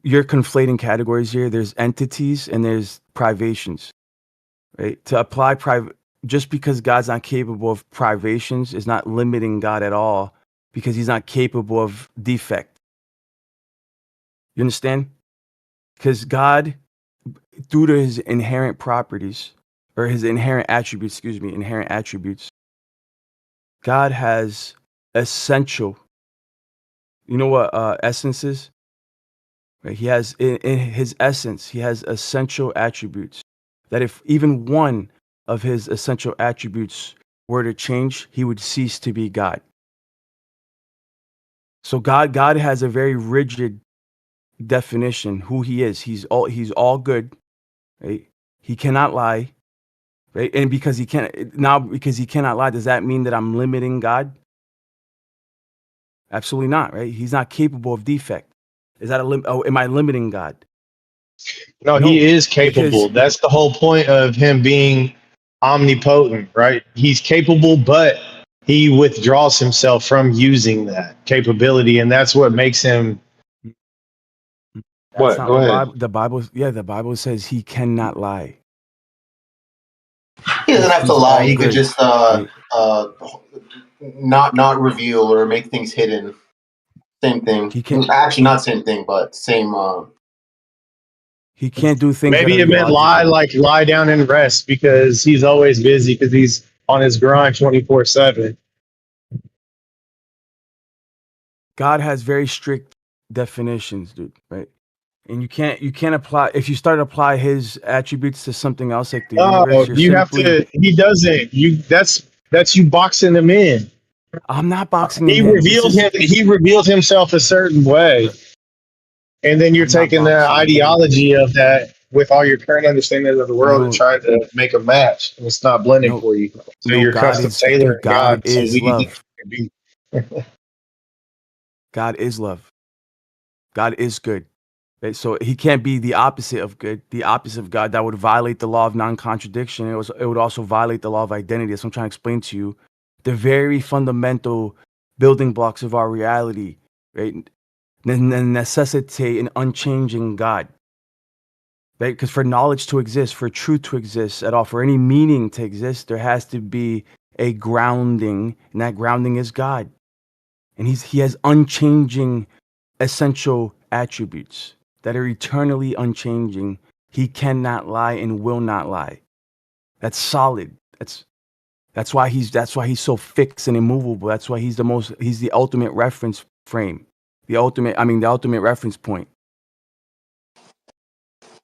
you're conflating categories here. There's entities and there's privations, right? To apply just because God's not capable of privations is not limiting God at all, because he's not capable of defect. You understand? Because God, due to his inherent properties, or his inherent attributes, God has essential. You know what essence is? Right? He has, in his essence, he has essential attributes that if even one of his essential attributes were to change, he would cease to be God. So God has a very rigid definition who he is. He's all good, right? He cannot lie, right? And because he cannot lie, does that mean that I'm limiting God? Absolutely not, right? He's not capable of defect. Is that am I limiting God? No, No, he is because capable. That's the whole point of him being omnipotent, right? He's capable, but he withdraws himself from using that capability, and that's what makes him. that's What? not Go the ahead. Bible. The Bible says he cannot lie. He doesn't have to He's lie. all He could good, just right? not reveal or make things hidden. Same thing. He can't. Actually, not same thing, but same. He can't do things that Maybe are it meant lie, illogical. like lie down and rest, because he's always busy because he's on his grind 24/7. God has very strict definitions, dude, right? And you can't apply if you start to apply his attributes to something else like the universe, No, you're you have simply to. He doesn't. You. That's you boxing him in. I'm not boxing He him in. This revealed is him. He revealed himself a certain way, and then you're I'm not taking the boxing him in. ideology of that with all your current understanding of the world and No, trying to make a match. And it's not blending no, for you. So no, you're God custom is dude, tailoring God God so is we love. can be. God is love. God is good. Right? So he can't be the opposite of good, the opposite of God. That would violate the law of non-contradiction. It would also violate the law of identity. That's what I'm trying to explain to you. The very fundamental building blocks of our reality, right? Necessitate an unchanging God. Right? Because for knowledge to exist, for truth to exist at all, for any meaning to exist, there has to be a grounding, and that grounding is God. And he has unchanging essential attributes that are eternally unchanging. He cannot lie and will not lie. That's solid. That's why he's so fixed and immovable. That's why he's the ultimate reference frame. The ultimate reference point.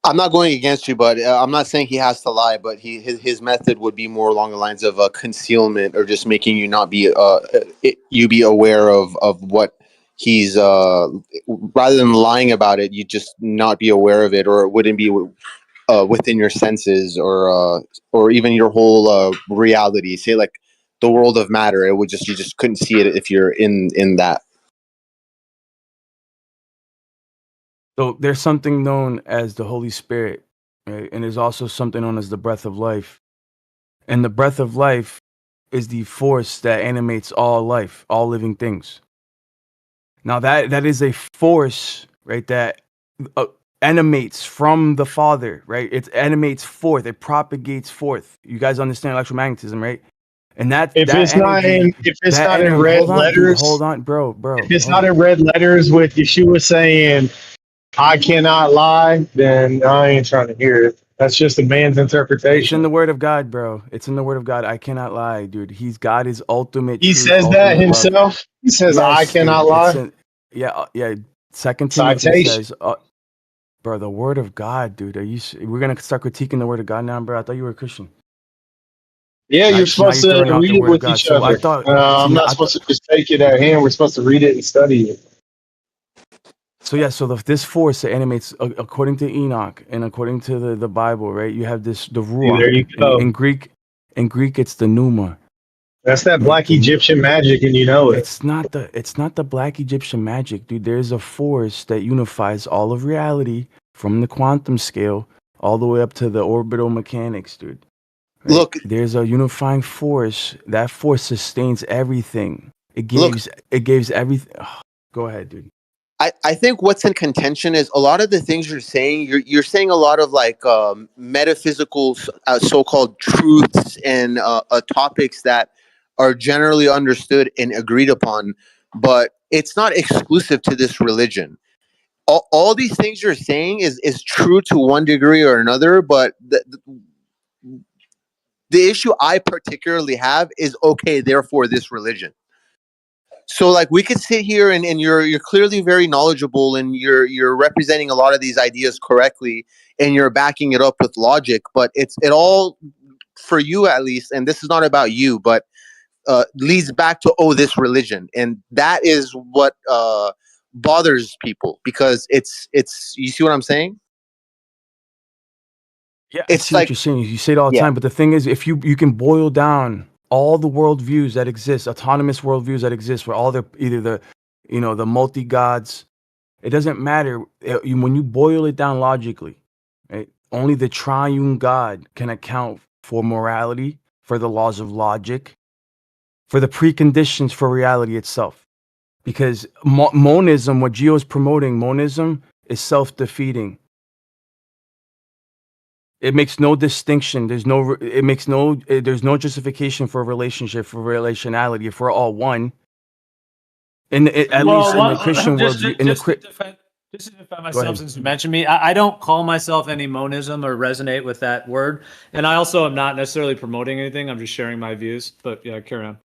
I'm not going against you, but I'm not saying he has to lie. But his method would be more along the lines of concealment, or just making you not be you be aware of what he's rather than lying about it. You just not be aware of it, or it wouldn't be within your senses, or even your whole reality. Say like the world of matter, it would just you just couldn't see it if you're in that. So there's something known as the Holy Spirit, right? And there's also something known as the breath of life. And the breath of life is the force that animates all life, all living things. Now that is a force, right, that animates from the Father, right? It animates forth, it propagates forth. You guys understand electromagnetism, right? And If that it's not energy, in red hold on, dude, letters, hold on, bro, if it's hold not on. in red letters with Yeshua saying, "I cannot lie," then I ain't trying to hear it. That's just a man's It's in interpretation. the Word of God, bro. It's in the Word of God. I cannot lie, dude. God is ultimate He truth, says that ultimate love. himself. He says, "I Yes, dude. cannot It's lie." in, yeah. Second Timothy Citation. says, bro, the Word of God, dude. We're gonna start critiquing the Word of God now, bro? I thought you were a Christian. Yeah, you're Now supposed you're to throwing out read the it Word of with God. each So I other. thought, I'm not supposed to just take it at hand. We're supposed to read it and study it. so yeah. So this force that animates, according to Enoch and according to the Bible, right? You have the See, there you ruach. go. In Greek, it's the pneuma. That's that Right? black Egyptian magic, and you know it. It's not the black Egyptian magic, dude. There's a force that unifies all of reality from the quantum scale all the way up to the orbital mechanics, dude. Right? Look, There's a unifying force. That force sustains everything. It look. gives everything. Go ahead, dude. I think what's in contention is a lot of the things you're saying. You're saying a lot of like metaphysical so-called truths and topics that are generally understood and agreed upon, but it's not exclusive to this religion. All these things you're saying is true to one degree or another, but the issue I particularly have is okay, therefore this religion. So like we could sit here and you're clearly very knowledgeable and you're representing a lot of these ideas correctly and you're backing it up with logic, but it all for you at least, and this is not about you, but leads back to this religion, and that is what bothers people because it's you see what I'm saying? Yeah, I It's see what like you're saying. You say it all the yeah. time, but the thing is, if you can boil down all the worldviews that exist, autonomous worldviews that exist, where all the either the multi gods, it doesn't matter when you boil it down logically. Right? Only the triune God can account for morality, for the laws of logic, for the preconditions for reality itself. Because monism, what Gio's promoting, monism is self-defeating. It makes no distinction. There's no justification for a relationship, for relationality. If we're all one, at least in the Christian worldview, just to defend myself, since you mentioned me, I don't call myself any monism or resonate with that word, and I also am not necessarily promoting anything. I'm just sharing my views. But yeah, carry on.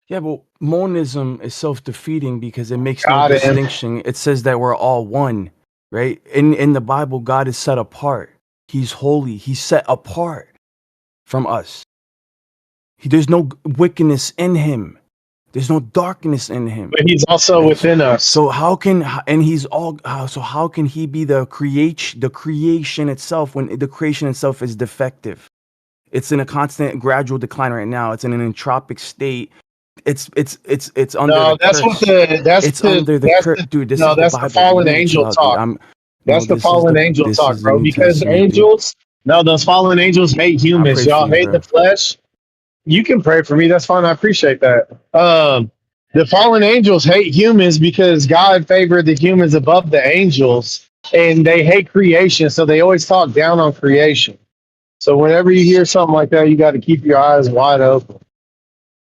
Yeah, well, monism is self-defeating because it makes no Got him. distinction. It says that we're all one, right? In the Bible, God is set apart. He's holy. He's set apart from us. There's no wickedness in him. There's no darkness in him. But he's also within us. So how can he be the creation itself when the creation itself is defective? It's in a constant gradual decline right now. It's in an entropic state. It's under No, the that's curse. what the that's It's the under the that's curse, the dude. This no, is the that's the Bible. fallen You need to chill angel out, dude. talk. That's the This is fallen angel this talk, is the bro. New Because Testament, dude. angels, no, those fallen angels hate I humans. pray for Y'all you, hate bro. the flesh. You can pray for me. That's fine. I appreciate that. The fallen angels hate humans because God favored the humans above the angels, and they hate creation, so they always talk down on creation. So whenever you hear something like that, you got to keep your eyes wide open.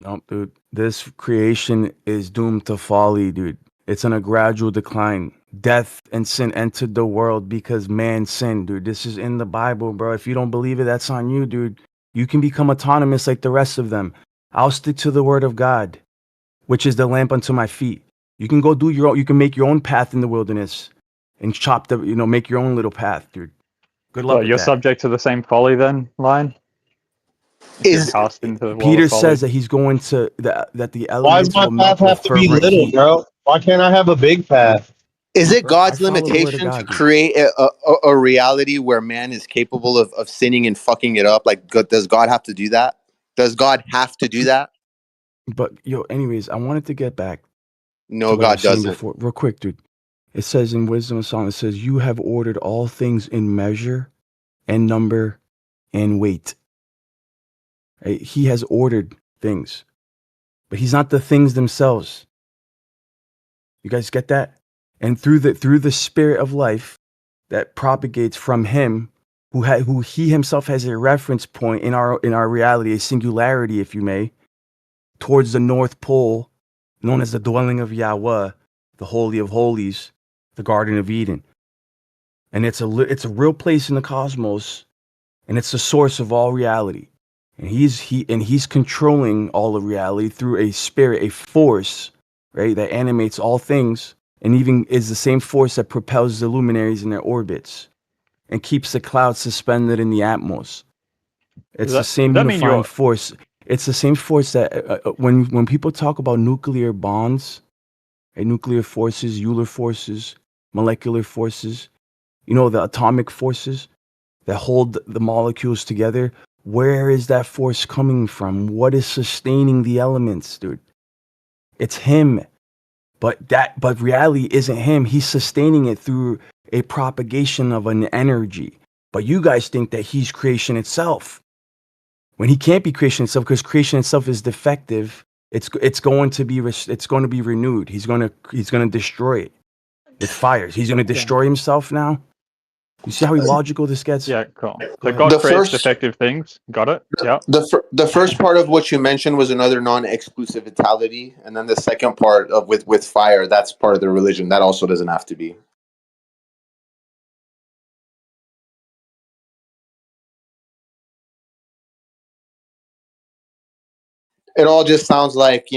No, dude. This creation is doomed to folly, dude. It's on a gradual decline. Death and sin entered the world because man sinned, dude. This is in the Bible, bro. If you don't believe it, that's on you, dude. You can become autonomous like the rest of them. I'll stick to the word of God, which is the lamp unto my feet. You can go do your own, you can make your own path in the wilderness and make your own little path, dude. Good luck So with you're that. subject to the same folly then, Lion? If you're cast into the world Peter of folly? says that he's going to that the Why does elements my will path melt with have to be fervent little, heat. bro? Why can't I have a big path? Is it Bro, I God's follow the word of limitation to God, dude. create a reality where man is capable of sinning and fucking it up? Like, does God have to do that? Does God have to do that? But anyways, I wanted to get back to No, what I was God saying doesn't. before, real quick, dude. It says in Wisdom of Solomon, it says, "You have ordered all things in measure and number and weight." Right? He has ordered things, but he's not the things themselves. You guys get that? And through the spirit of life that propagates from him, who he himself has a reference point in our reality, a singularity, if you may, towards the North Pole, known as the dwelling of Yahweh, the Holy of Holies, the Garden of Eden. And it's a real place in the cosmos, and it's the source of all reality. And he's controlling all of reality through a spirit, a force, right, that animates all things, and even is the same force that propels the luminaries in their orbits and keeps the clouds suspended in the atmos. It's the same does that mean unifying you're force. It's the same force that when people talk about nuclear bonds, nuclear forces, Euler forces, molecular forces, the atomic forces that hold the molecules together. Where is that force coming from? What is sustaining the elements, dude? It's him. But reality isn't him. He's sustaining it through a propagation of an energy. But you guys think that he's creation itself. When he can't be creation itself, because creation itself is defective, it's going to be renewed. He's going to destroy it with fires. He's going to destroy himself now. You see how illogical this gets? Yeah, cool. Go So ahead. God The creates first defective things. Got it? Yeah. the first part of what you mentioned was another non-exclusivity, and then the second part of with fire, that's part of the religion. That also doesn't have to be. It all just sounds like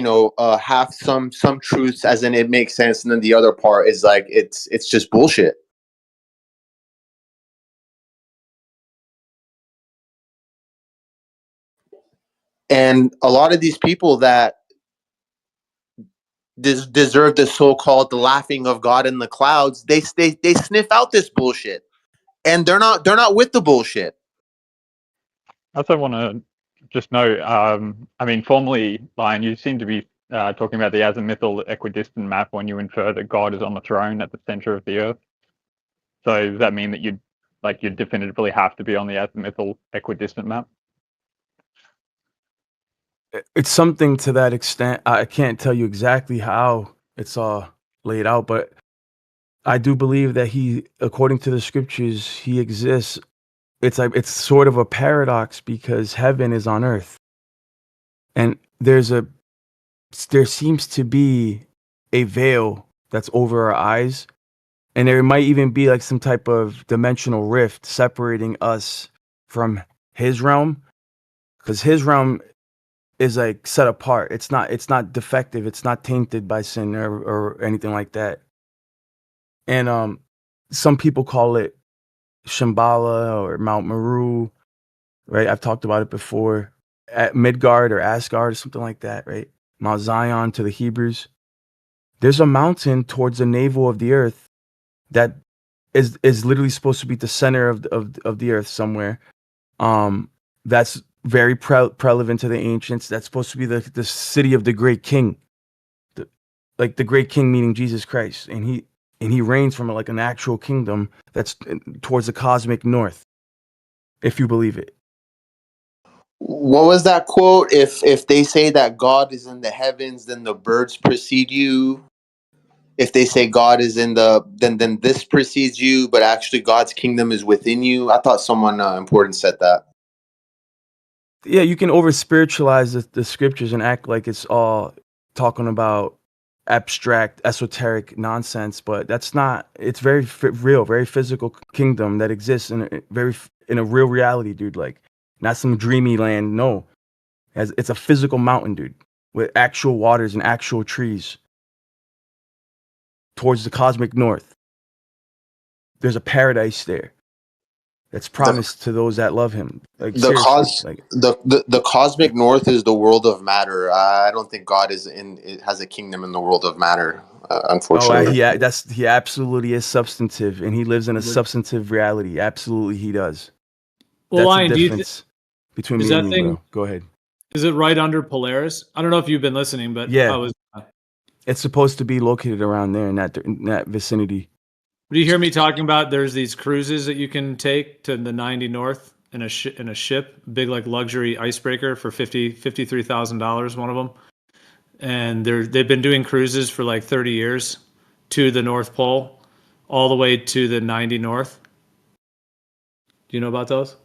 half some truths, as in it makes sense, and then the other part is like it's just bullshit. And a lot of these people that deserve the so-called the laughing of God in the clouds, they sniff out this bullshit, and they're not with the bullshit. I also want to just know, I mean, formally, Lion, you seem to be talking about the azimuthal equidistant map when you infer that God is on the throne at the center of the earth. So does that mean that you'd Like you definitively have to be on the azimuthal equidistant map. It's something to that extent. I can't tell you exactly how it's all laid out, but I do believe that he, according to the scriptures, he exists. It's like it's sort of a paradox because heaven is on earth, and there seems to be a veil that's over our eyes, and there might even be like some type of dimensional rift separating us from his realm, because his realm is like set apart. It's not defective. It's not tainted by sin or anything like that. And some people call it Shambhala or Mount Meru, right? I've talked about it before. At Midgard or Asgard or something like that, right? Mount Zion to the Hebrews. There's a mountain towards the navel of the earth that is literally supposed to be the center of the earth somewhere. That's very prevalent to the ancients. That's supposed to be the city of the great king, like the great king meaning Jesus Christ, and he reigns from like an actual kingdom that's towards the cosmic north, if you believe it. What was that quote? If they say that God is in the heavens, then the birds precede you. If they say God is in the then this precedes you, but actually God's kingdom is within you. I thought someone important said that. Yeah, you can over spiritualize the scriptures and act like it's all talking about abstract, esoteric nonsense, but that's not. It's very real, very physical kingdom that exists in a real reality, dude. Like not some dreamy land. No, it's a physical mountain, dude, with actual waters and actual trees towards the cosmic north. There's a paradise there that's promised to those that love him. Like the cosmic north is the world of matter. I don't think God has a kingdom in the world of matter. Unfortunately, he absolutely is substantive, and he lives in a substantive reality. Absolutely, he does. Well, That's Lion, the difference between me and you, bro. Go ahead. Is it right under Polaris? I don't know if you've been listening, but yeah, it's supposed to be located around there in that vicinity. Do you hear me talking about? There's these cruises that you can take to the 90 North in a ship, big like luxury icebreaker for $53,000, one of them. And they've been doing cruises for like 30 years to the North Pole, all the way to the 90 North. Do you know about those?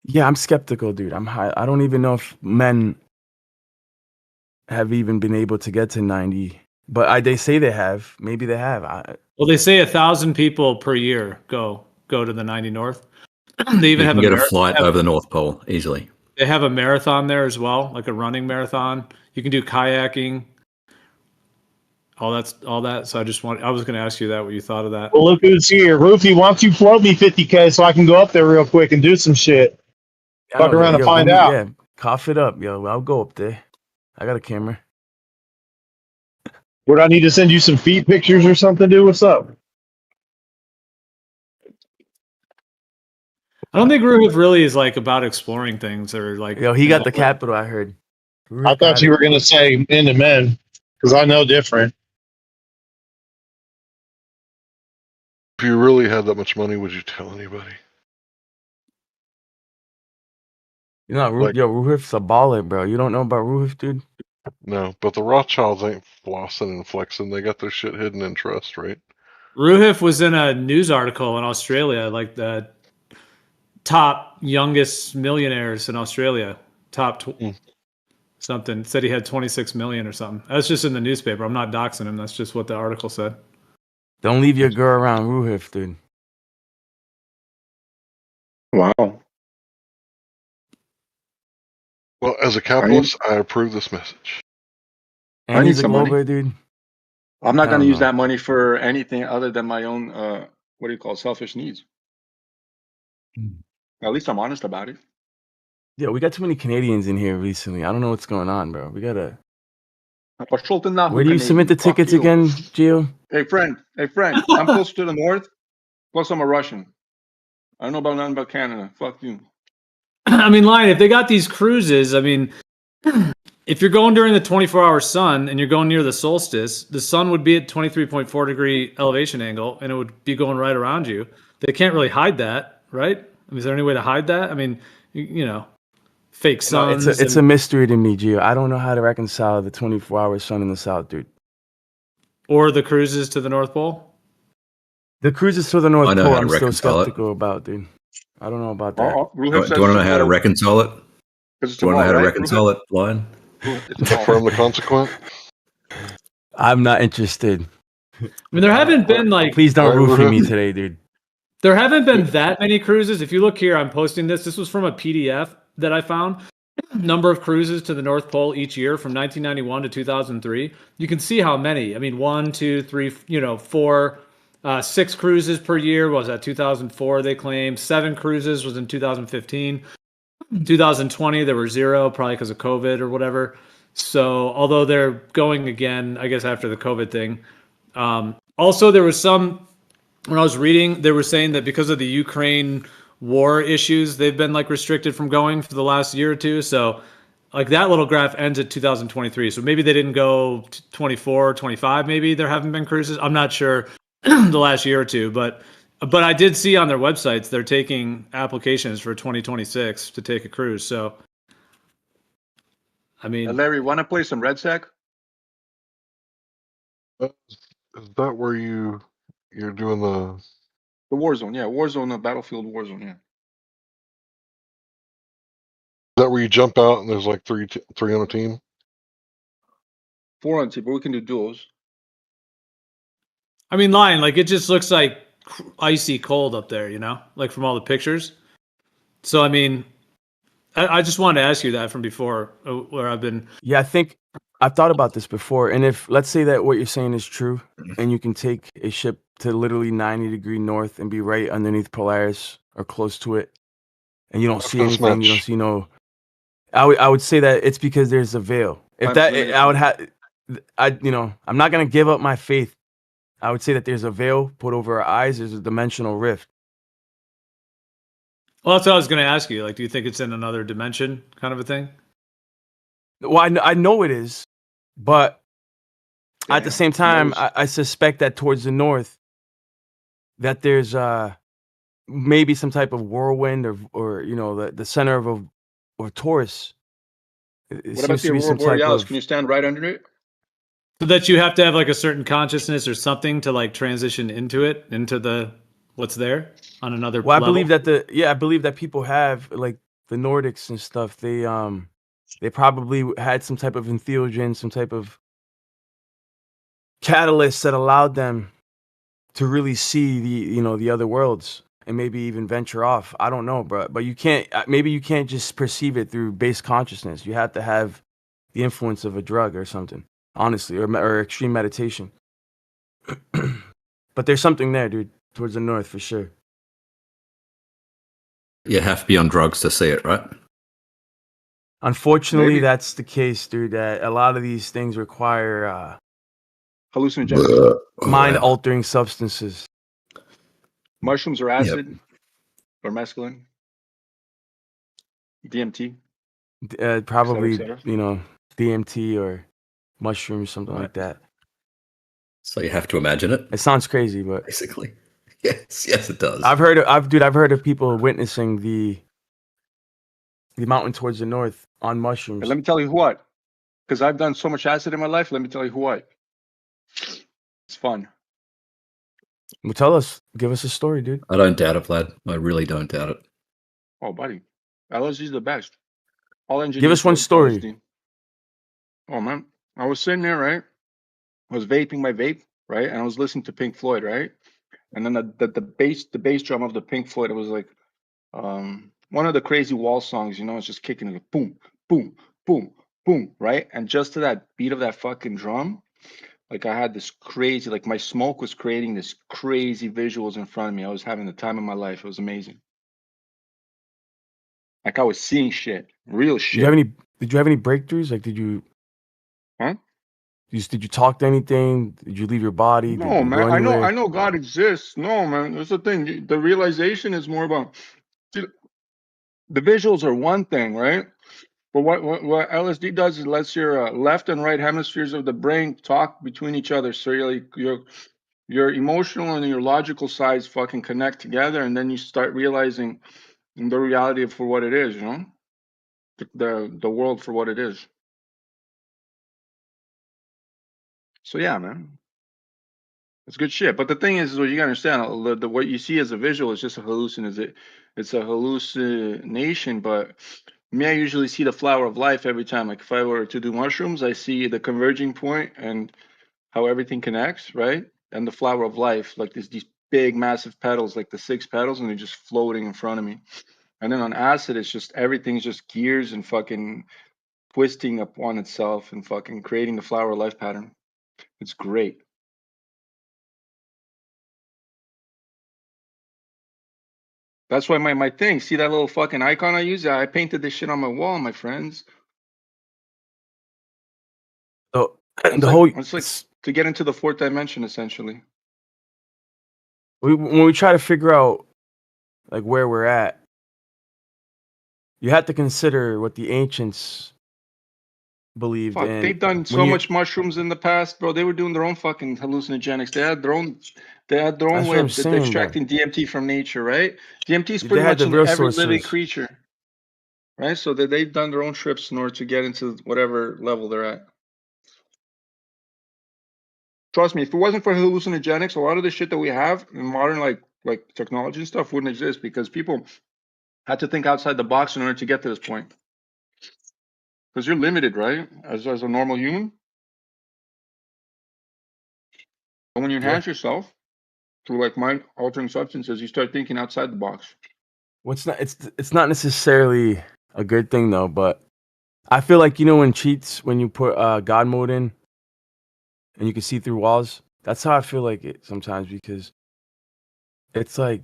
Yeah, I'm skeptical, dude. I don't even know if men have even been able to get to 90, but they say they have. Maybe they have. Well, they say 1,000 people per year go to the 90 North. They even have a flight over the North Pole easily. They have a marathon there as well, like a running marathon. You can do kayaking, all that. So I was going to ask you what you thought of that. Well, look who's here. Roofy, why don't you float me 50K so I can go up there real quick and do some shit? Fuck around and find out. Yeah, cough it up, yo. I'll go up there. I got a camera. Would I need to send you some feet pictures or something, dude? What's up? I don't think Ruhif really is like about exploring things or like. Yo, he got the capital. I heard. I thought you were gonna say into men because I know different. If you really had that much money, would you tell anybody? You know, Ruhif's a baller, bro. You don't know about Ruhif, dude? No, but the Rothschilds ain't flossing and flexing. They got their shit hidden in trust, right? Ruhif was in a news article in Australia, like the top youngest millionaires in Australia, something. Said he had 26 million or something. That's just in the newspaper. I'm not doxing him. That's just what the article said. Don't leave your girl around Ruhif, dude. Wow. Well, as a capitalist, I approve this message. And I need he's a some money. Glover, dude. I'm not I going to don't use know. that money for anything other than my own, what do you call it, selfish needs. At least I'm honest about it. Yeah, we got too many Canadians in here recently. I don't know what's going on, bro. We gotta. Where do you submit the tickets again, Gio? Hey, friend. I'm close to the north. Plus, I'm a Russian. I don't know about nothing about Canada. Fuck you. I mean, Lion, if they got these cruises, I mean, if you're going during the 24-hour sun and you're going near the solstice, the sun would be at 23.4 degree elevation angle and it would be going right around you. They can't really hide that. right? I mean, is there any way to hide that? I mean, fake No, suns. it's a mystery to me, Gio. I don't know how to reconcile the 24-hour sun in the south, dude. Or the cruises to the North Pole. The cruises to the North I know Pole, how to I'm still reconcile it. skeptical about, dude. I don't know about that. Oh, Do you want to know how to reconcile it? Do It's you want to know how to right? reconcile it, Lion? It's a ball. Affirm the consequent. I'm not interested. I mean, there haven't been like. Please don't Right, roofie Ruben? me today, dude. There haven't been that many cruises. If you look here, I'm posting this. This was from a PDF that I found. Number of cruises to the North Pole each year from 1991 to 2003. You can see how many. I mean, 1, 2, 3, 4, 6 cruises per year was at 2004. They claimed 7 cruises was in 2015. 2020 there were 0, probably because of COVID or whatever. So although they're going again, I guess after the COVID thing. Also, there was some. When I was reading, they were saying that because of the Ukraine war issues, they've been like restricted from going for the last year or two. So like that little graph ends at 2023. So maybe they didn't go 24, 25. Maybe there haven't been cruises. I'm not sure the last year or two, but I did see on their websites, they're taking applications for 2026 to take a cruise. So, I mean, Larry, want to play some Red Sack? Is that where you're doing the Warzone, yeah, Warzone, Battlefield Warzone, yeah. Is that where you jump out and there's like three on a team? 4 on team, but we can do duos. I mean, Lion, like it just looks like icy cold up there, like from all the pictures. So, I mean, I just wanted to ask you that from before, where I've been. Yeah, I think I've thought about this before. And if, let's say that what you're saying is true, and you can take a ship to literally 90-degree north and be right underneath Polaris or close to it, and you don't see anything, you don't see no. I would say that it's because there's a veil. If that, I would have, I'm not gonna give up my faith. I would say that there's a veil put over our eyes. There's a dimensional rift. Well, that's what I was going to ask you. Like, do you think it's in another dimension, kind of a thing? Well, I know it is, but at the same time, I suspect that towards the north, that there's maybe some type of whirlwind or the center of a Taurus. What about the Aurora Borealis? Can you stand right under it? So that you have to have like a certain consciousness or something to like transition into the what's there on another Well, level? I believe that I believe that people have, like the Nordics and stuff, they probably had some type of entheogen, some type of catalyst that allowed them to really see the other worlds and maybe even venture off. I don't know, bro, but you can't just perceive it through base consciousness. You have to have the influence of a drug or something, honestly, or extreme meditation. But there's something there, dude, towards the north for sure. You have to be on drugs to see it, right? Unfortunately, that's the case, dude. That a lot of these things require hallucinogens, mind-altering substances. Mushrooms or acid or mescaline, DMT. Probably, et cetera. DMT or mushrooms, something like that. So you have to imagine it. It sounds crazy, but basically, yes, it does. I've heard of people witnessing the mountain towards the north on mushrooms. And let me tell you what, because I've done so much acid in my life. Let me tell you what. It's fun. Well, tell us. Give us a story, dude. I don't doubt it, Vlad. I really don't doubt it. Oh, buddy, LSD is the best. Give us one story. LSD. Oh man, I was sitting there, right? I was vaping my vape, right, and I was listening to Pink Floyd, right, and then the bass drum of the Pink Floyd, it was like one of the crazy wall songs, it's just kicking like boom, boom, boom, boom, right, and just to that beat of that fucking drum. Like I had this crazy, like my smoke was creating this crazy visuals in front of me. I was having the time of my life. It was amazing. Like I was seeing shit, real shit. Did you have any breakthroughs? Like, did you? Huh? Did you talk to anything? Did you leave your body? No, man. I know God exists. No, man. That's the thing. The realization is more about the visuals are one thing, right? But what LSD does is lets your left and right hemispheres of the brain talk between each other. So you're your emotional and your logical sides fucking connect together, and then you start realizing the reality of for what it is, you know, the world for what it is. So yeah, man, it's good shit. But the thing is what you gotta understand, what you see as a visual is just a hallucination. It's a hallucination. But me, I usually see the flower of life every time. Like if I were to do mushrooms, I see the converging point and how everything connects, right? And the flower of life, like these big massive petals, like the 6 petals, and they're just floating in front of me. And then on acid, it's just everything's just gears and fucking twisting upon itself and fucking creating the flower of life pattern. It's great. That's why my thing, see that little fucking icon I use? I painted this shit on my wall, my friends. So It's the like whole it's like to get into the 4th dimension, essentially. when we try to figure out like where we're at, you have to consider what the ancients believed Fuck, in. they've done When so you, much mushrooms in the past, bro. They were doing their own fucking hallucinogenics. They had their own that's way what I'm of saying, bro. extracting DMT from nature, right? DMT is They pretty had much the in real every living sources. creature, right? So they've done their own trips in order to get into whatever level they're at. Trust me, if it wasn't for hallucinogenics, a lot of the shit that we have in modern like technology and stuff wouldn't exist because people had to think outside the box in order to get to this point. Because you're limited, right? As a normal human. And when you Yeah. enhance yourself through like mind altering substances, you start thinking outside the box. It's not necessarily a good thing though, but I feel like when cheats, when you put God mode in and you can see through walls, that's how I feel like it sometimes, because it's like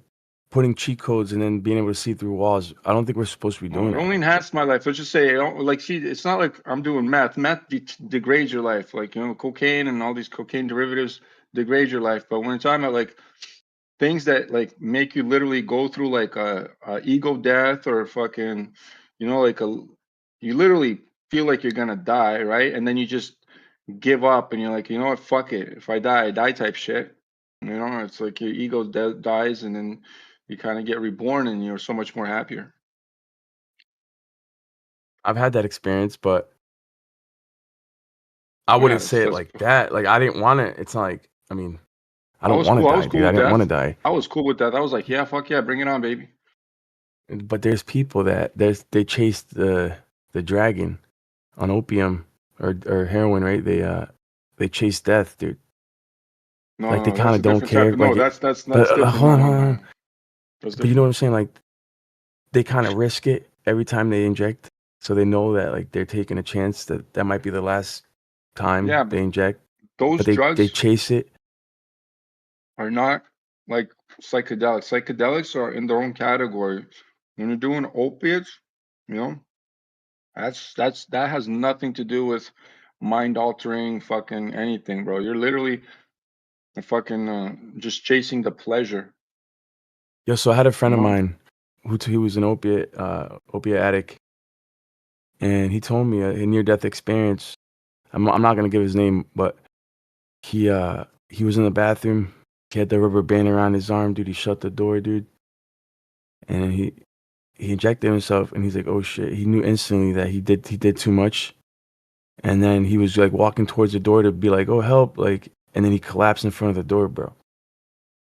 putting cheat codes and then being able to see through walls. I don't think we're supposed to be Well, doing it that. only enhanced my life. Let's just say, like, see, it's not like I'm doing meth. Meth degrades your life. Like, cocaine and all these cocaine derivatives degrade your life. But when you're talking about like things that like make you literally go through like a ego death or fucking, like you literally feel like you're gonna die, right? And then you just give up and you're like, you know what, fuck it. If I die type shit. It's like your ego dies and then you kind of get reborn and you're so much more happier. I've had that experience, but I Yeah, wouldn't say it like that. Like I didn't want it. It's not like, I mean, I don't want to I was die, cool dude. I with didn't want to that. die. I was cool with that. I was like, yeah, fuck yeah, bring it on, baby. But there's people that they chase the dragon on opium or heroin, right? They chase death, dude. No, Like they no, kind that's of a don't different type care. of no. Like, That's but different. hold No, on, no, hold no, on. no. That's But you know what I'm different. saying? Like they kind of risk it every time they inject, so they know that like they're taking a chance that might be the last time Yeah, they but inject. those But they drugs chase it. are not like psychedelics. Psychedelics are in their own category. When you're doing opiates, you know, that has nothing to do with mind altering fucking anything, bro. You're literally fucking just chasing the pleasure. Yo, so I had a friend of No. mine who was an opiate addict, and he told me a near death experience. I'm not gonna give his name, but he was in the bathroom. He had the rubber band around his arm, dude. He shut the door, dude, and he injected himself, and he's like, "Oh shit!" He knew instantly that he did too much, and then he was like walking towards the door to be like, "Oh help!" Like, and then he collapsed in front of the door, bro.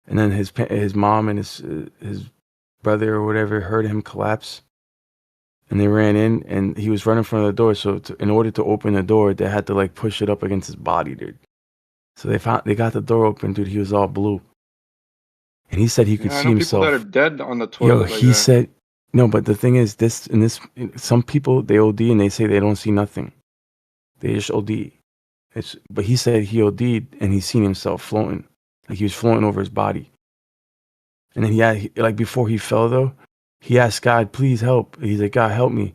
And then his mom and his brother or whatever heard him collapse, and they ran in, and he was running in front of the door. So in order to open the door, they had to like push it up against his body, dude. So they got the door open, dude. He was all blue, and he said he could Yeah, I see know people that are himself. dead on the Yo, toilet like he that. said no, but the thing is, some people they OD and they say they don't see nothing. They just OD. But he said he OD'd and he seen himself floating, like he was floating over his body. And then like before he fell though, he asked God, please help. He's like, God help me,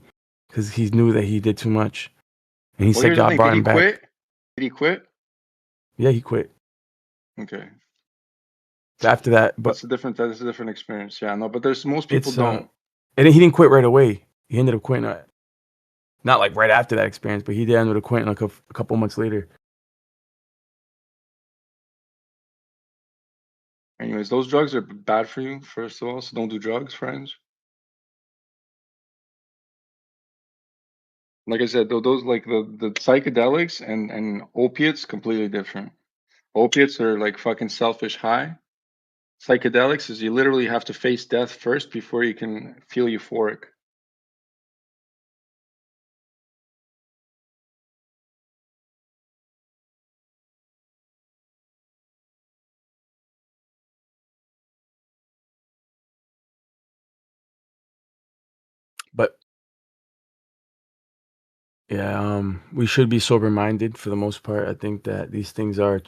because he knew that he did too much. And he Well, said here's the God thing. brought Did he him back. quit? Did he quit? Yeah, he quit Okay. after that. But That's a different experience. Yeah, no, but there's most people it's don't. and he didn't quit right away. He ended up quitting. Not like right after that experience, but he did end up quitting like a couple months later. Anyways, those drugs are bad for you, first of all, so don't do drugs, friends. Like I said, those like the psychedelics and opiates, completely different. Opiates are like fucking selfish high. Psychedelics is you literally have to face death first before you can feel euphoric. But yeah, we should be sober minded for the most part. I think that these things are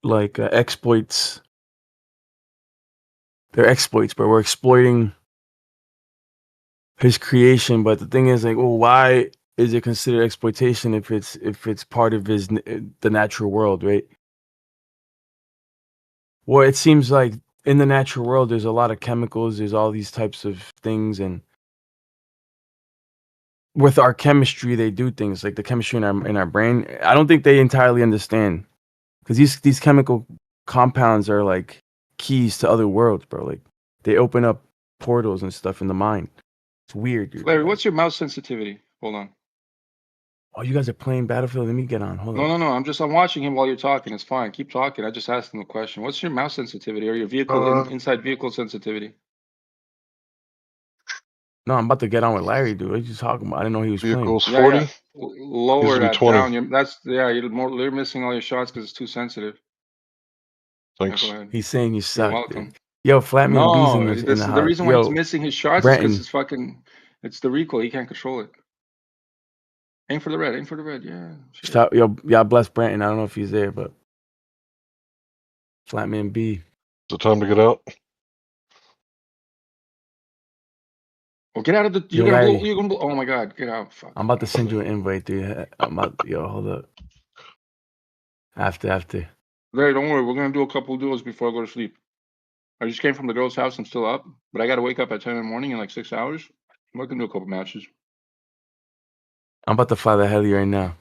like exploits. They're exploits, but we're exploiting his creation. But the thing is, like, well, why is it considered exploitation if it's part of the natural world, right? Well, it seems like in the natural world, there's a lot of chemicals. There's all these types of things, and with our chemistry, they do things like the chemistry in our brain. I don't think they entirely understand because these chemical compounds are like keys to other worlds, bro. Like they open up portals and stuff in the mind. It's weird, dude. Larry, what's your mouse sensitivity? Hold on. Oh, you guys are playing Battlefield. Let me get on. Hold No, on. no, no. I'm watching him while you're talking. It's fine. Keep talking. I just asked him a question. What's your mouse sensitivity or your vehicle inside vehicle sensitivity? No, I'm about to get on with Larry, dude. What are you talking about? I didn't know he was Vehicles playing. 40. Yeah. Lower Needs to be that 20. down. You're missing all your shots because it's too sensitive. Thanks. Go ahead. He's saying you You're suck, welcome. dude. Yo, Flatman B's No, in the the house. reason why it's Yo, missing his shots is because Brenton. it's the recoil. He can't control it. Aim for the red. Aim for the red. Yeah. Shit. Y'all bless Brenton. I don't know if he's there, but Flatman B. Is it time to get out? Well, get out of the. Yo, You're gonna blow. Larry. You're gonna blow. Oh my God! Get out. Fuck. I'm about to send you an invite, dude. Yo, hold up. After. Larry, don't worry. We're gonna do a couple of duels before I go to sleep. I just came from the girl's house. I'm still up, but I gotta wake up at 10 in the morning in like 6 hours. We're gonna do a couple matches. I'm about to fly the heli right now.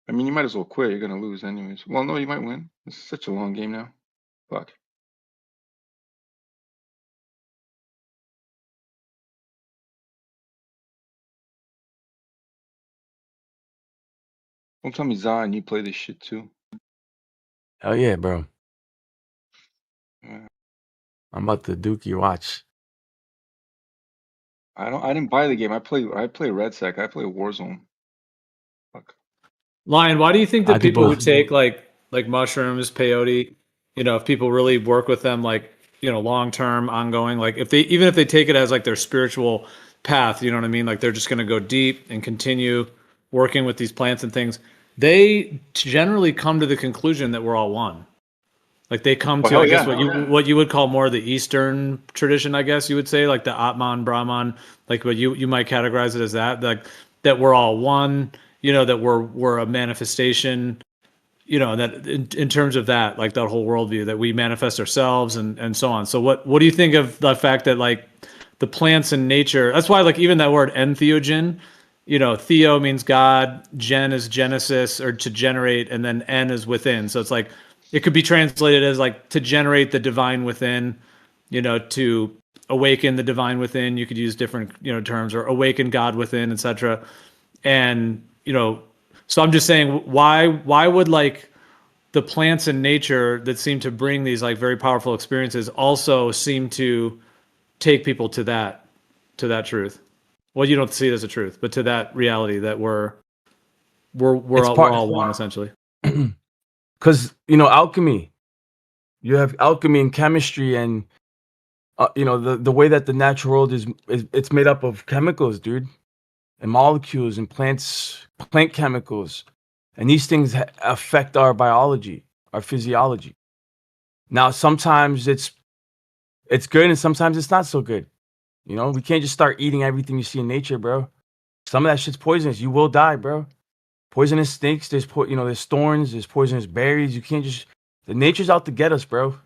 I mean, you might as well quit. You're gonna lose anyways. Well, no, you might win. This is such a long game now. Fuck. Don't tell me Zion, you play this shit too. Hell yeah, bro. Yeah. I'm about to duke your watch. I didn't buy the game. I play Red Sec. I play Warzone. Fuck. Lion, why do you think that I do people who both. take like mushrooms, peyote, if people really work with them like, long term, ongoing, like if they take it as like their spiritual path, you know what I mean? Like they're just gonna go deep and continue working with these plants and things, they generally come to the conclusion that we're all one. Like they come to, I guess, what you would call more the Eastern tradition, I guess you would say, like the Atman, Brahman, like what you might categorize it as that, like that we're all one, that we're a manifestation, that in terms of that, like that whole worldview that we manifest ourselves and so on. So what do you think of the fact that like the plants in nature, that's why like even that word entheogen, theo means God, gen is genesis or to generate, and then en is within. So it's like, it could be translated as like to generate the divine within, to awaken the divine within. You could use different, terms, or awaken God within, etc. And, so I'm just saying, why would like the plants in nature that seem to bring these like very powerful experiences also seem to take people to that truth? Well, you don't see it as a truth, but to that reality that we're all one essentially. Because alchemy, you have alchemy and chemistry, and the way that the natural world is it's made up of chemicals, dude, and molecules and plant chemicals, and these things affect our biology, our physiology. Now, sometimes it's good, and sometimes it's not so good. We can't just start eating everything you see in nature, bro. Some of that shit's poisonous. You will die, bro. Poisonous snakes, there's thorns, there's poisonous berries. You can't just, the nature's out to get us, bro.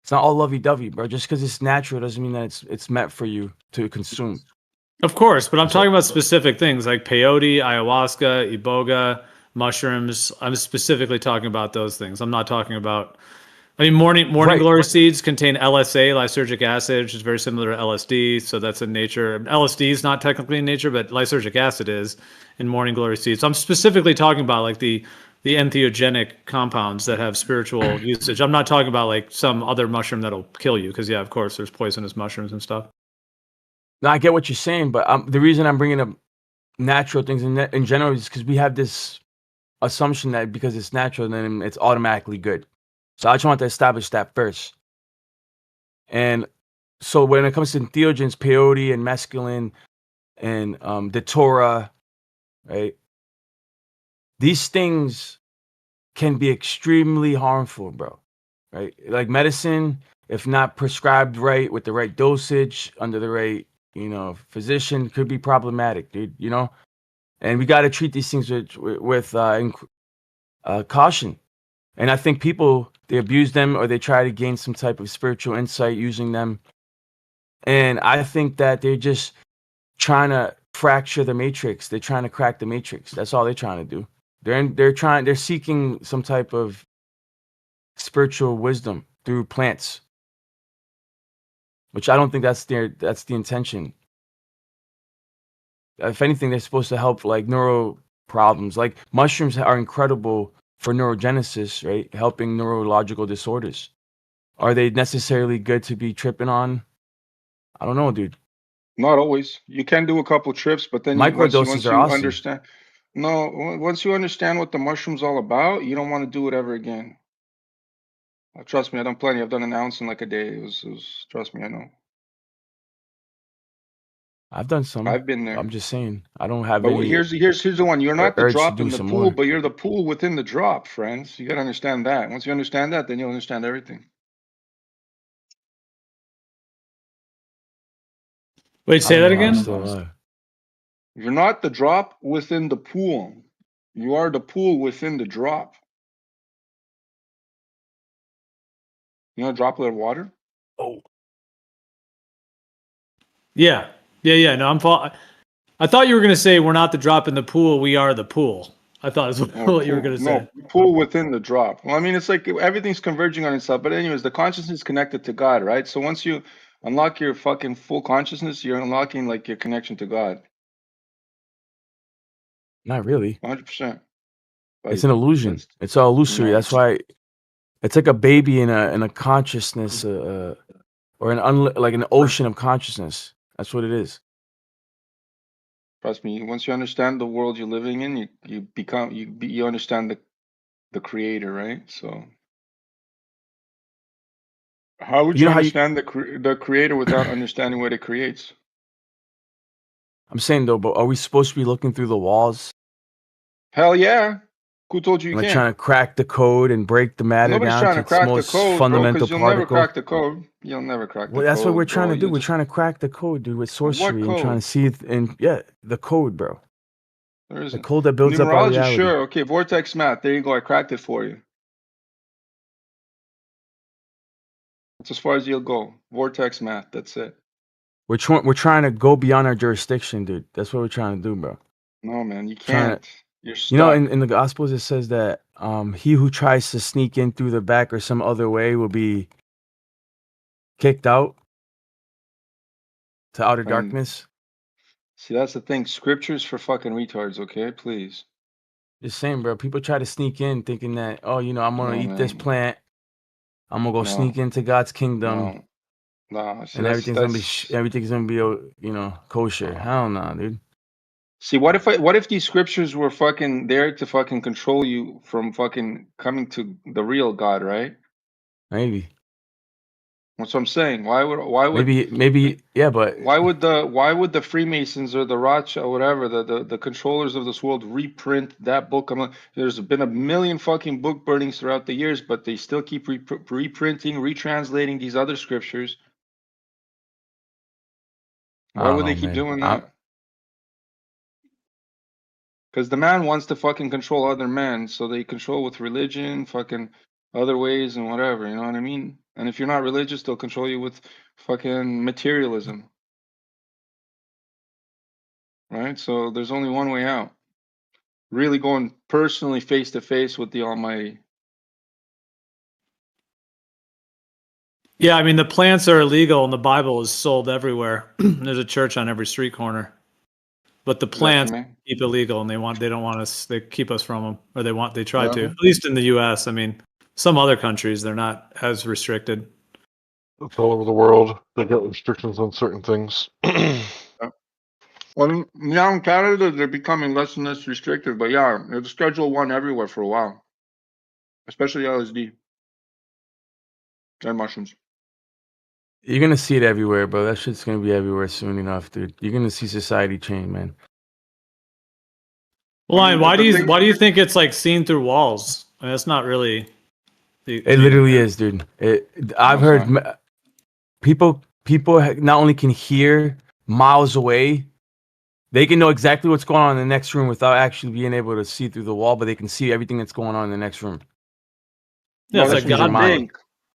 It's not all lovey-dovey, bro. Just because it's natural doesn't mean that it's meant for you to consume. Of course, but I'm talking about specific things like peyote, ayahuasca, iboga, mushrooms. I'm specifically talking about those things. I'm not talking about. I mean, morning Right. glory seeds contain LSA, lysergic acid, which is very similar to LSD. So that's in nature. LSD is not technically in nature, but lysergic acid is in morning glory seeds. So I'm specifically talking about like the entheogenic compounds that have spiritual usage. I'm not talking about like some other mushroom that'll kill you, because yeah, of course, there's poisonous mushrooms and stuff. No, I get what you're saying, but the reason I'm bringing up natural things in general is because we have this assumption that because it's natural, then it's automatically good. So I just want to establish that first. And so when it comes to entheogens, peyote and mescaline and the Torah, right? These things can be extremely harmful, bro. Right? Like medicine, if not prescribed right with the right dosage under the right, physician, could be problematic, dude. And we got to treat these things with caution. And I think people, they abuse them or they try to gain some type of spiritual insight using them. And I think that they're just trying to fracture the matrix. They're trying to crack the matrix. That's all they're trying to do. They're seeking some type of spiritual wisdom through plants, which I don't think that's the intention. If anything, they're supposed to help like neuro problems. Like mushrooms are incredible for neurogenesis, right? Helping neurological disorders. Are they necessarily good to be tripping on? I don't know, dude. Not always. You can do a couple trips, but then Microdoses once are you awesome. understand, no, once you understand what the mushroom's all about, you don't want to do it ever again. Trust me, I've done plenty. I've done an ounce in like a day. It was trust me, I know. I've done some. I've been there. I'm just saying, I don't have But any here's the one. You're not the urge to drop do in the some pool, more. but you're the pool within the drop, friends. You gotta understand that. Once you understand that, then you'll understand everything. Wait, say that again? You're not the drop within the pool. You are the pool within the drop. You know a droplet of water? Oh. Yeah. No, I thought you were going to say we're not the drop in the pool, we are the pool. I thought that's what you were going to say. No, pool within the drop. Well, I mean, it's like everything's converging on itself. But anyways, the consciousness is connected to God, right? So once you unlock your fucking full consciousness, you're unlocking like your connection to God. Not really. 100%. It's an illusion. It's all illusory. No. That's why it's like a baby in a consciousness, or like an ocean of consciousness. That's what it is. Trust me. Once you understand the world you're living in, you understand the creator, right? So how would you understand the creator without understanding what it creates? I'm saying though, but are we supposed to be looking through the walls? Hell yeah. Who told you you Like can't? trying to crack the code and break the matter Nobody's down trying to to its crack the most code, bro, fundamental because you'll never particle? crack the code. You'll never crack the Well, code. that's what we're trying bro. to do. You We're just- trying to crack the code, dude, with What sorcery and trying code? to see the code, bro. There The isn't. code that builds up our Numerology, reality. sure. Okay, vortex math. There you go. I cracked it for you. That's as far as you'll go. Vortex math. That's it. We're trying to go beyond our jurisdiction, dude. That's what we're trying to do, bro. No, man, you Trying can't. to, You're you know, stuck. in the Gospels it says that he who tries to sneak in through the back or some other way will be kicked out to outer And darkness. see, that's the thing. Scripture's for fucking retards. Okay, please. Just saying, bro. People try to sneak in thinking that, oh, I'm gonna No, eat this man. plant. I'm gonna go No. sneak into God's kingdom, No. See, and everything's gonna be kosher. Hell no, dude. See, what if these scriptures were fucking there to fucking control you from fucking coming to the real God, right? Maybe. That's what I'm saying. Why would Maybe yeah, but why would the Freemasons or the Rothschild or whatever the controllers of this world reprint that book? There's been a million fucking book burnings throughout the years, but they still keep reprinting, retranslating these other scriptures. I Why don't would know, they keep man. doing that? Because the man wants to fucking control other men, so they control with religion, fucking other ways and whatever, you know what I mean? And if you're not religious, they'll control you with fucking materialism. right? So there's only one way out. Really going personally face to face with the Almighty. Yeah, I mean the plants are illegal, and the Bible is sold everywhere. There's a church on every street corner, but the Is that plants true, man? keep illegal, and they don't want us. They keep us from them, or they try to. Yeah. At least in the U.S. I mean, some other countries they're not as restricted. It's all over the world. They got restrictions on certain things. Well, now in Canada, they're becoming less and less restrictive, but yeah, it's Schedule 1 everywhere for a while, especially LSD and mushrooms. You're gonna see it everywhere, bro. That shit's gonna be everywhere soon enough, dude. You're gonna see society change, man. Well, I mean, why the do thing- you think it's like seen through walls? I mean, that's not really. It literally is, dude. I've heard people not only can hear miles away, they can know exactly what's going on in the next room without actually being able to see through the wall, but they can see everything that's going on in the next room. Yeah, No, it's that's like what God you made. think.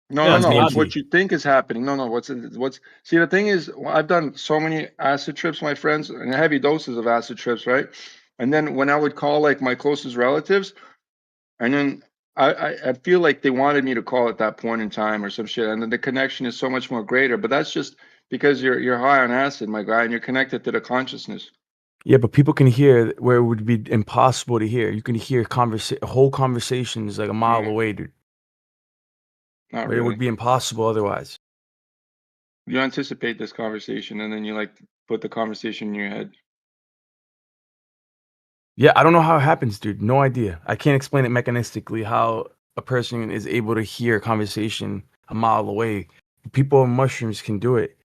No, Yeah, no, it's no. God. What you think is happening. No, no. What's see, the thing is, I've done so many acid trips, my friends, and heavy doses of acid trips, right? And then when I would call like my closest relatives, and then I feel like they wanted me to call at that point in time or some shit, and then the connection is so much more greater. But that's just because you're high on acid, my guy, and you're connected to the consciousness. Yeah, but people can hear where it would be impossible to hear. You can hear whole conversations like a mile away, dude. Not Where it really. would be impossible otherwise. You anticipate this conversation, and then you like put the conversation in your head. Yeah, I don't know how it happens, dude. No idea. I can't explain it mechanistically how a person is able to hear a conversation a mile away. People on mushrooms can do it.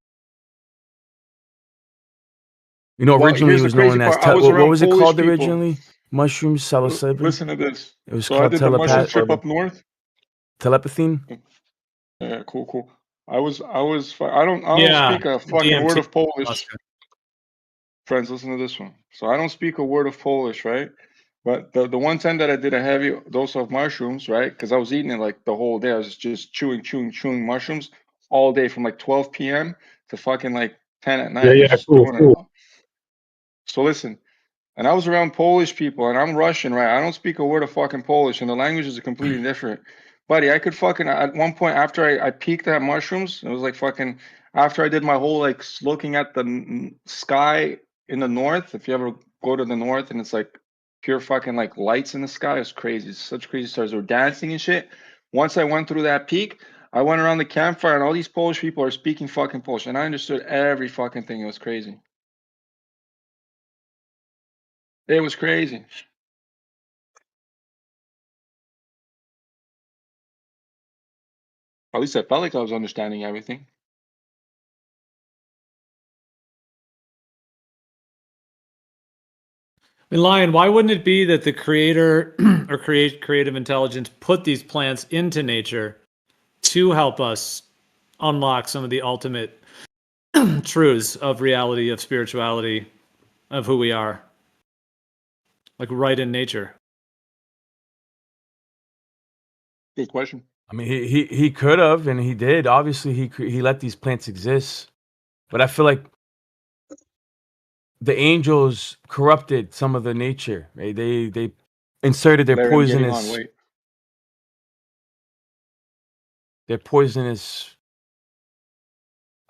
You know, Well, originally here's it the was crazy known as part. I was what around was it Polish called people. originally? Mushrooms, psilocybin. Listen to this. It was So I called did the mushroom trip up north. Telepathine. Yeah, cool. I don't Yeah, speak a fucking word DMT. of Polish. Friends, listen to this one. So I don't speak a word of Polish, right? But the one time that I did a heavy dose of mushrooms, right? Because I was eating it like the whole day. I was just chewing mushrooms all day from like 12 p.m. to fucking like 10 at night. I was just doing it. So listen, and I was around Polish people, and I'm Russian, right? I don't speak a word of fucking Polish, and the language is completely different. Buddy, I could fucking, at one point after I peaked at mushrooms, it was like fucking, after I did my whole like looking at the sky in the north, if you ever go to the north and it's like pure fucking like lights in the sky, it's crazy. It's such crazy stars. They were dancing and shit. Once I went through that peak, I went around the campfire and all these Polish people are speaking fucking Polish, and I understood every fucking thing. It was crazy. It was crazy. At least I felt like I was understanding everything. I mean, Lion, why wouldn't it be that the creator or creative intelligence put these plants into nature to help us unlock some of the ultimate truths of reality, of spirituality, of who we are? Like right in nature. Good question. I mean, he could have, and he did. Obviously, he let these plants exist, but I feel like the angels corrupted some of the nature. Right? They inserted Larry, I'm getting on. Wait. their poisonous.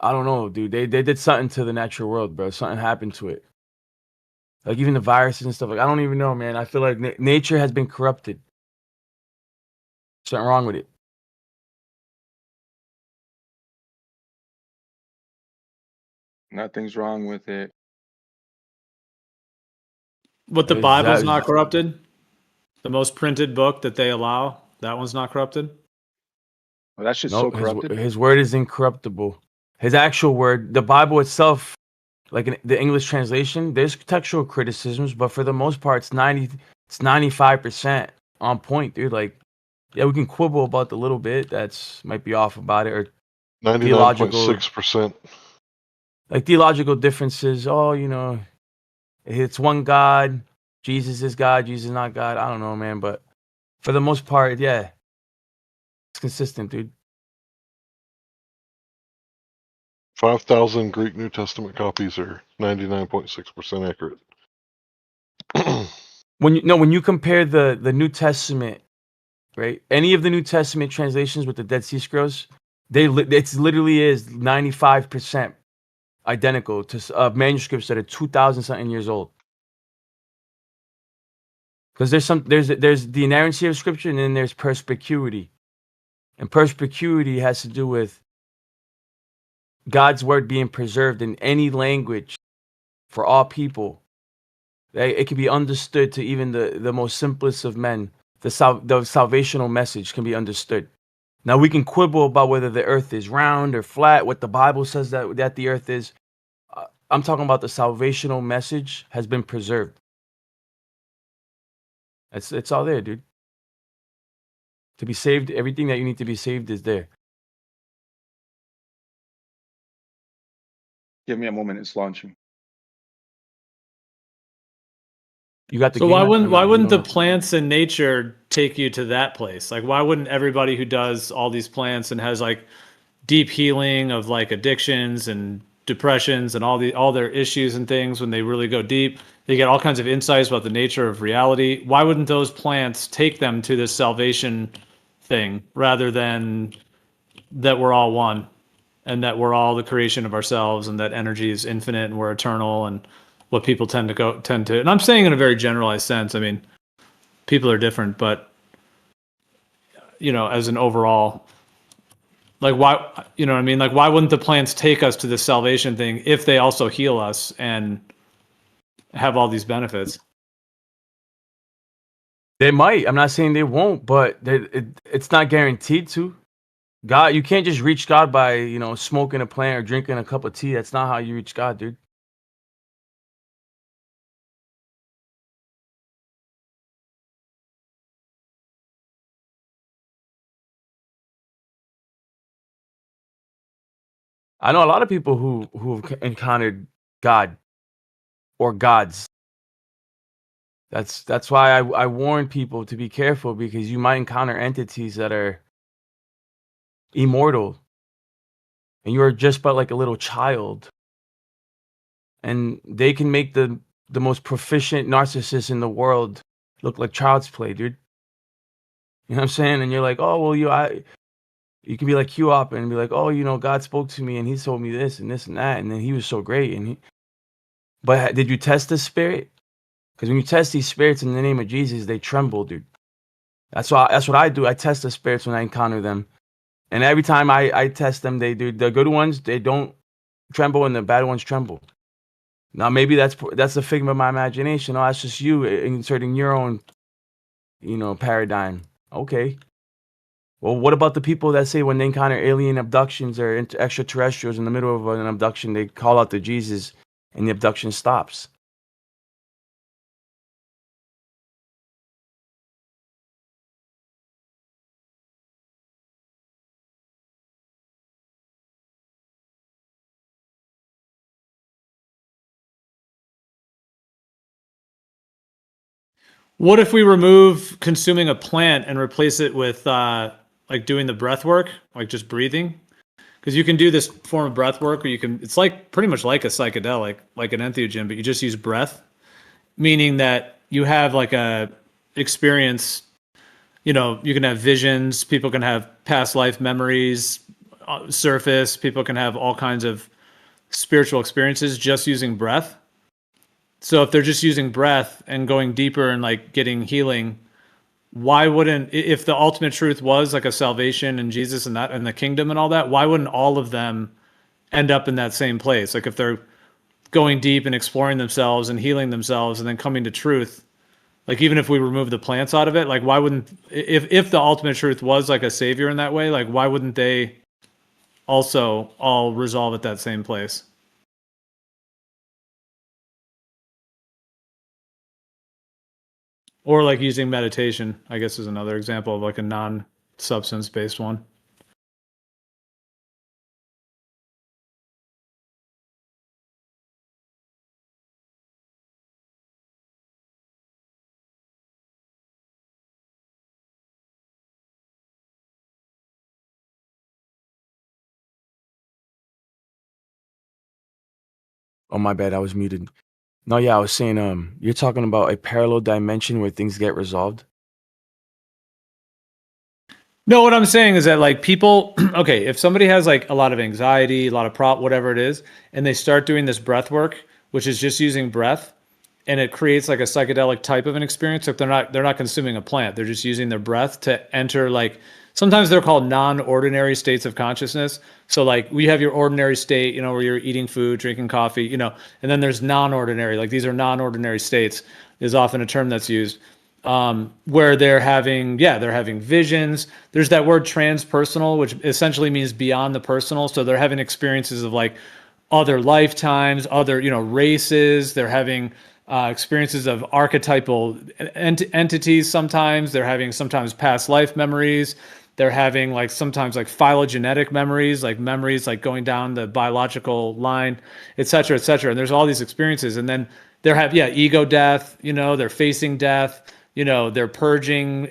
I don't know, dude. They did something to the natural world, bro. Something happened to it. Like even the viruses and stuff. Like I don't even know, man. I feel like nature has been corrupted. Something wrong with it. Nothing's wrong with it. But the Is Bible's that- not corrupted? The most printed book that they allow, that one's not corrupted? Well, that shit's Nope, so corrupted. his word is incorruptible. His actual word, the Bible itself, like in the English translation, there's textual criticisms, but for the most part, it's 95% on point, dude. Like, yeah, we can quibble about the little bit that's might be off about it, or 99.6%. like theological differences. Oh, you know, it's one God. Jesus is God. Jesus is not God. I don't know, man, but for the most part, yeah, it's consistent, dude. 5,000 Greek New Testament copies are 99.6% accurate. when you compare the New Testament, right? Any of the New Testament translations with the Dead Sea Scrolls, it's literally is 95% identical to manuscripts that are 2,000 something years old. Because there's the inerrancy of Scripture, and then there's perspicuity, and perspicuity has to do with God's word being preserved in any language for all people. It can be understood to even the most simplest of men. The salvational message can be understood. Now we can quibble about whether the earth is round or flat, what the Bible says that the earth is. I'm talking about the salvational message has been preserved. It's all there, dude. To be saved, everything that you need to be saved is there. Give me a moment. It's launching. You got the So game why app? wouldn't Or no? You don't the know? plants in nature take you to that place? Like why wouldn't everybody who does all these plants and has like deep healing of like addictions and depressions and all their issues and things, when they really go deep, they get all kinds of insights about the nature of reality. Why wouldn't those plants take them to this salvation thing rather than that we're all one and that we're all the creation of ourselves and that energy is infinite and we're eternal, and what people tend to, and I'm saying in a very generalized sense, I mean, people are different, but as an overall, like why, you know what I mean? Like why wouldn't the plants take us to the salvation thing if they also heal us and have all these benefits? They might. I'm not saying they won't, but it's not guaranteed to. God, you can't just reach God by, smoking a plant or drinking a cup of tea. That's not how you reach God, dude. I know a lot of people who've encountered God or gods. That's why I warn people to be careful, because you might encounter entities that are immortal, and you are just but like a little child, and they can make the most proficient narcissist in the world look like child's play, dude. You know what I'm saying? And you're like, oh well, you can be like Q-Op and be like, oh, God spoke to me and he told me this and this and that, and then he was so great. But did you test the spirit? Because when you test these spirits in the name of Jesus, they tremble, dude. That's what I do. I test the spirits when I encounter them, and every time I test them, they do. The good ones, they don't tremble, and the bad ones tremble. Now maybe that's a figment of my imagination. Oh, that's just you inserting your own, paradigm. Okay. Well, what about the people that say when they encounter alien abductions or extraterrestrials in the middle of an abduction, they call out to Jesus and the abduction stops? What if we remove consuming a plant and replace it with like doing the breath work, like just breathing? Because you can do this form of breath work where it's like pretty much like a psychedelic, like an entheogen, but you just use breath, meaning that you have like a experience, you can have visions, people can have past life memories surface, people can have all kinds of spiritual experiences just using breath. So if they're just using breath and going deeper and like getting healing, why wouldn't, if the ultimate truth was like a salvation and Jesus and that and the kingdom and all that, why wouldn't all of them end up in that same place? Like if they're going deep and exploring themselves and healing themselves and then coming to truth, like even if we remove the plants out of it, like why wouldn't, if the ultimate truth was like a savior in that way, like why wouldn't they also all resolve at that same place? Or like using meditation, I guess, is another example of like a non-substance based one. Oh, my bad. I was muted. No, yeah, I was saying, you're talking about a parallel dimension where things get resolved. No, what I'm saying is that like people, okay, if somebody has like a lot of anxiety, a lot of whatever it is, and they start doing this breath work, which is just using breath, and it creates like a psychedelic type of an experience. Like they're not consuming a plant, they're just using their breath to enter like sometimes they're called non-ordinary states of consciousness. So like we have your ordinary state, you know, where you're eating food, drinking coffee, you know, and then there's non-ordinary, like these are non-ordinary states is often a term that's used. Where they're having visions. There's that word transpersonal, which essentially means beyond the personal. So they're having experiences of like other lifetimes, other, you know, races. They're having experiences of archetypal entities. Sometimes they're having sometimes past life memories. They're having like sometimes like phylogenetic memories like going down the biological line, et cetera, et cetera. And there's all these experiences. And then they're ego death, you know, they're facing death, you know, they're purging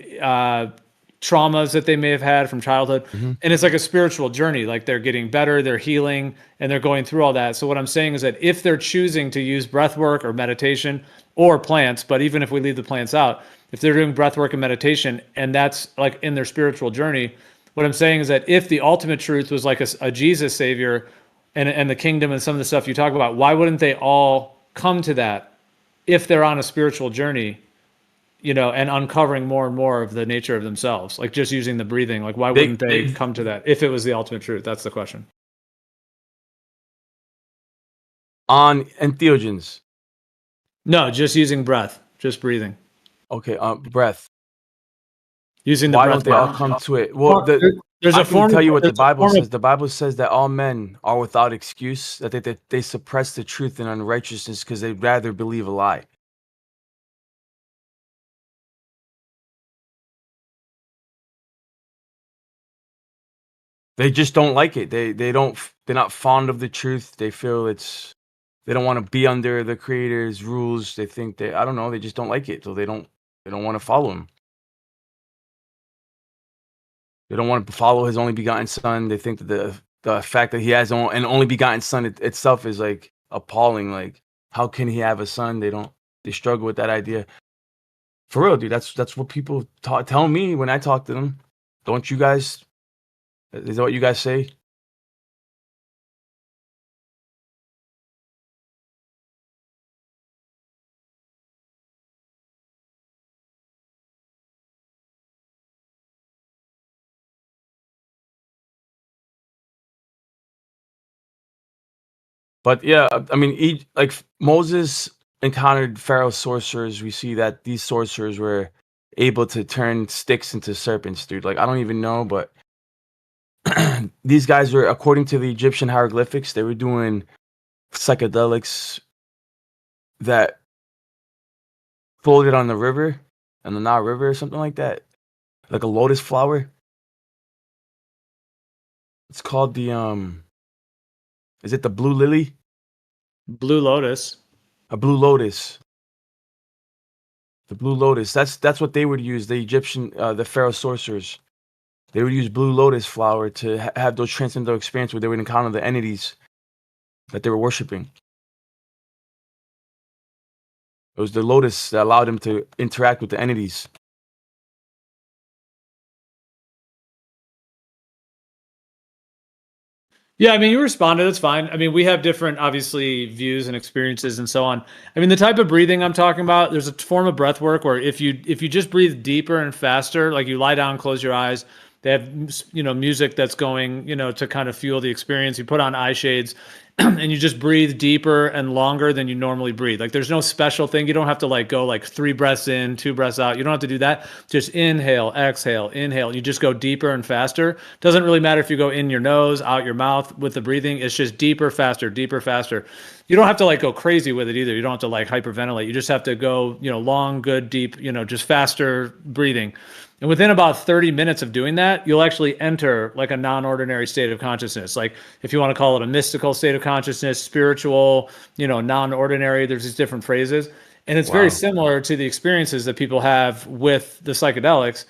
traumas that they may have had from childhood. And it's like a spiritual journey. Like they're getting better, they're healing, and they're going through all that. So what I'm saying is that if they're choosing to use breath work or meditation or plants, but even if we leave the plants out, if they're doing breath work and meditation, and that's like in their spiritual journey, what I'm saying is that if the ultimate truth was like a Jesus savior and the kingdom and some of the stuff you talk about, why wouldn't they all come to that if they're on a spiritual journey, you know, and uncovering more and more of the nature of themselves, like just using the breathing? Like, why wouldn't they come to that if it was the ultimate truth? That's the question. On entheogens. No, just using breath, just breathing. Okay, breath. Using the Why breath. don't they all come to it? Well, there's I a can form. tell you what the There's a Bible form of- says. The Bible says that all men are without excuse, that they suppress the truth and unrighteousness because they'd rather believe a lie. They just don't like it. They're not fond of the truth. They feel they don't want to be under the creator's rules. They think I don't know, they just don't like it. So they don't want to follow him. They don't want to follow his only begotten son. They think that the fact that he has an only begotten son itself is like appalling. Like, how can he have a son? They struggle with that idea. For real, dude. That's what people tell me when I talk to them. Don't you guys? Is that what you guys say? But yeah, I mean, like Moses encountered Pharaoh's sorcerers. We see that these sorcerers were able to turn sticks into serpents, dude. Like, I don't even know, but these guys were, according to the Egyptian hieroglyphics, they were doing psychedelics that floated on the river, on the Nile River or something like that, like a lotus flower. It's called the is it the blue lily? Blue lotus. A blue lotus. The blue lotus. That's what they would use. The Egyptian, the Pharaoh sorcerers. They would use blue lotus flower to have those transcendental experiences where they would encounter the entities that they were worshiping. It was the lotus that allowed them to interact with the entities. Yeah, I mean, you responded. That's fine. I mean, we have different, obviously, views and experiences and so on. I mean, the type of breathing I'm talking about, there's a form of breath work where if you just breathe deeper and faster, like you lie down, close your eyes, they have, you know, music that's going, you know, to kind of fuel the experience. You put on eye shades and you just breathe deeper and longer than you normally breathe. Like there's no special thing. You don't have to like go like 3 breaths in, 2 breaths out. You don't have to do that. Just inhale, exhale, inhale. You just go deeper and faster. Doesn't really matter if you go in your nose, out your mouth with the breathing. It's just deeper, faster, deeper, faster. You don't have to like go crazy with it either. You don't have to like hyperventilate. You just have to go, you know, long, good, deep, you know, just faster breathing. And within about 30 minutes of doing that, you'll actually enter like a non-ordinary state of consciousness. Like if you want to call it a mystical state of consciousness, spiritual, you know, non-ordinary, there's these different phrases. And it's very similar to the experiences that people have with the psychedelics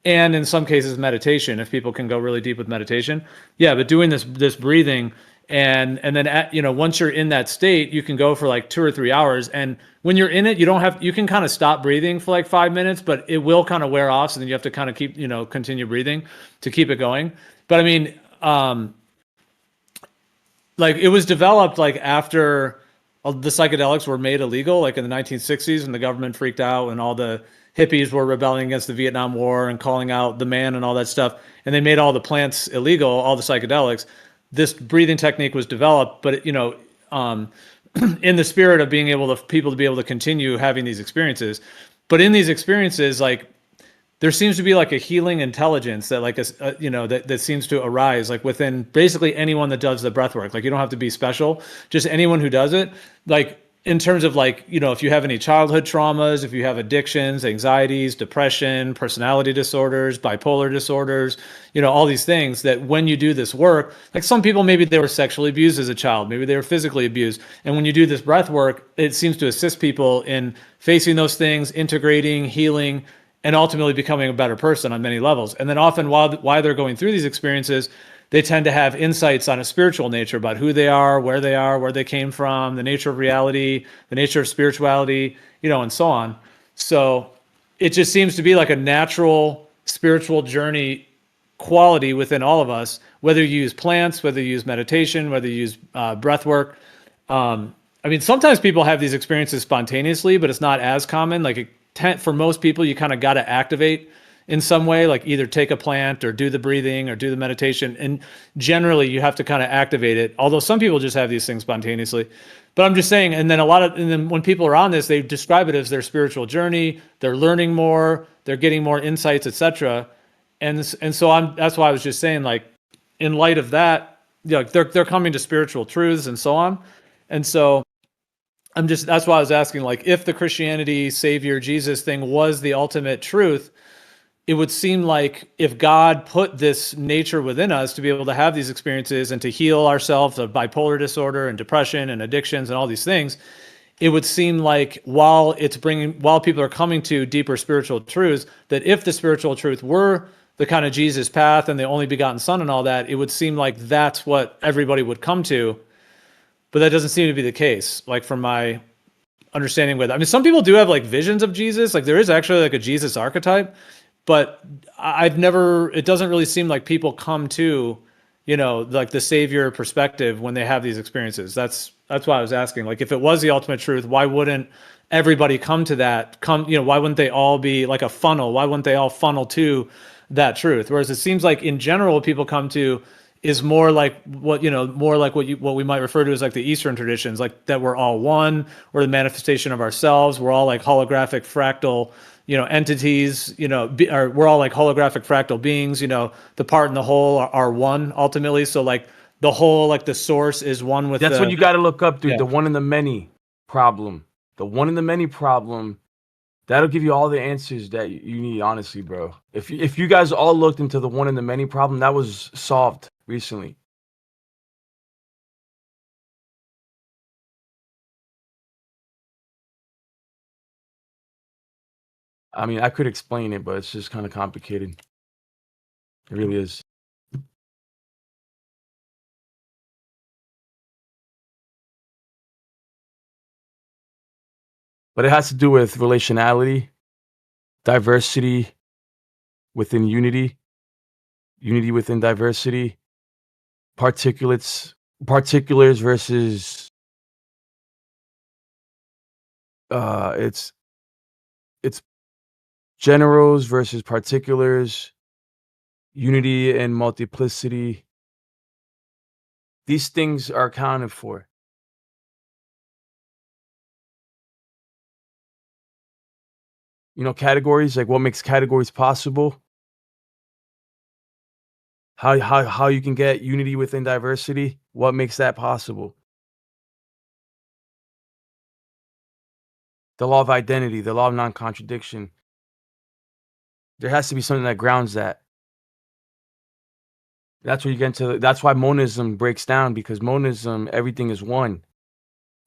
and in some cases meditation, if people can go really deep with meditation. Yeah, but doing this breathing And then once you're in that state, you can go for like 2 or 3 hours. And when you're in it, you can kind of stop breathing for like 5 minutes, but it will kind of wear off. So then you have to kind of keep, continue breathing to keep it going. But I mean, like it was developed like after the psychedelics were made illegal, like in the 1960s, and the government freaked out and all the hippies were rebelling against the Vietnam War and calling out the man and all that stuff. And they made all the plants illegal, all the psychedelics. This breathing technique was developed, but in the spirit of being able to people to be able to continue having these experiences. But in these experiences, like there seems to be like a healing intelligence that like that seems to arise like within basically anyone that does the breath work. Like you don't have to be special, just anyone who does it. Like in terms of like, if you have any childhood traumas, if you have addictions, anxieties, depression, personality disorders, bipolar disorders, all these things, that when you do this work, like some people, maybe they were sexually abused as a child, maybe they were physically abused. And when you do this breath work, it seems to assist people in facing those things, integrating, healing, and ultimately becoming a better person on many levels. And then often while they're going through these experiences, they tend to have insights on a spiritual nature about who they are, where they came from, the nature of reality, the nature of spirituality, and so on. So it just seems to be like a natural spiritual journey quality within all of us, whether you use plants, whether you use meditation, whether you use breath work. I mean, sometimes people have these experiences spontaneously, but it's not as common. Like for most people, you kind of got to activate in some way, like either take a plant or do the breathing or do the meditation. And generally you have to kind of activate it. Although some people just have these things spontaneously. But I'm just saying, and then when people are on this, they describe it as their spiritual journey. They're learning more, they're getting more insights, etc. And so that's why I was just saying, like, in light of that, they're coming to spiritual truths and so on. And so that's why I was asking, like, if the Christianity, Savior, Jesus thing was the ultimate truth, it would seem like if God put this nature within us to be able to have these experiences and to heal ourselves of bipolar disorder and depression and addictions and all these things, it would seem like while people are coming to deeper spiritual truths, that if the spiritual truth were the kind of Jesus path and the only begotten Son and all that, it would seem like that's what everybody would come to. But that doesn't seem to be the case, like from my understanding with it. I mean, some people do have like visions of Jesus. Like there is actually like a Jesus archetype, but it doesn't really seem like people come to, like the Savior perspective when they have these experiences. That's why I was asking, like, if it was the ultimate truth, why wouldn't everybody come to that? Why wouldn't they all be like a funnel? Why wouldn't they all funnel to that truth? Whereas it seems like in general, what people come to is more like what we might refer to as like the Eastern traditions, like that we're all one, we're the manifestation of ourselves, we're all like holographic fractal entities, we're all like holographic fractal beings, the part and the whole are one ultimately. So like the whole, like the source is one with That's what you got to look up, dude. Yeah. The one in the many problem. The one in the many problem. That'll give you all the answers that you need, honestly, bro. If you guys all looked into the one in the many problem, that was solved recently. I mean, I could explain it, but it's just kind of complicated. It really is. But it has to do with relationality, diversity within unity, unity within diversity, particulars versus it's generals versus particulars, unity and multiplicity. These things are accounted for. Categories, like what makes categories possible. How you can get unity within diversity. What makes that possible? The law of identity, the law of non-contradiction. There has to be something that grounds that. That's where you get into. That's why monism breaks down, because monism, everything is one.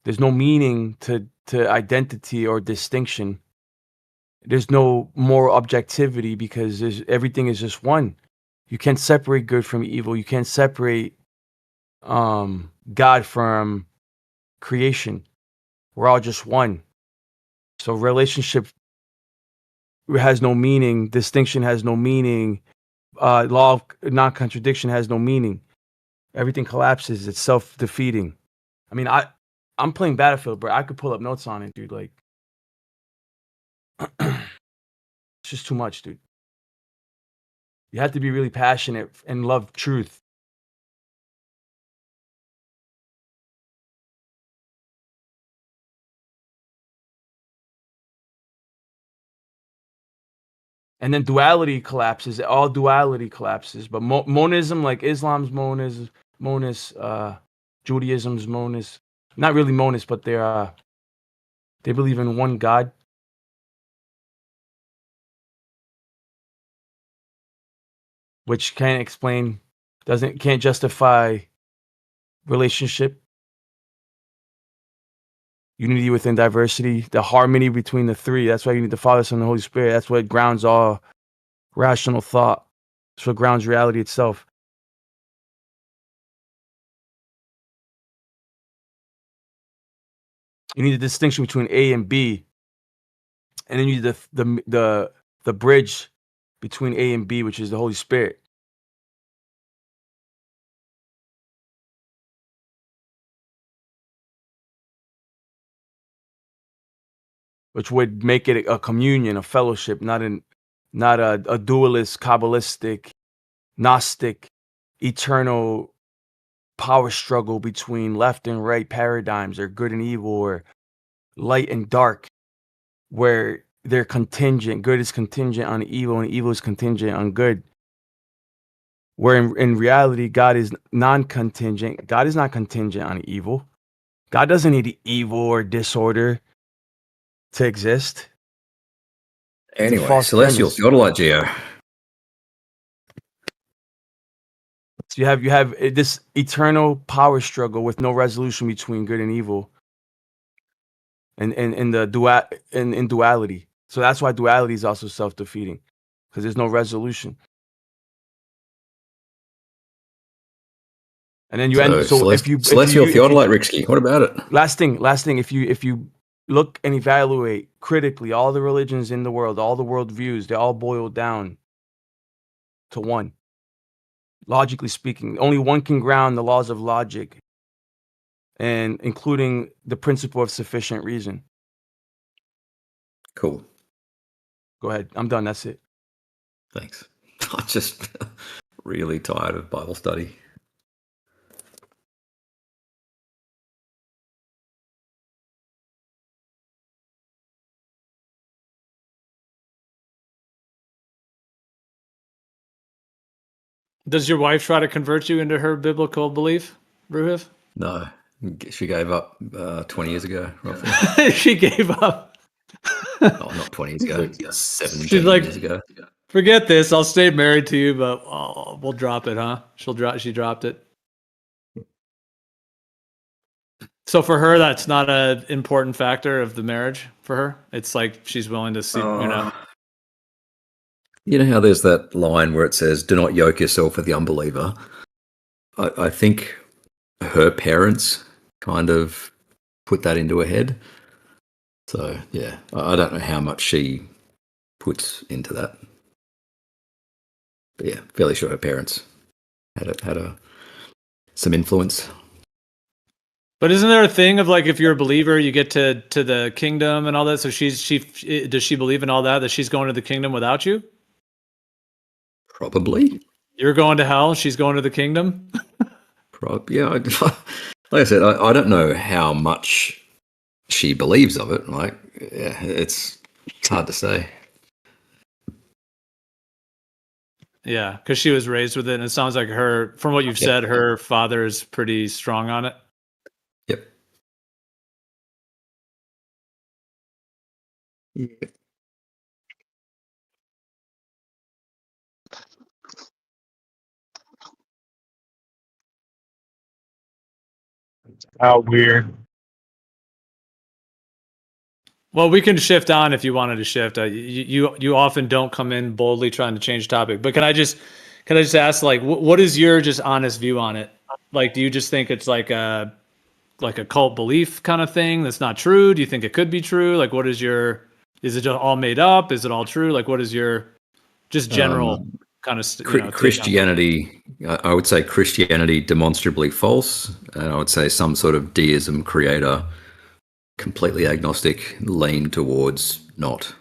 There's no meaning to identity or distinction. There's no more objectivity because everything is just one. You can't separate good from evil. You can't separate God from creation. We're all just one. So relationship has no meaning. Distinction has no meaning. Law of non-contradiction has no meaning. Everything collapses. It's self-defeating. I mean, I'm playing Battlefield, bro. I could pull up notes on it, dude. Like, it's just too much, dude. You have to be really passionate and love truth. And then duality collapses. All duality collapses. But monism, like Islam's monist, Judaism's monist. Not really monist, but they believe in one God. Which can't justify relationship. Unity within diversity, the harmony between the three. That's why you need the Father, Son, and the Holy Spirit. That's what grounds all rational thought. That's what grounds reality itself. You need a distinction between A and B, and then you need the bridge between A and B, which is the Holy Spirit. Which would make it a communion, a fellowship, not a dualist, Kabbalistic, Gnostic, eternal power struggle between left and right paradigms, or good and evil, or light and dark, where they're contingent. Good is contingent on evil, and evil is contingent on good. Where in reality, God is non-contingent. God is not contingent on evil. God doesn't need evil or disorder to exist. Anyway, celestial theodolite, Geo. So you have this eternal power struggle with no resolution between good and evil, and in duality. So that's why duality is also self-defeating, because there's no resolution. And then you end. So if you celestial theodolite, Rixky, what about it? Last thing. If you look and evaluate critically all the religions in the world, all the worldviews, they all boil down to one. Logically speaking, only one can ground the laws of logic, and including the principle of sufficient reason. Cool. Go ahead. I'm done. That's it. Thanks. I'm just really tired of Bible study. Does your wife try to convert you into her biblical belief, Ruhiv? No, she gave up 20 years ago, roughly. She gave up. Oh, not 20 years ago, 17 She's like, years ago. forget this. I'll stay married to you, but we'll drop it, huh? She dropped it. So for her, that's not an important factor of the marriage for her. It's like she's willing to see, You know how there's that line where it says, "Do not yoke yourself with the unbeliever." I think her parents kind of put that into her head. So yeah, I don't know how much she puts into that. But yeah, fairly sure her parents had some influence. But isn't there a thing of like, if you're a believer, you get to the kingdom and all that? So does she believe in all that she's going to the kingdom without you? Probably. You're going to hell. She's going to the kingdom. Yeah. Like I said, I don't know how much she believes of it. Like, yeah, it's hard to say. Yeah, because she was raised with it, and it sounds like from what you've said, her father is pretty strong on it. Yep. How weird. Well, we can shift on if you wanted to shift. You often don't come in boldly trying to change topic, but can I just ask, like, what is your just honest view on it? Like, do you just think it's like a cult belief kind of thing that's not true? Do you think it could be true? Like, what is your? Is it just all made up? Is it all true? Like, what is your just general kind of take on it? Christianity, I would say Christianity demonstrably false, and I would say some sort of deism creator, completely agnostic, lean towards not.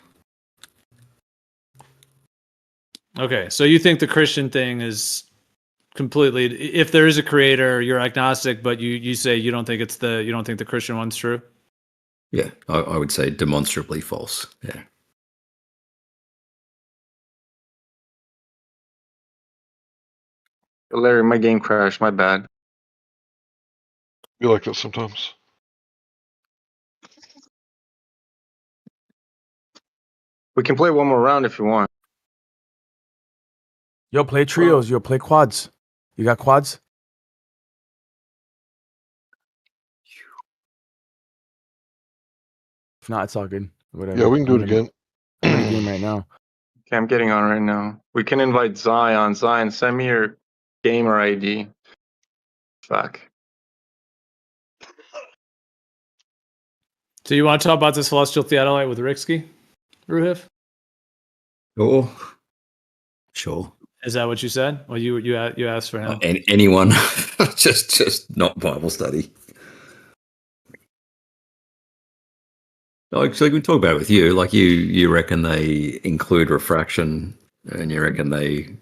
Okay, so you think the Christian thing is completely, if there is a creator, you're agnostic, but you say you don't think the Christian one's true? Yeah, I would say demonstrably false. Yeah. Larry, my game crashed. My bad. You like that sometimes. We can play one more round if you want. Yo, play trios. Yo, play quads. You got quads? If not, it's all good. Whatever. Yeah, we can do it again. I'm in a game right now. Okay, I'm getting on right now. We can invite Zion. Zion, send me your gamer ID. Fuck. So you want to talk about this celestial theodolite with Rixky, Ruhif? Sure. Is that what you said? Well, you asked for him. Anyone, just not Bible study. So we can talk about it with you. Like you reckon they include refraction, and you reckon they.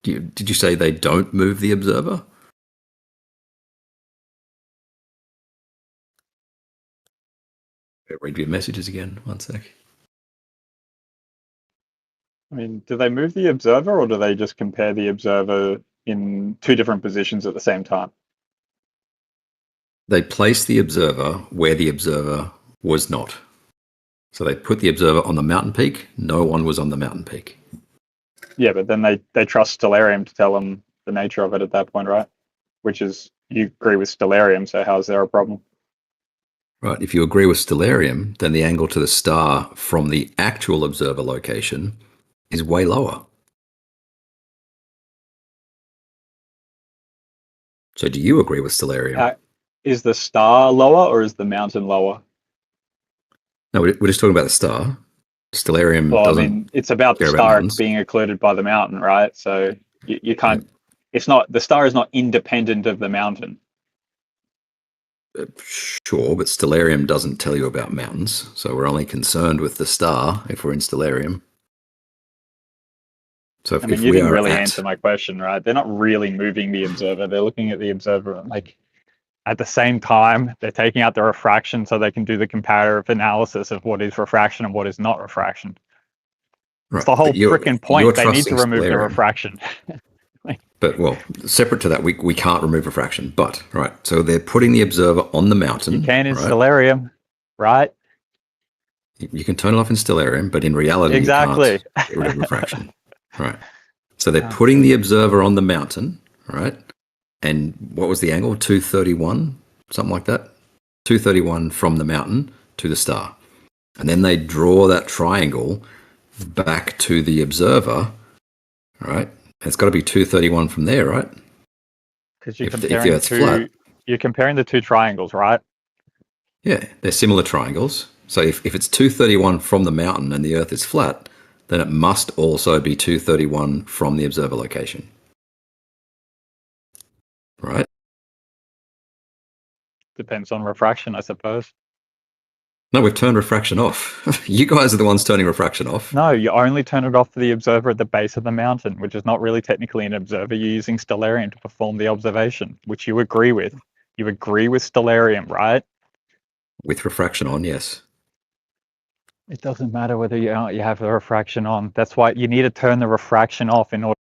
Did you say they don't move the observer? Read your messages again. 1 sec. I mean, do they move the observer, or do they just compare the observer in two different positions at the same time? They place the observer where the observer was not. So they put the observer on the mountain peak. No one was on the mountain peak. Yeah, but then they trust Stellarium to tell them the nature of it at that point, right? Which is, you agree with Stellarium, so how's there a problem? Right. If you agree with Stellarium, then the angle to the star from the actual observer location is way lower. So do you agree with Stellarium? Is the star lower or is the mountain lower? No, we're just talking about the star. Stellarium doesn't. I mean, it's about the care star mountains. being occluded by the mountain, right? So you can't. It's not, the star is not independent of the mountain. Sure, but Stellarium doesn't tell you about mountains, so we're only concerned with the star if we're in Stellarium. So if, I mean, if you we didn't are really at, answer my question, right? They're not really moving the observer. They're looking at the observer, like, at the same time, they're taking out the refraction so they can do the comparative analysis of what is refraction and what is not refraction. right, It's the whole but you're freaking point. They need to trusting remove the Stellarium. refraction. But, well, separate to that, we can't remove refraction. But, right, so they're putting the observer on the mountain. You can in right? Stellarium, right? You can turn it off in Stellarium, but in reality, Exactly. you can't get rid of refraction. Right. So they're putting the observer on the mountain, right? And what was the angle? 231, something like that? 231 from the mountain to the star. And then they draw that triangle back to the observer, right? It's got to be 231 from there, right? Because you're If comparing the Earth's flat. you're comparing the two triangles, right? Yeah, they're similar triangles. So if it's 231 from the mountain and the Earth is flat, then it must also be 231 from the observer location. Right? Depends on refraction, I suppose. No, we've turned refraction off. You guys are the ones turning refraction off. No, you only turn it off for the observer at the base of the mountain, which is not really technically an observer. You're using Stellarium to perform the observation, which you agree with. You agree with Stellarium, right? With refraction on, yes. It doesn't matter whether you have the refraction on. That's why you need to turn the refraction off in order